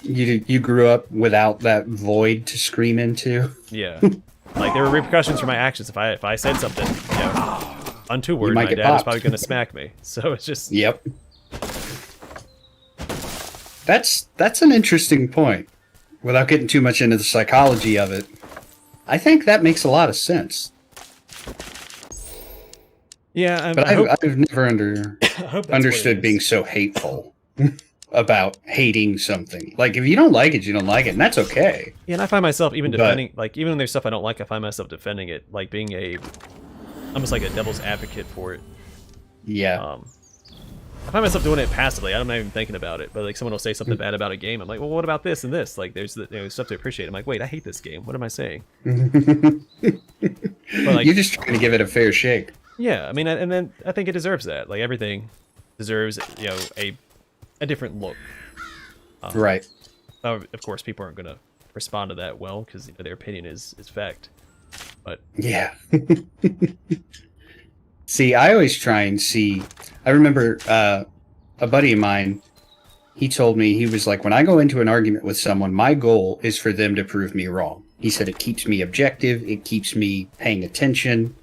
A: You grew up without that void to scream into.
B: Yeah. Like there were repercussions for my actions if I said something, untoward,
A: might
B: my
A: get
B: dad was
A: popped.
B: probably gonna smack me. So it's just
A: Yep. That's an interesting point. Without getting too much into the psychology of it, I think that makes a lot of sense.
B: yeah.
A: But
B: I hope,
A: I've never
B: I hope that's what it
A: understood
B: is.
A: being so hateful about hating something. Like if you don't like it, you don't like it, and that's okay.
B: Yeah, and I find myself even
A: But-
B: defending, like even when there's stuff I don't like, I find myself defending it, like being almost like a devil's advocate for it.
A: Yeah.
B: I find myself doing it passively. I'm not even thinking about it. But like someone will say something bad about a game, I'm like, well, what about this and this? Like, there's stuff to appreciate. I'm like, wait, I hate this game. What am I saying? But like,
A: You're just trying to give it a fair shake.
B: yeah, I mean, and then I think it deserves that. Like everything deserves, a different look.
A: Right.
B: Of course, people aren't gonna respond to that well because their opinion is fact. But
A: Yeah. See, I always try and see. I remember a buddy of mine, he told me, he was like, when I go into an argument with someone, my goal is for them to prove me wrong. He said it keeps me objective, it keeps me paying attention,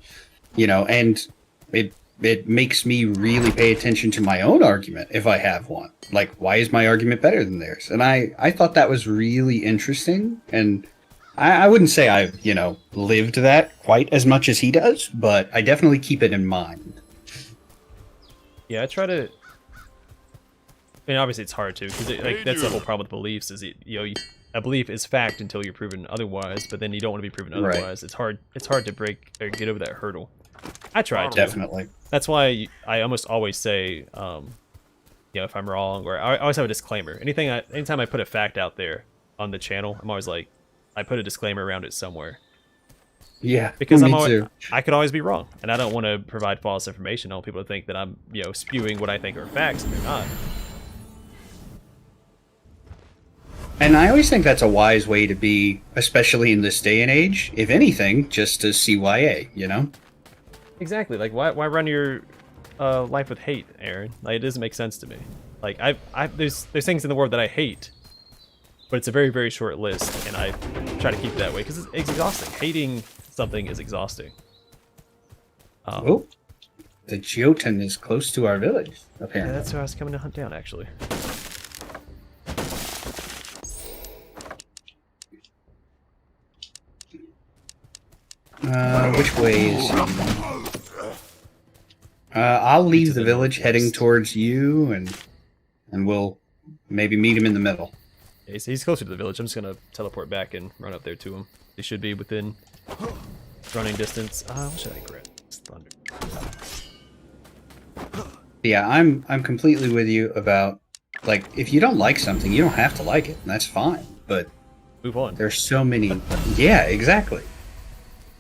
A: and it makes me really pay attention to my own argument if I have one. Like, why is my argument better than theirs? And I thought that was really interesting, and I wouldn't say I've, lived that quite as much as he does, but I definitely keep it in mind.
B: yeah, I try to. I mean, obviously it's hard to because that's the whole problem with beliefs. Is a belief is fact until you're proven otherwise, but then you don't want to be proven
A: Right.
B: otherwise. It's hard to break or get over that hurdle. I try to.
A: Definitely.
B: That's why I almost always say, if I'm wrong, or I always have a disclaimer. Anytime I put a fact out there on the channel, I'm always like, I put a disclaimer around it somewhere.
A: Yeah,
B: because
A: me too.
B: I could always be wrong, and I don't want to provide false information. I want people to think that I'm, spewing what I think are facts, and they're not.
A: And I always think that's a wise way to be, especially in this day and age. If anything, just to CYA, you know?
B: Exactly. Like, why run your life with hate, Aaron? Like, it doesn't make sense to me. Like, there's things in the world that I hate, but it's a very, very short list, and I try to keep it that way because it's exhausting. Hating something is exhausting.
A: Oh, the Jotun is close to our village,
B: Yeah,
A: apparently.
B: that's who I was coming to hunt down, actually.
A: Which way is he? I'll leave the village, heading towards you, and we'll maybe meet him in the middle.
B: Yeah, he's closer to the village. I'm just gonna teleport back and run up there to him. He should be within running distance. What should I grab? It's thunder.
A: Yeah, I'm completely with you about, like, if you don't like something, you don't have to like it, and that's fine. But
B: Move on.
A: there's so many. Yeah, exactly.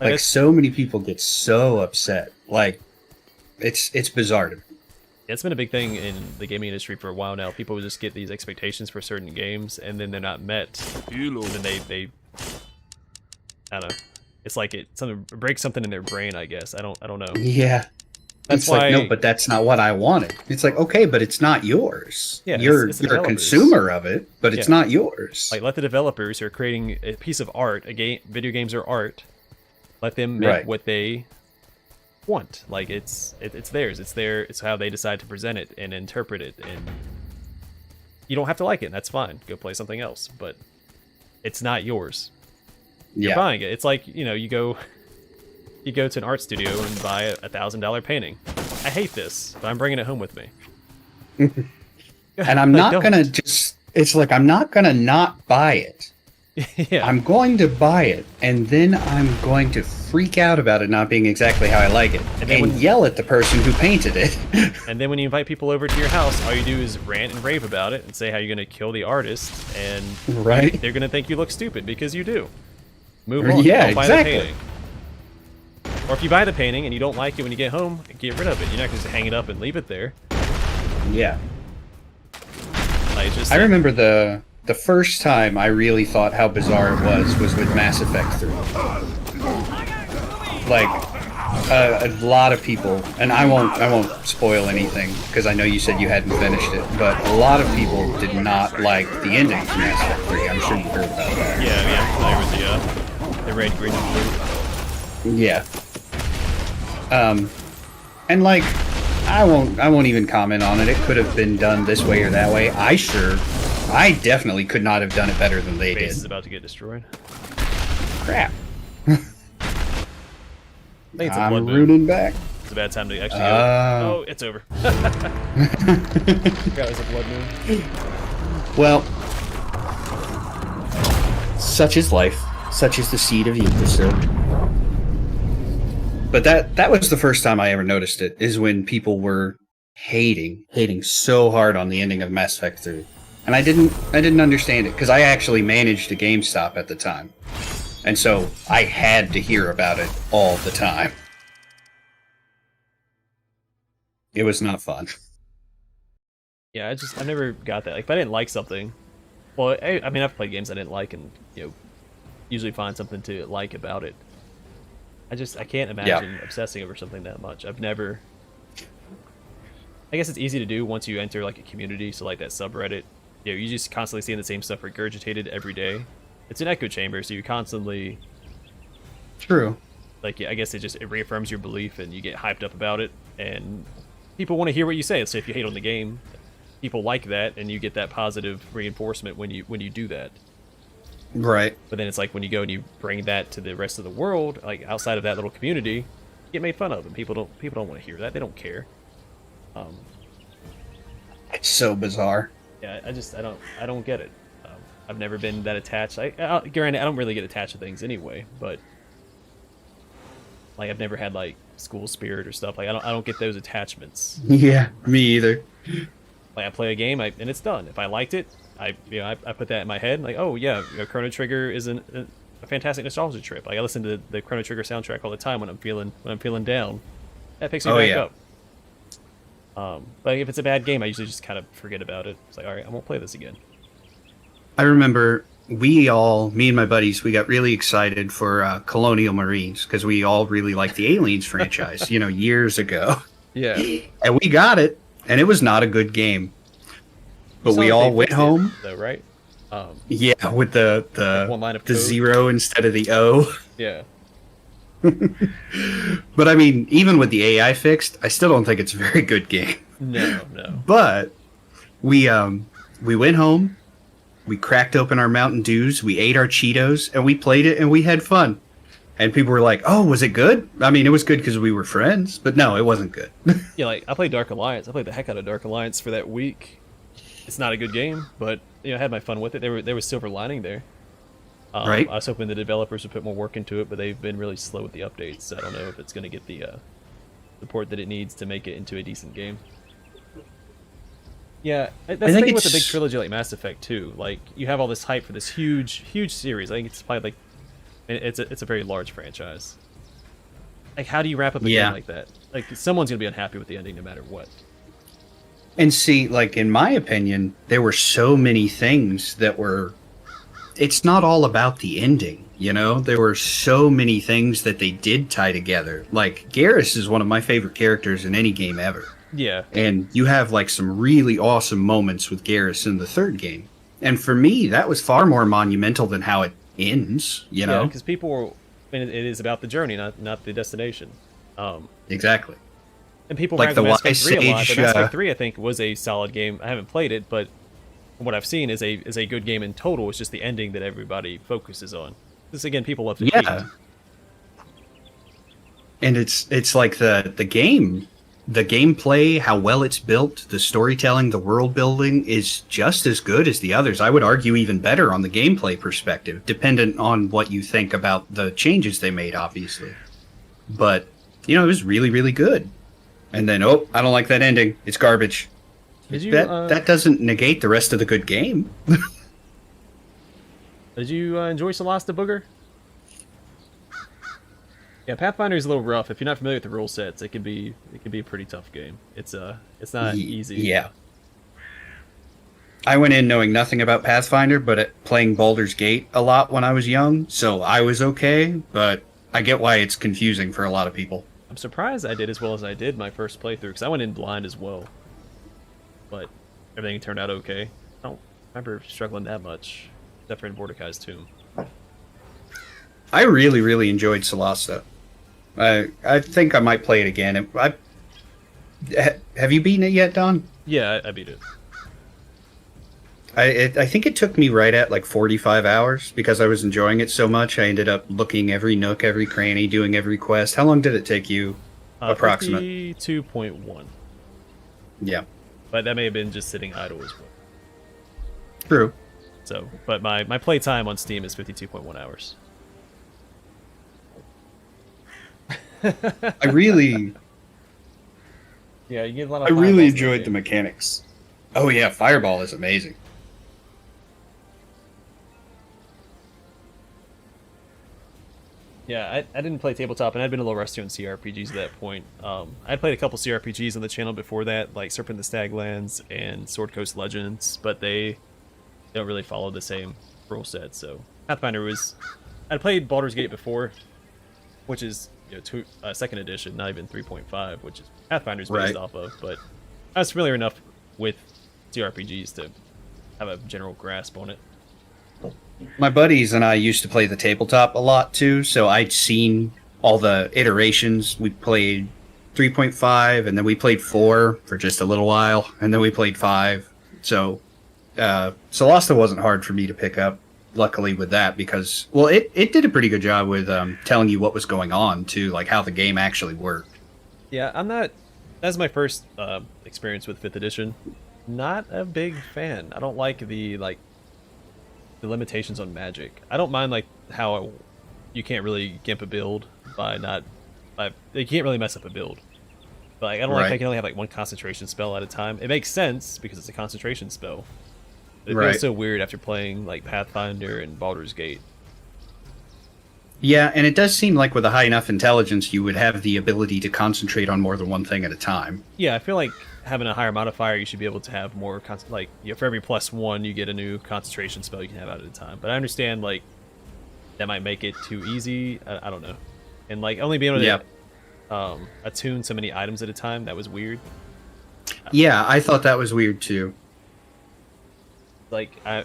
A: Like, so many people get so upset. Like, it's bizarre to me.
B: It's been a big thing in the gaming industry for a while now. People just get these expectations for certain games, and then they're not met.
D: Hello.
B: And then they I don't know. It's like something breaks something in their brain, I guess. I don't know.
A: Yeah.
B: That's
A: It's
B: why.
A: like, no, but that's not what I wanted. It's like, okay, but it's not yours.
B: Yeah,
A: you're
B: it's the
A: you're a
B: developers.
A: consumer of it, but it's
B: Yeah.
A: not yours.
B: Like, let the developers who are creating a piece of art, a game, video games are art. Let them make
A: Right.
B: what they want. Like, it's theirs. It's how they decide to present it and interpret it. And you don't have to like it. And that's fine. Go play something else. But it's not yours. You're
A: Yeah.
B: buying it. It's like, you go to an art studio and buy a $1,000 painting. I hate this, but I'm bringing it home with me.
A: And I'm
B: Like,
A: not gonna just. It's like I'm not gonna not buy it.
B: Yeah.
A: I'm going to buy it, and then I'm going to freak out about it not being exactly how I like it,
B: And
A: and,
B: then when-
A: yell at the person who painted it.
B: And then when you invite people over to your house, all you do is rant and rave about it and say how you're going to kill the artist, and
A: Right.
B: they're going to think you look stupid because you do. Move on.
A: Yeah,
B: Don't buy
A: exactly.
B: the painting. Or if you buy the painting and you don't like it when you get home, get rid of it. You're not going to just hang it up and leave it there.
A: Yeah.
B: Like, just
A: I remember the first time I really thought how bizarre it was with Mass Effect 3. Like, a lot of people, and I won't spoil anything because I know you said you hadn't finished it, but a lot of people did not like the ending to Mass Effect 3. I'm sure you heard about that.
B: yeah, I'm familiar with the red, green, and blue.
A: Yeah. And like, I won't even comment on it. It could have been done this way or that way. I definitely could not have done it better than they
B: Base is
A: did.
B: about to get destroyed.
A: Crap.
B: I think it's a blood
A: I'm
B: moon.
A: rooting back.
B: It's a bad time to actually go.
A: Oh.
B: Oh, it's over. Forgot it was a blood moon.
A: Well, such is life. Such is the seed of Yggdrasil. But that was the first time I ever noticed it, is when people were hating so hard on the ending of Mass Effect 3. And I didn't understand it, because I actually managed a GameStop at the time. And so I had to hear about it all the time. It was not fun.
B: Yeah, I never got that. Like, if I didn't like something, well, I mean, I've played games I didn't like, and usually find something to like about it. I can't imagine obsessing over something that much. I've never. I guess it's easy to do once you enter like a community, so like that subreddit. You just constantly seeing the same stuff regurgitated every day. It's an echo chamber, so you constantly
A: True.
B: like. I guess it reaffirms your belief, and you get hyped up about it, and people want to hear what you say. So if you hate on the game, people like that, and you get that positive reinforcement when you do that.
A: Right.
B: But then it's like when you go and you bring that to the rest of the world, like outside of that little community, you get made fun of, and people don't want to hear that. They don't care.
A: It's so bizarre.
B: Yeah, I don't get it. I've never been that attached. Granted, I don't really get attached to things anyway, but like I've never had like school spirit or stuff. Like I don't get those attachments.
A: Yeah, me either.
B: Like I play a game and it's done. If I liked it, I put that in my head. Like, oh yeah, Chrono Trigger is a fantastic nostalgia trip. Like, I listen to the Chrono Trigger soundtrack all the time when I'm feeling down. That picks me back up. But if it's a bad game, I usually just kind of forget about it. It's like, all right, I won't play this again.
A: I remember me and my buddies, we got really excited for Colonial Marines because we all really liked the Aliens franchise, years ago.
B: Yeah.
A: And we got it, and it was not a good game. But we all went home.
B: Though, right?
A: Yeah, with the
B: one line of
A: the
B: code.
A: 0 instead of the O.
B: Yeah.
A: But I mean, even with the AI fixed, I still don't think it's a very good game.
B: No.
A: But we went home, we cracked open our Mountain Dews, we ate our Cheetos, and we played it, and we had fun. And people were like, "Oh, was it good?" I mean, it was good because we were friends, but no, it wasn't good.
B: Yeah, like, I played Dark Alliance. I played the heck out of Dark Alliance for that week. It's not a good game, but I had my fun with it. There was silver lining there.
A: Right.
B: I was hoping the developers would put more work into it, but they've been really slow with the updates. So I don't know if it's going to get the support that it needs to make it into a decent game. Yeah, that's the thing with a big trilogy like Mass Effect too. Like, you have all this hype for this huge series. I think it's probably like it's a very large franchise. Like, how do you wrap up a game like that? Like, someone's going to be unhappy with the ending no matter what.
A: And see, like, in my opinion, there were so many things that were... It's not all about the ending, There were so many things that they did tie together. Like, Garrus is one of my favorite characters in any game ever.
B: Yeah.
A: And you have, like, some really awesome moments with Garrus in the third game. And for me, that was far more monumental than how it ends,
B: Yeah, because people were... it is about the journey, not the destination.
A: Exactly.
B: And people
A: like
B: rag
A: the
B: Mass Effect 3 a lot, but
A: Sage,
B: Mass Effect 3, I think, was a solid game. I haven't played it, but from what I've seen is a good game in total. It's just the ending that everybody focuses on. This, again, people love to hate.
A: And it's like the gameplay, how well it's built, the storytelling, the world building is just as good as the others. I would argue even better on the gameplay perspective, dependent on what you think about the changes they made, obviously. But, it was really, really good. And then, I don't like that ending. It's garbage. That doesn't negate the rest of the good game.
B: Did you enjoy Solasta Booger? Yeah, Pathfinder is a little rough. If you're not familiar with the rule sets, it can be a pretty tough game. It's not easy.
A: Yeah. I went in knowing nothing about Pathfinder, but playing Baldur's Gate a lot when I was young, so I was okay, but I get why it's confusing for a lot of people.
B: I'm surprised I did as well as I did my first playthrough, because I went in blind as well. But everything turned out okay. I don't remember struggling that much, except for in Mordecai's Tomb.
A: I really, really enjoyed Solasta. I think I might play it again. Have you beaten it yet, Don?
B: Yeah, I beat it.
A: I think it took me right at like 45 hours because I was enjoying it so much. I ended up looking every nook, every cranny, doing every quest. How long did it take you, approximate?
B: 52.1.
A: Yeah.
B: But that may have been just sitting idle as well.
A: True.
B: So, but my play time on Steam is 52.1 hours.
A: I really
B: Yeah, you get a lot of
A: I really
B: fireballs in that
A: enjoyed the
B: game.
A: mechanics. Oh yeah, Fireball is amazing.
B: Yeah, I didn't play tabletop, and I'd been a little rusty on CRPGs at that point. I'd played a couple CRPGs on the channel before that, like Serpent the Staglands and Sword Coast Legends, but they don't really follow the same rule set. So Pathfinder was... I'd played Baldur's Gate before, which is second edition, not even 3.5, which is Pathfinder's based off of, but I was familiar enough with CRPGs to have a general grasp on it.
A: My buddies and I used to play the tabletop a lot too, so I'd seen all the iterations. We played 3.5, and then we played 4 for just a little while, and then we played 5. So Solasta wasn't hard for me to pick up, luckily, with that, because, well, it did a pretty good job with telling you what was going on too, like how the game actually worked.
B: Yeah, I'm not... That's my first experience with 5th edition. Not a big fan. I don't like the limitations on magic. I don't mind how you can't really gimp a build you can't really mess up a build. But I don't like how you can only have one concentration spell at a time. It makes sense because it's a concentration spell. But it feels so weird after playing Pathfinder and Baldur's Gate.
A: Yeah, and it does seem like with a high enough intelligence, you would have the ability to concentrate on more than one thing at a time.
B: Yeah, I feel like having a higher modifier, you should be able to have more, for every +1, you get a new concentration spell you can have out at a time. But I understand, like, that might make it too easy. I don't know. And, like, only being able to attune so many items at a time, that was weird.
A: Yeah, I thought that was weird too.
B: Like, I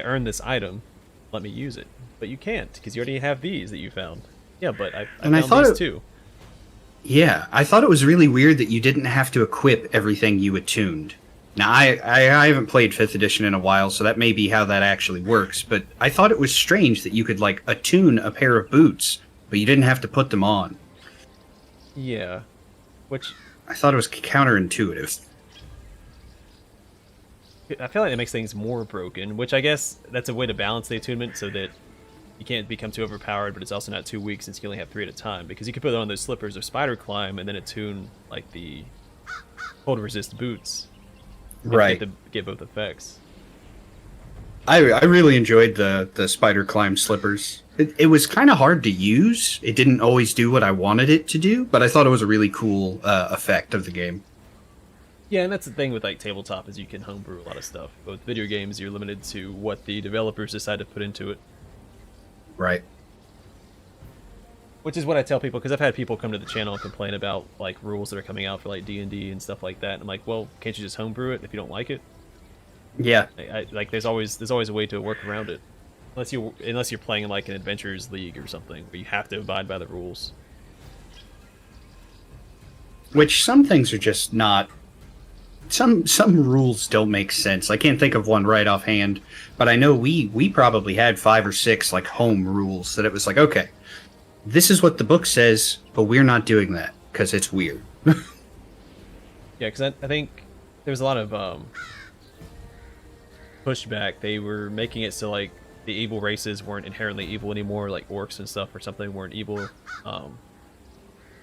B: earned this item, let me use it. But you can't, because you already have these that you found. Yeah, but I found these too.
A: Yeah, I thought it was really weird that you didn't have to equip everything you attuned. Now, I haven't played 5th edition in a while, so that may be how that actually works, but I thought it was strange that you could, like, attune a pair of boots, but you didn't have to put them on.
B: Yeah. Which...
A: I thought it was counterintuitive.
B: I feel like it makes things more broken, which I guess that's a way to balance the attunement so that you can't become too overpowered, but it's also not too weak since you only have 3 at a time. Because you could put on those slippers or spider climb and then attune, like, the cold resist boots.
A: Right.
B: Get both effects.
A: I really enjoyed the spider climb slippers. It was kind of hard to use. It didn't always do what I wanted it to do, but I thought it was a really cool effect of the game.
B: Yeah, and that's the thing with, like, tabletop is you can homebrew a lot of stuff. But with video games, you're limited to what the developers decide to put into it.
A: Right.
B: Which is what I tell people, because I've had people come to the channel and complain about, like, rules that are coming out for, like, D&D and stuff like that. And I'm like, well, can't you just homebrew it if you don't like it?
A: Yeah.
B: Like, there's always a way to work around it. Unless you're playing in, like, an adventures league or something, where you have to abide by the rules.
A: Which some things are just not... Some rules don't make sense. I can't think of one right offhand, but I know we probably had 5 or 6, like, home rules that it was like, okay, this is what the book says, but we're not doing that, because it's weird.
B: Yeah, because I think there was a lot of pushback. They were making it so, like, the evil races weren't inherently evil anymore, like orcs and stuff or something weren't evil.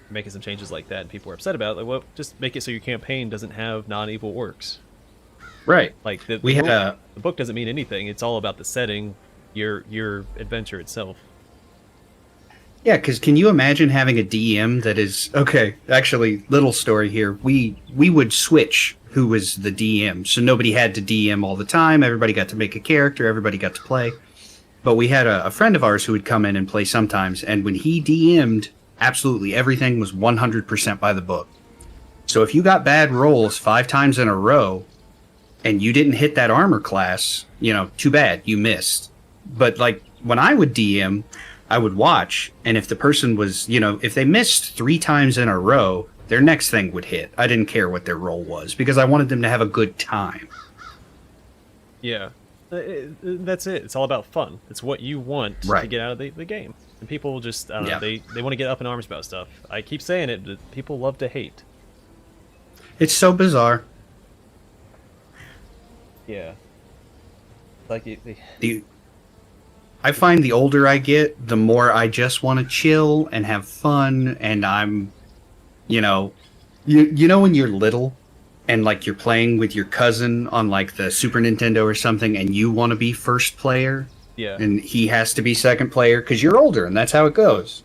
B: Making some changes like that, and people were upset about it. Like, well, just make it so your campaign doesn't have non-evil orcs.
A: Right.
B: Like, the book doesn't mean anything. It's all about the setting, your adventure itself.
A: Yeah, because can you imagine having a DM that is... Okay, actually, little story here. We would switch who was the DM, so nobody had to DM all the time. Everybody got to make a character. Everybody got to play. But we had a friend of ours who would come in and play sometimes, and when he DM'd, absolutely everything was 100% by the book. So if you got bad rolls 5 times in a row, and you didn't hit that armor class, too bad, you missed. But, like, when I would DM... I would watch, and if the person was, if they missed 3 times in a row, their next thing would hit. I didn't care what their roll was, because I wanted them to have a good time.
B: Yeah. That's it. It's all about fun. It's what you want to get out of the game. And people just, I don't know, they want to get up in arms about stuff. I keep saying it, but people love to hate.
A: It's so bizarre.
B: Yeah. Like,
A: I find the older I get, the more I just want to chill and have fun, and I'm, you know when you're little and, like, you're playing with your cousin on, like, the Super Nintendo or something, and you want to be first player,
B: yeah,
A: and he has to be second player because you're older, and that's how it goes.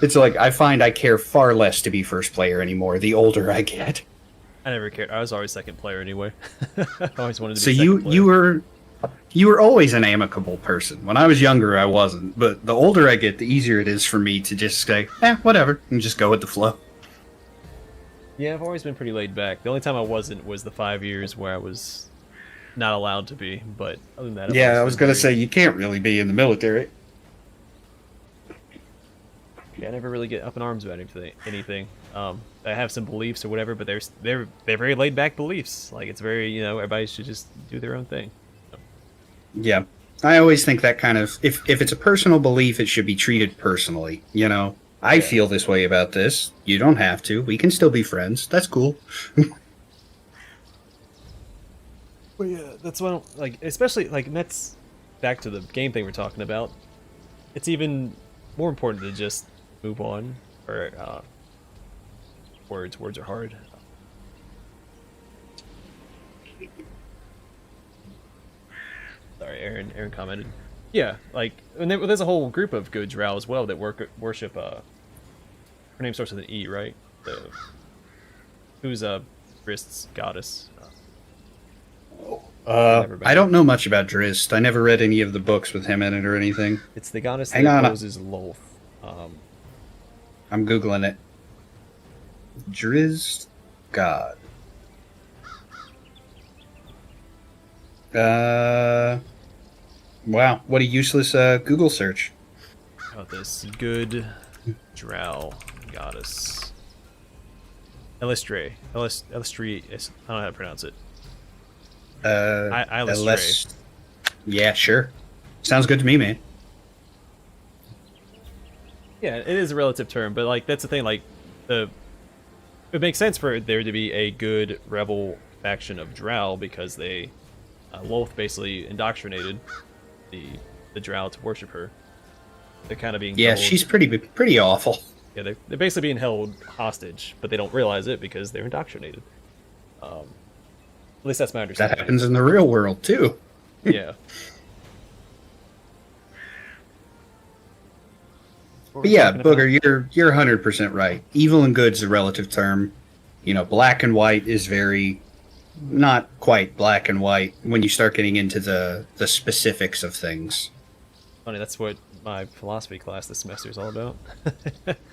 A: It's like, I find I care far less to be first player anymore the older I get.
B: I never cared. I was always second player anyway. I always wanted to be
A: So
B: second player.
A: you were always an amicable person. When I was younger, I wasn't. But the older I get, the easier it is for me to just say, whatever, and just go with the flow.
B: Yeah, I've always been pretty laid back. The only time I wasn't was the 5 years where I was not allowed to be. But other than that,
A: I was going to say, you can't really be in the military.
B: Yeah, I never really get up in arms about anything. I have some beliefs or whatever, but they're very laid back beliefs. Like, it's very, everybody should just do their own thing.
A: Yeah. I always think that kind of, if it's a personal belief, it should be treated personally, I feel this way about this. You don't have to. We can still be friends. That's cool.
B: Well, yeah, that's why, especially, and that's back to the game thing we're talking about. It's even more important to just move on, or, words are hard. Sorry, Aaron commented. Yeah, like, and there's a whole group of good drow as well that worship. Her name starts with an E, right? Who's Brist's goddess? Never
A: I
B: mind.
A: don't know much about Drizzt. I never read any of the books with him in it or anything.
B: It's the goddess
A: Hang
B: that
A: on.
B: opposes Lolth.
A: I'm googling it. Drizzt God. Wow, what a useless Google search.
B: About this good drow goddess. Elistre. Elistri. I don't know how to pronounce it. Elistre.
A: Yeah, sure. Sounds good to me, man.
B: Yeah, it is a relative term, but like that's the thing. Like it makes sense for there to be a good rebel faction of drow because they Lolth basically indoctrinated the drow to worship her. They're kind of being
A: Yeah,
B: held,
A: she's pretty awful.
B: yeah they're basically being held hostage, but they don't realize it because they're indoctrinated. At least that's my
A: That
B: understanding.
A: happens in the real world too.
B: Yeah. What
A: But
B: were we
A: yeah,
B: talking about?
A: Booger, you're 100% right. Evil and good's a relative term. You know, black and white is very not quite black and white when you start getting into the specifics of things.
B: Funny, that's what my philosophy class this semester is all about.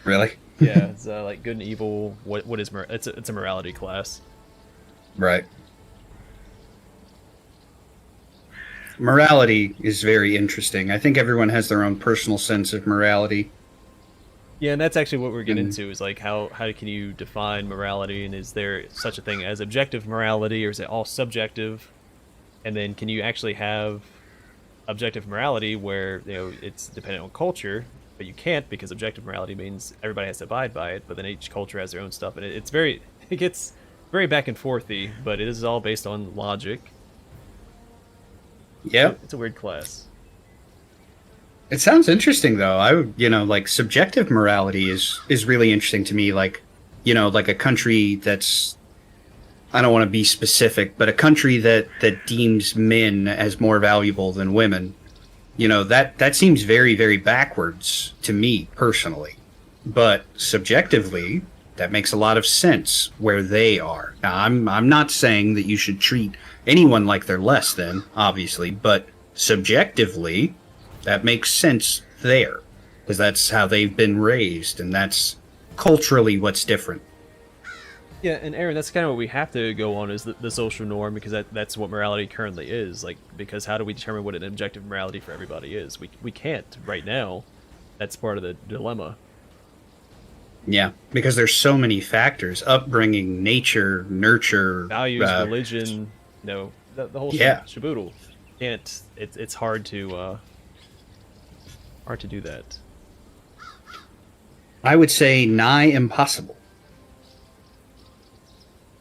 A: Really?
B: Yeah, it's like good and evil. What is it's a morality class.
A: Right. Morality is very interesting. I think everyone has their own personal sense of morality.
B: Yeah, and that's actually what we're getting
A: Mm.
B: into is like how can you define morality, and is there such a thing as objective morality, or is it all subjective? And then can you actually have objective morality where it's dependent on culture, but you can't because objective morality means everybody has to abide by it, but then each culture has their own stuff, and it gets very back and forthy, but it is all based on logic.
A: Yep.
B: It's a weird class.
A: It sounds interesting though. I would, like subjective morality is really interesting to me. Like, like a country that's, I don't want to be specific, but a country that deems men as more valuable than women. That seems very, very backwards to me personally. But subjectively, that makes a lot of sense where they are. Now, I'm not saying that you should treat anyone like they're less than, obviously, but subjectively, that makes sense there, because that's how they've been raised, and that's culturally what's different.
B: Yeah, and Aaron, that's kind of what we have to go on is the social norm, because that's what morality currently is. Like, because how do we determine what an objective morality for everybody is? We can't right now. That's part of the dilemma.
A: Yeah, because there's so many factors: upbringing, nature, nurture,
B: Values, religion, the whole
A: Yeah.
B: shaboodle. Can't. It's hard to do that.
A: I would say nigh impossible.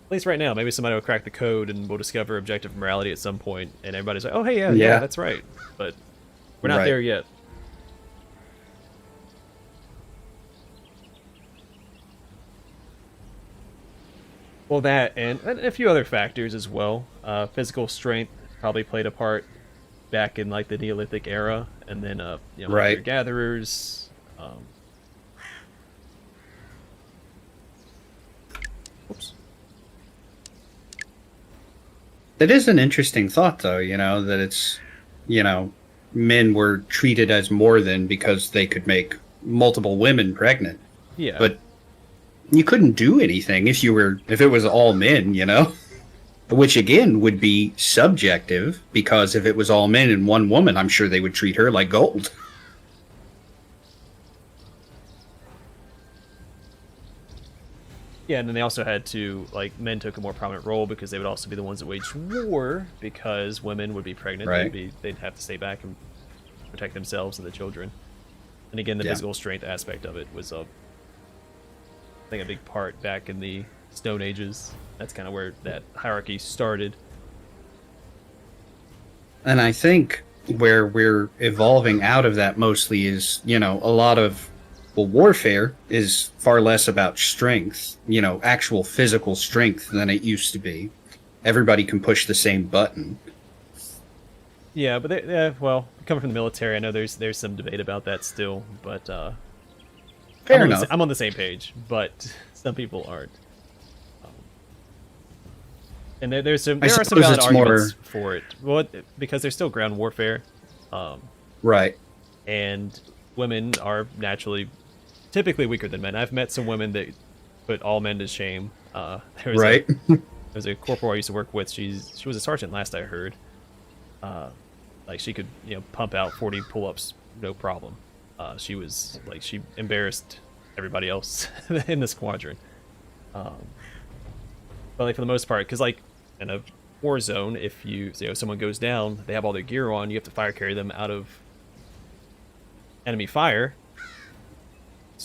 B: At least right now, maybe somebody will crack the code and we'll discover objective morality at some point, and everybody's like, "Oh, hey, yeah,
A: Yeah.
B: that's right." But we're not
A: Right.
B: there yet. Well, that and a few other factors as well. Physical strength probably played a part back in like the Neolithic era, and then
A: Right.
B: gatherers. Oops.
A: That is an interesting thought, though. That it's, men were treated as more than because they could make multiple women pregnant.
B: Yeah.
A: But you couldn't do anything if it was all men, which again would be subjective, because if it was all men and one woman, I'm sure they would treat her like gold.
B: Yeah, and then they also had to, like, men took a more prominent role because they would also be the ones that waged war, because women would be pregnant.
A: Right.
B: They'd have to stay back and protect themselves and the children. And again, the
A: Yeah.
B: physical strength aspect of it was, I think, a big part back in the Stone Ages. That's kind of where that hierarchy started.
A: And I think where we're evolving out of that mostly is, a lot of, warfare is far less about strength, actual physical strength than it used to be. Everybody can push the same button.
B: Yeah, but well, coming from the military, I know there's some debate about that still, but
A: Fair enough.
B: I'm on the same page, but some people aren't. And there are some
A: suppose
B: valid
A: it's
B: arguments
A: more-
B: for it. Well, because there's still ground warfare,
A: Right.
B: and women are naturally typically weaker than men. I've met some women that put all men to shame. There was
A: Right.
B: there was a corporal I used to work with. She was a sergeant last I heard. Like she could pump out 40 pull-ups no problem. She was like she embarrassed everybody else in the squadron. But like for the most part, because like in a war zone, if someone goes down, they have all their gear on, you have to fire carry them out of enemy fire.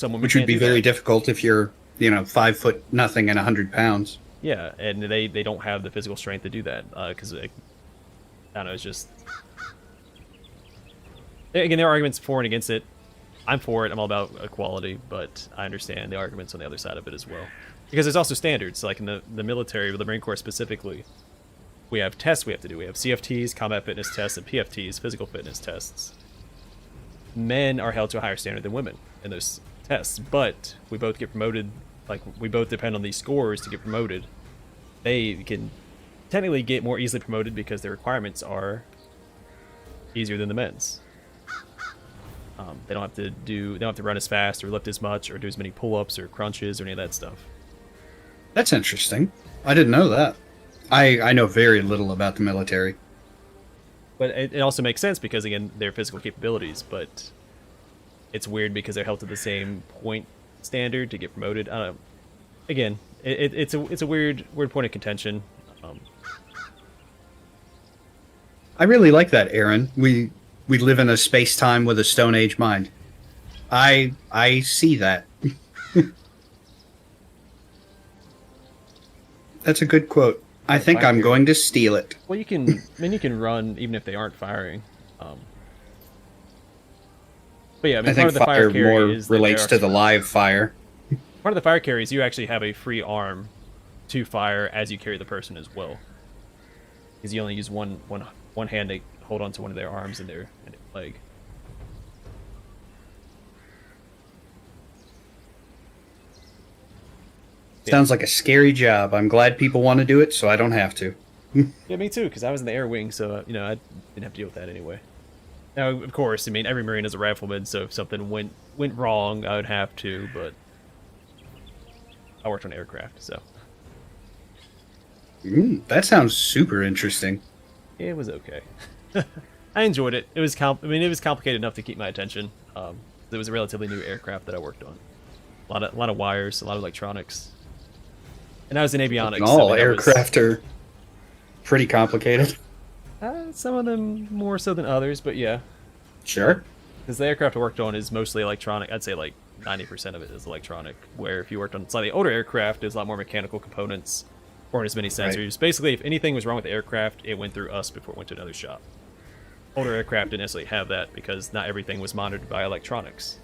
A: Which would be very difficult if you're 5 foot nothing and 100 pounds.
B: Yeah, and they don't have the physical strength to do that because I don't know, it's just again there are arguments for and against it. I'm for it. I'm all about equality, but I understand the arguments on the other side of it as well. Because there's also standards, like in the military, the Marine Corps specifically, we have tests we have to do. We have CFTs, combat fitness tests, and PFTs, physical fitness tests. Men are held to a higher standard than women in those tests, but we both get promoted, like we both depend on these scores to get promoted. They can technically get more easily promoted because their requirements are easier than the men's. They don't have to run as fast or lift as much or do as many pull-ups or crunches or any of that stuff.
A: That's interesting. I didn't know that. I know very little about the military.
B: But it also makes sense because, again, their physical capabilities, but it's weird because they're held to the same point standard to get promoted. I don't know. Again, it's a weird point of contention.
A: I really like that, Aaron. We live in a space-time with a Stone Age mind. I see that. That's a good quote. I think I'm going to steal it.
B: Well, you can run even if they aren't firing. But yeah, I mean,
A: I
B: part
A: think
B: of the fire
A: fire
B: carry
A: more
B: is that
A: relates to the live fire.
B: Part of the fire carry is you actually have a free arm to fire as you carry the person as well, because you only use one hand to hold on to one of their arms and their leg.
A: Sounds like a scary job. I'm glad people want to do it, so I don't have to.
B: Yeah, me too, because I was in the air wing, so I didn't have to deal with that anyway. Now, of course, I mean every Marine is a rifleman, so if something went wrong, I would have to. But I worked on aircraft, so
A: That sounds super interesting.
B: it was okay. I enjoyed it. It was it was complicated enough to keep my attention. It was a relatively new aircraft that I worked on. A lot of wires, a lot of electronics, and I was in avionics.
A: And all
B: so, I mean,
A: aircraft are pretty complicated.
B: some of them more so than others, but yeah.
A: Sure.
B: Because the aircraft I worked on is mostly electronic. I'd say like 90% of it is electronic. Where if you worked on slightly older aircraft, there's a lot more mechanical components, or as many sensors.
A: Right.
B: Basically, if anything was wrong with the aircraft, it went through us before it went to another shop. Older aircraft didn't necessarily have that because not everything was monitored by electronics.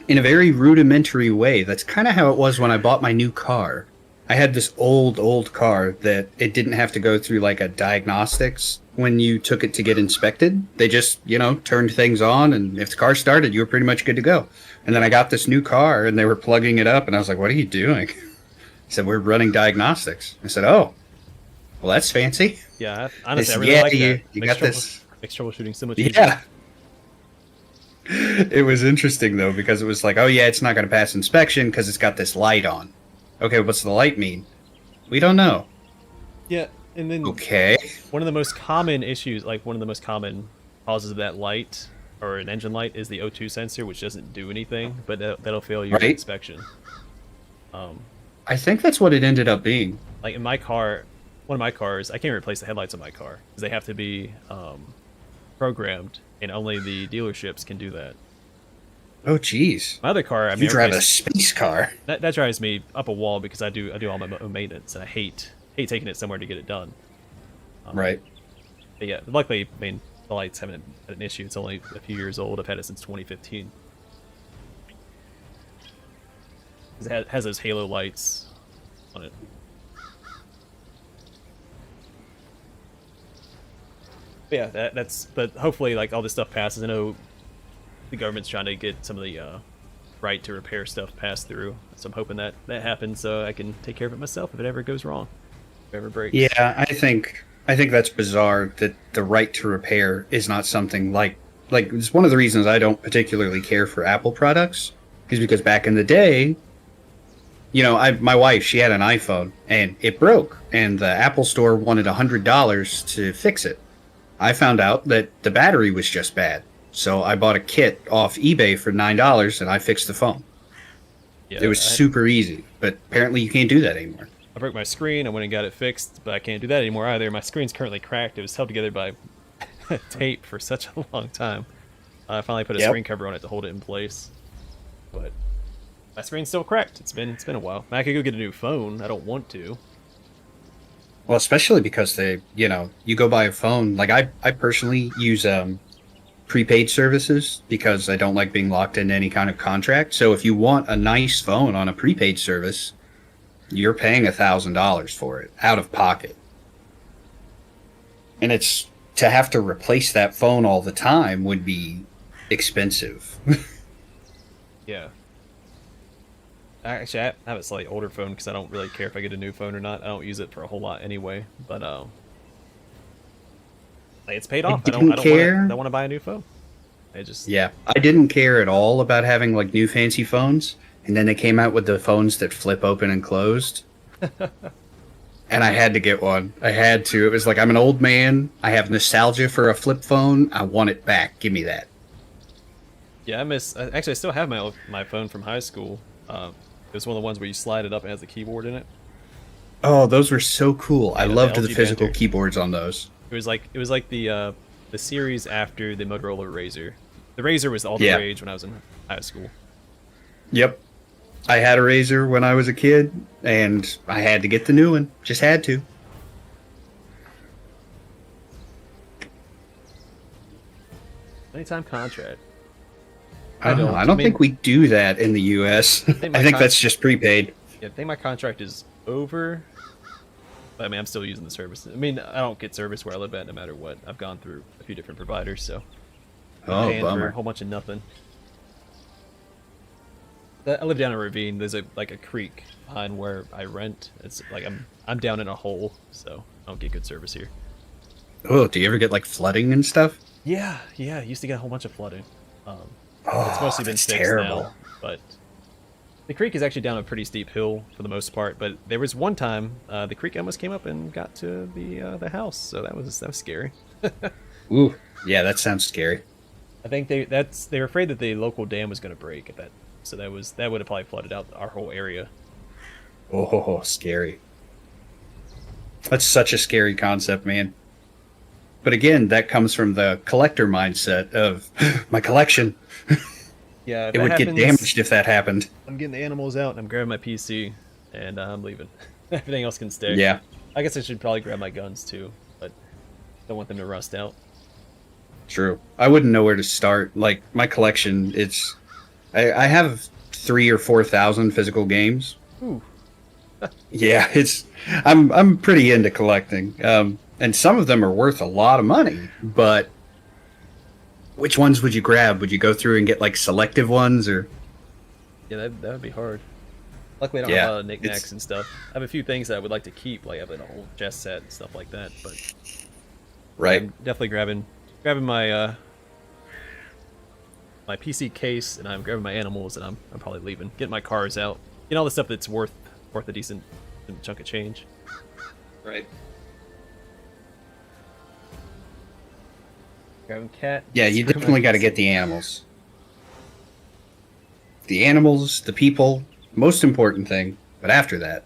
A: In a very rudimentary way, that's kind of how it was when I bought my new car. I had this old car that it didn't have to go through like a diagnostics when you took it to get inspected. They just, turned things on, and if the car started, you were pretty much good to go. And then I got this new car, and they were plugging it up, and I was like, what are you doing? He said, we're running diagnostics. I said, oh, well, that's fancy.
B: Yeah, honestly, I
A: It's-
B: really
A: yeah,
B: like that.
A: you got this.
B: Makes troubleshooting so much easier.
A: Yeah. It was interesting, though, because it was like, oh, yeah, it's not going to pass inspection because it's got this light on. Okay, what's the light mean? We don't know.
B: Yeah, and then
A: Okay.
B: one of the most common issues, like one of the most common causes of that light, or an engine light, is the O2 sensor, which doesn't do anything, but that'll fail your
A: Right.
B: inspection.
A: I think that's what it ended up being.
B: Like in my car, one of my cars, I can't replace the headlights on my car because they have to be programmed, and only the dealerships can do that.
A: Oh, geez.
B: My other car, I mean,
A: You drive a
B: everybody's-
A: space car.
B: that drives me up a wall because I do all my own maintenance, and I hate taking it somewhere to get it done.
A: Right.
B: But yeah, luckily, I mean, the lights haven't had an issue. It's only a few years old. I've had it since 2015. It has those halo lights on it. But yeah, that's. But hopefully, like all this stuff passes. I know the government's trying to get some of the right to repair stuff passed through, so I'm hoping that happens, so I can take care of it myself if it ever goes wrong, if it ever breaks.
A: Yeah, I think that's bizarre that the right to repair is not something like it's one of the reasons I don't particularly care for Apple products is because back in the day, my wife, she had an iPhone and it broke and the Apple store wanted $100 to fix it. I found out that the battery was just bad. So I bought a kit off eBay for $9 and I fixed the phone.
B: Yeah,
A: it was super easy, but apparently you can't do that anymore.
B: I broke my screen, I went and got it fixed, but I can't do that anymore either. My screen's currently cracked. It was held together by tape for such a long time. I finally put a screen cover on it to hold it in place. But my screen's still cracked. It's been a while. I could go get a new phone. I don't want to.
A: Well, especially because you go buy a phone. Like I personally use prepaid services because I don't like being locked into any kind of contract. So if you want a nice phone on a prepaid service, you're paying $1,000 for it out of pocket. And it's to have to replace that phone all the time would be expensive.
B: Yeah. Actually, I have a slightly older phone because I don't really care if I get a new phone or not. I don't use it for a whole lot anyway. But it's paid off. I don't want to buy a new phone. I didn't care at all about having like new fancy phones, and then they came out with the phones that flip open and closed. And I had to get one. I had to. It was like, I'm an old man. I have nostalgia for a flip phone. I want it back. Give me that. Yeah, I still have my phone from high school. It was one of the ones where you slide it up and it has a keyboard in it.
A: Oh, those were so cool.
B: Yeah,
A: I loved the
B: LG
A: physical
B: Banter.
A: keyboards on those.
B: It was like the series after the Motorola Razr. The Razr was all the rage when I was in high school.
A: Yep. I had a Razr when I was a kid, and I had to get the new one. Just had to.
B: Anytime contract.
A: I don't think we do that in the U.S. I think that's just prepaid.
B: Yeah, I think my contract is over. But I mean, I'm still using the service. I mean, I don't get service where I live at no matter what. I've gone through a few different providers, so I'm paying for a whole bunch of nothing. I live down a ravine. There's a creek behind where I rent. It's like I'm down in a hole, so I don't get good service here.
A: Oh, do you ever get like flooding and stuff?
B: Yeah. I used to get a whole bunch of flooding. It's mostly been fixed now, but the creek is actually down a pretty steep hill for the most part. But there was one time the creek almost came up and got to the house, so that was scary.
A: Ooh, yeah, that sounds scary.
B: I think they were afraid that the local dam was going to break at that, so that would have probably flooded out our whole area.
A: Oh, scary. That's such a scary concept, man. But again, that comes from the collector mindset of my collection.
B: Yeah,
A: it would get damaged if that happened.
B: I'm getting the animals out, and I'm grabbing my PC, and I'm leaving. Everything else can stay.
A: Yeah.
B: I guess I should probably grab my guns too, but don't want them to rust out.
A: True. I wouldn't know where to start. Like my collection, I have 3,000 or 4,000 physical games.
B: Ooh.
A: Yeah, I'm pretty into collecting. And some of them are worth a lot of money, but which ones would you grab? Would you go through and get like selective ones, or?
B: Yeah, that would be hard. Luckily, I don't have a lot of knickknacks and stuff. I have a few things that I would like to keep, like I have a whole chess set and stuff like that. But
A: right,
B: I'm definitely grabbing my my PC case, and I'm grabbing my animals, and I'm probably leaving. Getting my cars out. Getting all the stuff that's worth a decent chunk of change.
A: Right.
B: Grabbing cat.
A: Yeah, you definitely got to get the animals. The animals, the people, most important thing. But after that,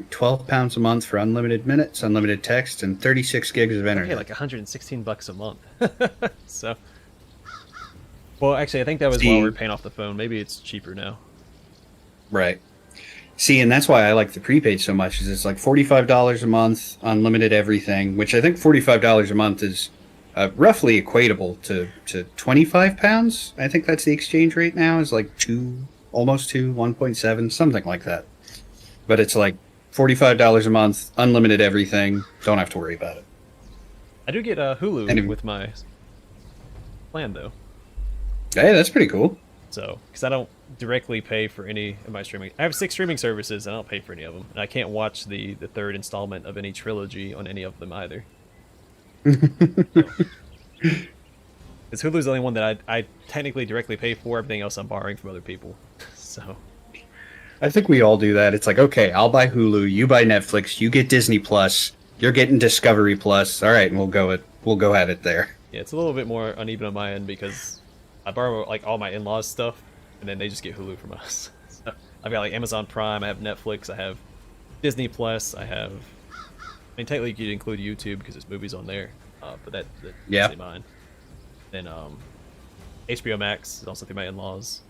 A: £12 a month for unlimited minutes, unlimited text, and 36 gigs of internet.
B: Okay, like $116 a month. So, well, actually, I think that was while we were paying off the phone. Maybe it's cheaper now.
A: Right. See, and that's why I like the prepaid so much, is it's like $45 a month, unlimited everything, which I think $45 a month is roughly equatable to 25 pounds. I think that's the exchange rate now, is like almost 1.7, something like that. But it's like $45 a month, unlimited everything. Don't have to worry about it.
B: I do get Hulu
A: And-
B: with my plan though.
A: Hey, that's pretty cool.
B: So, because I don't directly pay for any of my streaming. I have 6 streaming services, and I don't pay for any of them. And I can't watch the third installment of any trilogy on any of them either. Because Hulu's the only one that I technically directly pay for. Everything else I'm borrowing from other people. So,
A: I think we all do that. It's like, okay, I'll buy Hulu, you buy Netflix, you get Disney Plus, you're getting Discovery Plus. All right, and we'll go at it there.
B: yeah, it's a little bit more uneven on my end because I borrow like all my in-laws stuff, and then they just get Hulu from us. So I've got like Amazon Prime, I have Netflix, I have Disney Plus, I have. I mean, technically you could include YouTube because there's movies on there, but that's
A: Yeah.
B: mine. Then HBO Max is also through my in-laws.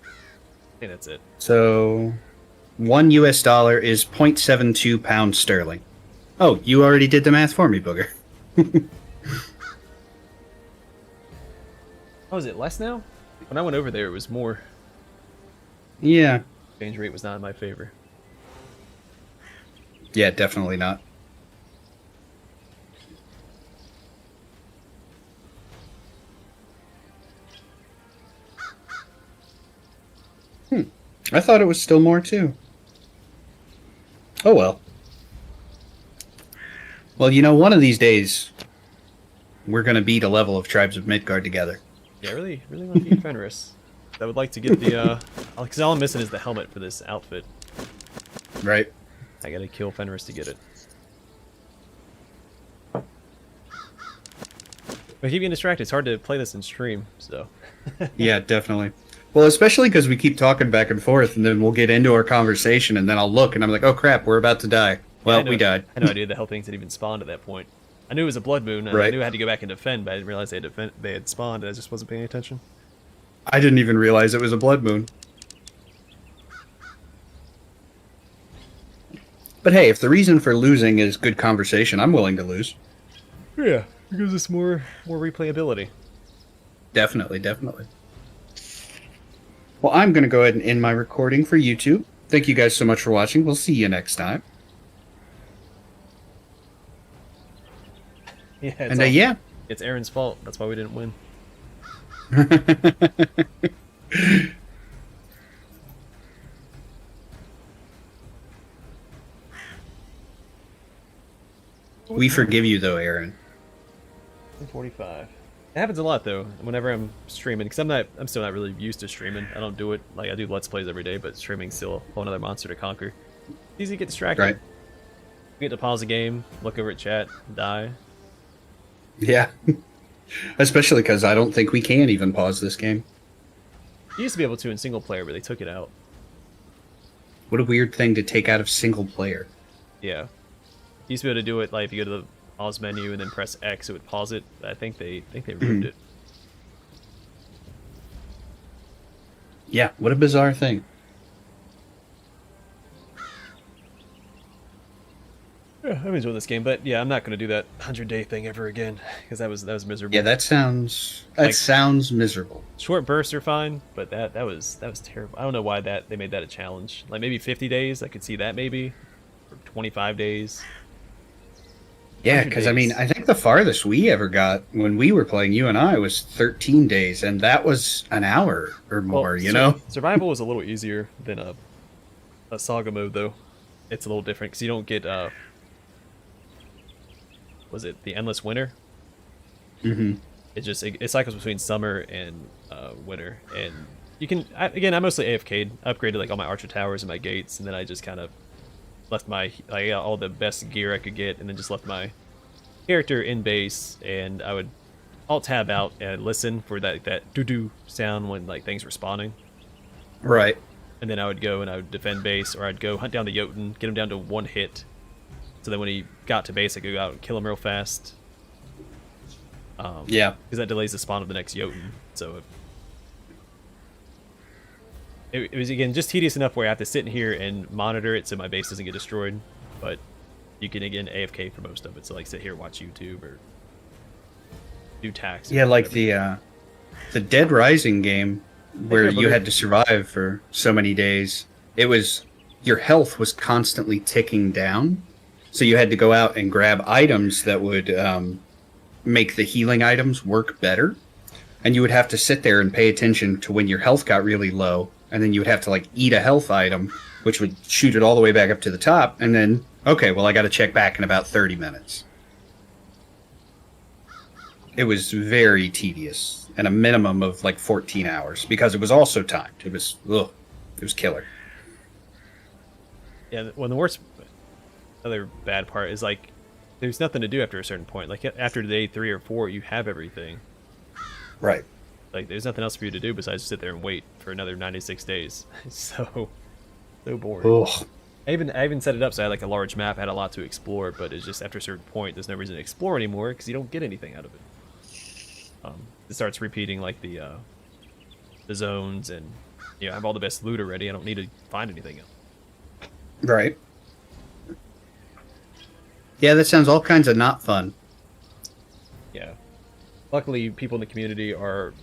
B: I think that's it.
A: So, $1 is 0.72 pounds sterling. Oh, you already did the math for me, Booger.
B: Oh, is it less now? When I went over there, it was more.
A: Yeah.
B: Exchange rate was not in my favor.
A: Yeah, definitely not. I thought it was still more, too. Oh, well. Well, you know, one of these days, we're going to beat a level of Tribes of Midgard together.
B: Yeah, really want to beat Fenris. I would like to get the, because all I'm missing is the helmet for this outfit.
A: Right?
B: I gotta kill Fenris to get it. But I keep getting distracted. It's hard to play this in stream, so.
A: Yeah, definitely. Well, especially because we keep talking back and forth, and then we'll get into our conversation, and then I'll look, and I'm like, oh crap, we're about to die. Well, we died.
B: I had no idea the hell things had even spawned at that point. I knew it was a blood moon, and I
A: Right.
B: knew I had to go back and defend, but I didn't realize they had spawned, and I just wasn't paying attention.
A: I didn't even realize it was a blood moon. But hey, if the reason for losing is good conversation, I'm willing to lose.
B: Yeah, it gives us more replayability.
A: Definitely, definitely. Well, I'm going to go ahead and end my recording for YouTube. Thank you guys so much for watching. We'll see you next time.
B: Yeah,
A: And yeah.
B: it's Aaron's fault. That's why we didn't win.
A: We forgive you, though, Aaron.
B: 45. It happens a lot though. Whenever I'm streaming, because I'm still not really used to streaming. I don't do it like I do Let's Plays every day, but streaming's still a whole another monster to conquer. It's easy to get distracted.
A: Right.
B: You get to pause the game, look over at chat, die.
A: Yeah. Especially because I don't think we can even pause this game.
B: You used to be able to in single player, but they took it out.
A: What a weird thing to take out of single player.
B: Yeah. You used to be able to do it like if you go to the pause menu and then press X, it would pause it. I think they removed it.
A: Yeah, what a bizarre thing.
B: Yeah, I'm enjoying this game, but yeah, I'm not going to do that 100-day thing ever again because that was miserable.
A: Yeah, that sounds
B: Like-
A: sounds miserable.
B: Short bursts are fine, but that was terrible. I don't know why they made that a challenge. Like maybe 50 days, I could see that maybe, or 25 days.
A: Yeah,
B: 100
A: because I mean,
B: days.
A: I think the farthest we ever got when we were playing, you and I, was 13 days, and that was an hour or more. You know?
B: Survival was a little easier than a saga mode though. It's a little different because you don't get was it the endless winter?
A: Mm-hmm.
B: It cycles between summer and winter, and you can I mostly AFK'd, upgraded like all my archer towers and my gates, and then I just kind of left I got all the best gear I could get, and then just left my character in base, and I would alt tab out and listen for that doo-doo sound when like things were spawning,
A: Right.
B: and then I would go and I would defend base, or I'd go hunt down the Jotun, get him down to one hit, so then when he got to base I could go out and kill him real fast.
A: Yeah.
B: Because that delays the spawn of the next Jotun, so it was again just tedious enough where I have to sit in here and monitor it so my base doesn't get destroyed, but you can again AFK for most of it, so like sit here and watch YouTube or do tax.
A: Yeah, like the Dead Rising game where
B: Yeah,
A: you
B: Booger.
A: had to survive for so many days. It was your health was constantly ticking down. So you had to go out and grab items that would make the healing items work better. And you would have to sit there and pay attention to when your health got really low. And then you would have to like eat a health item, which would shoot it all the way back up to the top. And then, okay, well, I got to check back in about 30 minutes. It was very tedious, and a minimum of like 14 hours because it was also timed. It was killer.
B: Yeah, well, the worst, other bad part is like, there's nothing to do after a certain point. Like after day 3 or 4, you have everything.
A: Right.
B: Like there's nothing else for you to do besides sit there and wait for another 96 days. So boring.
A: Ugh.
B: I even set it up so I had like a large map, I had a lot to explore, but it's just after a certain point, there's no reason to explore anymore because you don't get anything out of it. It starts repeating like the zones, and I have all the best loot already. I don't need to find anything else.
A: Right. Yeah, that sounds all kinds of not fun.
B: Yeah. Luckily, people in the community are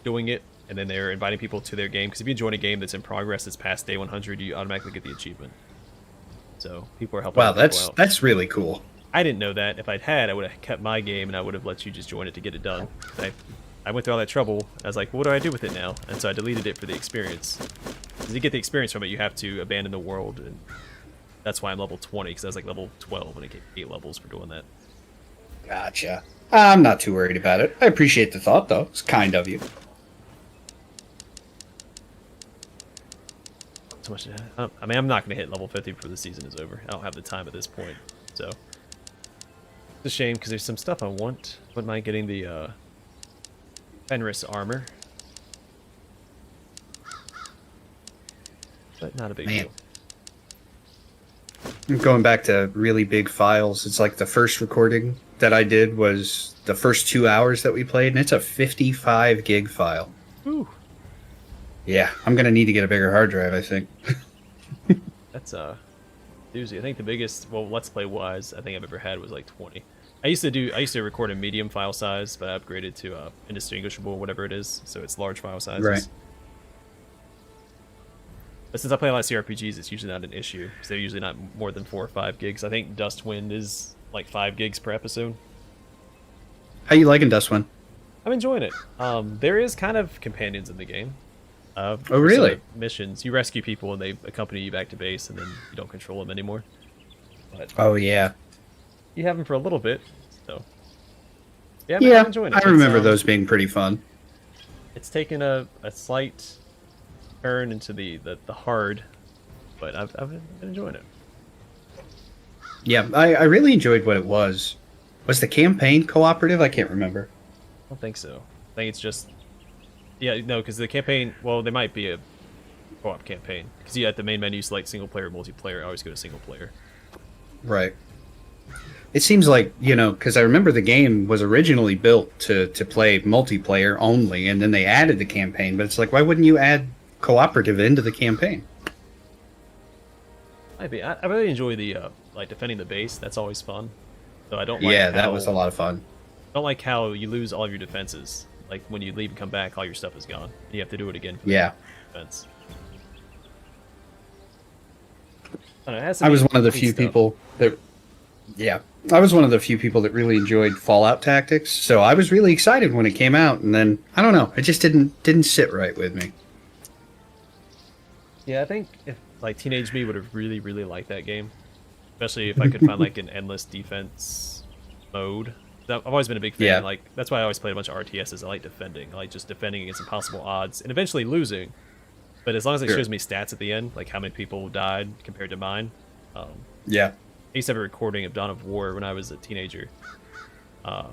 B: doing it, and then they're inviting people to their game. Because if you join a game that's in progress that's past day 100, you automatically get the achievement. So people are helping.
A: Wow,
B: people out.
A: that's really cool.
B: I didn't know that. If I'd had, I would have kept my game, and I would have let you just join it to get it done. I went through all that trouble. I was like, well, what do I do with it now? And so I deleted it for the experience. Because to get the experience from it, you have to abandon the world, and that's why I'm level 20, because I was like level 12, and I get 8 levels for doing that.
A: Gotcha. I'm not too worried about it. I appreciate the thought, though. It's kind of you.
B: So much. I mean, I'm not going to hit level 50 before the season is over. I don't have the time at this point, so it's a shame because there's some stuff I want. Wouldn't mind getting the Fenris armor, but not a big deal.
A: Going back to really big files, it's like the first recording that I did was the first 2 hours that we played, and it's a 55 gig file.
B: Ooh.
A: Yeah, I'm gonna need to get a bigger hard drive, I think.
B: That's doozy. I think the biggest, well, Let's Play wise, I think I've ever had was like 20. I used to record in medium file size, but I upgraded to indistinguishable, whatever it is, so it's large file sizes.
A: Right.
B: But since I play a lot of CRPGs, it's usually not an issue, because they're usually not more than 4 or 5 gigs. I think Dustwind is like 5 gigs per episode.
A: How you liking Dustwind?
B: I'm enjoying it. There is kind of companions in the game.
A: Oh, really?
B: Missions. You rescue people and they accompany you back to base, and then you don't control them anymore. But
A: oh, yeah.
B: you have them for a little bit, so yeah, I'm enjoying it.
A: I remember those being pretty fun.
B: It's taken a slight turn into the hard, but I've been enjoying it.
A: Yeah, I really enjoyed what it was. Was the campaign cooperative? I can't remember.
B: I don't think so. I think it's just no, because the campaign. Well, there might be a co-op campaign because at the main menu select single player, multiplayer. I always go to single player.
A: Right. It seems like, because I remember the game was originally built to play multiplayer only, and then they added the campaign, but it's like, why wouldn't you add cooperative into the campaign?
B: Might be. I really enjoy the like defending the base. That's always fun. So I don't like
A: that was a lot of fun.
B: I don't like how you lose all of your defenses. Like when you leave and come back, all your stuff is gone. You have to do it again for the defense.
A: I was one of the few people that I was one of the few people that really enjoyed Fallout Tactics, so I was really excited when it came out, and then I don't know, it just didn't sit right with me.
B: Yeah, I think if like teenage me would have really, really liked that game, especially if I could find like an endless defense mode. I've always been a big fan.
A: Yeah.
B: Like that's why I always played a bunch of RTSs. I like defending. I like just defending against impossible odds and eventually losing. But as long as it shows me stats at the end, like how many people died compared to mine.
A: Yeah.
B: I used to have a recording of Dawn of War when I was a teenager. I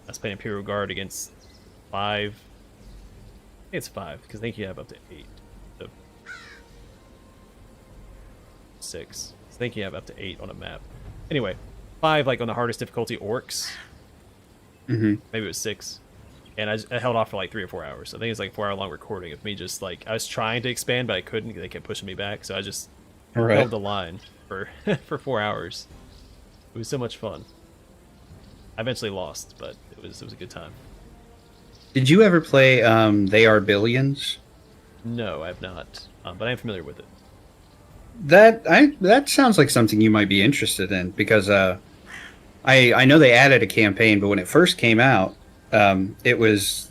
B: was playing Imperial Guard against 5. I think it's 5 because I think you have up to 8. So 6. I think you have up to 8 on a map. Anyway, 5 like on the hardest difficulty orcs.
A: Mm-hmm.
B: Maybe it was 6. And I held off for like 3 or 4 hours. I think it's like 4 hour long recording of me just like I was trying to expand but I couldn't. They kept pushing me back, so I just held the line for for 4 hours. It was so much fun. I eventually lost, but it was a good time.
A: Did you ever play They Are Billions?
B: No, I have not, but I am familiar with it.
A: That sounds like something you might be interested in because I know they added a campaign, but when it first came out, it was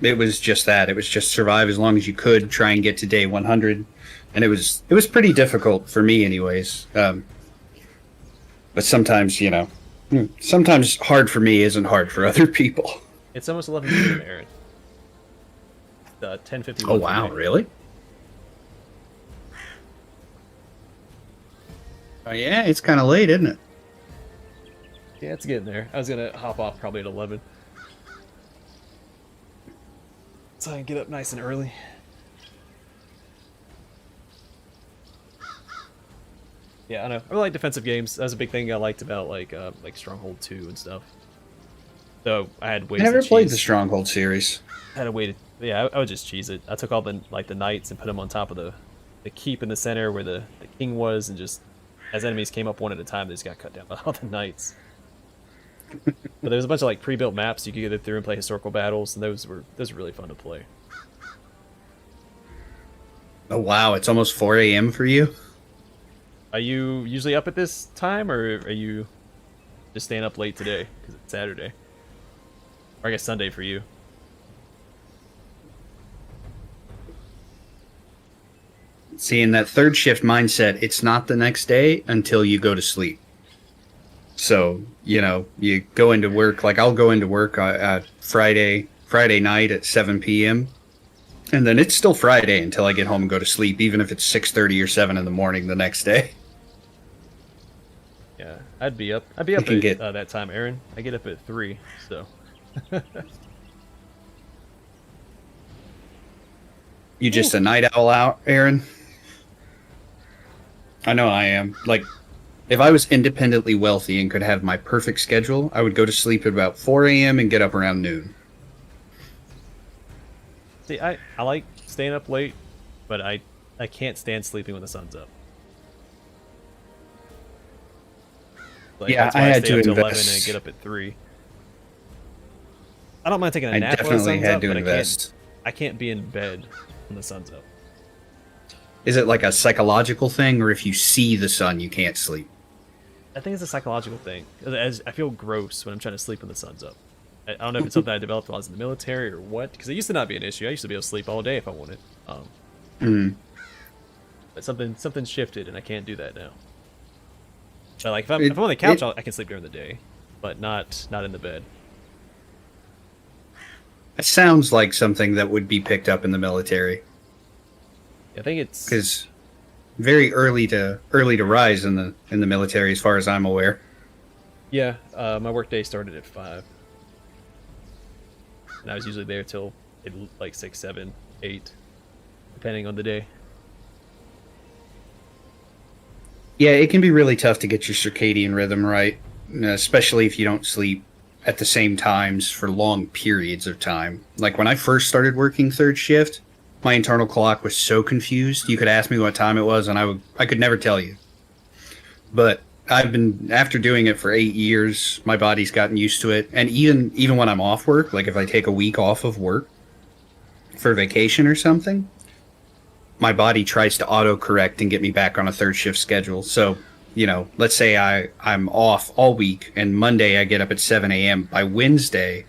A: just that. It was just survive as long as you could, try and get to day 100, and it was pretty difficult for me, anyways. But sometimes, sometimes hard for me isn't hard for other people.
B: It's almost 11 p.m., Aaron. 10:51.
A: Oh wow, really? Oh yeah, it's kind of late, isn't it?
B: Yeah, it's getting there. I was gonna hop off probably at 11. So I can get up nice and early. Yeah, I know. I really like defensive games. That was a big thing I liked about like Stronghold 2 and stuff. So I had ways
A: I never
B: to
A: played
B: cheese.
A: the Stronghold series.
B: I had a way to, yeah, I would just cheese it. I took all the knights and put them on top of the keep in the center where the king was, and just as enemies came up one at a time, they just got cut down by all the knights. But there was a bunch of like pre-built maps you could get through and play historical battles, and those were really fun to play.
A: Oh wow, it's almost 4 a.m. for you?
B: Are you usually up at this time, or are you just staying up late today because it's Saturday? Or I guess Sunday for you.
A: See, in that third shift mindset, it's not the next day until you go to sleep. So, you go into work, like I'll go into work Friday night at 7 p.m. And then it's still Friday until I get home and go to sleep, even if it's 6:30 or 7 in the morning the next day.
B: Yeah, I'd be up at that time, Aaron. I get up at 3, so.
A: You just a night owl out, Aaron? I know I am. Like, if I was independently wealthy and could have my perfect schedule, I would go to sleep at about 4 a.m. and get up around noon.
B: See, I like staying up late, but I can't stand sleeping when the sun's up. Like,
A: Yeah,
B: that's why
A: I had
B: stay
A: to
B: up till 11
A: invest.
B: and get up at 3. I don't mind taking a
A: I
B: nap when the
A: definitely
B: sun's
A: had
B: up,
A: to
B: but
A: invest.
B: I can't be in bed when the sun's up.
A: Is it like a psychological thing, or if you see the sun, you can't sleep?
B: I think it's a psychological thing. As I feel gross when I'm trying to sleep when the sun's up. I don't know if it's something I developed while I was in the military or what, because it used to not be an issue. I used to be able to sleep all day if I wanted. But something shifted, and I can't do that now. So like if I'm on the couch, I can sleep during the day, but not in the bed.
A: It sounds like something that would be picked up in the military.
B: I think it's
A: Because very early to rise in the military, as far as I'm aware.
B: yeah. My work day started at 5, and I was usually there till like 6, 7, 8, depending on the day.
A: Yeah, it can be really tough to get your circadian rhythm right, especially if you don't sleep at the same times for long periods of time. Like when I first started working third shift, my internal clock was so confused. You could ask me what time it was, and I could never tell you. But after doing it for 8 years, my body's gotten used to it. And even when I'm off work, like if I take a week off of work for vacation or something, my body tries to autocorrect and get me back on a third shift schedule. So, let's say I'm off all week, and Monday I get up at 7 a.m. By Wednesday,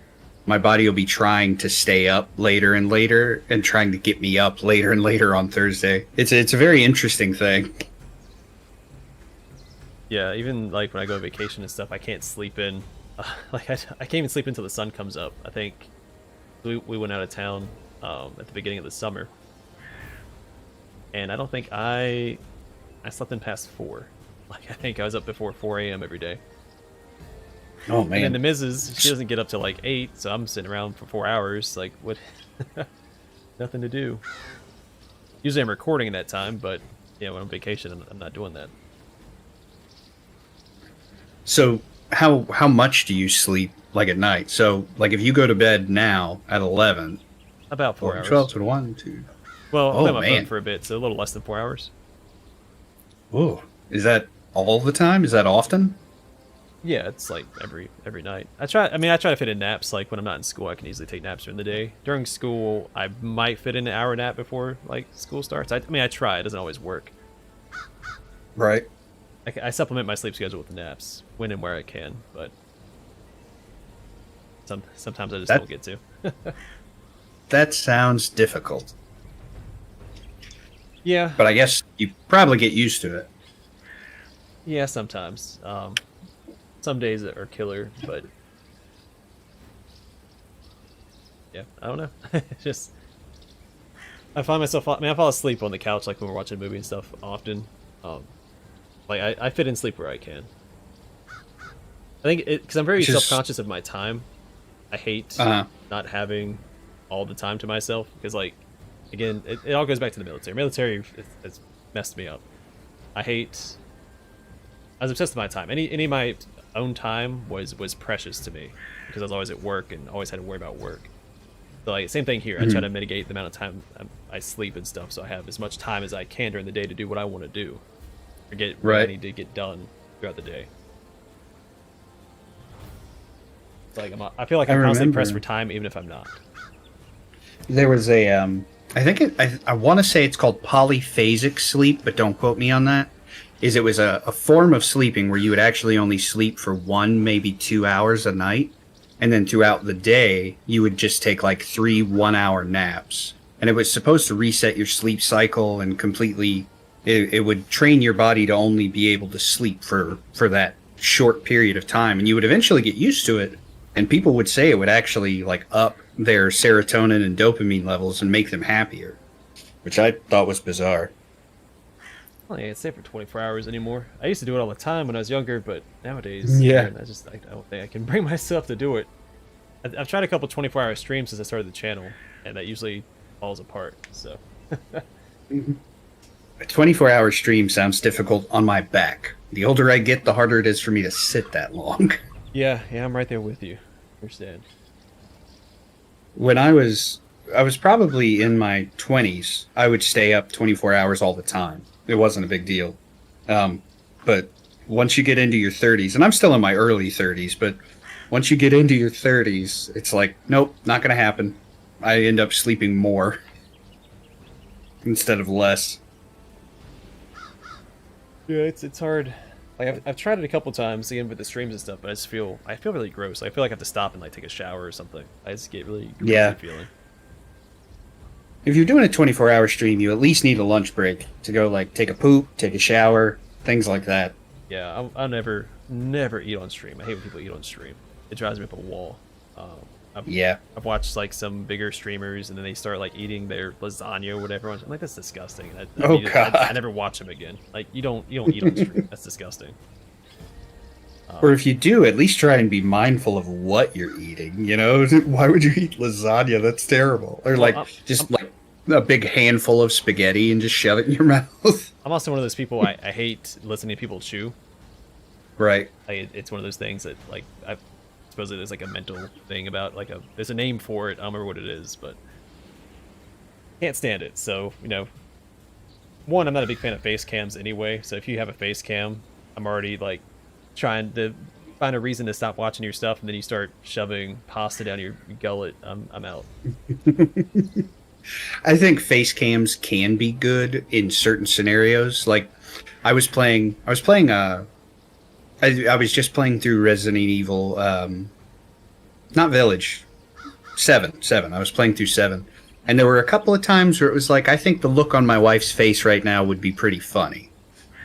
A: my body will be trying to stay up later and later and trying to get me up later and later on Thursday. It's a very interesting thing.
B: Yeah, even like when I go on vacation and stuff, I can't sleep in. I can't even sleep until the sun comes up. I think we went out of town at the beginning of the summer, and I don't think I slept in past 4. Like I think I was up before 4 a.m. every day.
A: Oh
B: And then
A: man.
B: the Mrs. She doesn't get up till like 8, so I'm sitting around for 4 hours. Like what? Nothing to do. Usually I'm recording in that time, but when I'm on vacation, I'm not doing that.
A: So how much do you sleep like at night? So like if you go to bed now at 11,
B: About 4 hours.
A: 12 to 1, 2.
B: Well,
A: Oh,
B: I'll play my
A: man.
B: phone for a bit, so a little less than 4 hours.
A: Whoa. Is that all the time? Is that often?
B: Yeah, it's like every night. I try to fit in naps. Like when I'm not in school, I can easily take naps during the day. During school, I might fit in an hour nap before like school starts. I try. It doesn't always work.
A: Right.
B: I supplement my sleep schedule with naps when and where I can, but sometimes I just don't get to.
A: That sounds difficult.
B: Yeah.
A: But I guess you probably get used to it.
B: Yeah, sometimes. Some days are killer, but yeah, I don't know. Just I find myself. I fall asleep on the couch like when we're watching a movie and stuff often. Like I fit in sleep where I can. I think because I'm very self-conscious of my time. I hate not having all the time to myself because, like, again, it all goes back to the military. Military has messed me up. I was obsessed with my time. Any of my own time was precious to me because I was always at work and always had to worry about work. So, like, same thing here. I try to mitigate the amount of time I sleep and stuff, so I have as much time as I can during the day to do what I want to do, or get what I need to get done throughout the day. It's like I feel like I'm constantly pressed for time, even if I'm not.
A: There was a, I want to say it's called polyphasic sleep, but don't quote me on that. It was a form of sleeping where you would actually only sleep for 1, maybe 2 hours a night. And then throughout the day, you would just take like 3 1-hour naps. And it was supposed to reset your sleep cycle and completely, it would train your body to only be able to sleep for that short period of time. And you would eventually get used to it. And people would say it would actually like up their serotonin and dopamine levels and make them happier, which I thought was bizarre.
B: Well, yeah, it's safe for 24 hours anymore. I used to do it all the time when I was younger, but nowadays, man, I don't think I can bring myself to do it. I've tried a couple 24-hour streams since I started the channel, and that usually falls apart. So,
A: a 24-hour stream sounds difficult on my back. The older I get, the harder it is for me to sit that long.
B: Yeah, I'm right there with you. Understand.
A: When I was probably in my 20s, I would stay up 24 hours all the time. It wasn't a big deal. But once you get into your 30s, and I'm still in my early 30s, but once you get into your 30s, it's like, nope, not going to happen. I end up sleeping more instead of less.
B: Yeah, it's hard. Like I've tried it a couple times again with the streams and stuff, but I feel really gross. I feel like I have to stop and like take a shower or something. I just get really feeling.
A: If you're doing a 24-hour stream, you at least need a lunch break to go like take a poop, take a shower, things like that.
B: Yeah, I'll never eat on stream. I hate when people eat on stream. It drives me up a wall. I've watched like some bigger streamers and then they start like eating their lasagna or whatever. I'm like, that's disgusting.
A: God.
B: I never watch them again. Like you don't eat on stream. That's disgusting.
A: Or if you do, at least try and be mindful of what you're eating. You know, why would you eat lasagna? That's terrible. Or like like a big handful of spaghetti and just shove it in your mouth.
B: I'm also one of those people. I hate listening to people chew.
A: Right.
B: Like, it's one of those things that like supposedly there's like a mental thing about like there's a name for it. I don't remember what it is, but can't stand it. So one, I'm not a big fan of face cams anyway. So if you have a face cam, I'm already like trying to find a reason to stop watching your stuff, and then you start shoving pasta down your gullet. I'm out.
A: I think face cams can be good in certain scenarios. Like I was just playing through Resident Evil, not Village, 7. I was playing through 7. And there were a couple of times where it was like, I think the look on my wife's face right now would be pretty funny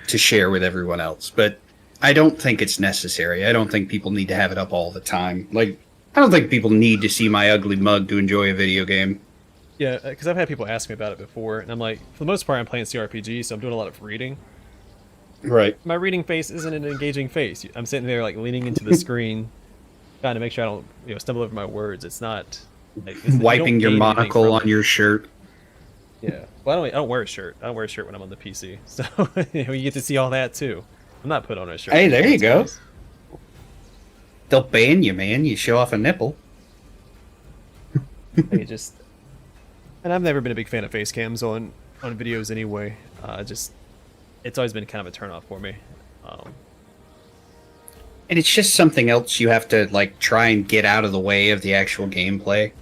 A: to share with everyone else. But I don't think it's necessary. I don't think people need to have it up all the time. Like, I don't think people need to see my ugly mug to enjoy a video game.
B: Yeah, because I've had people ask me about it before, and I'm like, for the most part, I'm playing CRPG, so I'm doing a lot of reading.
A: Right.
B: My reading face isn't an engaging face. I'm sitting there like leaning into the screen, trying to make sure I don't stumble over my words. It's not like,
A: wiping your monocle on your shirt.
B: Yeah. Well, I don't wear a shirt. I don't wear a shirt when I'm on the PC, so you get to see all that too. I'm not put on a shirt.
A: Hey, there you go. They'll ban you, man. You show off a nipple.
B: And I've never been a big fan of face cams on videos anyway. It's always been kind of a turnoff for me.
A: And it's just something else you have to like try and get out of the way of the actual gameplay.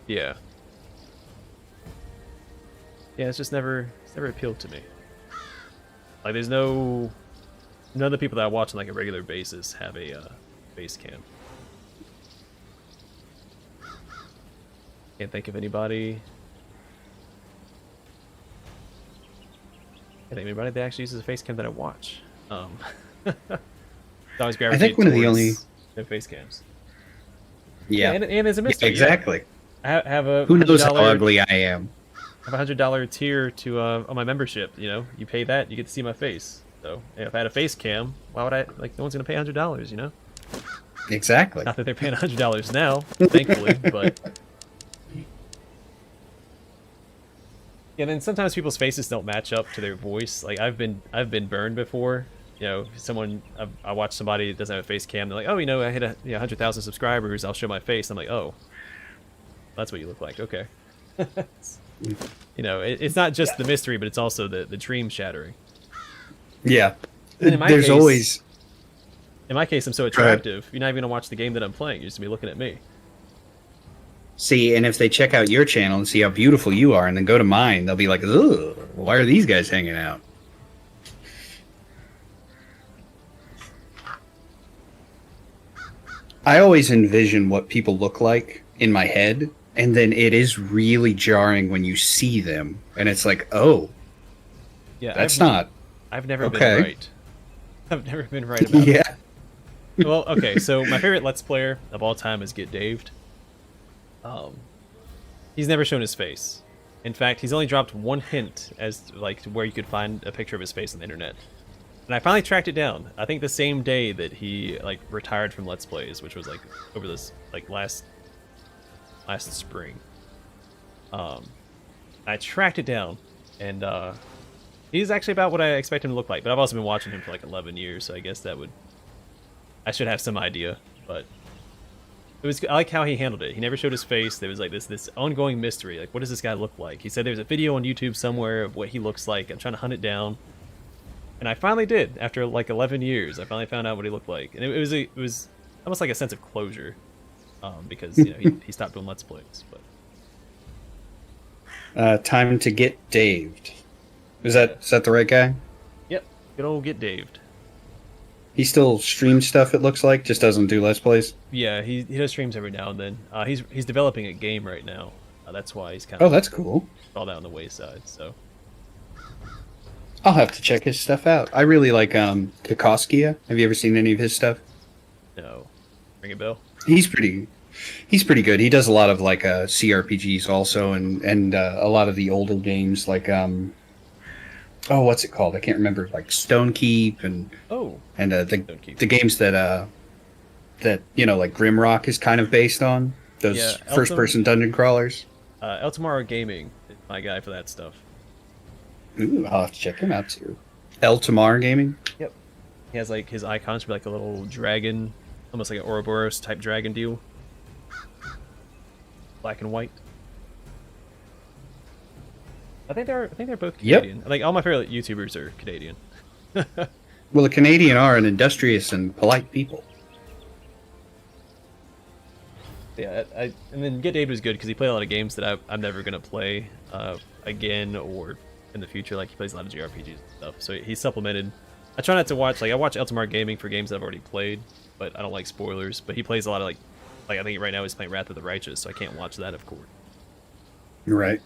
B: Yeah. Yeah, it's never appealed to me. Like, there's none of the people that I watch on like a regular basis have a face cam. Can't think of anybody. Can't think of anybody that actually uses a face cam that I watch. Always
A: I think one of the only
B: face cams.
A: Yeah,
B: and there's a mystery.
A: exactly.
B: Have a
A: Who knows how
B: $100
A: ugly I am?
B: Have a $100 tier to on my membership. You know, you pay that, you get to see my face. So if I had a face cam, why would I? Like, no one's gonna pay $100. You know.
A: Exactly.
B: Not that they're paying $100 now, thankfully, but. Yeah, then sometimes people's faces don't match up to their voice. Like I've been burned before. You know, I watch somebody that doesn't have a face cam. They're like, oh, you know, I hit 100,000 subscribers. I'll show my face. I'm like, oh, that's what you look like. Okay. You know, it's not just the mystery, but it's also the dream shattering.
A: Yeah.
B: In my
A: There's
B: case,
A: always.
B: In my case, I'm so attractive. You're not even gonna watch the game that I'm playing. You're just gonna be looking at me.
A: See, and if they check out your channel and see how beautiful you are, and then go to mine, they'll be like, ugh, why are these guys hanging out? I always envision what people look like in my head, and then it is really jarring when you see them, and it's like, oh,
B: Yeah,
A: that's
B: I've never
A: okay.
B: been right. I've never been right about it.
A: Yeah.
B: Well, okay, so my favorite Let's Player of all time is Get Daved. He's never shown his face. In fact, he's only dropped one hint as like to where you could find a picture of his face on the internet. And I finally tracked it down. I think the same day that he like retired from Let's Plays, which was like over this like last spring. I tracked it down, and he's actually about what I expect him to look like. But I've also been watching him for like 11 years, so I guess I should have some idea. But I like how he handled it. He never showed his face. There was like this ongoing mystery. Like, what does this guy look like? He said there's a video on YouTube somewhere of what he looks like. I'm trying to hunt it down. And I finally did. After like 11 years, I finally found out what he looked like. And it was almost like a sense of closure. Because, you know, he stopped doing Let's Plays. But
A: Time to get Daved. Is that the right guy?
B: Yep. Good old Get Daved.
A: He still streams stuff, it looks like, just doesn't do Let's Plays?
B: Yeah, he does streams every now and then. He's developing a game right now. That's why he's kind of...
A: Oh, that's cool.
B: All that on the wayside, so...
A: I'll have to check his stuff out. I really like Kakoskia. Have you ever seen any of his stuff?
B: No. Ring a bell?
A: He's pretty good. He does a lot of like CRPGs also, and a lot of the older games like what's it called? I can't remember. Like Stone Keep and the games that you know, like Grimrock is kind of based on, those first person dungeon crawlers.
B: El Tomorrow Gaming is my guy for that stuff.
A: Ooh, I'll have to check him out too. El Tamar Gaming?
B: Yep. He has like his icons be like a little dragon, almost like an Ouroboros type dragon deal. Black and white. I think they're both Canadian.
A: Yep.
B: Like all my favorite YouTubers are Canadian.
A: Well, the Canadian are an industrious and polite people.
B: Yeah, and then Get David was good because he played a lot of games that I'm never gonna play again or in the future. Like he plays a lot of JRPGs and stuff, so he supplemented. I try not to watch, like I watch Eltamar Gaming for games that I've already played, but I don't like spoilers. But he plays a lot of like I think right now he's playing Wrath of the Righteous, so I can't watch that, of course.
A: You're right.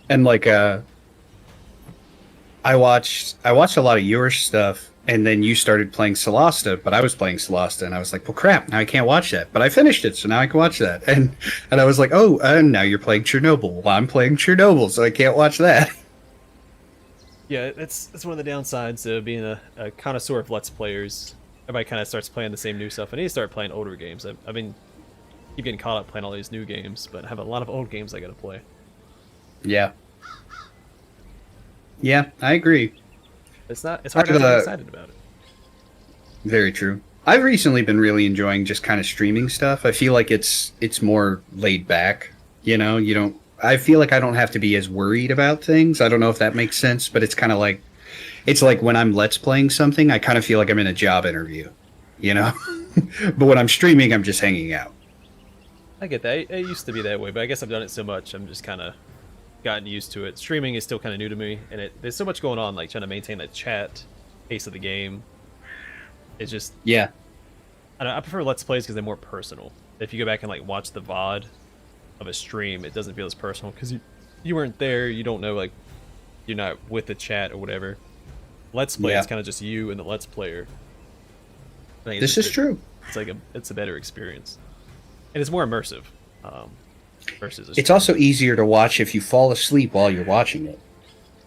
A: And like I watched a lot of your stuff, and then you started playing Solasta, but I was playing Solasta, and I was like, well, crap, now I can't watch that. But I finished it, so now I can watch that. And I was like, oh, and now you're playing Chernobyl. Well, I'm playing Chernobyl, so I can't watch that.
B: Yeah, that's one of the downsides of being a connoisseur of Let's Players. Everybody kind of starts playing the same new stuff. I need to start playing older games. I've been keep getting caught up playing all these new games, but I have a lot of old games I gotta play.
A: Yeah. Yeah, I agree.
B: It's hard to get excited about it.
A: Very true. I've recently been really enjoying just kind of streaming stuff. I feel like it's more laid back. You know, I feel like I don't have to be as worried about things. I don't know if that makes sense, but it's kind of like, it's like when I'm Let's Playing something, I kind of feel like I'm in a job interview, you know? But when I'm streaming, I'm just hanging out.
B: I get that. It used to be that way, but I guess I've done it so much, I'm just kind of gotten used to it. Streaming is still kind of new to me, and there's so much going on, like trying to maintain that chat pace of the game. It's just
A: Yeah.
B: I don't know, I prefer Let's Plays because they're more personal. If you go back and like watch the VOD of a stream, it doesn't feel as personal because you weren't there. You don't know, like, you're not with the chat or whatever. Let's Play is kind of just you and the Let's Player. I think
A: This is true.
B: It's a better experience, and it's more immersive. Versus
A: It's also easier to watch if you fall asleep while you're watching it.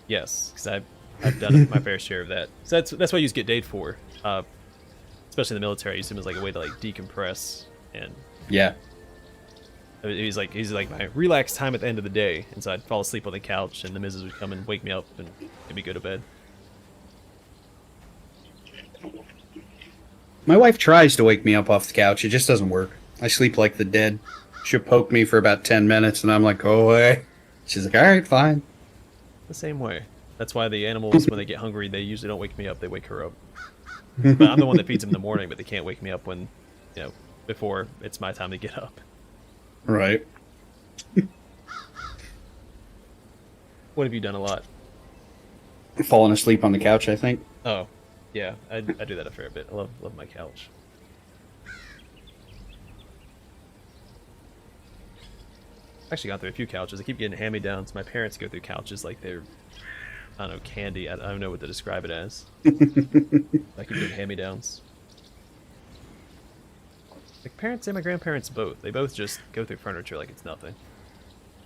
B: Yes, because I've done my fair share of that. So that's what I use Get Date for. Especially in the military, I use him as like a way to like decompress, and
A: Yeah.
B: he's like my relaxed time at the end of the day. And so I'd fall asleep on the couch, and the missus would come and wake me up and get me go to bed.
A: My wife tries to wake me up off the couch. It just doesn't work. I sleep like the dead. She'll poke me for about 10 minutes, and I'm like, go away. She's like, all right, fine.
B: The same way. That's why the animals, when they get hungry, they usually don't wake me up. They wake her up. But I'm the one that feeds them in the morning, but they can't wake me up when, before it's my time to get up.
A: Right.
B: What have you done a lot?
A: Falling asleep on the couch, I think.
B: Oh, yeah, I do that a fair bit. I love my couch. I've actually gone through a few couches. I keep getting hand-me-downs. My parents go through couches like they're, I don't know, candy. I don't know what to describe it as. I keep getting hand-me-downs. My parents and my grandparents both. They both just go through furniture like it's nothing.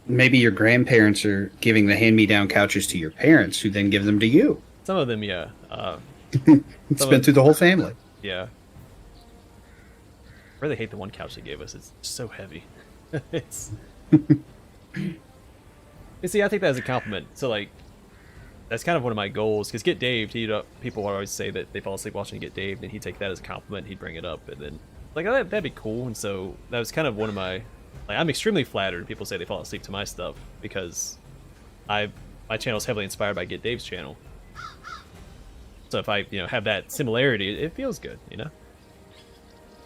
A: Maybe your grandparents are giving the hand-me-down couches to your parents, who then give them to you.
B: Some of them, yeah.
A: It's been through the whole family.
B: Yeah. I really hate the one couch they gave us. It's so heavy. It's... You see, I take that as a compliment. So, like, that's kind of one of my goals. Because Get Daved, people always say that they fall asleep watching Get Daved, and he'd take that as a compliment. He'd bring it up, and then, like, oh, that'd be cool. And so that was kind of one of my... Like, I'm extremely flattered when people say they fall asleep to my stuff, because my channel is heavily inspired by Get Dave's channel. So if I, have that similarity, it feels good,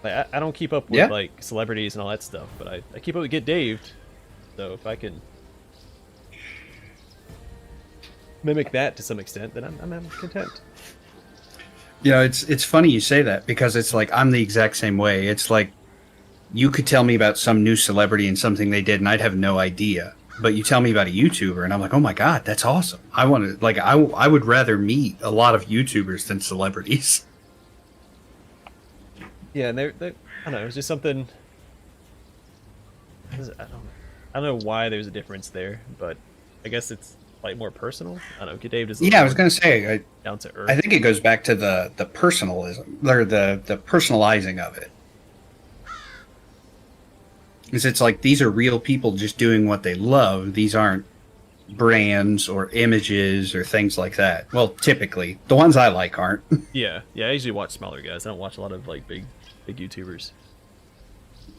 B: Like, I don't keep up with, like, celebrities and all that stuff, but I keep up with Get Daved. So if I can mimic that to some extent, then I'm content.
A: It's funny you say that, because it's like I'm the exact same way. It's like you could tell me about some new celebrity and something they did, and I'd have no idea. But you tell me about a YouTuber, and I'm like, oh my god, that's awesome. I want to, like, I would rather meet a lot of YouTubers than celebrities.
B: Yeah, and I don't know, it was just something. I don't know why there's a difference there, but I guess it's like more personal. I don't know. Get Dave is
A: Yeah, I was gonna say,
B: down to earth.
A: I think it goes back to the personalism, or the personalizing of it. Because it's like, these are real people just doing what they love. These aren't brands or images or things like that. Well, typically, the ones I like aren't.
B: Yeah. I usually watch smaller guys. I don't watch a lot of like big YouTubers.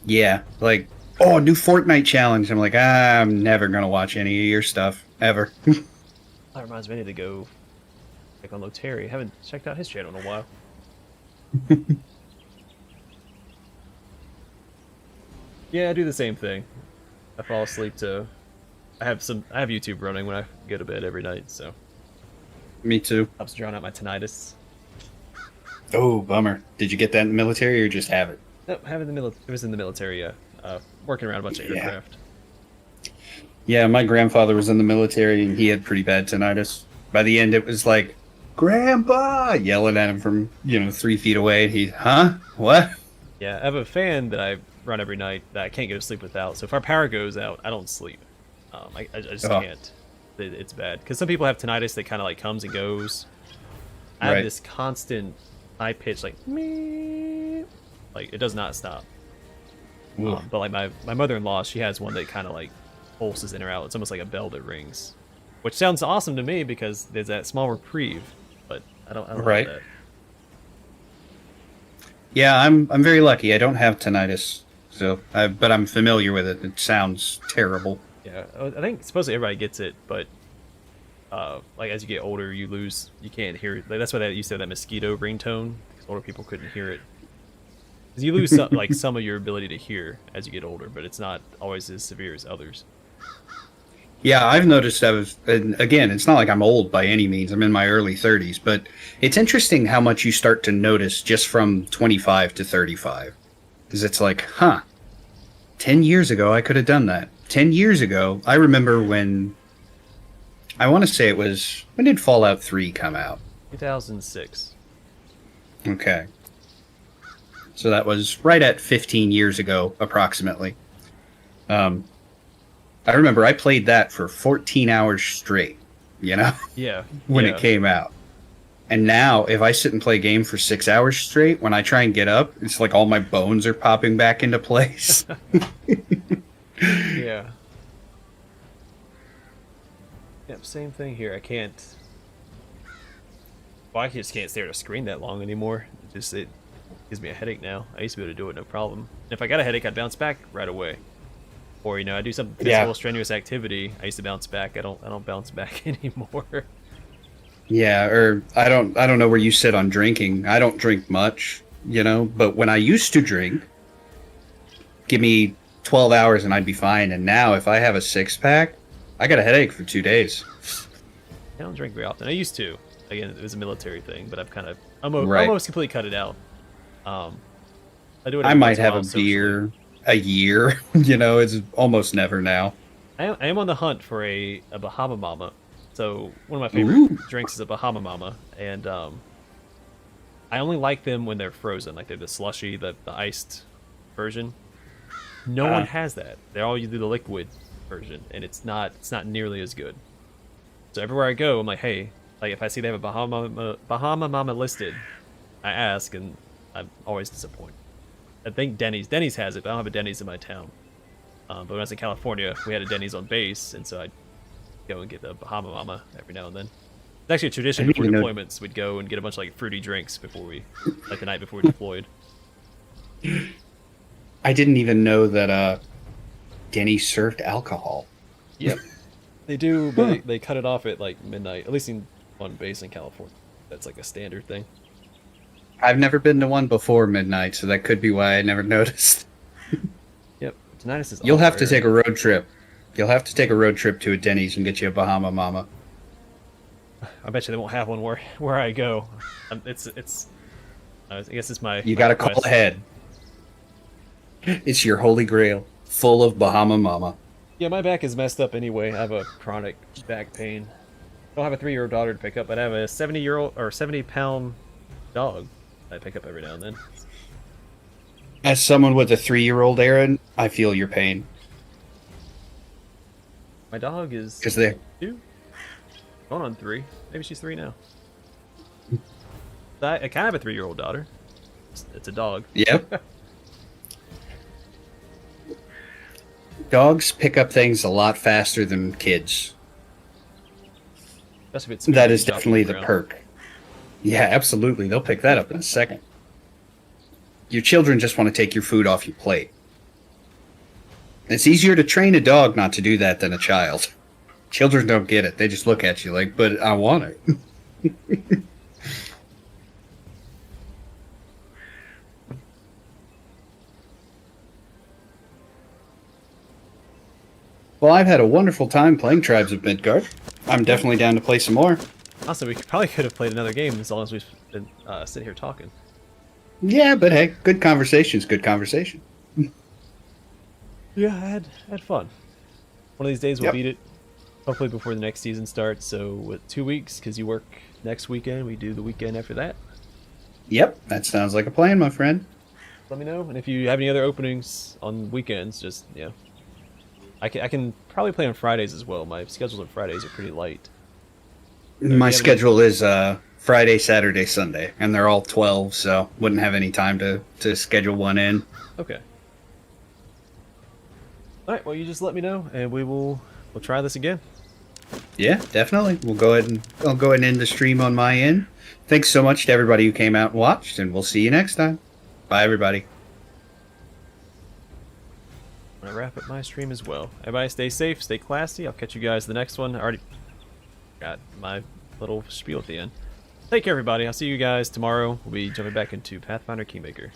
A: Yeah, like, oh, new Fortnite challenge. I'm like, I'm never gonna watch any of your stuff ever.
B: That reminds me, I need to go check on Loteri. I haven't checked out his channel in a while. Yeah, I do the same thing. I fall asleep to... I have YouTube running when I go to bed every night, so...
A: Me too.
B: Helps drown out my tinnitus.
A: Oh, bummer. Did you get that in the military, or just have it?
B: Nope, it was in the military, yeah. Working around a bunch of aircraft.
A: Yeah, my grandfather was in the military, and he had pretty bad tinnitus. By the end, it was like, Grandpa! Yelling at him from, 3 feet away, and he, huh? What?
B: Yeah, I have a fan that I run every night that I can't go to sleep without. So if our power goes out, I don't sleep. I just can't. It's bad. Because some people have tinnitus that kind of like comes and goes. I have this constant high pitch, like, me, like it does not stop. But like my mother-in-law, she has one that kind of like pulses in or out. It's almost like a bell that rings, which sounds awesome to me because there's that small reprieve. But I don't have that.
A: Yeah, I'm very lucky. I don't have tinnitus, so but I'm familiar with it. It sounds terrible.
B: Yeah, I think supposedly everybody gets it, but like as you get older, you can't hear it. Like, that's why they used to have that mosquito ringtone, because older people couldn't hear it. Because you lose some of your ability to hear as you get older, but it's not always as severe as others.
A: Yeah, I've noticed and again, it's not like I'm old by any means. I'm in my early 30s, but it's interesting how much you start to notice just from 25 to 35. Because it's like, huh, 10 years ago I could have done that. 10 years ago, I remember when, I want to say it was, when did Fallout 3 come out?
B: 2006.
A: Okay. So that was right at 15 years ago, approximately. I remember I played that for 14 hours straight, you know,
B: Yeah.
A: when
B: yeah.
A: it came out. And now, if I sit and play a game for 6 hours straight, when I try and get up, it's like all my bones are popping back into place.
B: Yeah. Yep, same thing here. I can't. Well, I just can't stare at a screen that long anymore. It gives me a headache now. I used to be able to do it no problem. And if I got a headache, I'd bounce back right away. Or I do some physical strenuous activity. I used to bounce back. I don't bounce back anymore.
A: Yeah, or I don't know where you sit on drinking. I don't drink much, but when I used to drink, give me 12 hours and I'd be fine. And now if I have a 6-pack, I got a headache for 2 days.
B: I don't drink very often. I used to. Again, it was a military thing, but I've kind of
A: Right.
B: almost completely cut it out. I do it.
A: I
B: every
A: might
B: once in
A: have
B: while
A: a
B: socially.
A: beer a year, it's almost never now.
B: I am on the hunt for a Bahama Mama. So one of my favorite drinks is a Bahama Mama, and I only like them when they're frozen, like they're the slushy, the iced version. No one has that. They all do the liquid version, and it's not nearly as good. So everywhere I go, I'm like, hey, like if I see they have a Bahama Mama listed, I ask, and I'm always disappointed. I think Denny's has it, but I don't have a Denny's in my town. But when I was in California, we had a Denny's on base, and so I'd go and get the Bahama Mama every now and then. It's actually a tradition before deployments. We'd go and get a bunch of like fruity drinks before like the night before we deployed.
A: I didn't even know that Denny served alcohol.
B: Yep, they do, but they cut it off at like midnight. At least on base in California, that's like a standard thing.
A: I've never been to one before midnight, so that could be why I never noticed.
B: Yep, tinnitus is.
A: You'll have to take a road trip. You'll have to take a road trip to a Denny's and get you a Bahama Mama.
B: I bet you they won't have one where I go. It's. I guess it's my.
A: You
B: my
A: got to call
B: request.
A: ahead. It's your holy grail, full of Bahama Mama.
B: Yeah, my back is messed up anyway. I have a chronic back pain. I don't have a 3-year-old daughter to pick up, but I have a 70-year-old or 70-pound dog I pick up every now and then.
A: As someone with a 3-year-old, Aaron, I feel your pain.
B: My dog is
A: 'Cause they-
B: 2, going on 3. Maybe she's 3 now. I kind of have a 3-year-old daughter. It's a dog.
A: Yep. Dogs pick up things a lot faster than kids.
B: Especially if it's
A: That is
B: dropping
A: definitely the
B: around.
A: perk. Yeah, absolutely. They'll pick that up in a second. Your children just want to take your food off your plate. It's easier to train a dog not to do that than a child. Children don't get it. They just look at you like, but I want it. Well, I've had a wonderful time playing Tribes of Midgard. I'm definitely down to play some more.
B: Also, we probably could have played another game as long as we've been sitting here talking.
A: Yeah, but hey, good conversation's good conversation.
B: Yeah, I had fun. One of these days we'll
A: Yep.
B: beat it. Hopefully before the next season starts. So with 2 weeks, because you work next weekend, we do the weekend after that.
A: Yep, that sounds like a plan, my friend.
B: Let me know, and if you have any other openings on weekends, just I can probably play on Fridays as well. My schedules on Fridays are pretty light.
A: My
B: any-
A: schedule is Friday, Saturday, Sunday, and they're all 12, so wouldn't have any time to schedule one in.
B: Okay. All right. Well, you just let me know, and we'll try this again.
A: Yeah, definitely. I'll go ahead and end the stream on my end. Thanks so much to everybody who came out and watched, and we'll see you next time. Bye, everybody.
B: I'm gonna wrap up my stream as well. Everybody, stay safe, stay classy. I'll catch you guys the next one. I already got my little spiel at the end. Take care, everybody. I'll see you guys tomorrow. We'll be jumping back into Pathfinder Kingmaker.